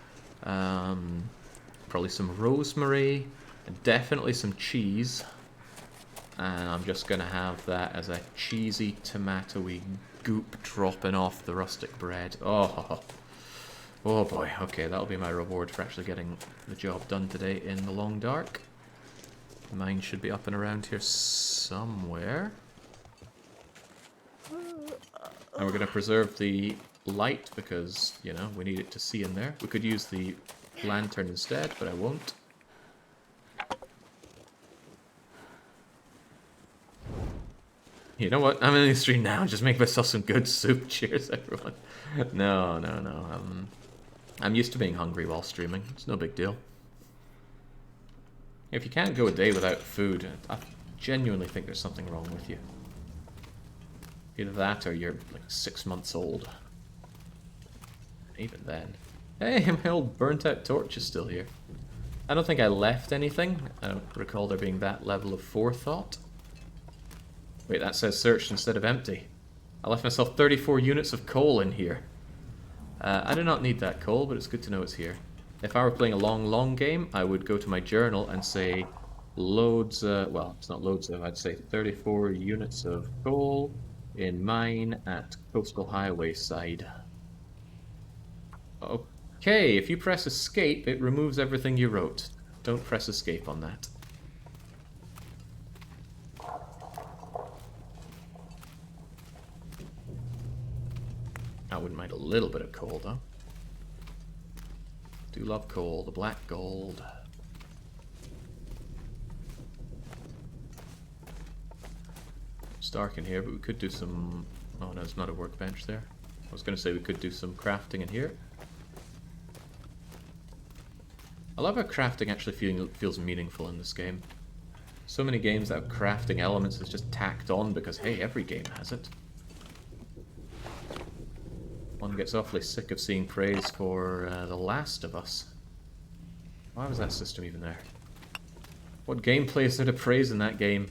probably some rosemary, and definitely some cheese. And I'm just going to have that as a cheesy, tomatoey goop dropping off the rustic bread. Oh boy. Okay, that'll be my reward for actually getting the job done today in the long dark. Mine should be up and around here somewhere. And we're going to preserve the light because, you know, we need it to see in there. We could use the lantern instead, but I won't. You know what? I'm in the stream now. Just make myself some good soup. Cheers, everyone. No. I'm used to being hungry while streaming. It's no big deal. If you can't go a day without food, I genuinely think there's something wrong with you. Either that or you're like 6 months old. Even then. Hey, my old burnt out torch is still here. I don't think I left anything. I don't recall there being that level of forethought. Wait, that says searched instead of empty. I left myself 34 units of coal in here. I do not need that coal, but it's good to know it's here. If I were playing a long game, I would go to my journal and say loads, well, it's not loads of, I'd say 34 units of coal in mine at Coastal Highway side. Okay, if you press escape, it removes everything you wrote. Don't press escape on that. I wouldn't mind a little bit of coal, though. Do love coal, the black gold. It's dark in here, but we could do some... Oh, no, there's not a workbench there. I was going to say we could do some crafting in here. I love how crafting actually feels meaningful in this game. So many games that have crafting elements is just tacked on because, hey, every game has it. One gets awfully sick of seeing praise for The Last of Us. Why was that system even there? What gameplay is there to praise in that game?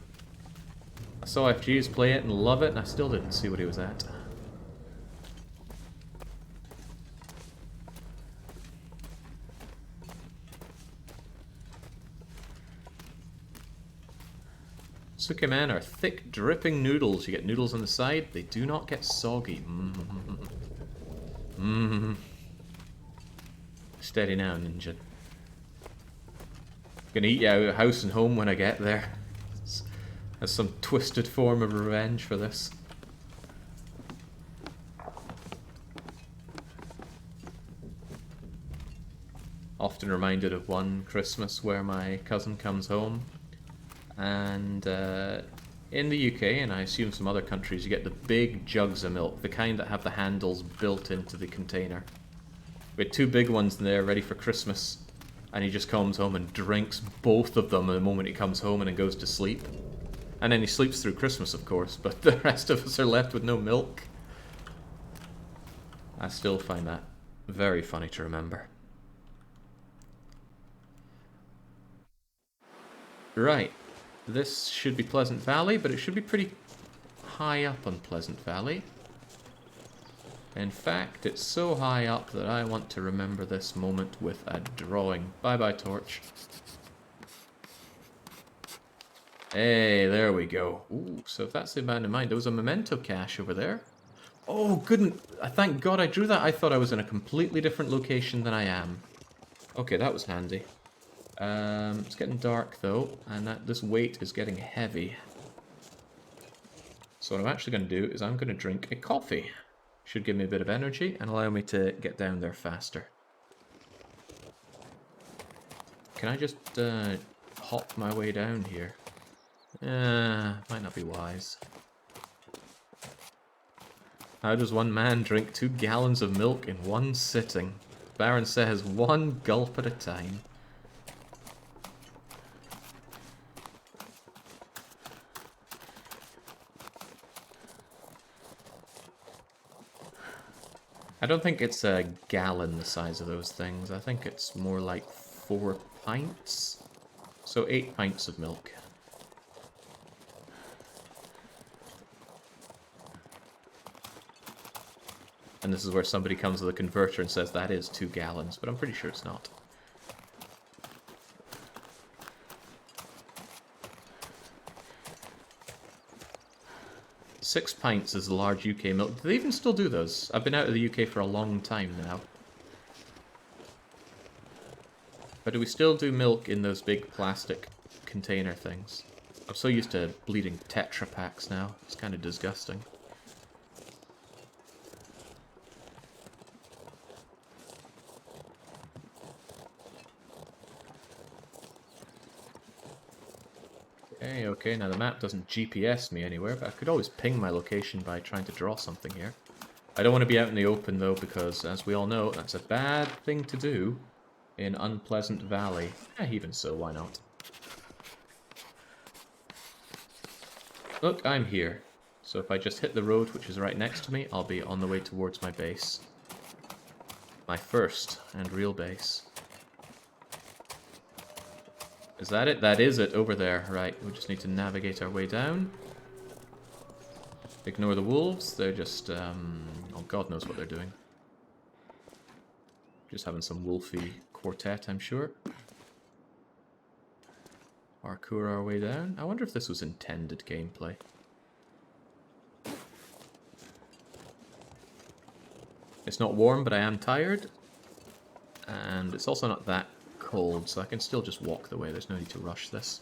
I saw FGs play it and love it, and I still didn't see what he was at. Sukemen are thick, dripping noodles. You get noodles on the side, they do not get soggy. Steady now, ninja. Gonna eat you out of house and home when I get there. As some twisted form of revenge for this. Often reminded of one Christmas where my cousin comes home, and in the UK, and I assume some other countries, you get the big jugs of milk, the kind that have the handles built into the container. We had two big ones in there ready for Christmas, and he just comes home and drinks both of them the moment he comes home and then goes to sleep. And then he sleeps through Christmas, of course, but the rest of us are left with no milk. I still find that very funny to remember. Right, this should be Pleasant Valley, but it should be pretty high up on Pleasant Valley. In fact, it's so high up that I want to remember this moment with a drawing. Bye-bye, torch. Hey, there we go. Ooh, so if that's the abandoned mine, there was a memento cache over there. Oh, goodness. Thank God I drew that. I thought I was in a completely different location than I am. Okay, that was handy. It's getting dark, though, and this weight is getting heavy. So what I'm actually going to do is I'm going to drink a coffee. Should give me a bit of energy and allow me to get down there faster. Can I just hop my way down here? Might not be wise. How does one man drink 2 gallons of milk in one sitting? Baron says 1 gulp at a time. I don't think it's a gallon the size of those things. I think it's more like 4 pints. So 8 pints of milk. And this is where somebody comes with a converter and says that is 2 gallons, but I'm pretty sure it's not. Six pints is large UK milk. Do they even still do those? I've been out of the UK for a long time now. But do we still do milk in those big plastic container things? I'm so used to bleeding Tetra Paks now. It's kind of disgusting. Okay, now the map doesn't GPS me anywhere, but I could always ping my location by trying to draw something here. I don't want to be out in the open though, because as we all know, that's a bad thing to do in Unpleasant Valley. Even so, why not? Look, I'm here. So if I just hit the road, which is right next to me, I'll be on the way towards my base. My first and real base. Is that it? That is it, over there. Right, we just need to navigate our way down. Ignore the wolves, they're just, oh god knows what they're doing. Just having some wolfy quartet, I'm sure. Parkour our way down. I wonder if this was intended gameplay. It's not warm, but I am tired. And it's also not that cold, so I can still just walk the way. There's no need to rush this.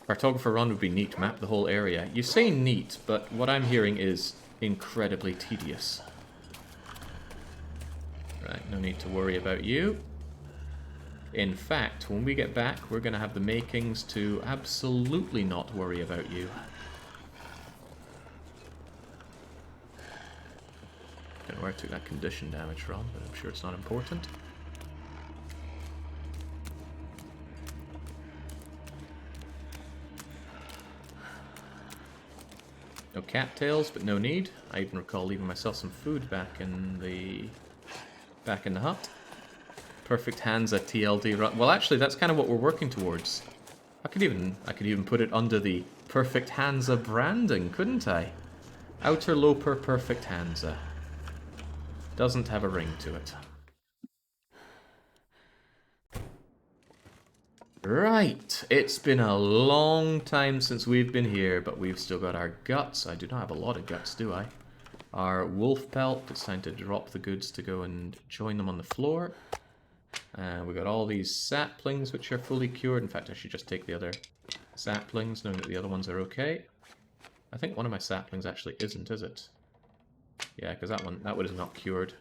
Cartographer run would be neat. Map the whole area. You say neat, but what I'm hearing is incredibly tedious. Right, no need to worry about you. In fact, when we get back, we're going to have the makings to absolutely not worry about you. Don't know where I took that condition damage from, but I'm sure it's not important. No cattails, but no need. I even recall leaving myself some food back in the hut. Perfect Hansa TLD run. Well, actually, that's kind of what we're working towards. I could even put it under the Perfect Hansa branding, couldn't I? Interloper Perfect Hansa. Doesn't have a ring to it. Right, it's been a long time since we've been here, but we've still got our guts. I do not have a lot of guts, do I? Our wolf pelt. It's time to drop the goods to go and join them on the floor. We've got all these saplings which are fully cured. In fact, I should just take the other saplings, knowing that the other ones are okay. I think one of my saplings actually isn't, is it? Yeah, because that one is not cured.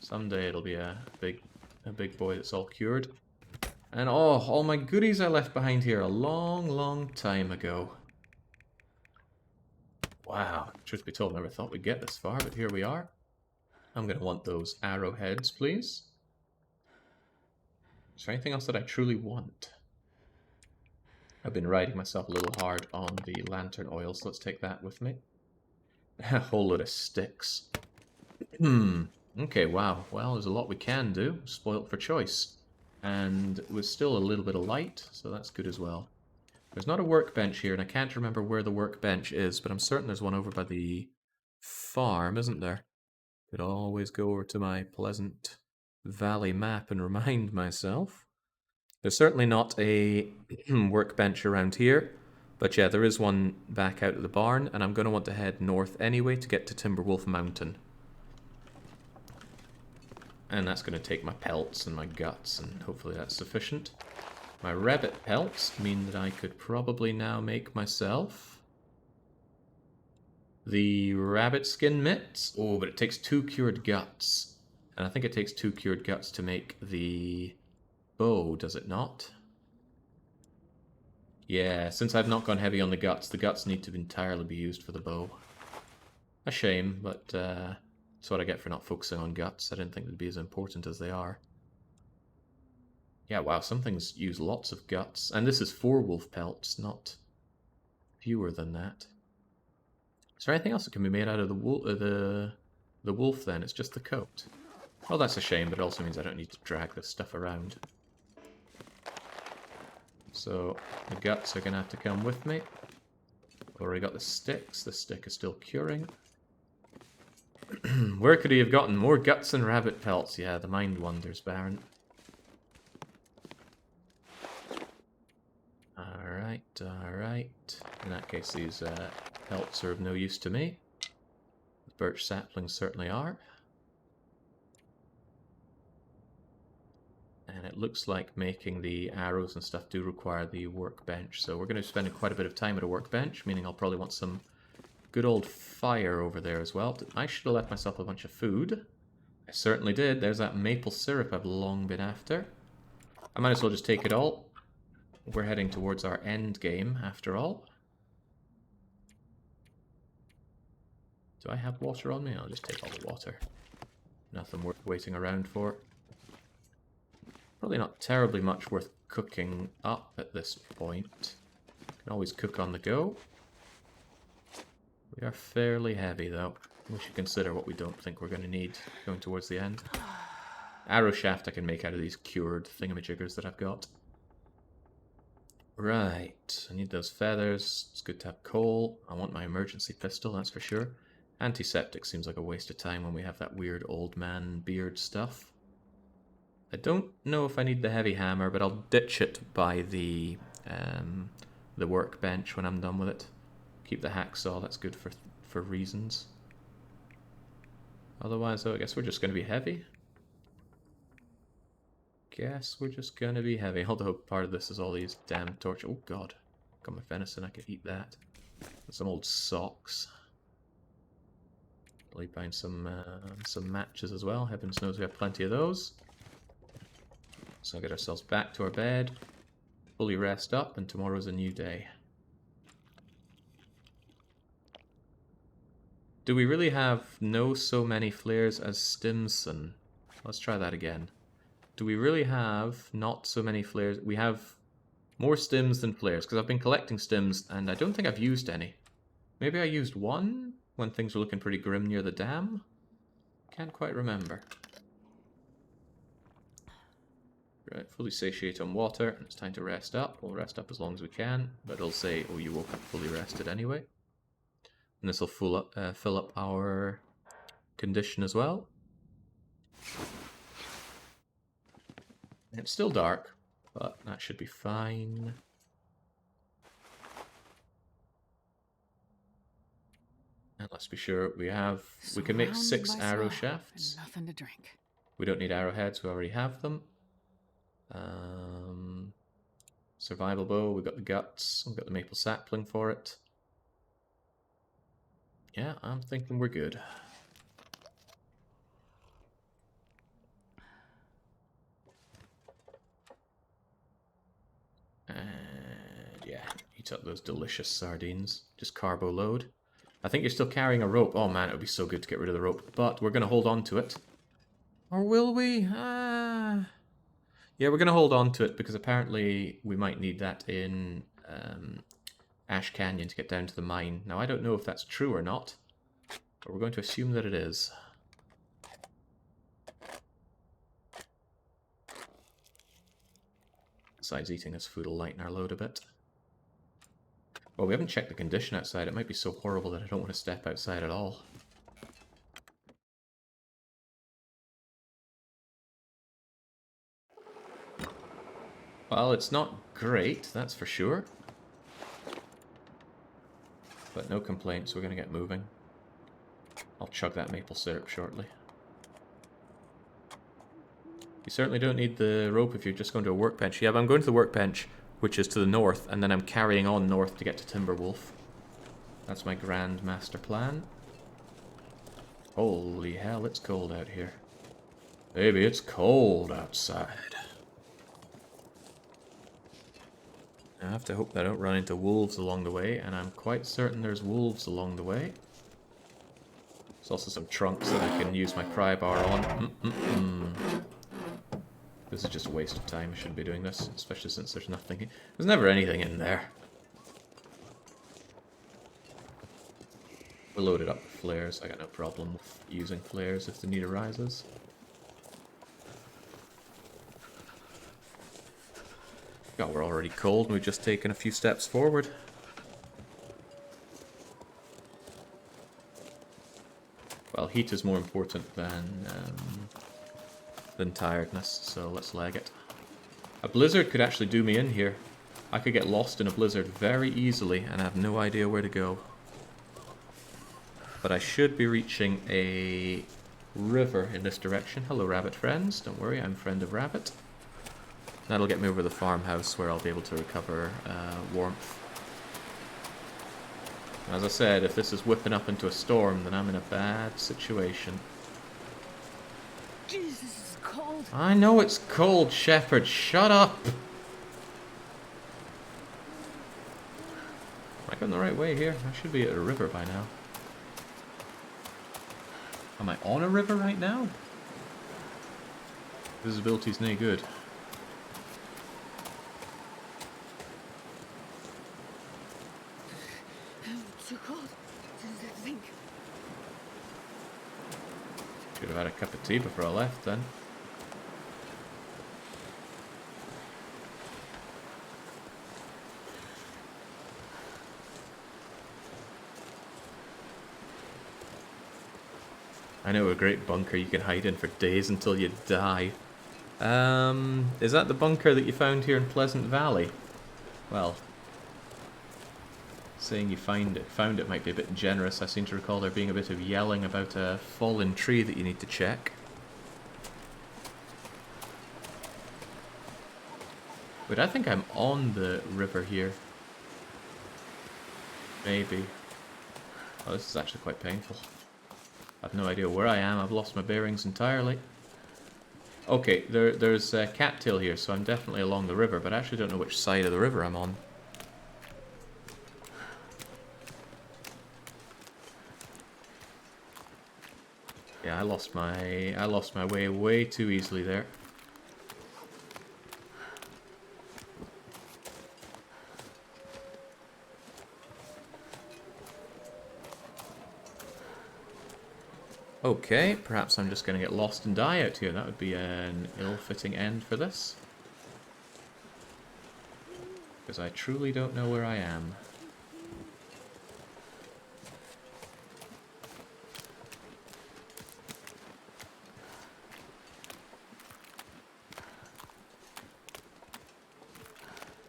Someday it'll be a big boy that's all cured. And oh, all my goodies I left behind here a long, long time ago. Wow, truth be told, never thought we'd get this far, but here we are. I'm going to want those arrowheads, please. Is there anything else that I truly want? I've been riding myself a little hard on the lantern oil, so let's take that with me. A whole load of sticks. Okay, wow. Well, there's a lot we can do. Spoilt for choice. And it was still a little bit of light, so that's good as well. There's not a workbench here, and I can't remember where the workbench is, but I'm certain there's one over by the farm, isn't there? Could always go over to my Pleasant Valley map and remind myself. There's certainly not a workbench around here, but yeah, there is one back out of the barn, and I'm going to want to head north anyway to get to Timberwolf Mountain. And that's going to take my pelts and my guts, and hopefully that's sufficient. My rabbit pelts mean that I could probably now make myself the rabbit skin mitts. Oh, but it takes 2 cured guts. And I think it takes 2 cured guts to make the bow, does it not? Yeah, since I've not gone heavy on the guts need to entirely be used for the bow. A shame, but that's what I get for not focusing on guts. I didn't think they'd be as important as they are. Yeah, wow, some things use lots of guts. And this is 4 wolf pelts, not fewer than that. Is there anything else that can be made out of the wolf then? It's just the coat. Well, that's a shame, but it also means I don't need to drag this stuff around. So, the guts are going to have to come with me. I've already got the sticks. The stick is still curing. Where could he have gotten more guts and rabbit pelts? Yeah, the mind wanders, Baron. Alright. In that case, these pelts are of no use to me. The birch saplings certainly are. And it looks like making the arrows and stuff do require the workbench. So we're going to be spending quite a bit of time at a workbench, meaning I'll probably want some good old fire over there as well. I should have left myself a bunch of food. I certainly did. There's that maple syrup I've long been after. I might as well just take it all. We're heading towards our end game, after all. Do I have water on me? I'll just take all the water. Nothing worth waiting around for. Probably not terribly much worth cooking up at this point. Can always cook on the go. We are fairly heavy, though. We should consider what we don't think we're going to need going towards the end. Arrow shaft I can make out of these cured thingamajiggers that I've got. Right, I need those feathers. It's good to have coal. I want my emergency pistol, that's for sure. Antiseptic seems like a waste of time when we have that weird old man beard stuff. I don't know if I need the heavy hammer, but I'll ditch it by the workbench when I'm done with it. Keep the hacksaw, that's good for reasons. Otherwise, though, I guess we're just going to be heavy. Although part of this is all these damn torches. Oh god, got my venison, I could eat that. And some old socks. Leave behind some matches as well. Heavens knows we have plenty of those. So get ourselves back to our bed, fully rest up, and tomorrow's a new day. Do we really have so many flares as Stimson? Let's try that again. Do we really have not so many flares? We have more stims than flares, because I've been collecting stims, and I don't think I've used any. Maybe I used one when things were looking pretty grim near the dam? Can't quite remember. Right, fully satiate on water, and it's time to rest up. We'll rest up as long as we can, but it'll say, oh, you woke up fully rested anyway. And this will fill up our condition as well. It's still dark, but that should be fine. And let's be sure we can make 6 arrow shafts. Nothing to drink. We don't need arrowheads, we already have them. Survival bow, we've got the guts, we've got the maple sapling for it. Yeah, I'm thinking we're good. And yeah, eat up those delicious sardines. Just carbo load. I think you're still carrying a rope. Oh man, it would be so good to get rid of the rope. But we're going to hold on to it. Or will we? Yeah, we're going to hold on to it because apparently we might need that in Ash Canyon to get down to the mine. Now, I don't know if that's true or not, but we're going to assume that it is. Besides, eating this food will lighten our load a bit. Well, we haven't checked the condition outside. It might be so horrible that I don't want to step outside at all. Well, it's not great, that's for sure. But no complaints, we're going to get moving. I'll chug that maple syrup shortly. You certainly don't need the rope if you're just going to a workbench. Yeah, but I'm going to the workbench, which is to the north, and then I'm carrying on north to get to Timberwolf. That's my grand master plan. Holy hell, it's cold out here. Baby, it's cold outside. I have to hope that I don't run into wolves along the way, and I'm quite certain there's wolves along the way. There's also some trunks that I can use my pry bar on. This is just a waste of time. I shouldn't be doing this, especially since there's nothing. There's never anything in there. We're loaded up with flares. I got no problem with using flares if the need arises. God, we're already cold and we've just taken a few steps forward. Well, heat is more important than tiredness, so let's leg it. A blizzard could actually do me in here. I could get lost in a blizzard very easily and have no idea where to go. But I should be reaching a river in this direction. Hello, rabbit friends. Don't worry, I'm friend of rabbit. That'll get me over to the farmhouse where I'll be able to recover warmth. As I said, if this is whipping up into a storm, then I'm in a bad situation. Jesus, this is cold. I know it's cold, Shepherd. Shut up! Am I going the right way here? I should be at a river by now. Am I on a river right now? Visibility's no good. Too cold. I think. Should have had a cup of tea before I left then. I know a great bunker you can hide in for days until you die. Is that the bunker that you found here in Pleasant Valley? Well, saying you found it might be a bit generous. I seem to recall there being a bit of yelling about a fallen tree that you need to check. Wait, I think I'm on the river here. Maybe. Oh, this is actually quite painful. I have no idea where I am. I've lost my bearings entirely. Okay, there's a cattail here, so I'm definitely along the river, but I actually don't know which side of the river I'm on. Yeah, I lost my way way too easily there. Okay, perhaps I'm just going to get lost and die out here. That would be an ill-fitting end for this. Because I truly don't know where I am.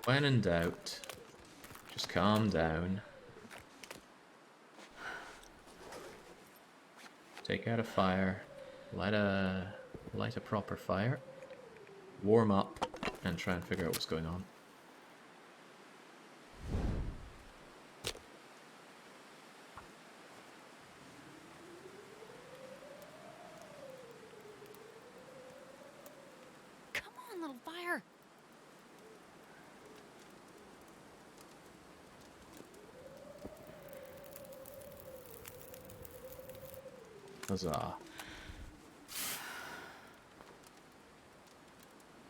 When in doubt, just calm down. Take out a fire, light a proper fire, warm up, and try and figure out what's going on. Come on, little fire. Huzzah.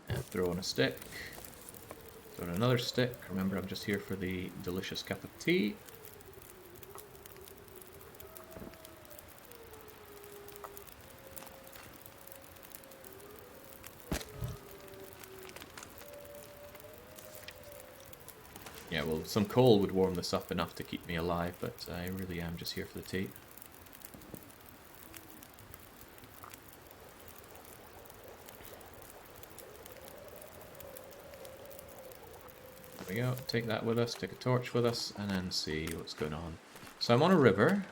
And throw in a stick. Throw in another stick. Remember, I'm just here for the delicious cup of tea. Yeah, well, some coal would warm this up enough to keep me alive, but I really am just here for the tea. There we go, take that with us, take a torch with us, and then see what's going on. So I'm on a river.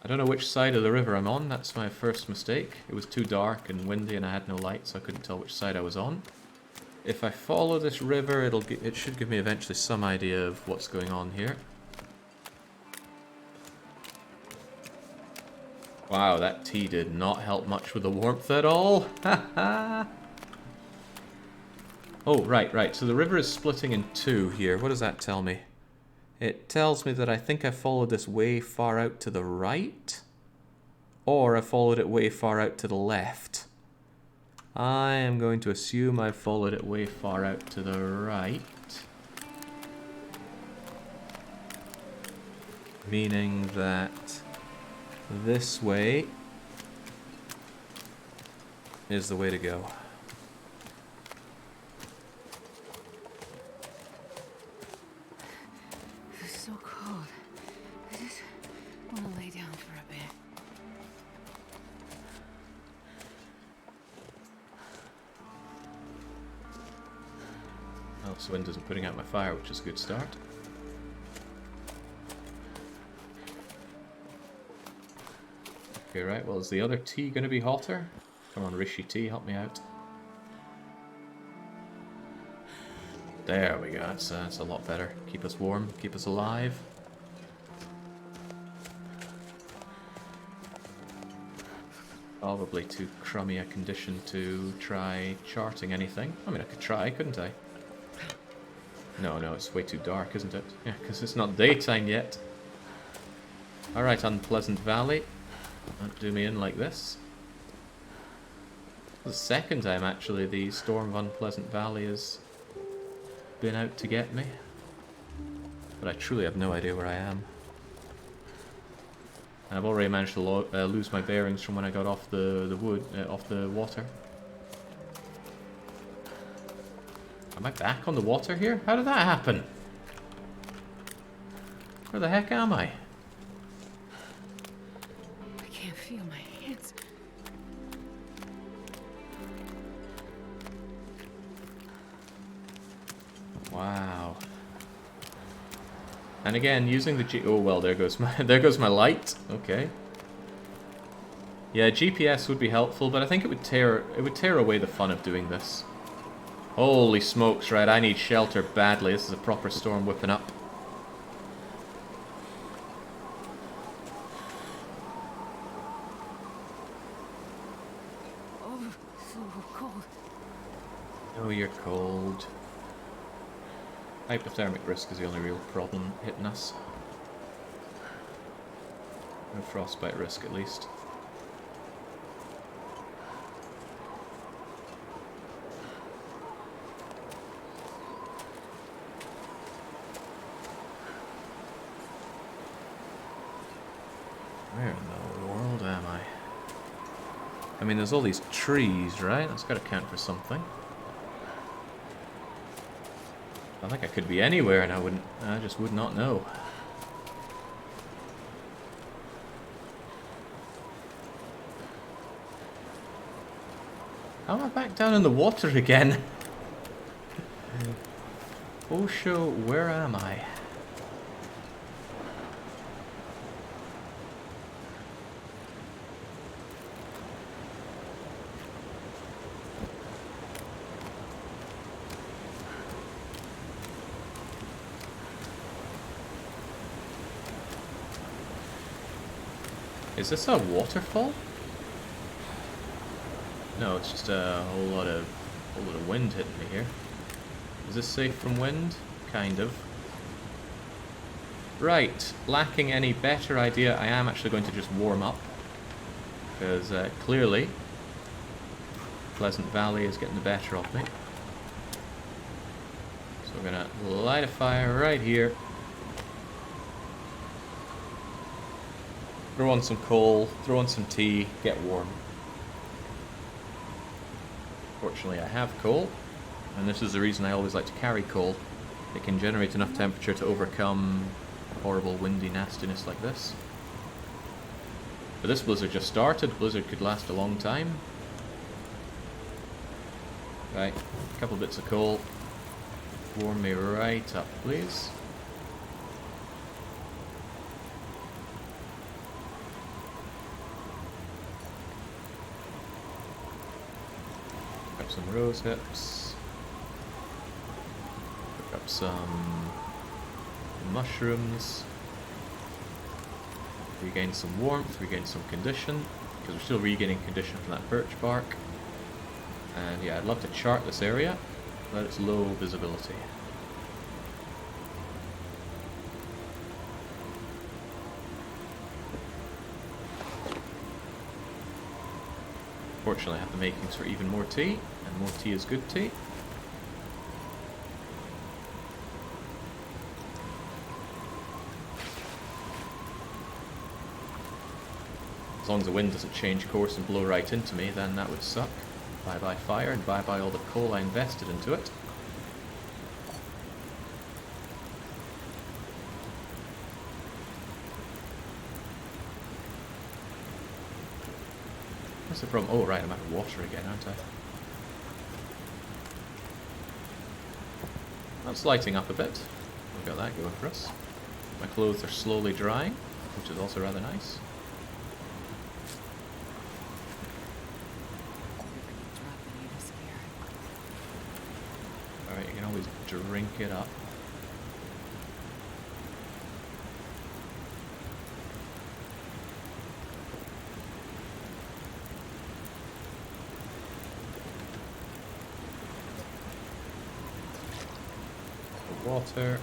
I don't know which side of the river I'm on, that's my first mistake. It was too dark and windy and I had no light, so I couldn't tell which side I was on. If I follow this river, it should give me eventually some idea of what's going on here. Wow, that tea did not help much with the warmth at all. Oh, right. So the river is splitting in two here. What does that tell me? It tells me that I think I followed this way far out to the right. Or I followed it way far out to the left. I am going to assume I followed it way far out to the right. Meaning that this way is the way to go. It's so cold. I just want to lay down for a bit. Well, this wind isn't putting out my fire, which is a good start. Okay, right, well, is the other tea going to be hotter? Come on, Rishi tea, help me out. There we go, that's a lot better. Keep us warm, keep us alive. Probably too crummy a condition to try charting anything. I mean, I could try, couldn't I? No, it's way too dark, isn't it? Yeah, because it's not daytime yet. Alright, Unpleasant Valley. Don't do me in like this. The second time, actually, the storm of Unpleasant Valley has been out to get me. But I truly have no idea where I am. And I've already managed to lose my bearings from when I got off the water. Am I back on the water here? How did that happen? Where the heck am I? I can't feel my hands. Wow. And again, using the oh well, there goes my light. Okay. Yeah, GPS would be helpful, but I think it would tear away the fun of doing this. Holy smokes, right, I need shelter badly. This is a proper storm whipping up. Oh, so cold. Oh, you're cold. Hypothermic risk is the only real problem hitting us. No frostbite risk, at least. Where in the world am I? I mean, there's all these trees, right? That's got to count for something. I think I could be anywhere and I just would not know. How am I back down in the water again? Oh, show, where am I? Is this a waterfall? No, it's just a whole lot of wind hitting me here. Is this safe from wind? Kind of. Right, lacking any better idea, I am actually going to just warm up. Because clearly Pleasant Valley is getting the better of me. So we're gonna light a fire right here. Throw on some coal, throw on some tea, get warm. Fortunately I have coal, and this is the reason I always like to carry coal. It can generate enough temperature to overcome horrible windy nastiness like this. But this blizzard just started. Blizzard could last a long time. Right, a couple bits of coal. Warm me right up, please. Pick up some rose hips. Pick up some mushrooms. Regain some warmth, regain some condition, because we're still regaining condition from that birch bark. And yeah, I'd love to chart this area, but it's low visibility. Fortunately, I have the makings for even more tea, and more tea is good tea. As long as the wind doesn't change course and blow right into me, then that would suck. Bye bye fire, and bye bye all the coal I invested into it. What's the problem? Oh right, I'm out of water again, aren't I? That's lighting up a bit. We've got that going for us. My clothes are slowly drying, which is also rather nice. Alright, you can always drink it up. Water.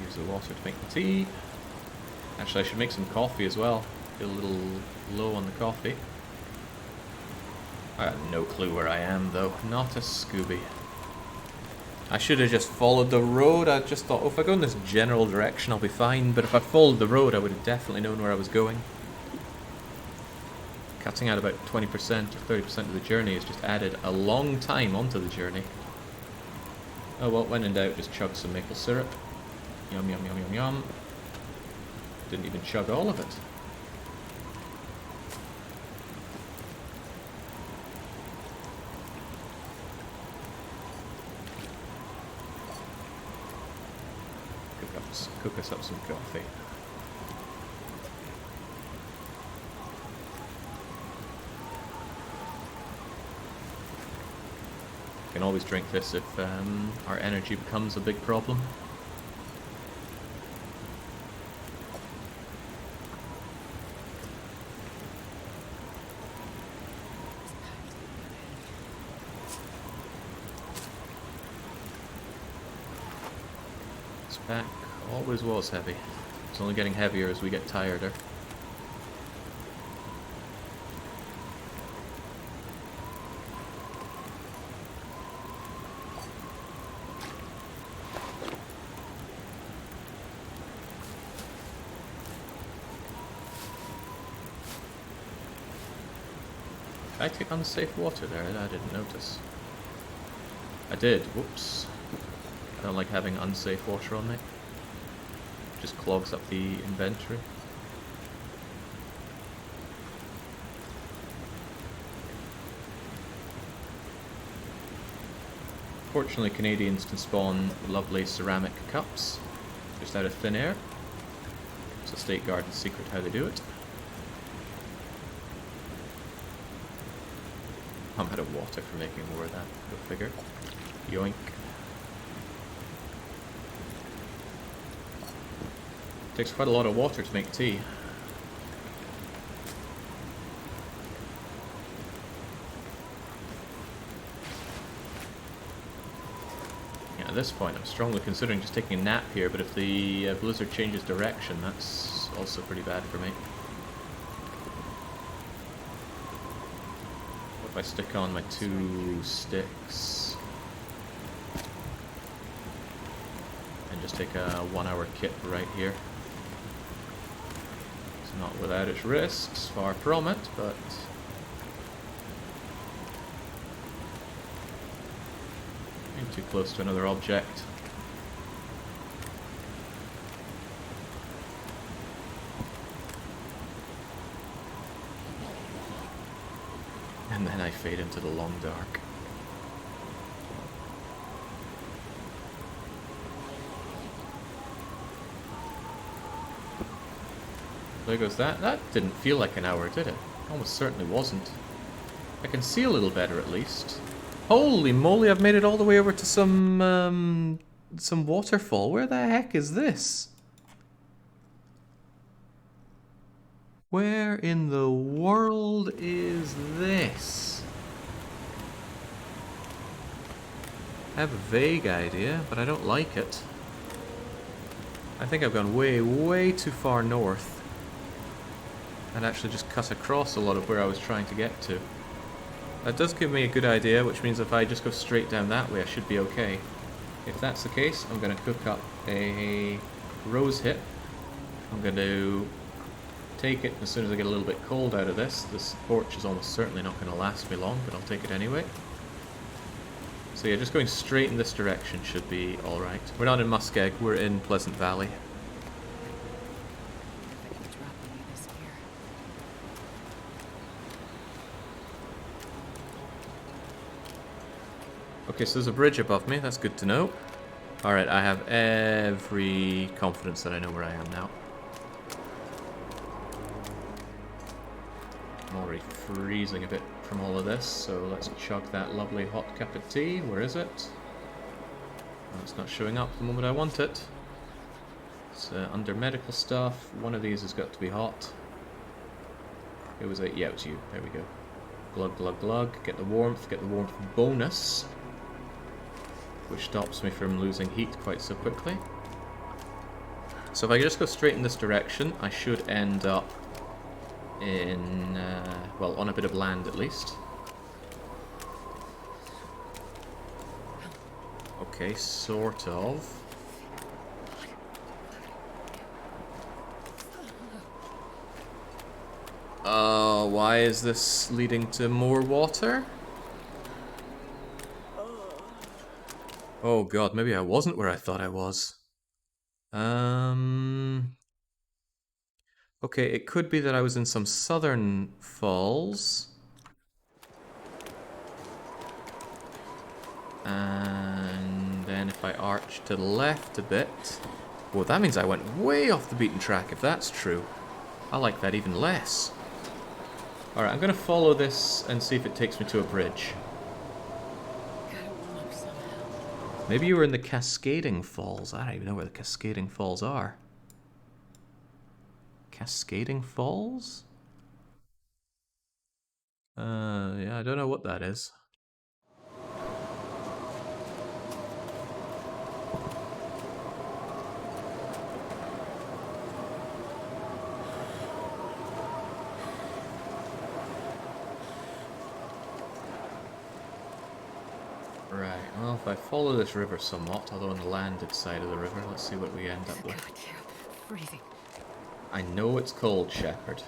Use the water to make the tea. Actually, I should make some coffee as well. Feel a little low on the coffee. I have no clue where I am though. Not a Scooby. I should have just followed the road. I just thought, oh, if I go in this general direction, I'll be fine. But if I followed the road, I would have definitely known where I was going. Cutting out about 20% or 30% of the journey has just added a long time onto the journey. Oh well, when in doubt, just chug some maple syrup. Yum yum yum yum yum. Didn't even chug all of it. Cook us up some coffee. Can always drink this if our energy becomes a big problem. This pack always was heavy. It's only getting heavier as we get tireder. Did I take unsafe water there? I didn't notice. I did. Whoops. I don't like having unsafe water on me. Just clogs up the inventory. Fortunately, Canadians can spawn lovely ceramic cups just out of thin air. It's a state garden secret how they do it. I'm out of water for making more of that. Go figure. Yoink. Takes quite a lot of water to make tea. Yeah, at this point I'm strongly considering just taking a nap here, but if the blizzard changes direction, that's also pretty bad for me. if I stick on my 2 sticks and just take a 1-hour kit right here. It's not without its risks, far from it, but getting too close to another object. And then I fade into the long dark. There goes that. That didn't feel like an hour, did it? Almost certainly wasn't. I can see a little better at least. Holy moly, I've made it all the way over to some waterfall. Where the heck is this? Where in the world is this? I have a vague idea, but I don't like it. I think I've gone way, way too far north. And actually just cut across a lot of where I was trying to get to. That does give me a good idea, which means if I just go straight down that way, I should be okay. If that's the case, I'm going to cook up a rose hip. I'm going to take it as soon as I get a little bit cold out of this. This torch is almost certainly not going to last me long, but I'll take it anyway. So yeah, just going straight in this direction should be alright. We're not in Muskeg, we're in Pleasant Valley. I can drop any of this here. Okay, so there's a bridge above me, that's good to know. Alright, I have every confidence that I know where I am now. I'm already freezing a bit from all of this, so let's chug that lovely hot cup of tea. Where is it? Oh, it's not showing up the moment I want it. It's under medical stuff. One of these has got to be hot. It was a... yeah, it was you. There we go. Glug, glug, glug. Get the warmth bonus. Which stops me from losing heat quite so quickly. So if I just go straight in this direction, I should end up in, well, on a bit of land at least. Okay, sort of. Why is this leading to more water? Oh god, maybe I wasn't where I thought I was. Okay, it could be that I was in some southern falls. And then if I arch to the left a bit... well, that means I went way off the beaten track, if that's true. I like that even less. Alright, I'm going to follow this and see if it takes me to a bridge. Gotta warm up somehow. Maybe you were in the Cascading Falls. I don't even know where the Cascading Falls are. Cascading Falls? Yeah, I don't know what that is. Right, well, if I follow this river somewhat, although on the landed side of the river, let's see what we end up with. God, yeah. Freezing. I know it's cold, Shepherd.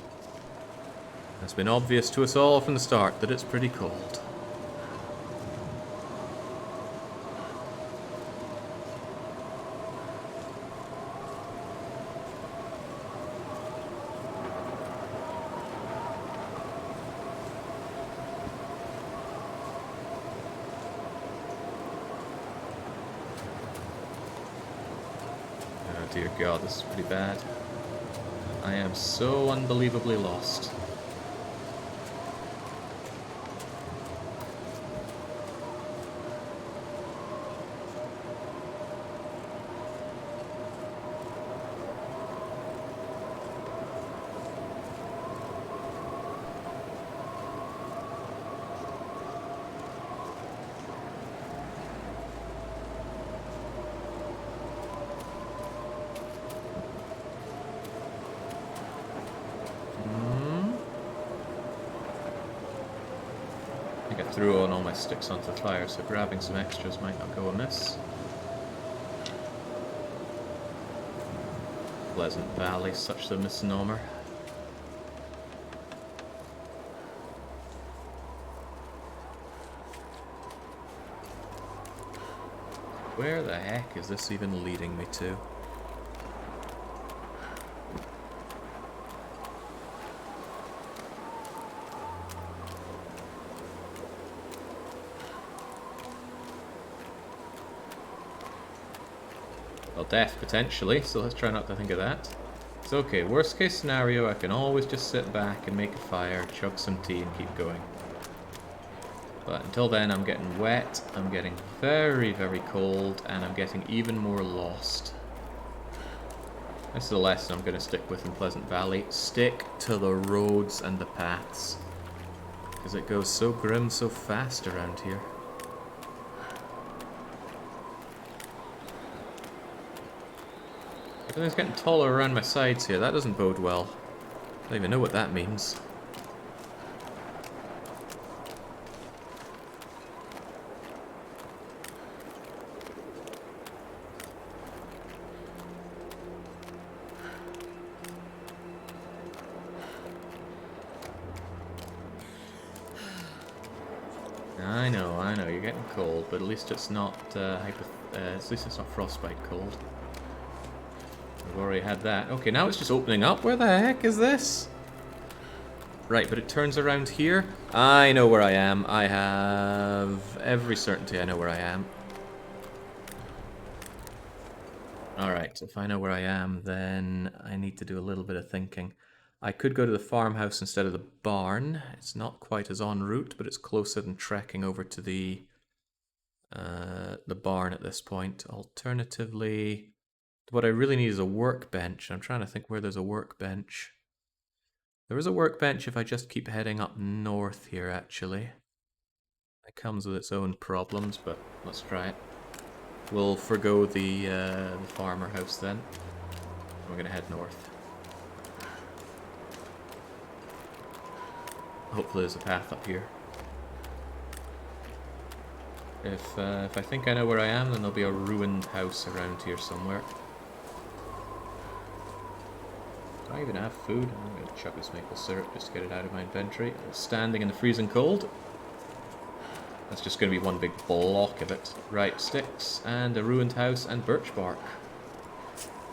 It's been obvious to us all from the start that it's pretty cold. Oh dear God, this is pretty bad. I am so unbelievably lost. think I threw on all my sticks onto the fire, so grabbing some extras might not go amiss. Pleasant Valley, such the misnomer. Where the heck is this even leading me to? Well, death potentially, so let's try not to think of that. It's okay, worst case scenario, I can always just sit back and make a fire, chug some tea and keep going. But until then, I'm getting wet, I'm getting very, very cold, and I'm getting even more lost. This is a lesson I'm going to stick with in Pleasant Valley. Stick to the roads and the paths. Because it goes so grim so fast around here. Everything's getting taller around my sides here. That doesn't bode well. I don't even know what that means. I know, you're getting cold, but at least it's not at least it's not frostbite cold. We've already had that. Okay, now it's just opening up. Where the heck is this? Right, but it turns around here. I know where I am. I have every certainty I know where I am. Alright, if I know where I am, then I need to do a little bit of thinking. I could go to the farmhouse instead of the barn. It's not quite as en route, but it's closer than trekking over to the barn at this point. Alternatively, what I really need is a workbench. I'm trying to think where there's a workbench. There is a workbench if I just keep heading up north here, actually. It comes with its own problems, but let's try it. We'll forgo the farmer house then. We're going to head north. Hopefully there's a path up here. If I think I know where I am, then there'll be a ruined house around here somewhere. Do I even have food? I'm going to chuck this maple syrup just to get it out of my inventory. Standing in the freezing cold. That's just going to be one big block of it. Right, sticks, and a ruined house, and birch bark.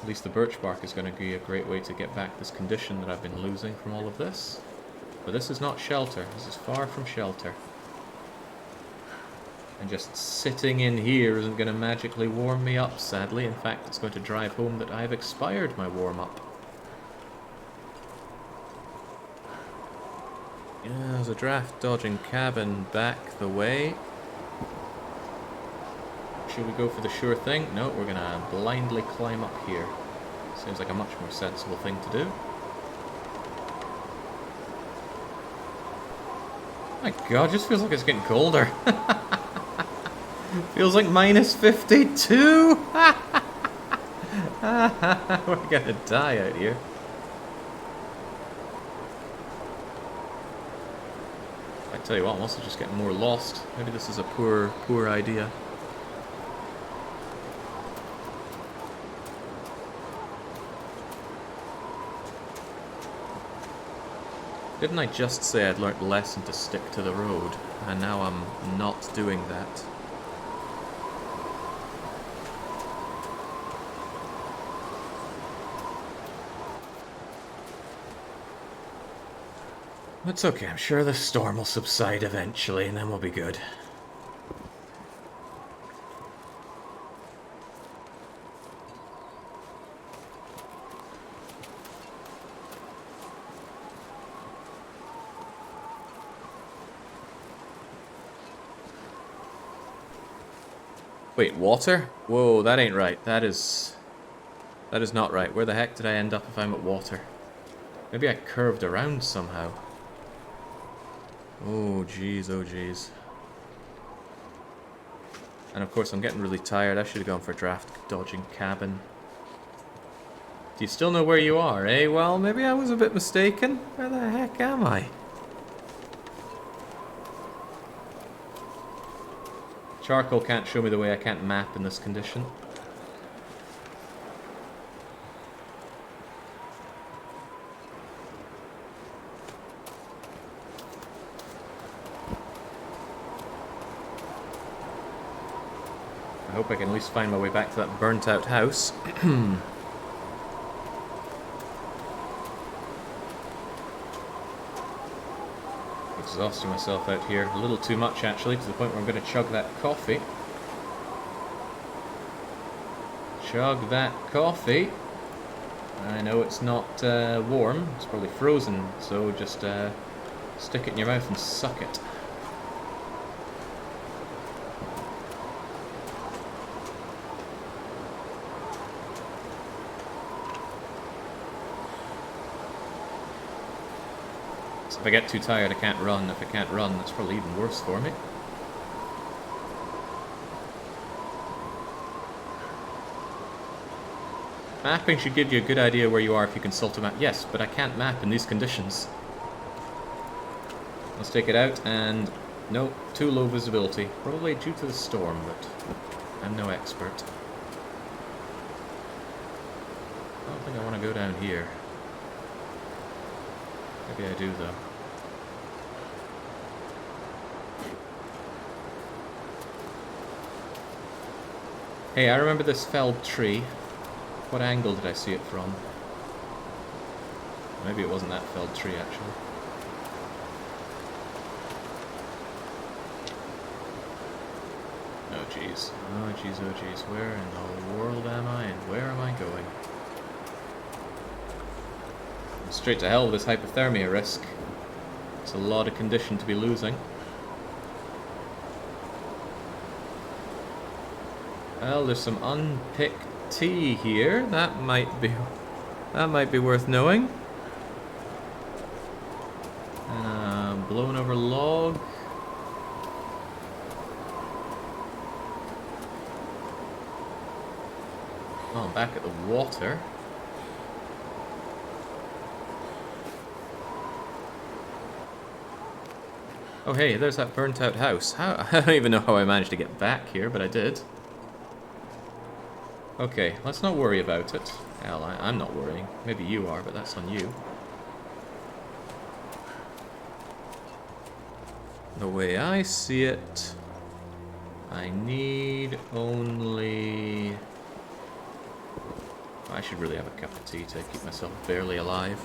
At least the birch bark is going to be a great way to get back this condition that I've been losing from all of this. But this is not shelter. This is far from shelter. And just sitting in here isn't going to magically warm me up, sadly. In fact, it's going to drive home that I've expired my warm-up. Yeah, there's a draft-dodging cabin back the way. Should we go for the sure thing? No, we're going to blindly climb up here. Seems like a much more sensible thing to do. My god, it just feels like it's getting colder. Feels like minus 52! We're gonna die out here. I tell you what, I'm also just getting more lost. Maybe this is a poor idea. Didn't I just say I'd learnt the lesson to stick to the road? And now I'm not doing that. It's okay, I'm sure the storm will subside eventually and then we'll be good. Wait, water? Whoa, that ain't right. That is not right. Where the heck did I end up if I'm at water? Maybe I curved around somehow. Oh jeez, oh jeez. And of course I'm getting really tired. I should have gone for draft dodging cabin. Do you still know where you are, eh? Well, maybe I was a bit mistaken. Where the heck am I? Charcoal can't show me the way. I can't map in this condition. I hope I can at least find my way back to that burnt out house. Exhausting myself out here. A little too much actually, to the point where I'm going to chug that coffee. Chug that coffee. I know it's not warm, it's probably frozen, so just stick it in your mouth and suck it. So if I get too tired, I can't run. If I can't run, that's probably even worse for me. Mapping should give you a good idea where you are if you consult a map. Yes, but I can't map in these conditions. Let's take it out, and no, too low visibility. Probably due to the storm, but I'm no expert. I don't think I want to go down here. Maybe I do, though. Hey, I remember this felled tree. What angle did I see it from? Maybe it wasn't that felled tree, actually. Oh jeez. Oh jeez, oh jeez. Where in the world am I, and where am I going? Straight to hell with this hypothermia risk. It's a lot of condition to be losing. Well, there's some unpicked tea here. That might be worth knowing. Blown over log. Oh, back at the water. Oh hey, there's that burnt out house. I don't even know how I managed to get back here, but I did. Okay, let's not worry about it. Hell, I'm not worrying. Maybe you are, but that's on you. The way I see it, I need only... I should really have a cup of tea to keep myself barely alive.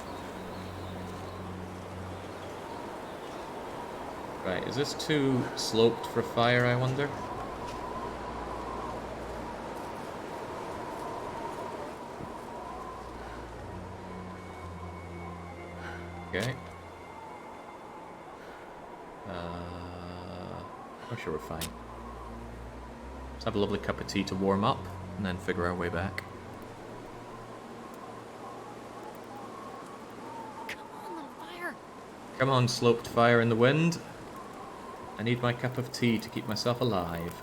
Right, is this too sloped for fire, I wonder? Okay. I'm sure we're fine. Let's have a lovely cup of tea to warm up, and then figure our way back. Come on, little fire. Come on, sloped fire in the wind. I need my cup of tea to keep myself alive.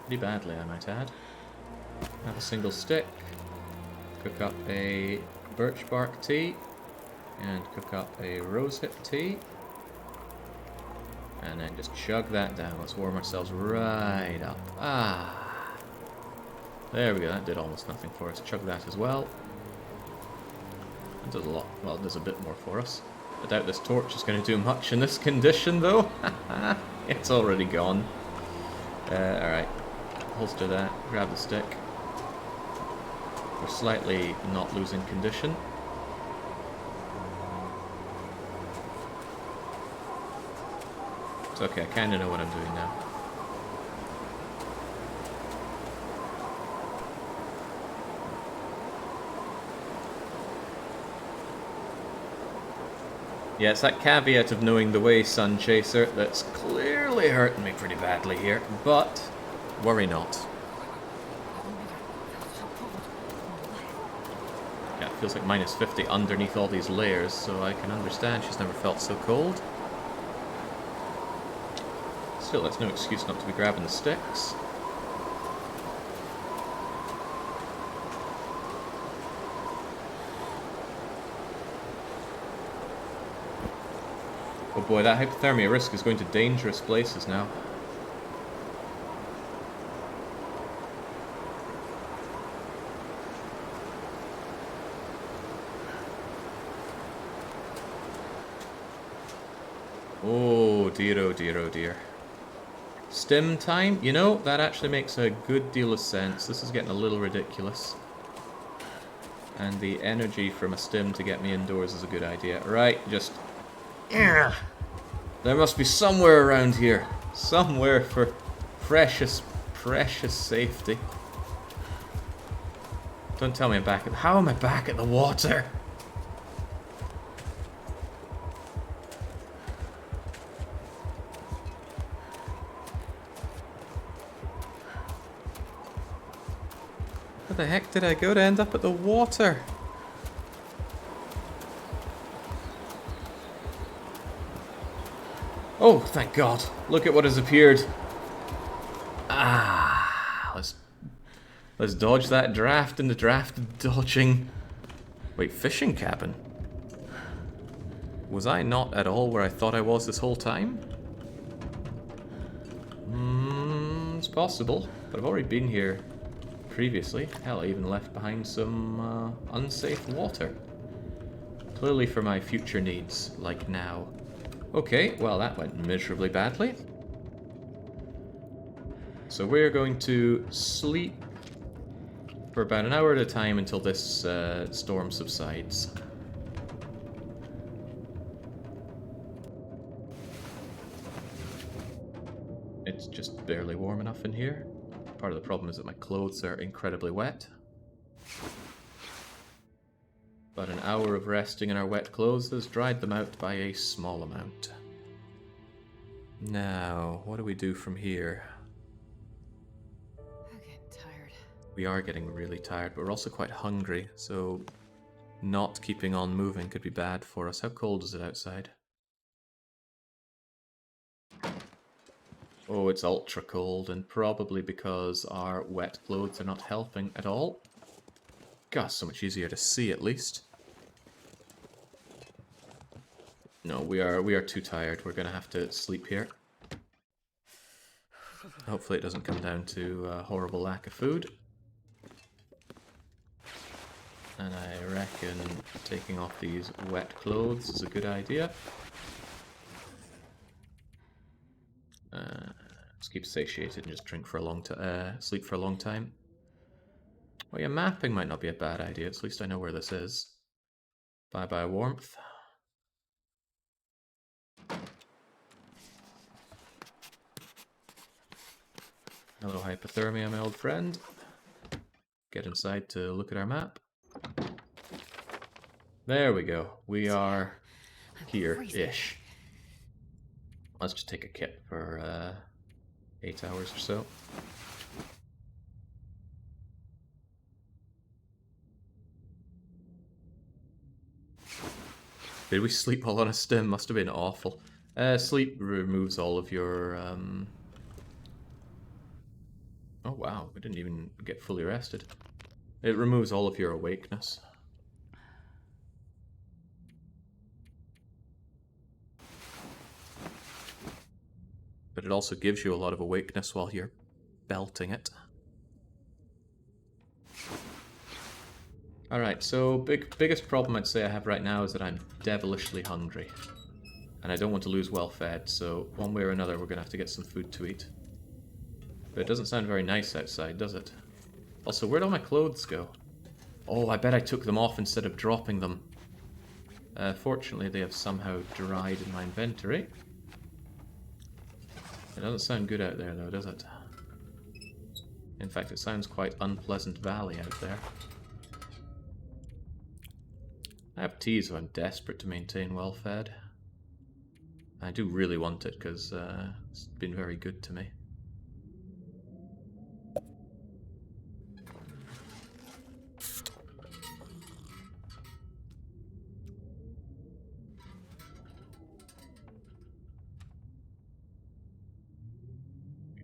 Pretty badly, I might add. Have a single stick. Cook up a birch bark tea. And cook up a rosehip tea. And then just chug that down. Let's warm ourselves right up. Ah. There we go. That did almost nothing for us. Chug that as well. That does a lot. Well, it does a bit more for us. I doubt this torch is going to do much in this condition, though. It's already gone. Alright. Holster that. Grab the stick. We're slightly not losing condition. It's okay, I kind of know what I'm doing now. Yeah, it's that caveat of knowing the way, Sun Chaser, that's clearly hurting me pretty badly here, but worry not. Yeah, it feels like minus 50 underneath all these layers, so I can understand she's never felt so cold. Still, that's no excuse not to be grabbing the sticks. Oh boy, that hypothermia risk is going to dangerous places now. Oh dear, oh dear, oh dear. Stim time? You know, that actually makes a good deal of sense. This is getting a little ridiculous. And the energy from a stim to get me indoors is a good idea. Right, just... There must be somewhere around here. Somewhere for precious, precious safety. Don't tell me I'm back at... How am I back at the water? Where the heck did I go to end up at the water? Oh, thank God. Look at what has appeared. Ah, let's dodge that draft in the draft dodging. Wait, fishing cabin? Was I not at all where I thought I was this whole time? It's possible, but I've already been here previously. Hell, I even left behind some unsafe water. Clearly for my future needs, like now. Okay, well that went miserably badly. So we're going to sleep for about an hour at a time until this storm subsides. It's just barely warm enough in here. Part of the problem is that my clothes are incredibly wet. But an hour of resting in our wet clothes has dried them out by a small amount. Now, what do we do from here? I'm getting tired. We are getting really tired, but we're also quite hungry, so not keeping on moving could be bad for us. How cold is it outside? Oh, it's ultra cold, and probably because our wet clothes are not helping at all. God, so much easier to see at least. No, we are too tired. We're gonna have to sleep here. Hopefully it doesn't come down to a horrible lack of food. And I reckon taking off these wet clothes is a good idea. Let's keep satiated and just drink for a long time, sleep for a long time. Well, yeah, mapping might not be a bad idea. At least I know where this is. Bye-bye warmth. Hello hypothermia, my old friend. Get inside to look at our map. There we go. We are here-ish. Let's just take a kip for 8 hours or so. Did we sleep while on a stim? Must have been awful. Sleep removes all of your... Oh wow, we didn't even get fully rested. It removes all of your awakeness. But it also gives you a lot of awakeness while you're belting it. Alright, so biggest problem I'd say I have right now is that I'm devilishly hungry. And I don't want to lose well fed, so one way or another we're going to have to get some food to eat. But it doesn't sound very nice outside, does it? Also, where'd all my clothes go? Oh, I bet I took them off instead of dropping them. Fortunately, they have somehow dried in my inventory. It doesn't sound good out there, though, does it? In fact, it sounds quite Unpleasant Valley out there. I have tea, so I'm desperate to maintain well-fed. I do really want it, because it's been very good to me.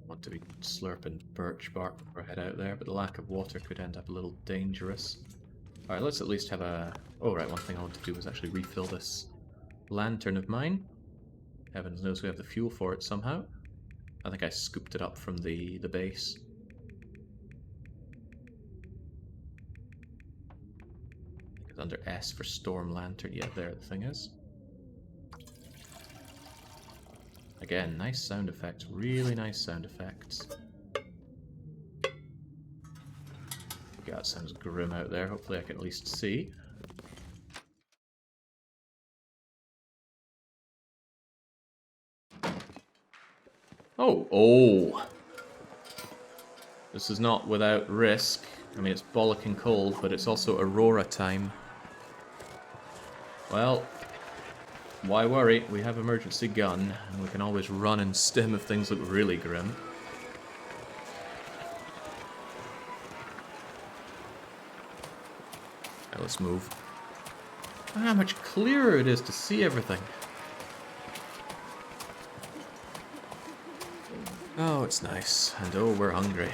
Want to be slurping birch bark before I head out there, but the lack of water could end up a little dangerous. Alright, let's at least have a... Oh, right, one thing I want to do was actually refill this lantern of mine. Heavens knows we have the fuel for it somehow. I think I scooped it up from the base. It's under S for storm lantern. Yeah, there the thing is. Again, nice sound effects. Really nice sound effects. God, it sounds grim out there. Hopefully I can at least see. Oh, oh! This is not without risk. I mean, it's bollocking cold, but it's also Aurora time. Well, why worry? We have emergency gun, and we can always run and stim if things look really grim. Now let's move. Ah, how much clearer it is to see everything. Oh, it's nice. And oh, we're hungry.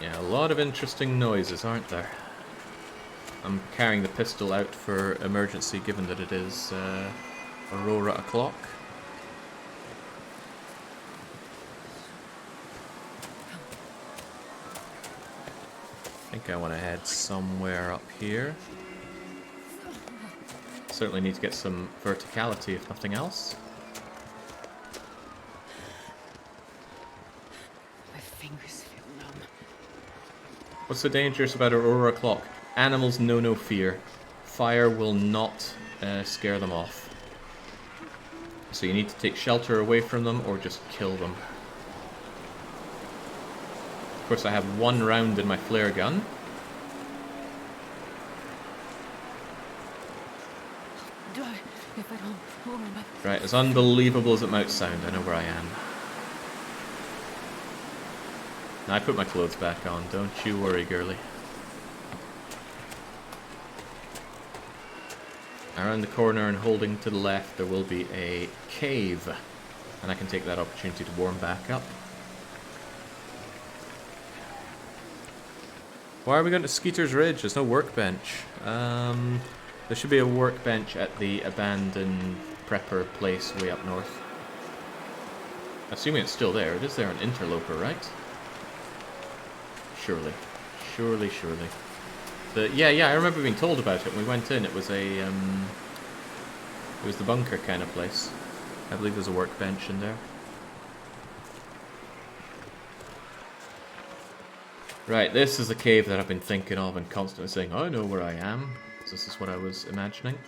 Yeah, a lot of interesting noises, aren't there? I'm carrying the pistol out for emergency, given that it is Aurora o'clock. I think I want to head somewhere up here. Certainly need to get some verticality, if nothing else. My fingers feel numb. What's so dangerous about Aurora o'clock? Animals know no fear. Fire will not scare them off. So you need to take shelter away from them or just kill them. Of course, I have 1 round in my flare gun. If I don't warm up. Right, as unbelievable as it might sound, I know where I am. Now I put my clothes back on, don't you worry, girlie. Around the corner and holding to the left, there will be a cave. And I can take that opportunity to warm back up. Why are we going to Skeeter's Ridge? There's no workbench. There should be a workbench at the abandoned prepper place way up north. Assuming it's still there. It is there on Interloper, right? Surely. Surely, surely. Yeah, I remember being told about it when we went in. It was a, it was the bunker kind of place. I believe there's a workbench in there. Right, this is the cave that I've been thinking of and constantly saying, I know where I am. This is what I was imagining.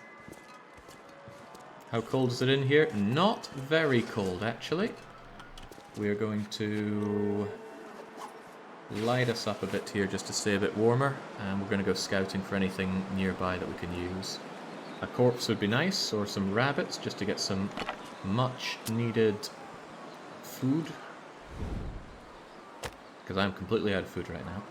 How cold is it in here? Not very cold, actually. We are going to light us up a bit here just to stay a bit warmer. And we're going to go scouting for anything nearby that we can use. A corpse would be nice, or some rabbits, just to get some much needed food. Because I'm completely out of food right now.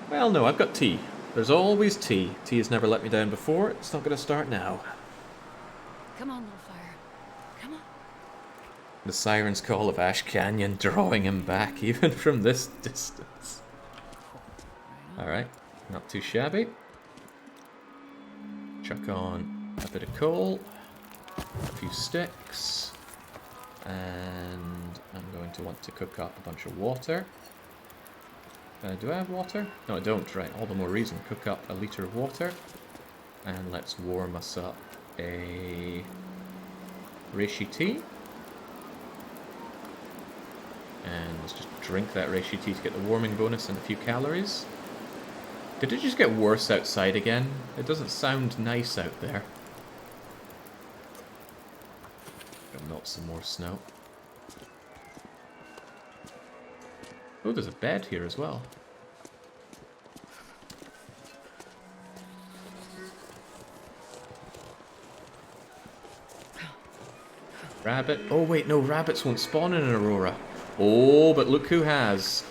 Well, no, I've got tea. There's always tea. Tea has never let me down before. It's not going to start now. Come on, little fire. Come on. The siren's call of Ash Canyon drawing him back, even from this distance. Alright, not too shabby. Chuck on a bit of coal, a few sticks. And I'm going to want to cook up a bunch of water. Do I have water? No, I don't. Right, all the more reason. Cook up a litre of water. And let's warm us up a reishi tea. And let's just drink that reishi tea to get the warming bonus and a few calories. Did it just get worse outside again? It doesn't sound nice out there. Melt some more snow. Oh, there's a bed here as well. Rabbit. Oh wait, no, rabbits won't spawn in an Aurora. Oh, but look who has.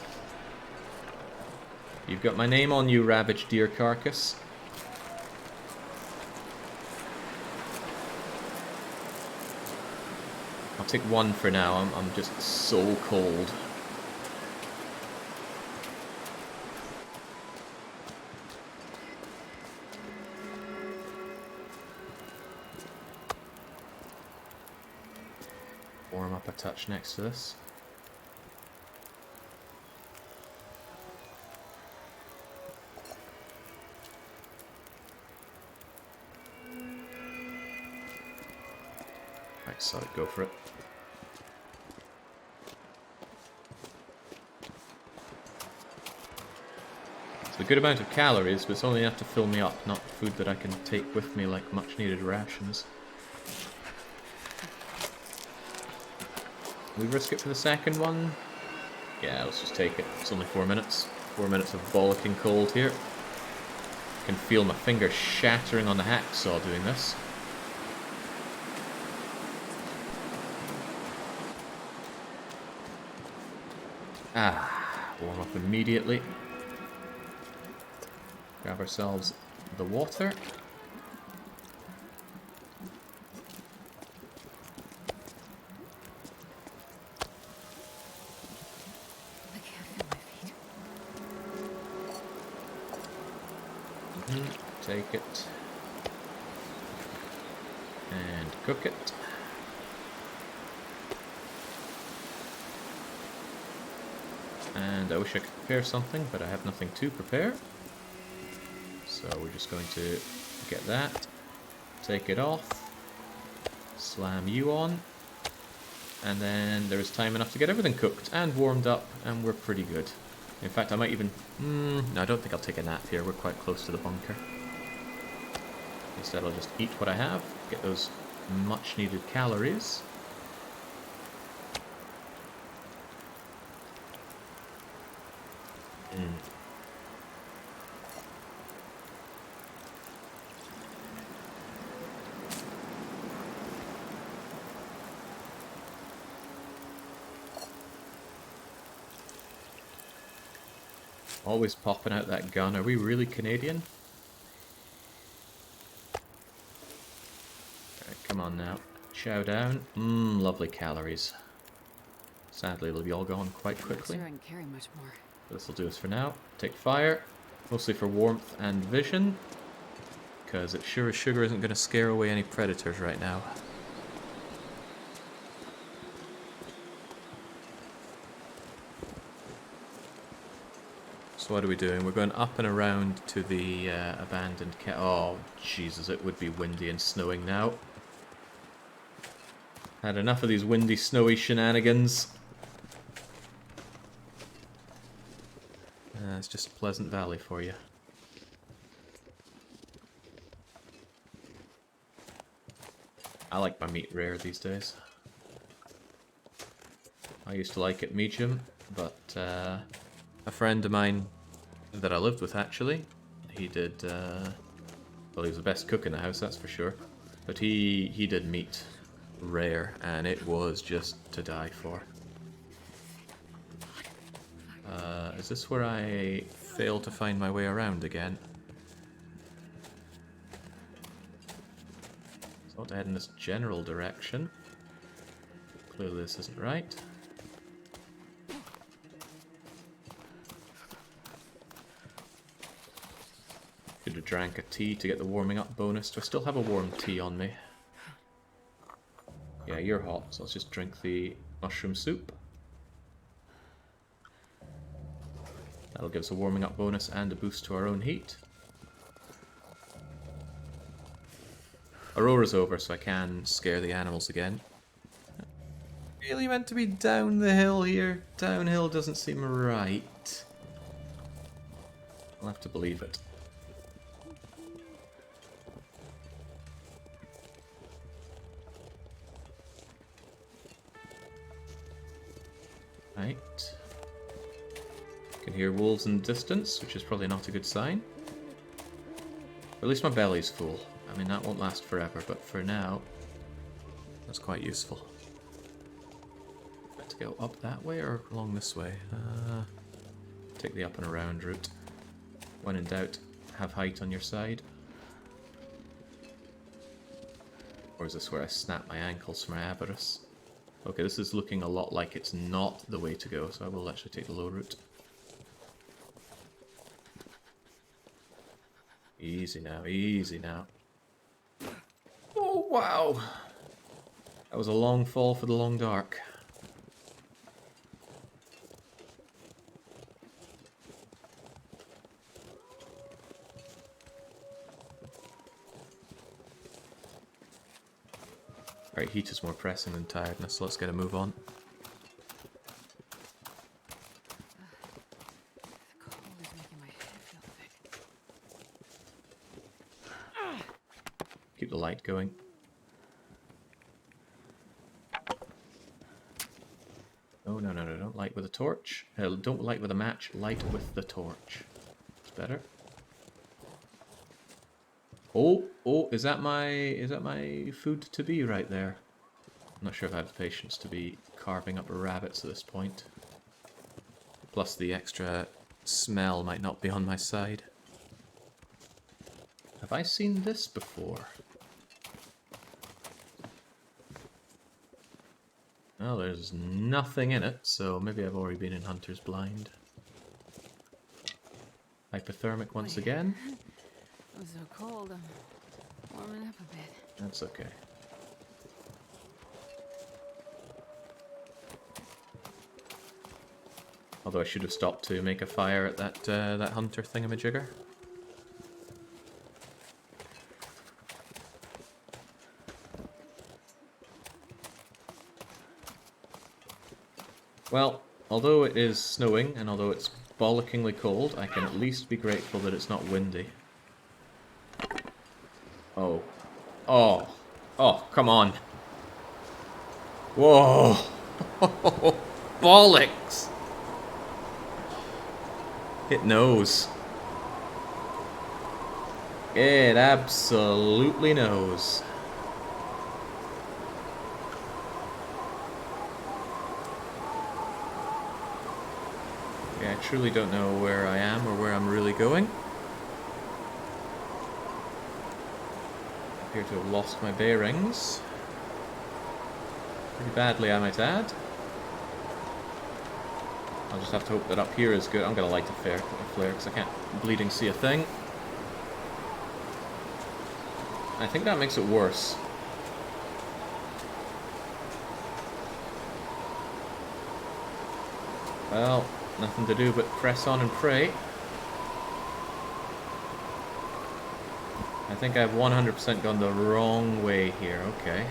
You've got my name on you, ravaged deer carcass. I'll take 1 for now. I'm just so cold. Warm up a touch next to this. Alright, so go for it. It's a good amount of calories, but it's only enough to fill me up, not food that I can take with me like much needed rations. We risk it for the second one? Yeah, let's just take it. It's only 4 minutes. 4 minutes of bollocking cold here. I can feel my fingers shattering on the hacksaw doing this. Warm up immediately. Grab ourselves the water. I can't feel my feet. Take it. And cook it. And I wish I could prepare something, but I have nothing to prepare. So we're just going to get that, take it off, slam you on, and then there is time enough to get everything cooked and warmed up, and we're pretty good. In fact, I might even... no, I don't think I'll take a nap here. We're quite close to the bunker. Instead, I'll just eat what I have, get those much-needed calories. Always popping out that gun. Are we really Canadian? Alright, come on now. Chow down. Lovely calories. Sadly, they'll be all gone quite quickly. I'm not sure I can carry much more. This will do us for now. Take fire. Mostly for warmth and vision. Because it sure as sugar isn't going to scare away any predators right now. So what are we doing? We're going up and around to the abandoned oh, Jesus, it would be windy and snowing now. Had enough of these windy, snowy shenanigans. It's just Pleasant Valley for you. I like my meat rare these days. I used to like it medium, but a friend of mine that I lived with, actually, he did, well, he was the best cook in the house, that's for sure, but he did meat rare, and it was just to die for. Is this where I fail to find my way around again? So I want to head in this general direction. Clearly this isn't right. Could have drank a tea to get the warming up bonus. Do I still have a warm tea on me? Yeah, you're hot, so let's just drink the mushroom soup. That'll give us a warming up bonus and a boost to our own heat. Aurora's over, so I can scare the animals again. Really meant to be down the hill here. Downhill doesn't seem right. I'll have to believe it. Right. Can hear wolves in the distance, which is probably not a good sign. But at least my belly's full. I mean, that won't last forever, but for now, that's quite useful. To go up that way or along this way? Take the up and around route. When in doubt, have height on your side. Or is this where I snap my ankles for my avarice? Okay, this is looking a lot like it's not the way to go, so I will actually take the low route. Easy now, easy now. Oh, wow! That was a long fall for the long dark. Right, heat is more pressing than tiredness, so let's get a move on. The cold is making my head feel thick. Keep the light going. Oh, no, no, no, don't light with a torch. Don't light with a match, light with the torch. It's better. Oh, oh, is that my food to be right there? I'm not sure if I have the patience to be carving up rabbits at this point. Plus the extra smell might not be on my side. Have I seen this before? Well, there's nothing in it, so maybe I've already been in Hunter's Blind. Hypothermic once again. I'm so cold, I'm warming up a bit. That's okay. Although I should have stopped to make a fire at that hunter thingamajigger. Well, although it is snowing and although it's bollockingly cold, I can at least be grateful that it's not windy. Oh. Oh. Oh, come on. Whoa. Bollocks. It knows. It absolutely knows. Yeah, I truly don't know where I am or where I'm really going. I appear to have lost my bearings. Pretty badly, I might add. I'll just have to hope that up here is good. I'm going to light a flare because I can't bleeding see a thing. I think that makes it worse. Well, nothing to do but press on and pray. I think I've 100% gone the wrong way here. Okay.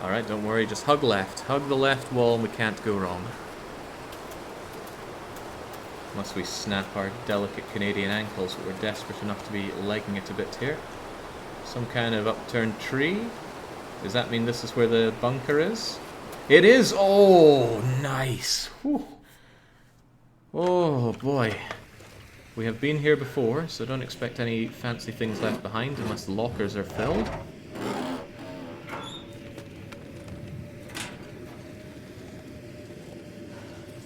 Alright, don't worry, just hug left. Hug the left wall and we can't go wrong. Unless we snap our delicate Canadian ankles, but we're desperate enough to be legging it a bit here. Some kind of upturned tree. Does that mean this is where the bunker is? It is! Oh, nice! Whew. Oh, boy. We have been here before, so don't expect any fancy things left behind unless the lockers are filled.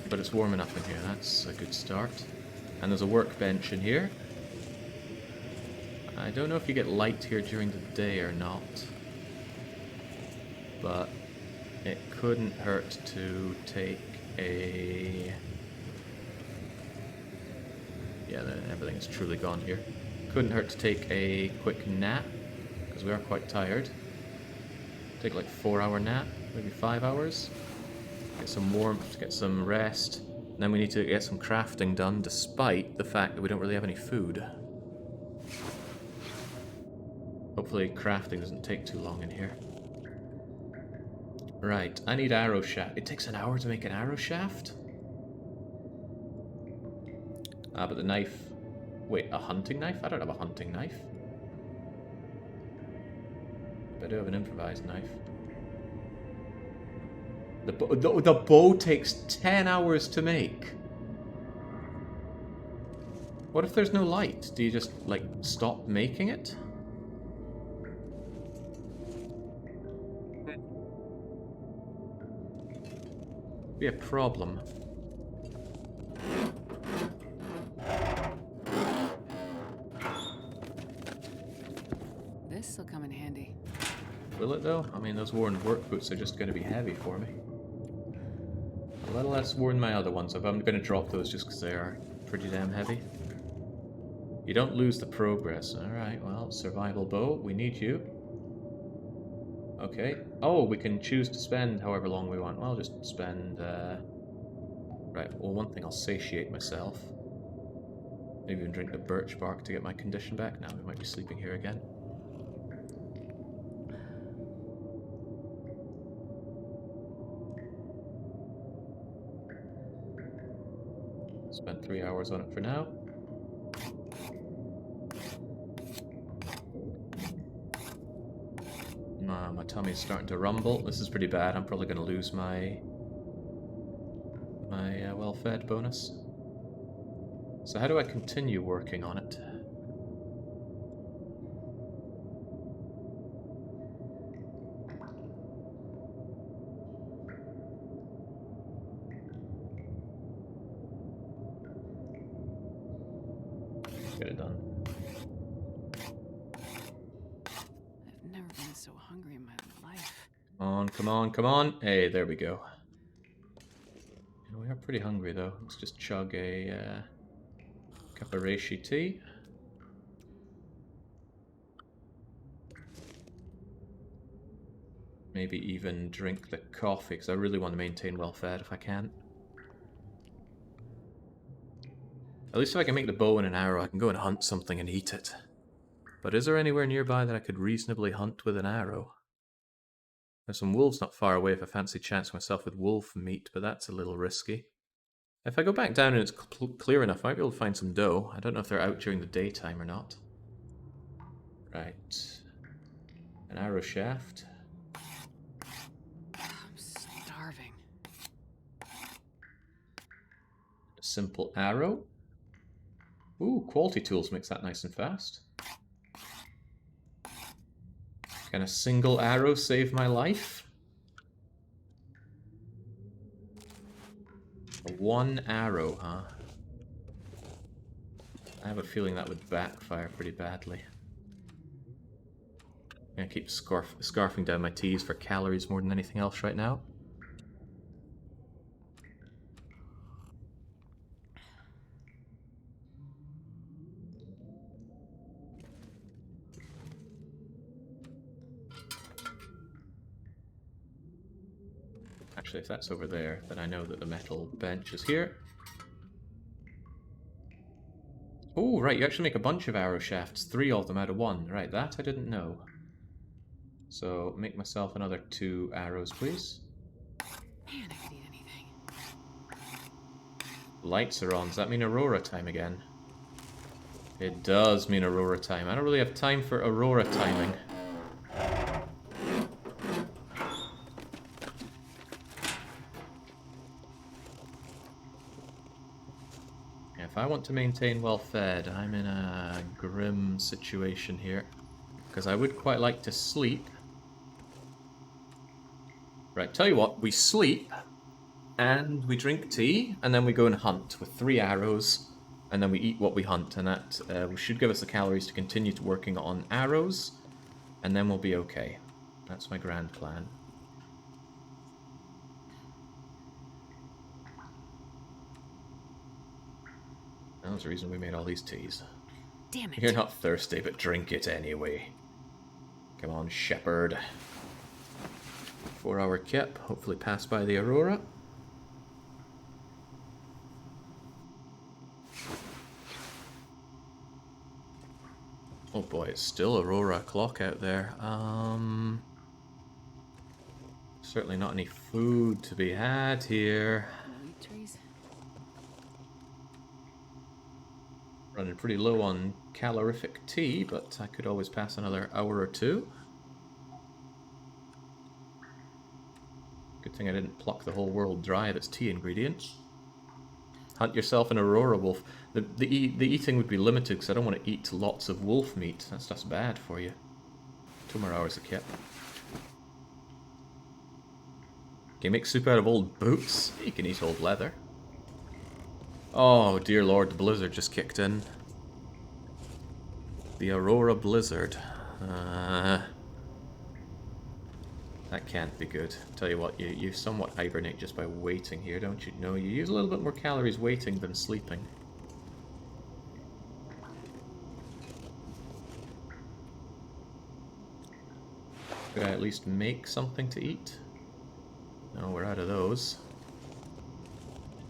But it's warm enough in here, that's a good start. And there's a workbench in here. I don't know if you get light here during the day or not. But it couldn't hurt to take a... Yeah, everything is truly gone here. Couldn't hurt to take a quick nap, because we are quite tired. Take like 4-hour nap, maybe 5 hours. Get some warmth, get some rest. And then we need to get some crafting done, despite the fact that we don't really have any food. Hopefully crafting doesn't take too long in here. Right, I need arrow shaft. It takes an hour to make an arrow shaft? Ah, but the knife... Wait, a hunting knife? I don't have a hunting knife. But I do have an improvised knife. The bow takes 10 hours to make. What if there's no light? Do you just, like, stop making it? Be a problem. This'll come in handy. Will it though? I mean, those worn work boots are just going to be heavy for me. A little less worn my other ones, but I'm going to drop those just because they are pretty damn heavy. You don't lose the progress. Alright, well, survival bow, we need you. Okay. Oh, we can choose to spend however long we want. Well, I'll just spend, Right, well, one thing, I'll satiate myself. Maybe even drink the birch bark to get my condition back. Now we might be sleeping here again. Spent 3 hours on it for now. My tummy's starting to rumble. This is pretty bad. I'm probably going to lose my well-fed bonus. So how do I continue working on it? Get it done. I've never been so hungry in my life. Come on, come on, come on. Hey, there we go. We are pretty hungry though. Let's just chug a cup of reishi tea. Maybe even drink the coffee, because I really want to maintain well-fed if I can. At least if I can make the bow and an arrow, I can go and hunt something and eat it. But is there anywhere nearby that I could reasonably hunt with an arrow? There's some wolves not far away if I fancy chancing myself with wolf meat, but that's a little risky. If I go back down and it's clear enough, I might be able to find some doe. I don't know if they're out during the daytime or not. Right. An arrow shaft. I'm starving. A simple arrow. Ooh, quality tools makes that nice and fast. Can a single arrow save my life? One arrow, huh? I have a feeling that would backfire pretty badly. I'm gonna keep scarfing down my teas for calories more than anything else right now. Actually, if that's over there, then I know that the metal bench is here. Oh, right, you actually make a bunch of arrow shafts, 3 of them out of 1. Right, that I didn't know. So, make myself another 2 arrows, please. Man, I could eat anything. Lights are on. Does that mean Aurora time again? It does mean Aurora time. I don't really have time for Aurora timing. If I want to maintain well-fed, I'm in a grim situation here. Because I would quite like to sleep. Right, tell you what, we sleep, and we drink tea, and then we go and hunt with 3 arrows, and then we eat what we hunt, and that should give us the calories to continue to working on arrows, and then we'll be okay. That's my grand plan. That was the reason we made all these teas. Damn it. You're not thirsty, but drink it anyway. Come on, shepherd. 4-hour kip, hopefully pass by the Aurora. Oh boy, it's still Aurora o'clock out there. Certainly not any food to be had here. Wheat trees. Running pretty low on calorific tea, but I could always pass another hour or 2. Good thing I didn't pluck the whole world dry of its tea ingredients. Hunt yourself an Aurora wolf. The eating would be limited because I don't want to eat lots of wolf meat. That's just bad for you. 2 more hours of kip. Can you make soup out of old boots? You can eat old leather. Oh dear lord, the blizzard just kicked in. The Aurora blizzard. That can't be good. Tell you what, you somewhat hibernate just by waiting here, don't you? No, you use a little bit more calories waiting than sleeping. Could I at least make something to eat? No, we're out of those.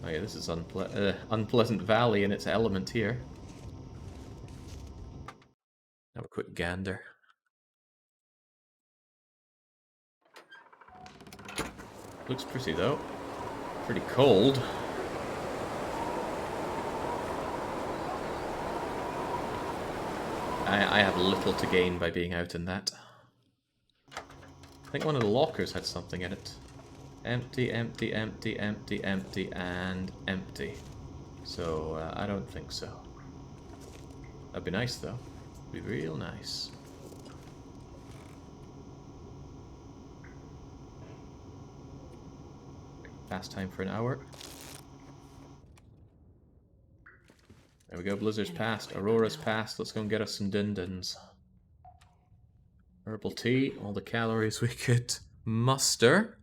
Oh yeah, this is unpleasant valley in its element here. quick gander. Looks pretty though. Pretty cold. I have little to gain by being out in that. I think one of the lockers had something in it. Empty, empty, empty, empty, empty, and empty. So, I don't think so. That'd be nice though. Be real nice. Fast time for an hour. There we go, Blizzard's passed, Aurora's passed, let's go and get us some din-dins. Herbal tea, all the calories we could muster.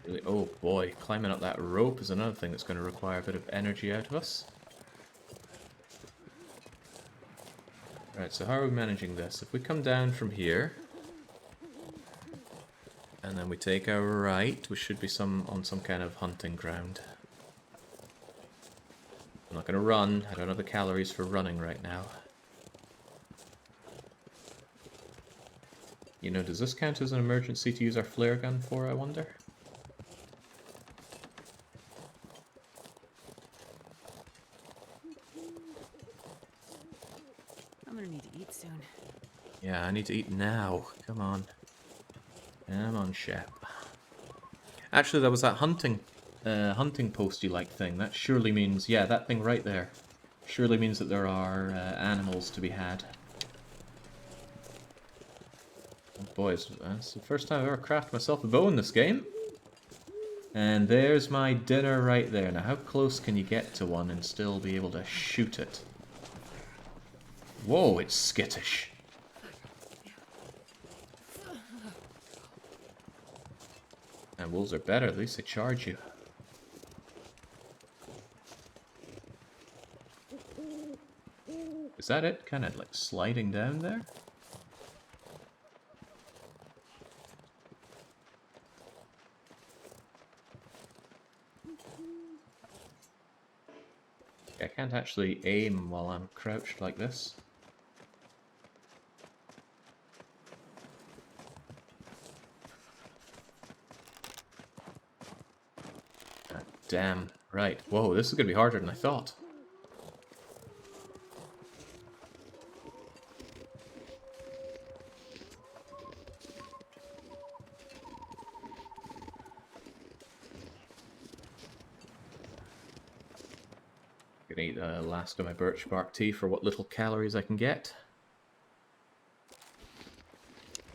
Really, oh boy, climbing up that rope is another thing that's going to require a bit of energy out of us. Right, so how are we managing this? If we come down from here, and then we take our right, we should be on some kind of hunting ground. I'm not going to run, I don't have the calories for running right now. You know, does this count as an emergency to use our flare gun for, I wonder? I'm gonna need to eat soon. Yeah, I need to eat now. Come on. Come on, Shep. Actually, there was that hunting posty-like thing. That surely means, yeah, that thing right there. Surely means that there are animals to be had. Oh, boys, that's the first time I've ever crafted myself a bow in this game. And there's my dinner right there. Now, how close can you get to one and still be able to shoot it? Whoa, it's skittish. And wolves are better, at least they charge you. Is that it? Kind of like sliding down there? I can't actually aim while I'm crouched like this. God damn. Right. Whoa, this is going to be harder than I thought. Gonna eat the last of my birch bark tea for what little calories I can get.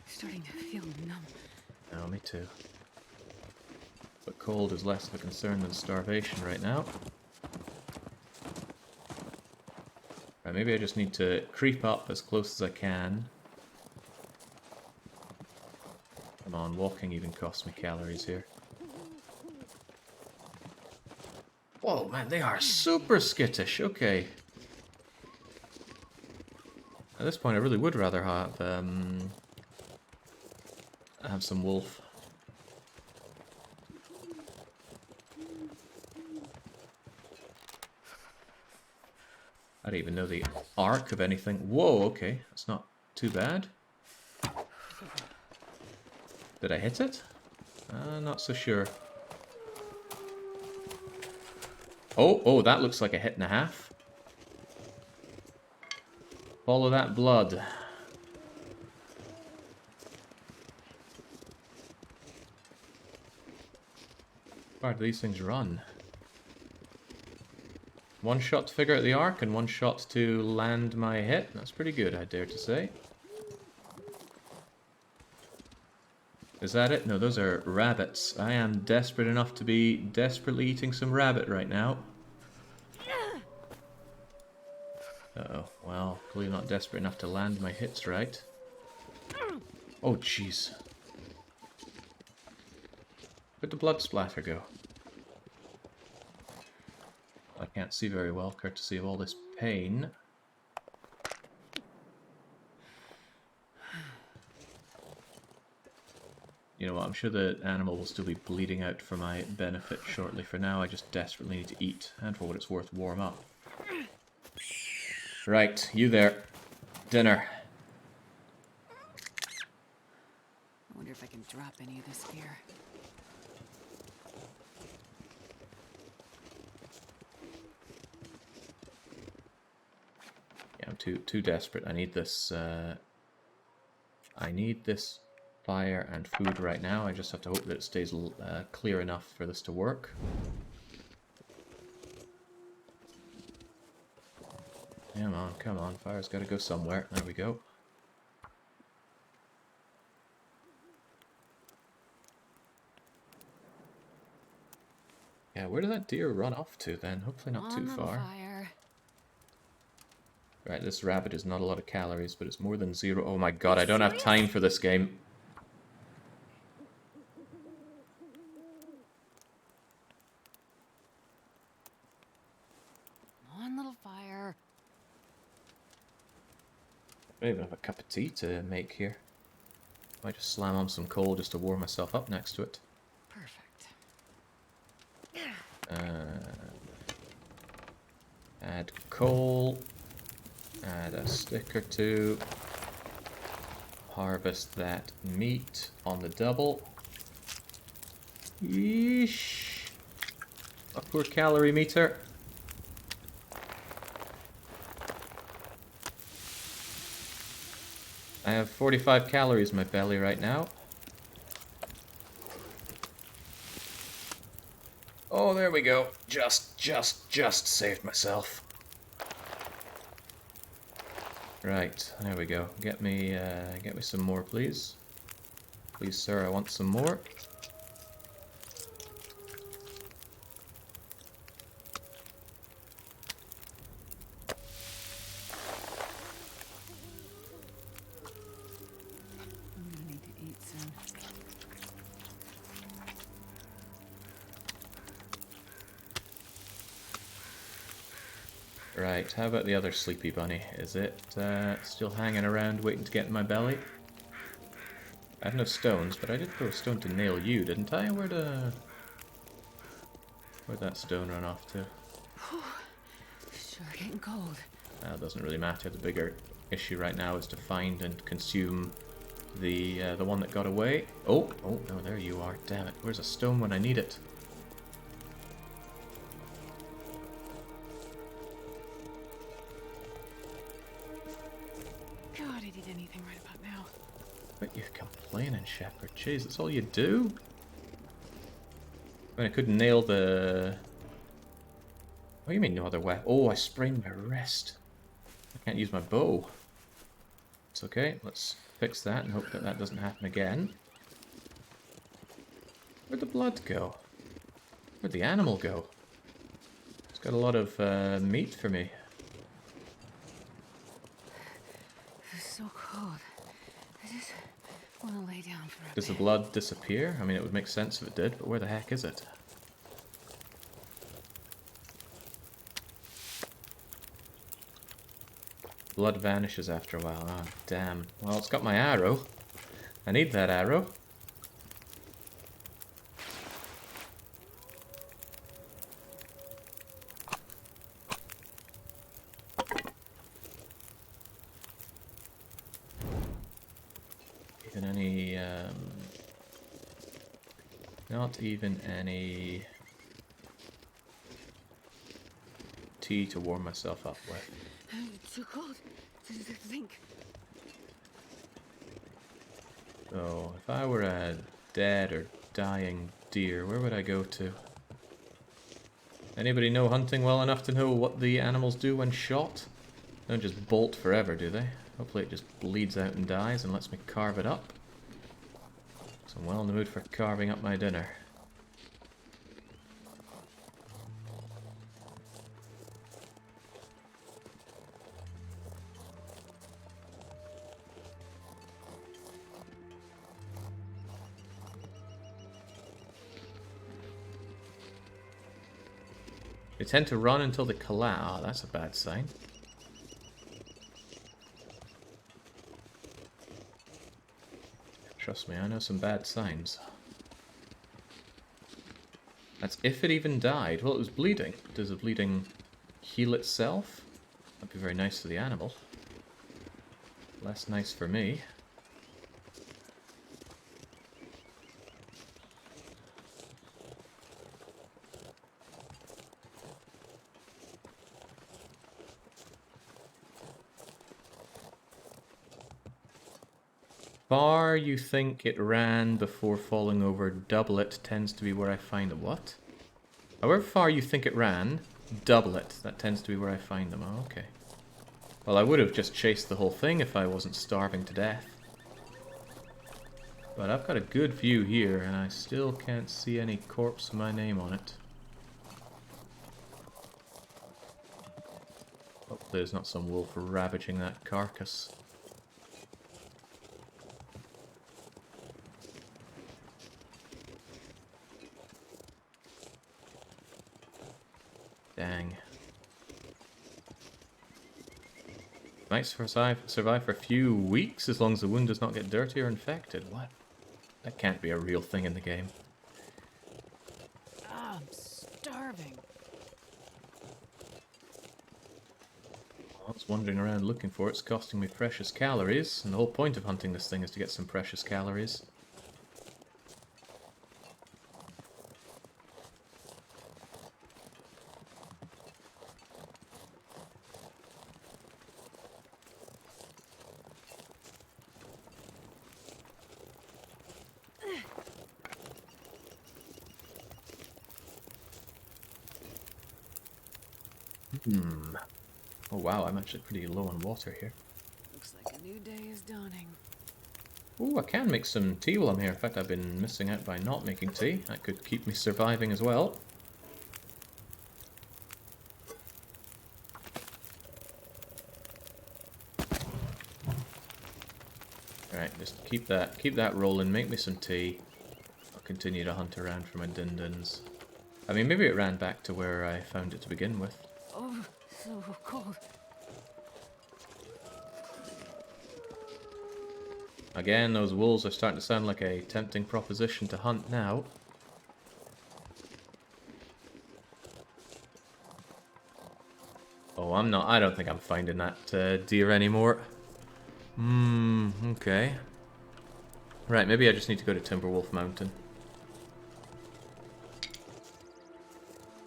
Starting to feel numb. Oh, me too. But cold is less of a concern than starvation right now. Right, maybe I just need to creep up as close as I can. Come on, walking even costs me calories here. Whoa, man, they are super skittish. Okay. At this point, I really would rather have some wolf. I don't even know the arc of anything. Whoa, okay, that's not too bad. Did I hit it? Not so sure. Oh, that looks like a hit and a half. Follow that blood. How far do these things run? One shot to figure out the arc and one shot to land my hit. That's pretty good, I dare to say. Is that it? No, those are rabbits. I am desperate enough to be desperately eating some rabbit right now. Uh-oh. Well, clearly not desperate enough to land my hits right. Oh, jeez. Where'd the blood splatter go? I can't see very well, courtesy of all this pain. You know what, sure the animal will still be bleeding out for my benefit shortly. For now, I just desperately need to eat, and for what it's worth, warm up. Right, you there. Dinner. I wonder if I can drop any of this gear. Yeah, I'm too desperate. I need this fire and food right now. I just have to hope that it stays clear enough for this to work. Come on, fire's gotta go somewhere. There we go. Yeah, where did that deer run off to then? Hopefully not too far. Fire. Right, this rabbit is not a lot of calories, but it's more than 0. Oh my god, I don't have time for this game. Come on, little fire. I don't even have a cup of tea to make here. Might just slam on some coal just to warm myself up next to it. Perfect. Add coal. Add a stick or two. Harvest that meat on the double. Yeesh. A poor calorie meter. I have 45 calories in my belly right now. Oh, there we go. Just saved myself. Right, there we go. Get me some more, please. Please, sir, I want some more. I'm gonna need to eat soon. Right, how about the other sleepy bunny? Is it still hanging around waiting to get in my belly? I have no stones, but I did throw a stone to nail you, didn't I? Where'd that stone run off to? Sure getting cold. That doesn't really matter. The bigger issue right now is to find and consume the one that got away. Oh, no, there you are. Damn it. Where's a stone when I need it? God, I'd eat anything right about now. But you're complaining, Shepherd. Jeez, that's all you do? I mean, I couldn't nail the... What do you mean no other weapon? Oh, I sprained my wrist. I can't use my bow. It's okay. Let's fix that and hope that that doesn't happen again. Where'd the blood go? Where'd the animal go? It's got a lot of meat for me. It's so cold. I just want to lay down for a Does the bit. blood disappear? I mean, it would make sense if it did, but where the heck is it? Blood vanishes after a while. Ah, damn. Well, it's got my arrow. I need that arrow. Even any, not even any tea to warm myself up with. It's too cold to think. So, if I were a dead or dying deer, where would I go to? Anybody know hunting well enough to know what the animals do when shot? They don't just bolt forever, do they? Hopefully it just bleeds out and dies and lets me carve it up. So I'm well in the mood for carving up my dinner. They tend to run until they collapse. Ah, that's a bad sign. Trust me, I know some bad signs. That's if it even died. Well, it was bleeding. Does the bleeding heal itself? That'd be very nice for the animal. Less nice for me. Far you think it ran before falling over, double it tends to be where I find it. What? However far you think it ran, double it. That tends to be where I find them. Oh, okay. Well, I would have just chased the whole thing if I wasn't starving to death. But I've got a good view here, and I still can't see any corpse with my name on it. Hopefully there's not some wolf ravaging that carcass. Dang. Might survive for a few weeks as long as the wound does not get dirty or infected. What? That can't be a real thing in the game. I'm starving. I was wandering around looking for it. It's costing me precious calories, and the whole point of hunting this thing is to get some precious calories. Oh wow, I'm actually pretty low on water here. Looks like a new day is dawning. Ooh, I can make some tea while I'm here. In fact, I've been missing out by not making tea. That could keep me surviving as well. Alright, just keep that rolling, make me some tea. I'll continue to hunt around for my din-dins. I mean, maybe it ran back to where I found it to begin with. Oh, so cold. Again, those wolves are starting to sound like a tempting proposition to hunt now. Oh, I don't think I'm finding that deer anymore. Okay. Right, maybe I just need to go to Timberwolf Mountain.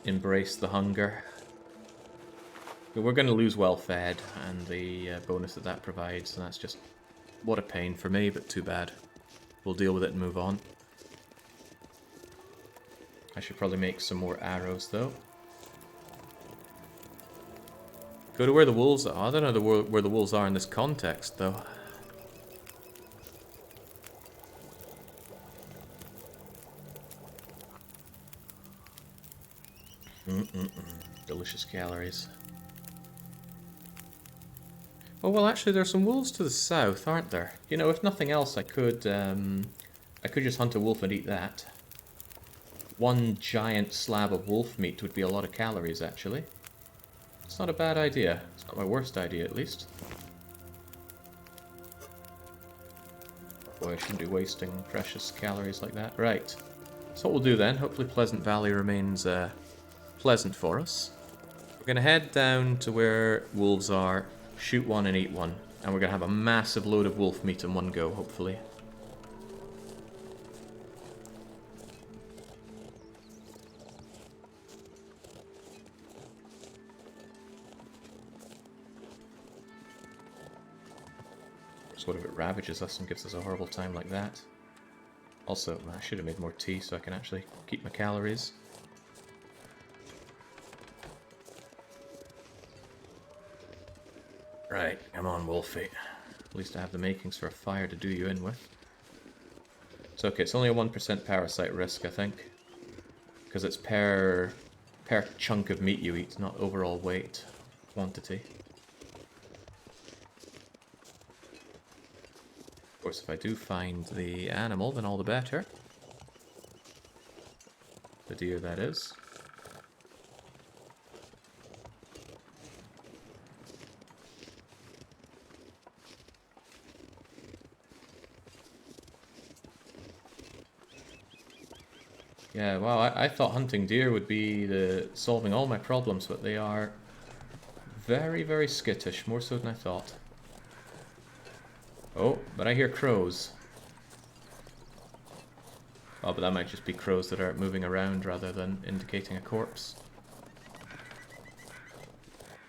Embrace the hunger. We're going to lose well-fed and the bonus that provides, and that's just... what a pain for me, but too bad. We'll deal with it and move on. I should probably make some more arrows, though. Go to where the wolves are. I don't know where the wolves are in this context, though. Delicious calories. Oh, well, actually, there's some wolves to the south, aren't there? You know, if nothing else, I could just hunt a wolf and eat that. One giant slab of wolf meat would be a lot of calories, actually. It's not a bad idea. It's not my worst idea, at least. Boy, I shouldn't be wasting precious calories like that. Right. So what we'll do then, hopefully Pleasant Valley remains pleasant for us. We're going to head down to where wolves are, shoot one and eat one. And we're going to have a massive load of wolf meat in one go, hopefully. What if it ravages us and gives us a horrible time like that? Also, I should have made more tea so I can actually keep my calories. Right, come on, Wolfie. At least I have the makings for a fire to do you in with. It's okay, it's only a 1% parasite risk, I think. Because it's per chunk of meat you eat, not overall weight quantity. Of course, if I do find the animal, then all the better. The deer, that is. Yeah, wow, I thought hunting deer would be solving all my problems, but they are very, very skittish, more so than I thought. Oh, but I hear crows. Oh, but that might just be crows that are moving around rather than indicating a corpse.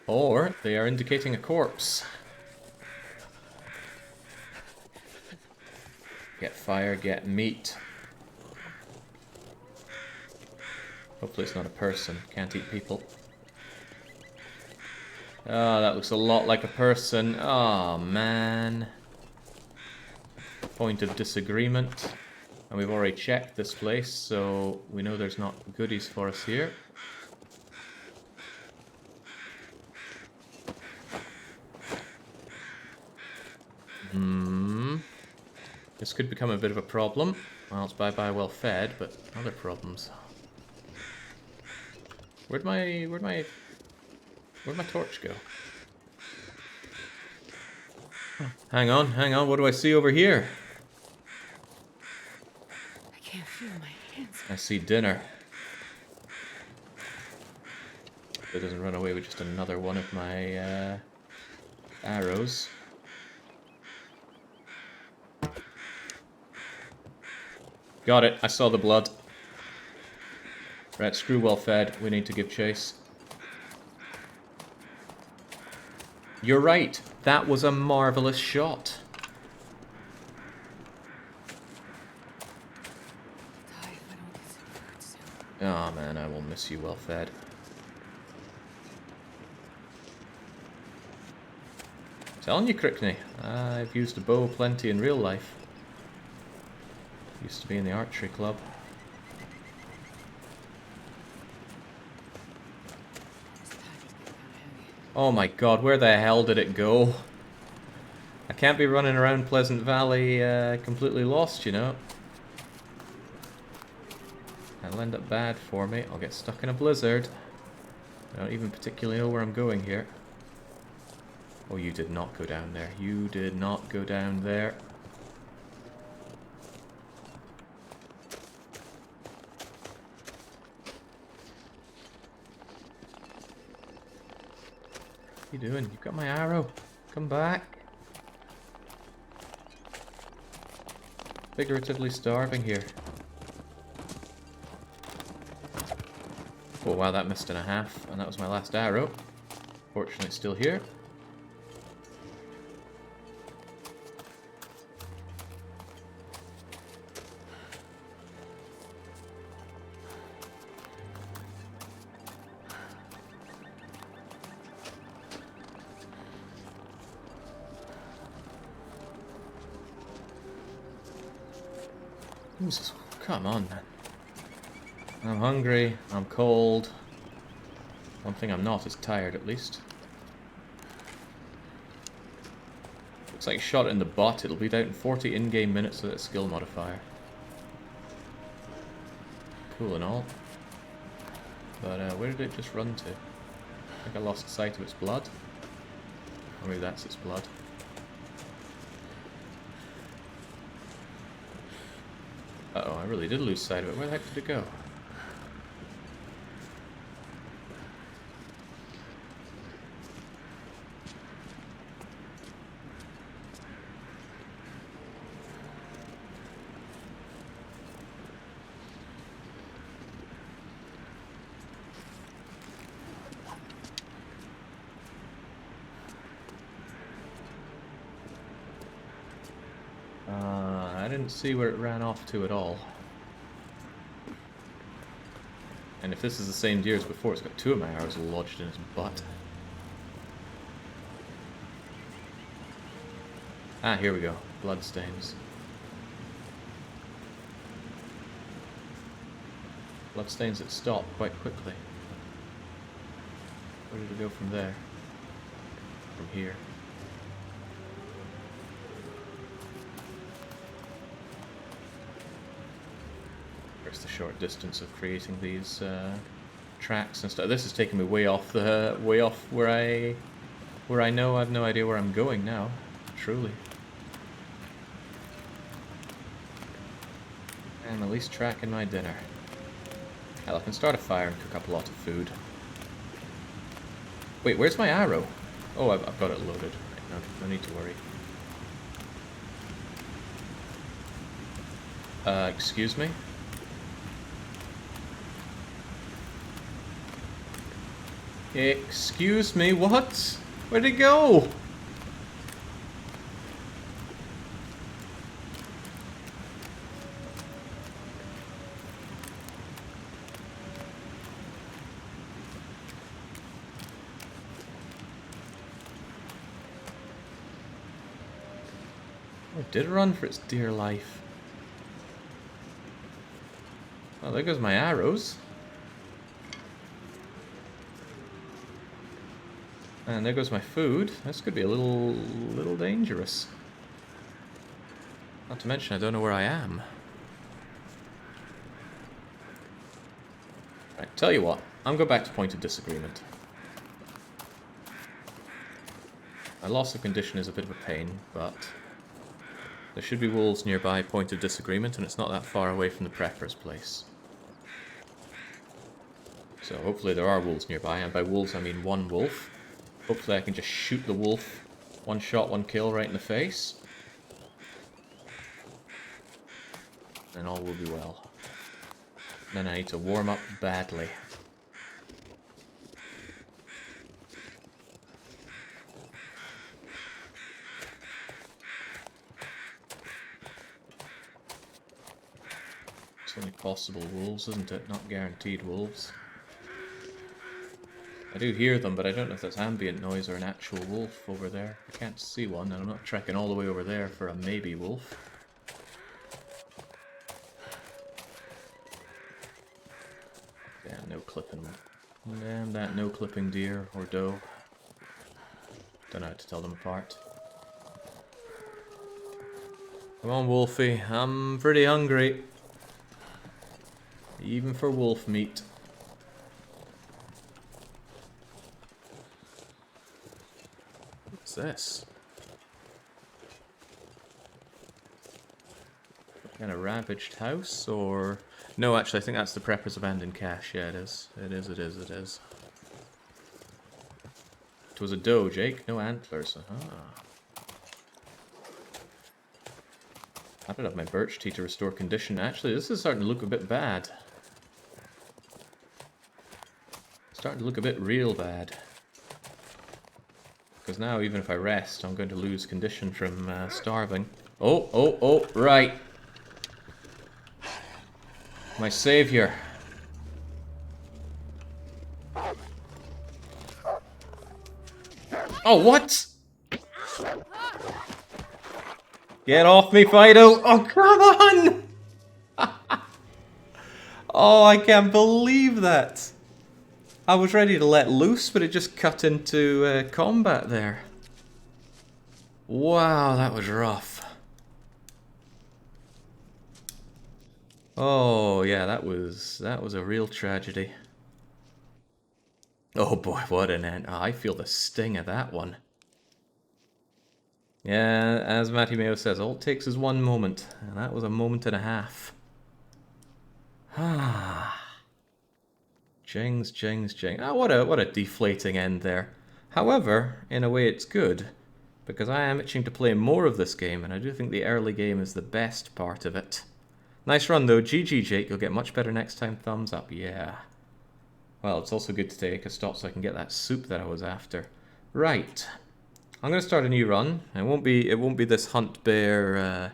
Or they are indicating a corpse. Get fire, get meat. Hopefully it's not a person. Can't eat people. Oh, that looks a lot like a person. Oh, man. Point of disagreement. And we've already checked this place, so we know there's not goodies for us here. This could become a bit of a problem. Well, it's bye-bye well fed, but other problems. Where'd my torch go? Hang on, what do I see over here? I can't feel my hands. I see dinner. If it doesn't run away with just another one of my arrows. Got it, I saw the blood. Right, screw well fed, we need to give chase. You're right, that was a marvelous shot. Oh man, I will miss you well fed. Telling you, Crickney, I've used a bow plenty in real life. Used to be in the archery club. Oh my god, where the hell did it go? I can't be running around Pleasant Valley completely lost, you know. That'll end up bad for me. I'll get stuck in a blizzard. I don't even particularly know where I'm going here. Oh, you did not go down there. You did not go down there. What are you doing? You've got my arrow. Come back. Figuratively starving here. Oh wow, that missed in a half, and that was my last arrow. Fortunately, it's still here. Jesus, come on, man. I'm hungry, I'm cold. One thing I'm not is tired, at least. Looks like shot in the butt. It'll be down in 40 in-game minutes with that skill modifier. Cool and all. But where did it just run to? I think I lost sight of its blood. Or maybe that's its blood. Uh-oh, I really did lose sight of it. Where the heck did it go? I didn't see where it ran off to at all. And if this is the same deer as before, it's got two of my arrows lodged in its butt. Ah, here we go. Bloodstains. Bloodstains that stop quite quickly. Where did it go from there? From here. There's the short distance of creating these tracks and stuff. This is taking me way off where I know. I have no idea where I'm going now. Truly. I'm at least tracking my dinner. Hell, I can start a fire and cook up a lot of food. Wait, where's my arrow? Oh, I've got it loaded. No need to worry. Excuse me? Excuse me, what? Where'd it go? Oh, it did run for its dear life. Oh, there goes my arrows. And there goes my food. This could be a little dangerous. Not to mention, I don't know where I am. Right, tell you what, I'm going back to point of disagreement. My loss of condition is a bit of a pain, but there should be wolves nearby point of disagreement, and it's not that far away from the prepper's place. So hopefully there are wolves nearby, and by wolves I mean one wolf. Hopefully I can just shoot the wolf, one shot, one kill right in the face. And all will be well. Then I need to warm up badly. It's only possible wolves, isn't it? Not guaranteed wolves. I do hear them, but I don't know if that's ambient noise or an actual wolf over there. I can't see one, and I'm not trekking all the way over there for a maybe wolf. Damn, no clipping. Damn that no clipping deer or doe. Don't know how to tell them apart. Come on, Wolfie. I'm pretty hungry. Even for wolf meat. What's this? Kind of ravaged house, or... No, actually, I think that's the prepper's abandoned cache. Yeah, it is. It is. It was a doe, Jake. No antlers. Ah. I don't have my birch tea to restore condition. Actually, this is starting to look a bit bad. Starting to look a bit real bad. Because now, even if I rest, I'm going to lose condition from starving. Oh, right. My savior. Oh, what? Get off me, Fido! Oh, come on! Oh, I can't believe that. I was ready to let loose, but it just cut into combat there. Wow, that was rough. Oh, yeah, that was a real tragedy. Oh boy, what an end. Oh, I feel the sting of that one. Yeah, as Matty Mayo says, all it takes is one moment, and that was a moment and a half. Ah. Jings. Ah, what a deflating end there. However, in a way it's good, because I am itching to play more of this game, and I do think the early game is the best part of it. Nice run though, GG Jake, you'll get much better next time, thumbs up, yeah. Well, it's also good to take a stop so I can get that soup that I was after. Right, I'm going to start a new run. It won't be this hunt bear,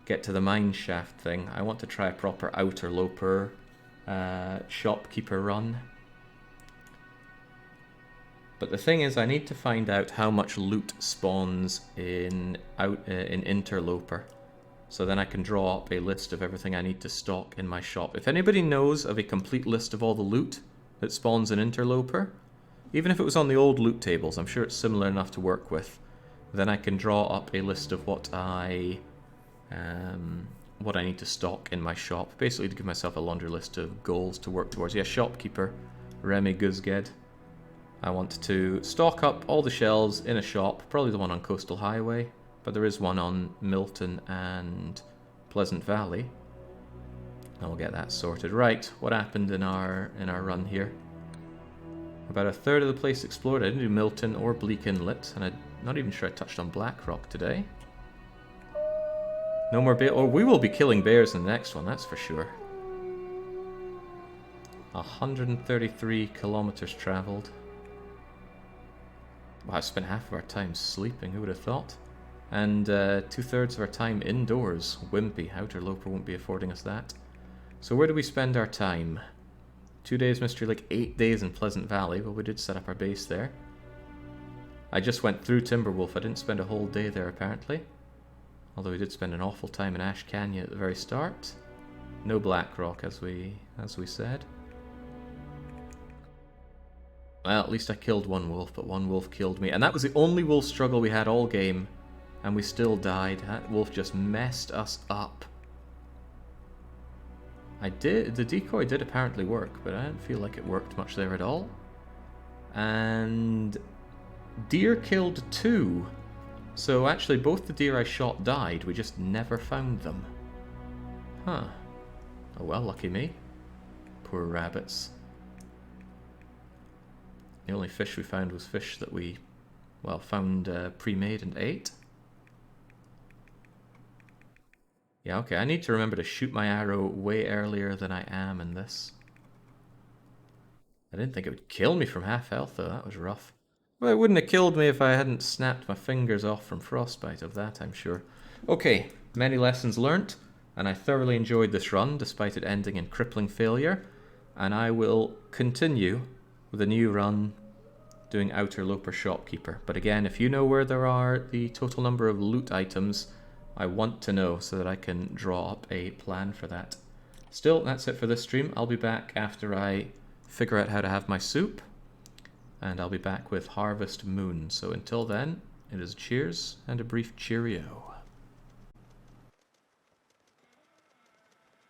get to the mine shaft thing. I want to try a proper Interloper shopkeeper run. But the thing is, I need to find out how much loot spawns in Interloper, so then I can draw up a list of everything I need to stock in my shop. If anybody knows of a complete list of all the loot that spawns in Interloper, even if it was on the old loot tables, I'm sure it's similar enough to work with, then I can draw up a list of what I need to stock in my shop, basically to give myself a laundry list of goals to work towards. Yeah, shopkeeper, Remy Guzged. I want to stock up all the shelves in a shop, probably the one on Coastal Highway, but there is one on Milton and Pleasant Valley. I'll get that sorted. Right, what happened in our run here? About a third of the place explored. I didn't do Milton or Bleak Inlet, and I'm not even sure I touched on Blackrock today. No more bear. Or we will be killing bears in the next one, that's for sure. 133 kilometers traveled. Wow, I spent half of our time sleeping, who would have thought? And 2/3 of our time indoors. Wimpy. Interloper won't be affording us that. So where do we spend our time? 2 days Mystery Lake, 8 days in Pleasant Valley. Well, we did set up our base there. I just went through Timberwolf. I didn't spend a whole day there, apparently. Although we did spend an awful time in Ash Canyon at the very start. No Blackrock, as we said. Well, at least I killed one wolf, but one wolf killed me. And that was the only wolf struggle we had all game. And we still died. That wolf just messed us up. The decoy did apparently work, but I didn't feel like it worked much there at all. And deer killed 2. So actually both the deer I shot died, we just never found them. Huh. Oh well, lucky me. Poor rabbits. The only fish we found was fish that we, well, found pre-made and ate. Yeah, okay, I need to remember to shoot my arrow way earlier than I am in this. I didn't think it would kill me from half health, though. That was rough. Well, it wouldn't have killed me if I hadn't snapped my fingers off from frostbite, of that I'm sure. Okay, many lessons learnt, and I thoroughly enjoyed this run, despite it ending in crippling failure. And I will continue with a new run doing Interloper Shopkeeper. But again, if you know where there are the total number of loot items, I want to know so that I can draw up a plan for that. Still, that's it for this stream. I'll be back after I figure out how to have my soup. And I'll be back with Harvest Moon. So until then, it is cheers and a brief cheerio.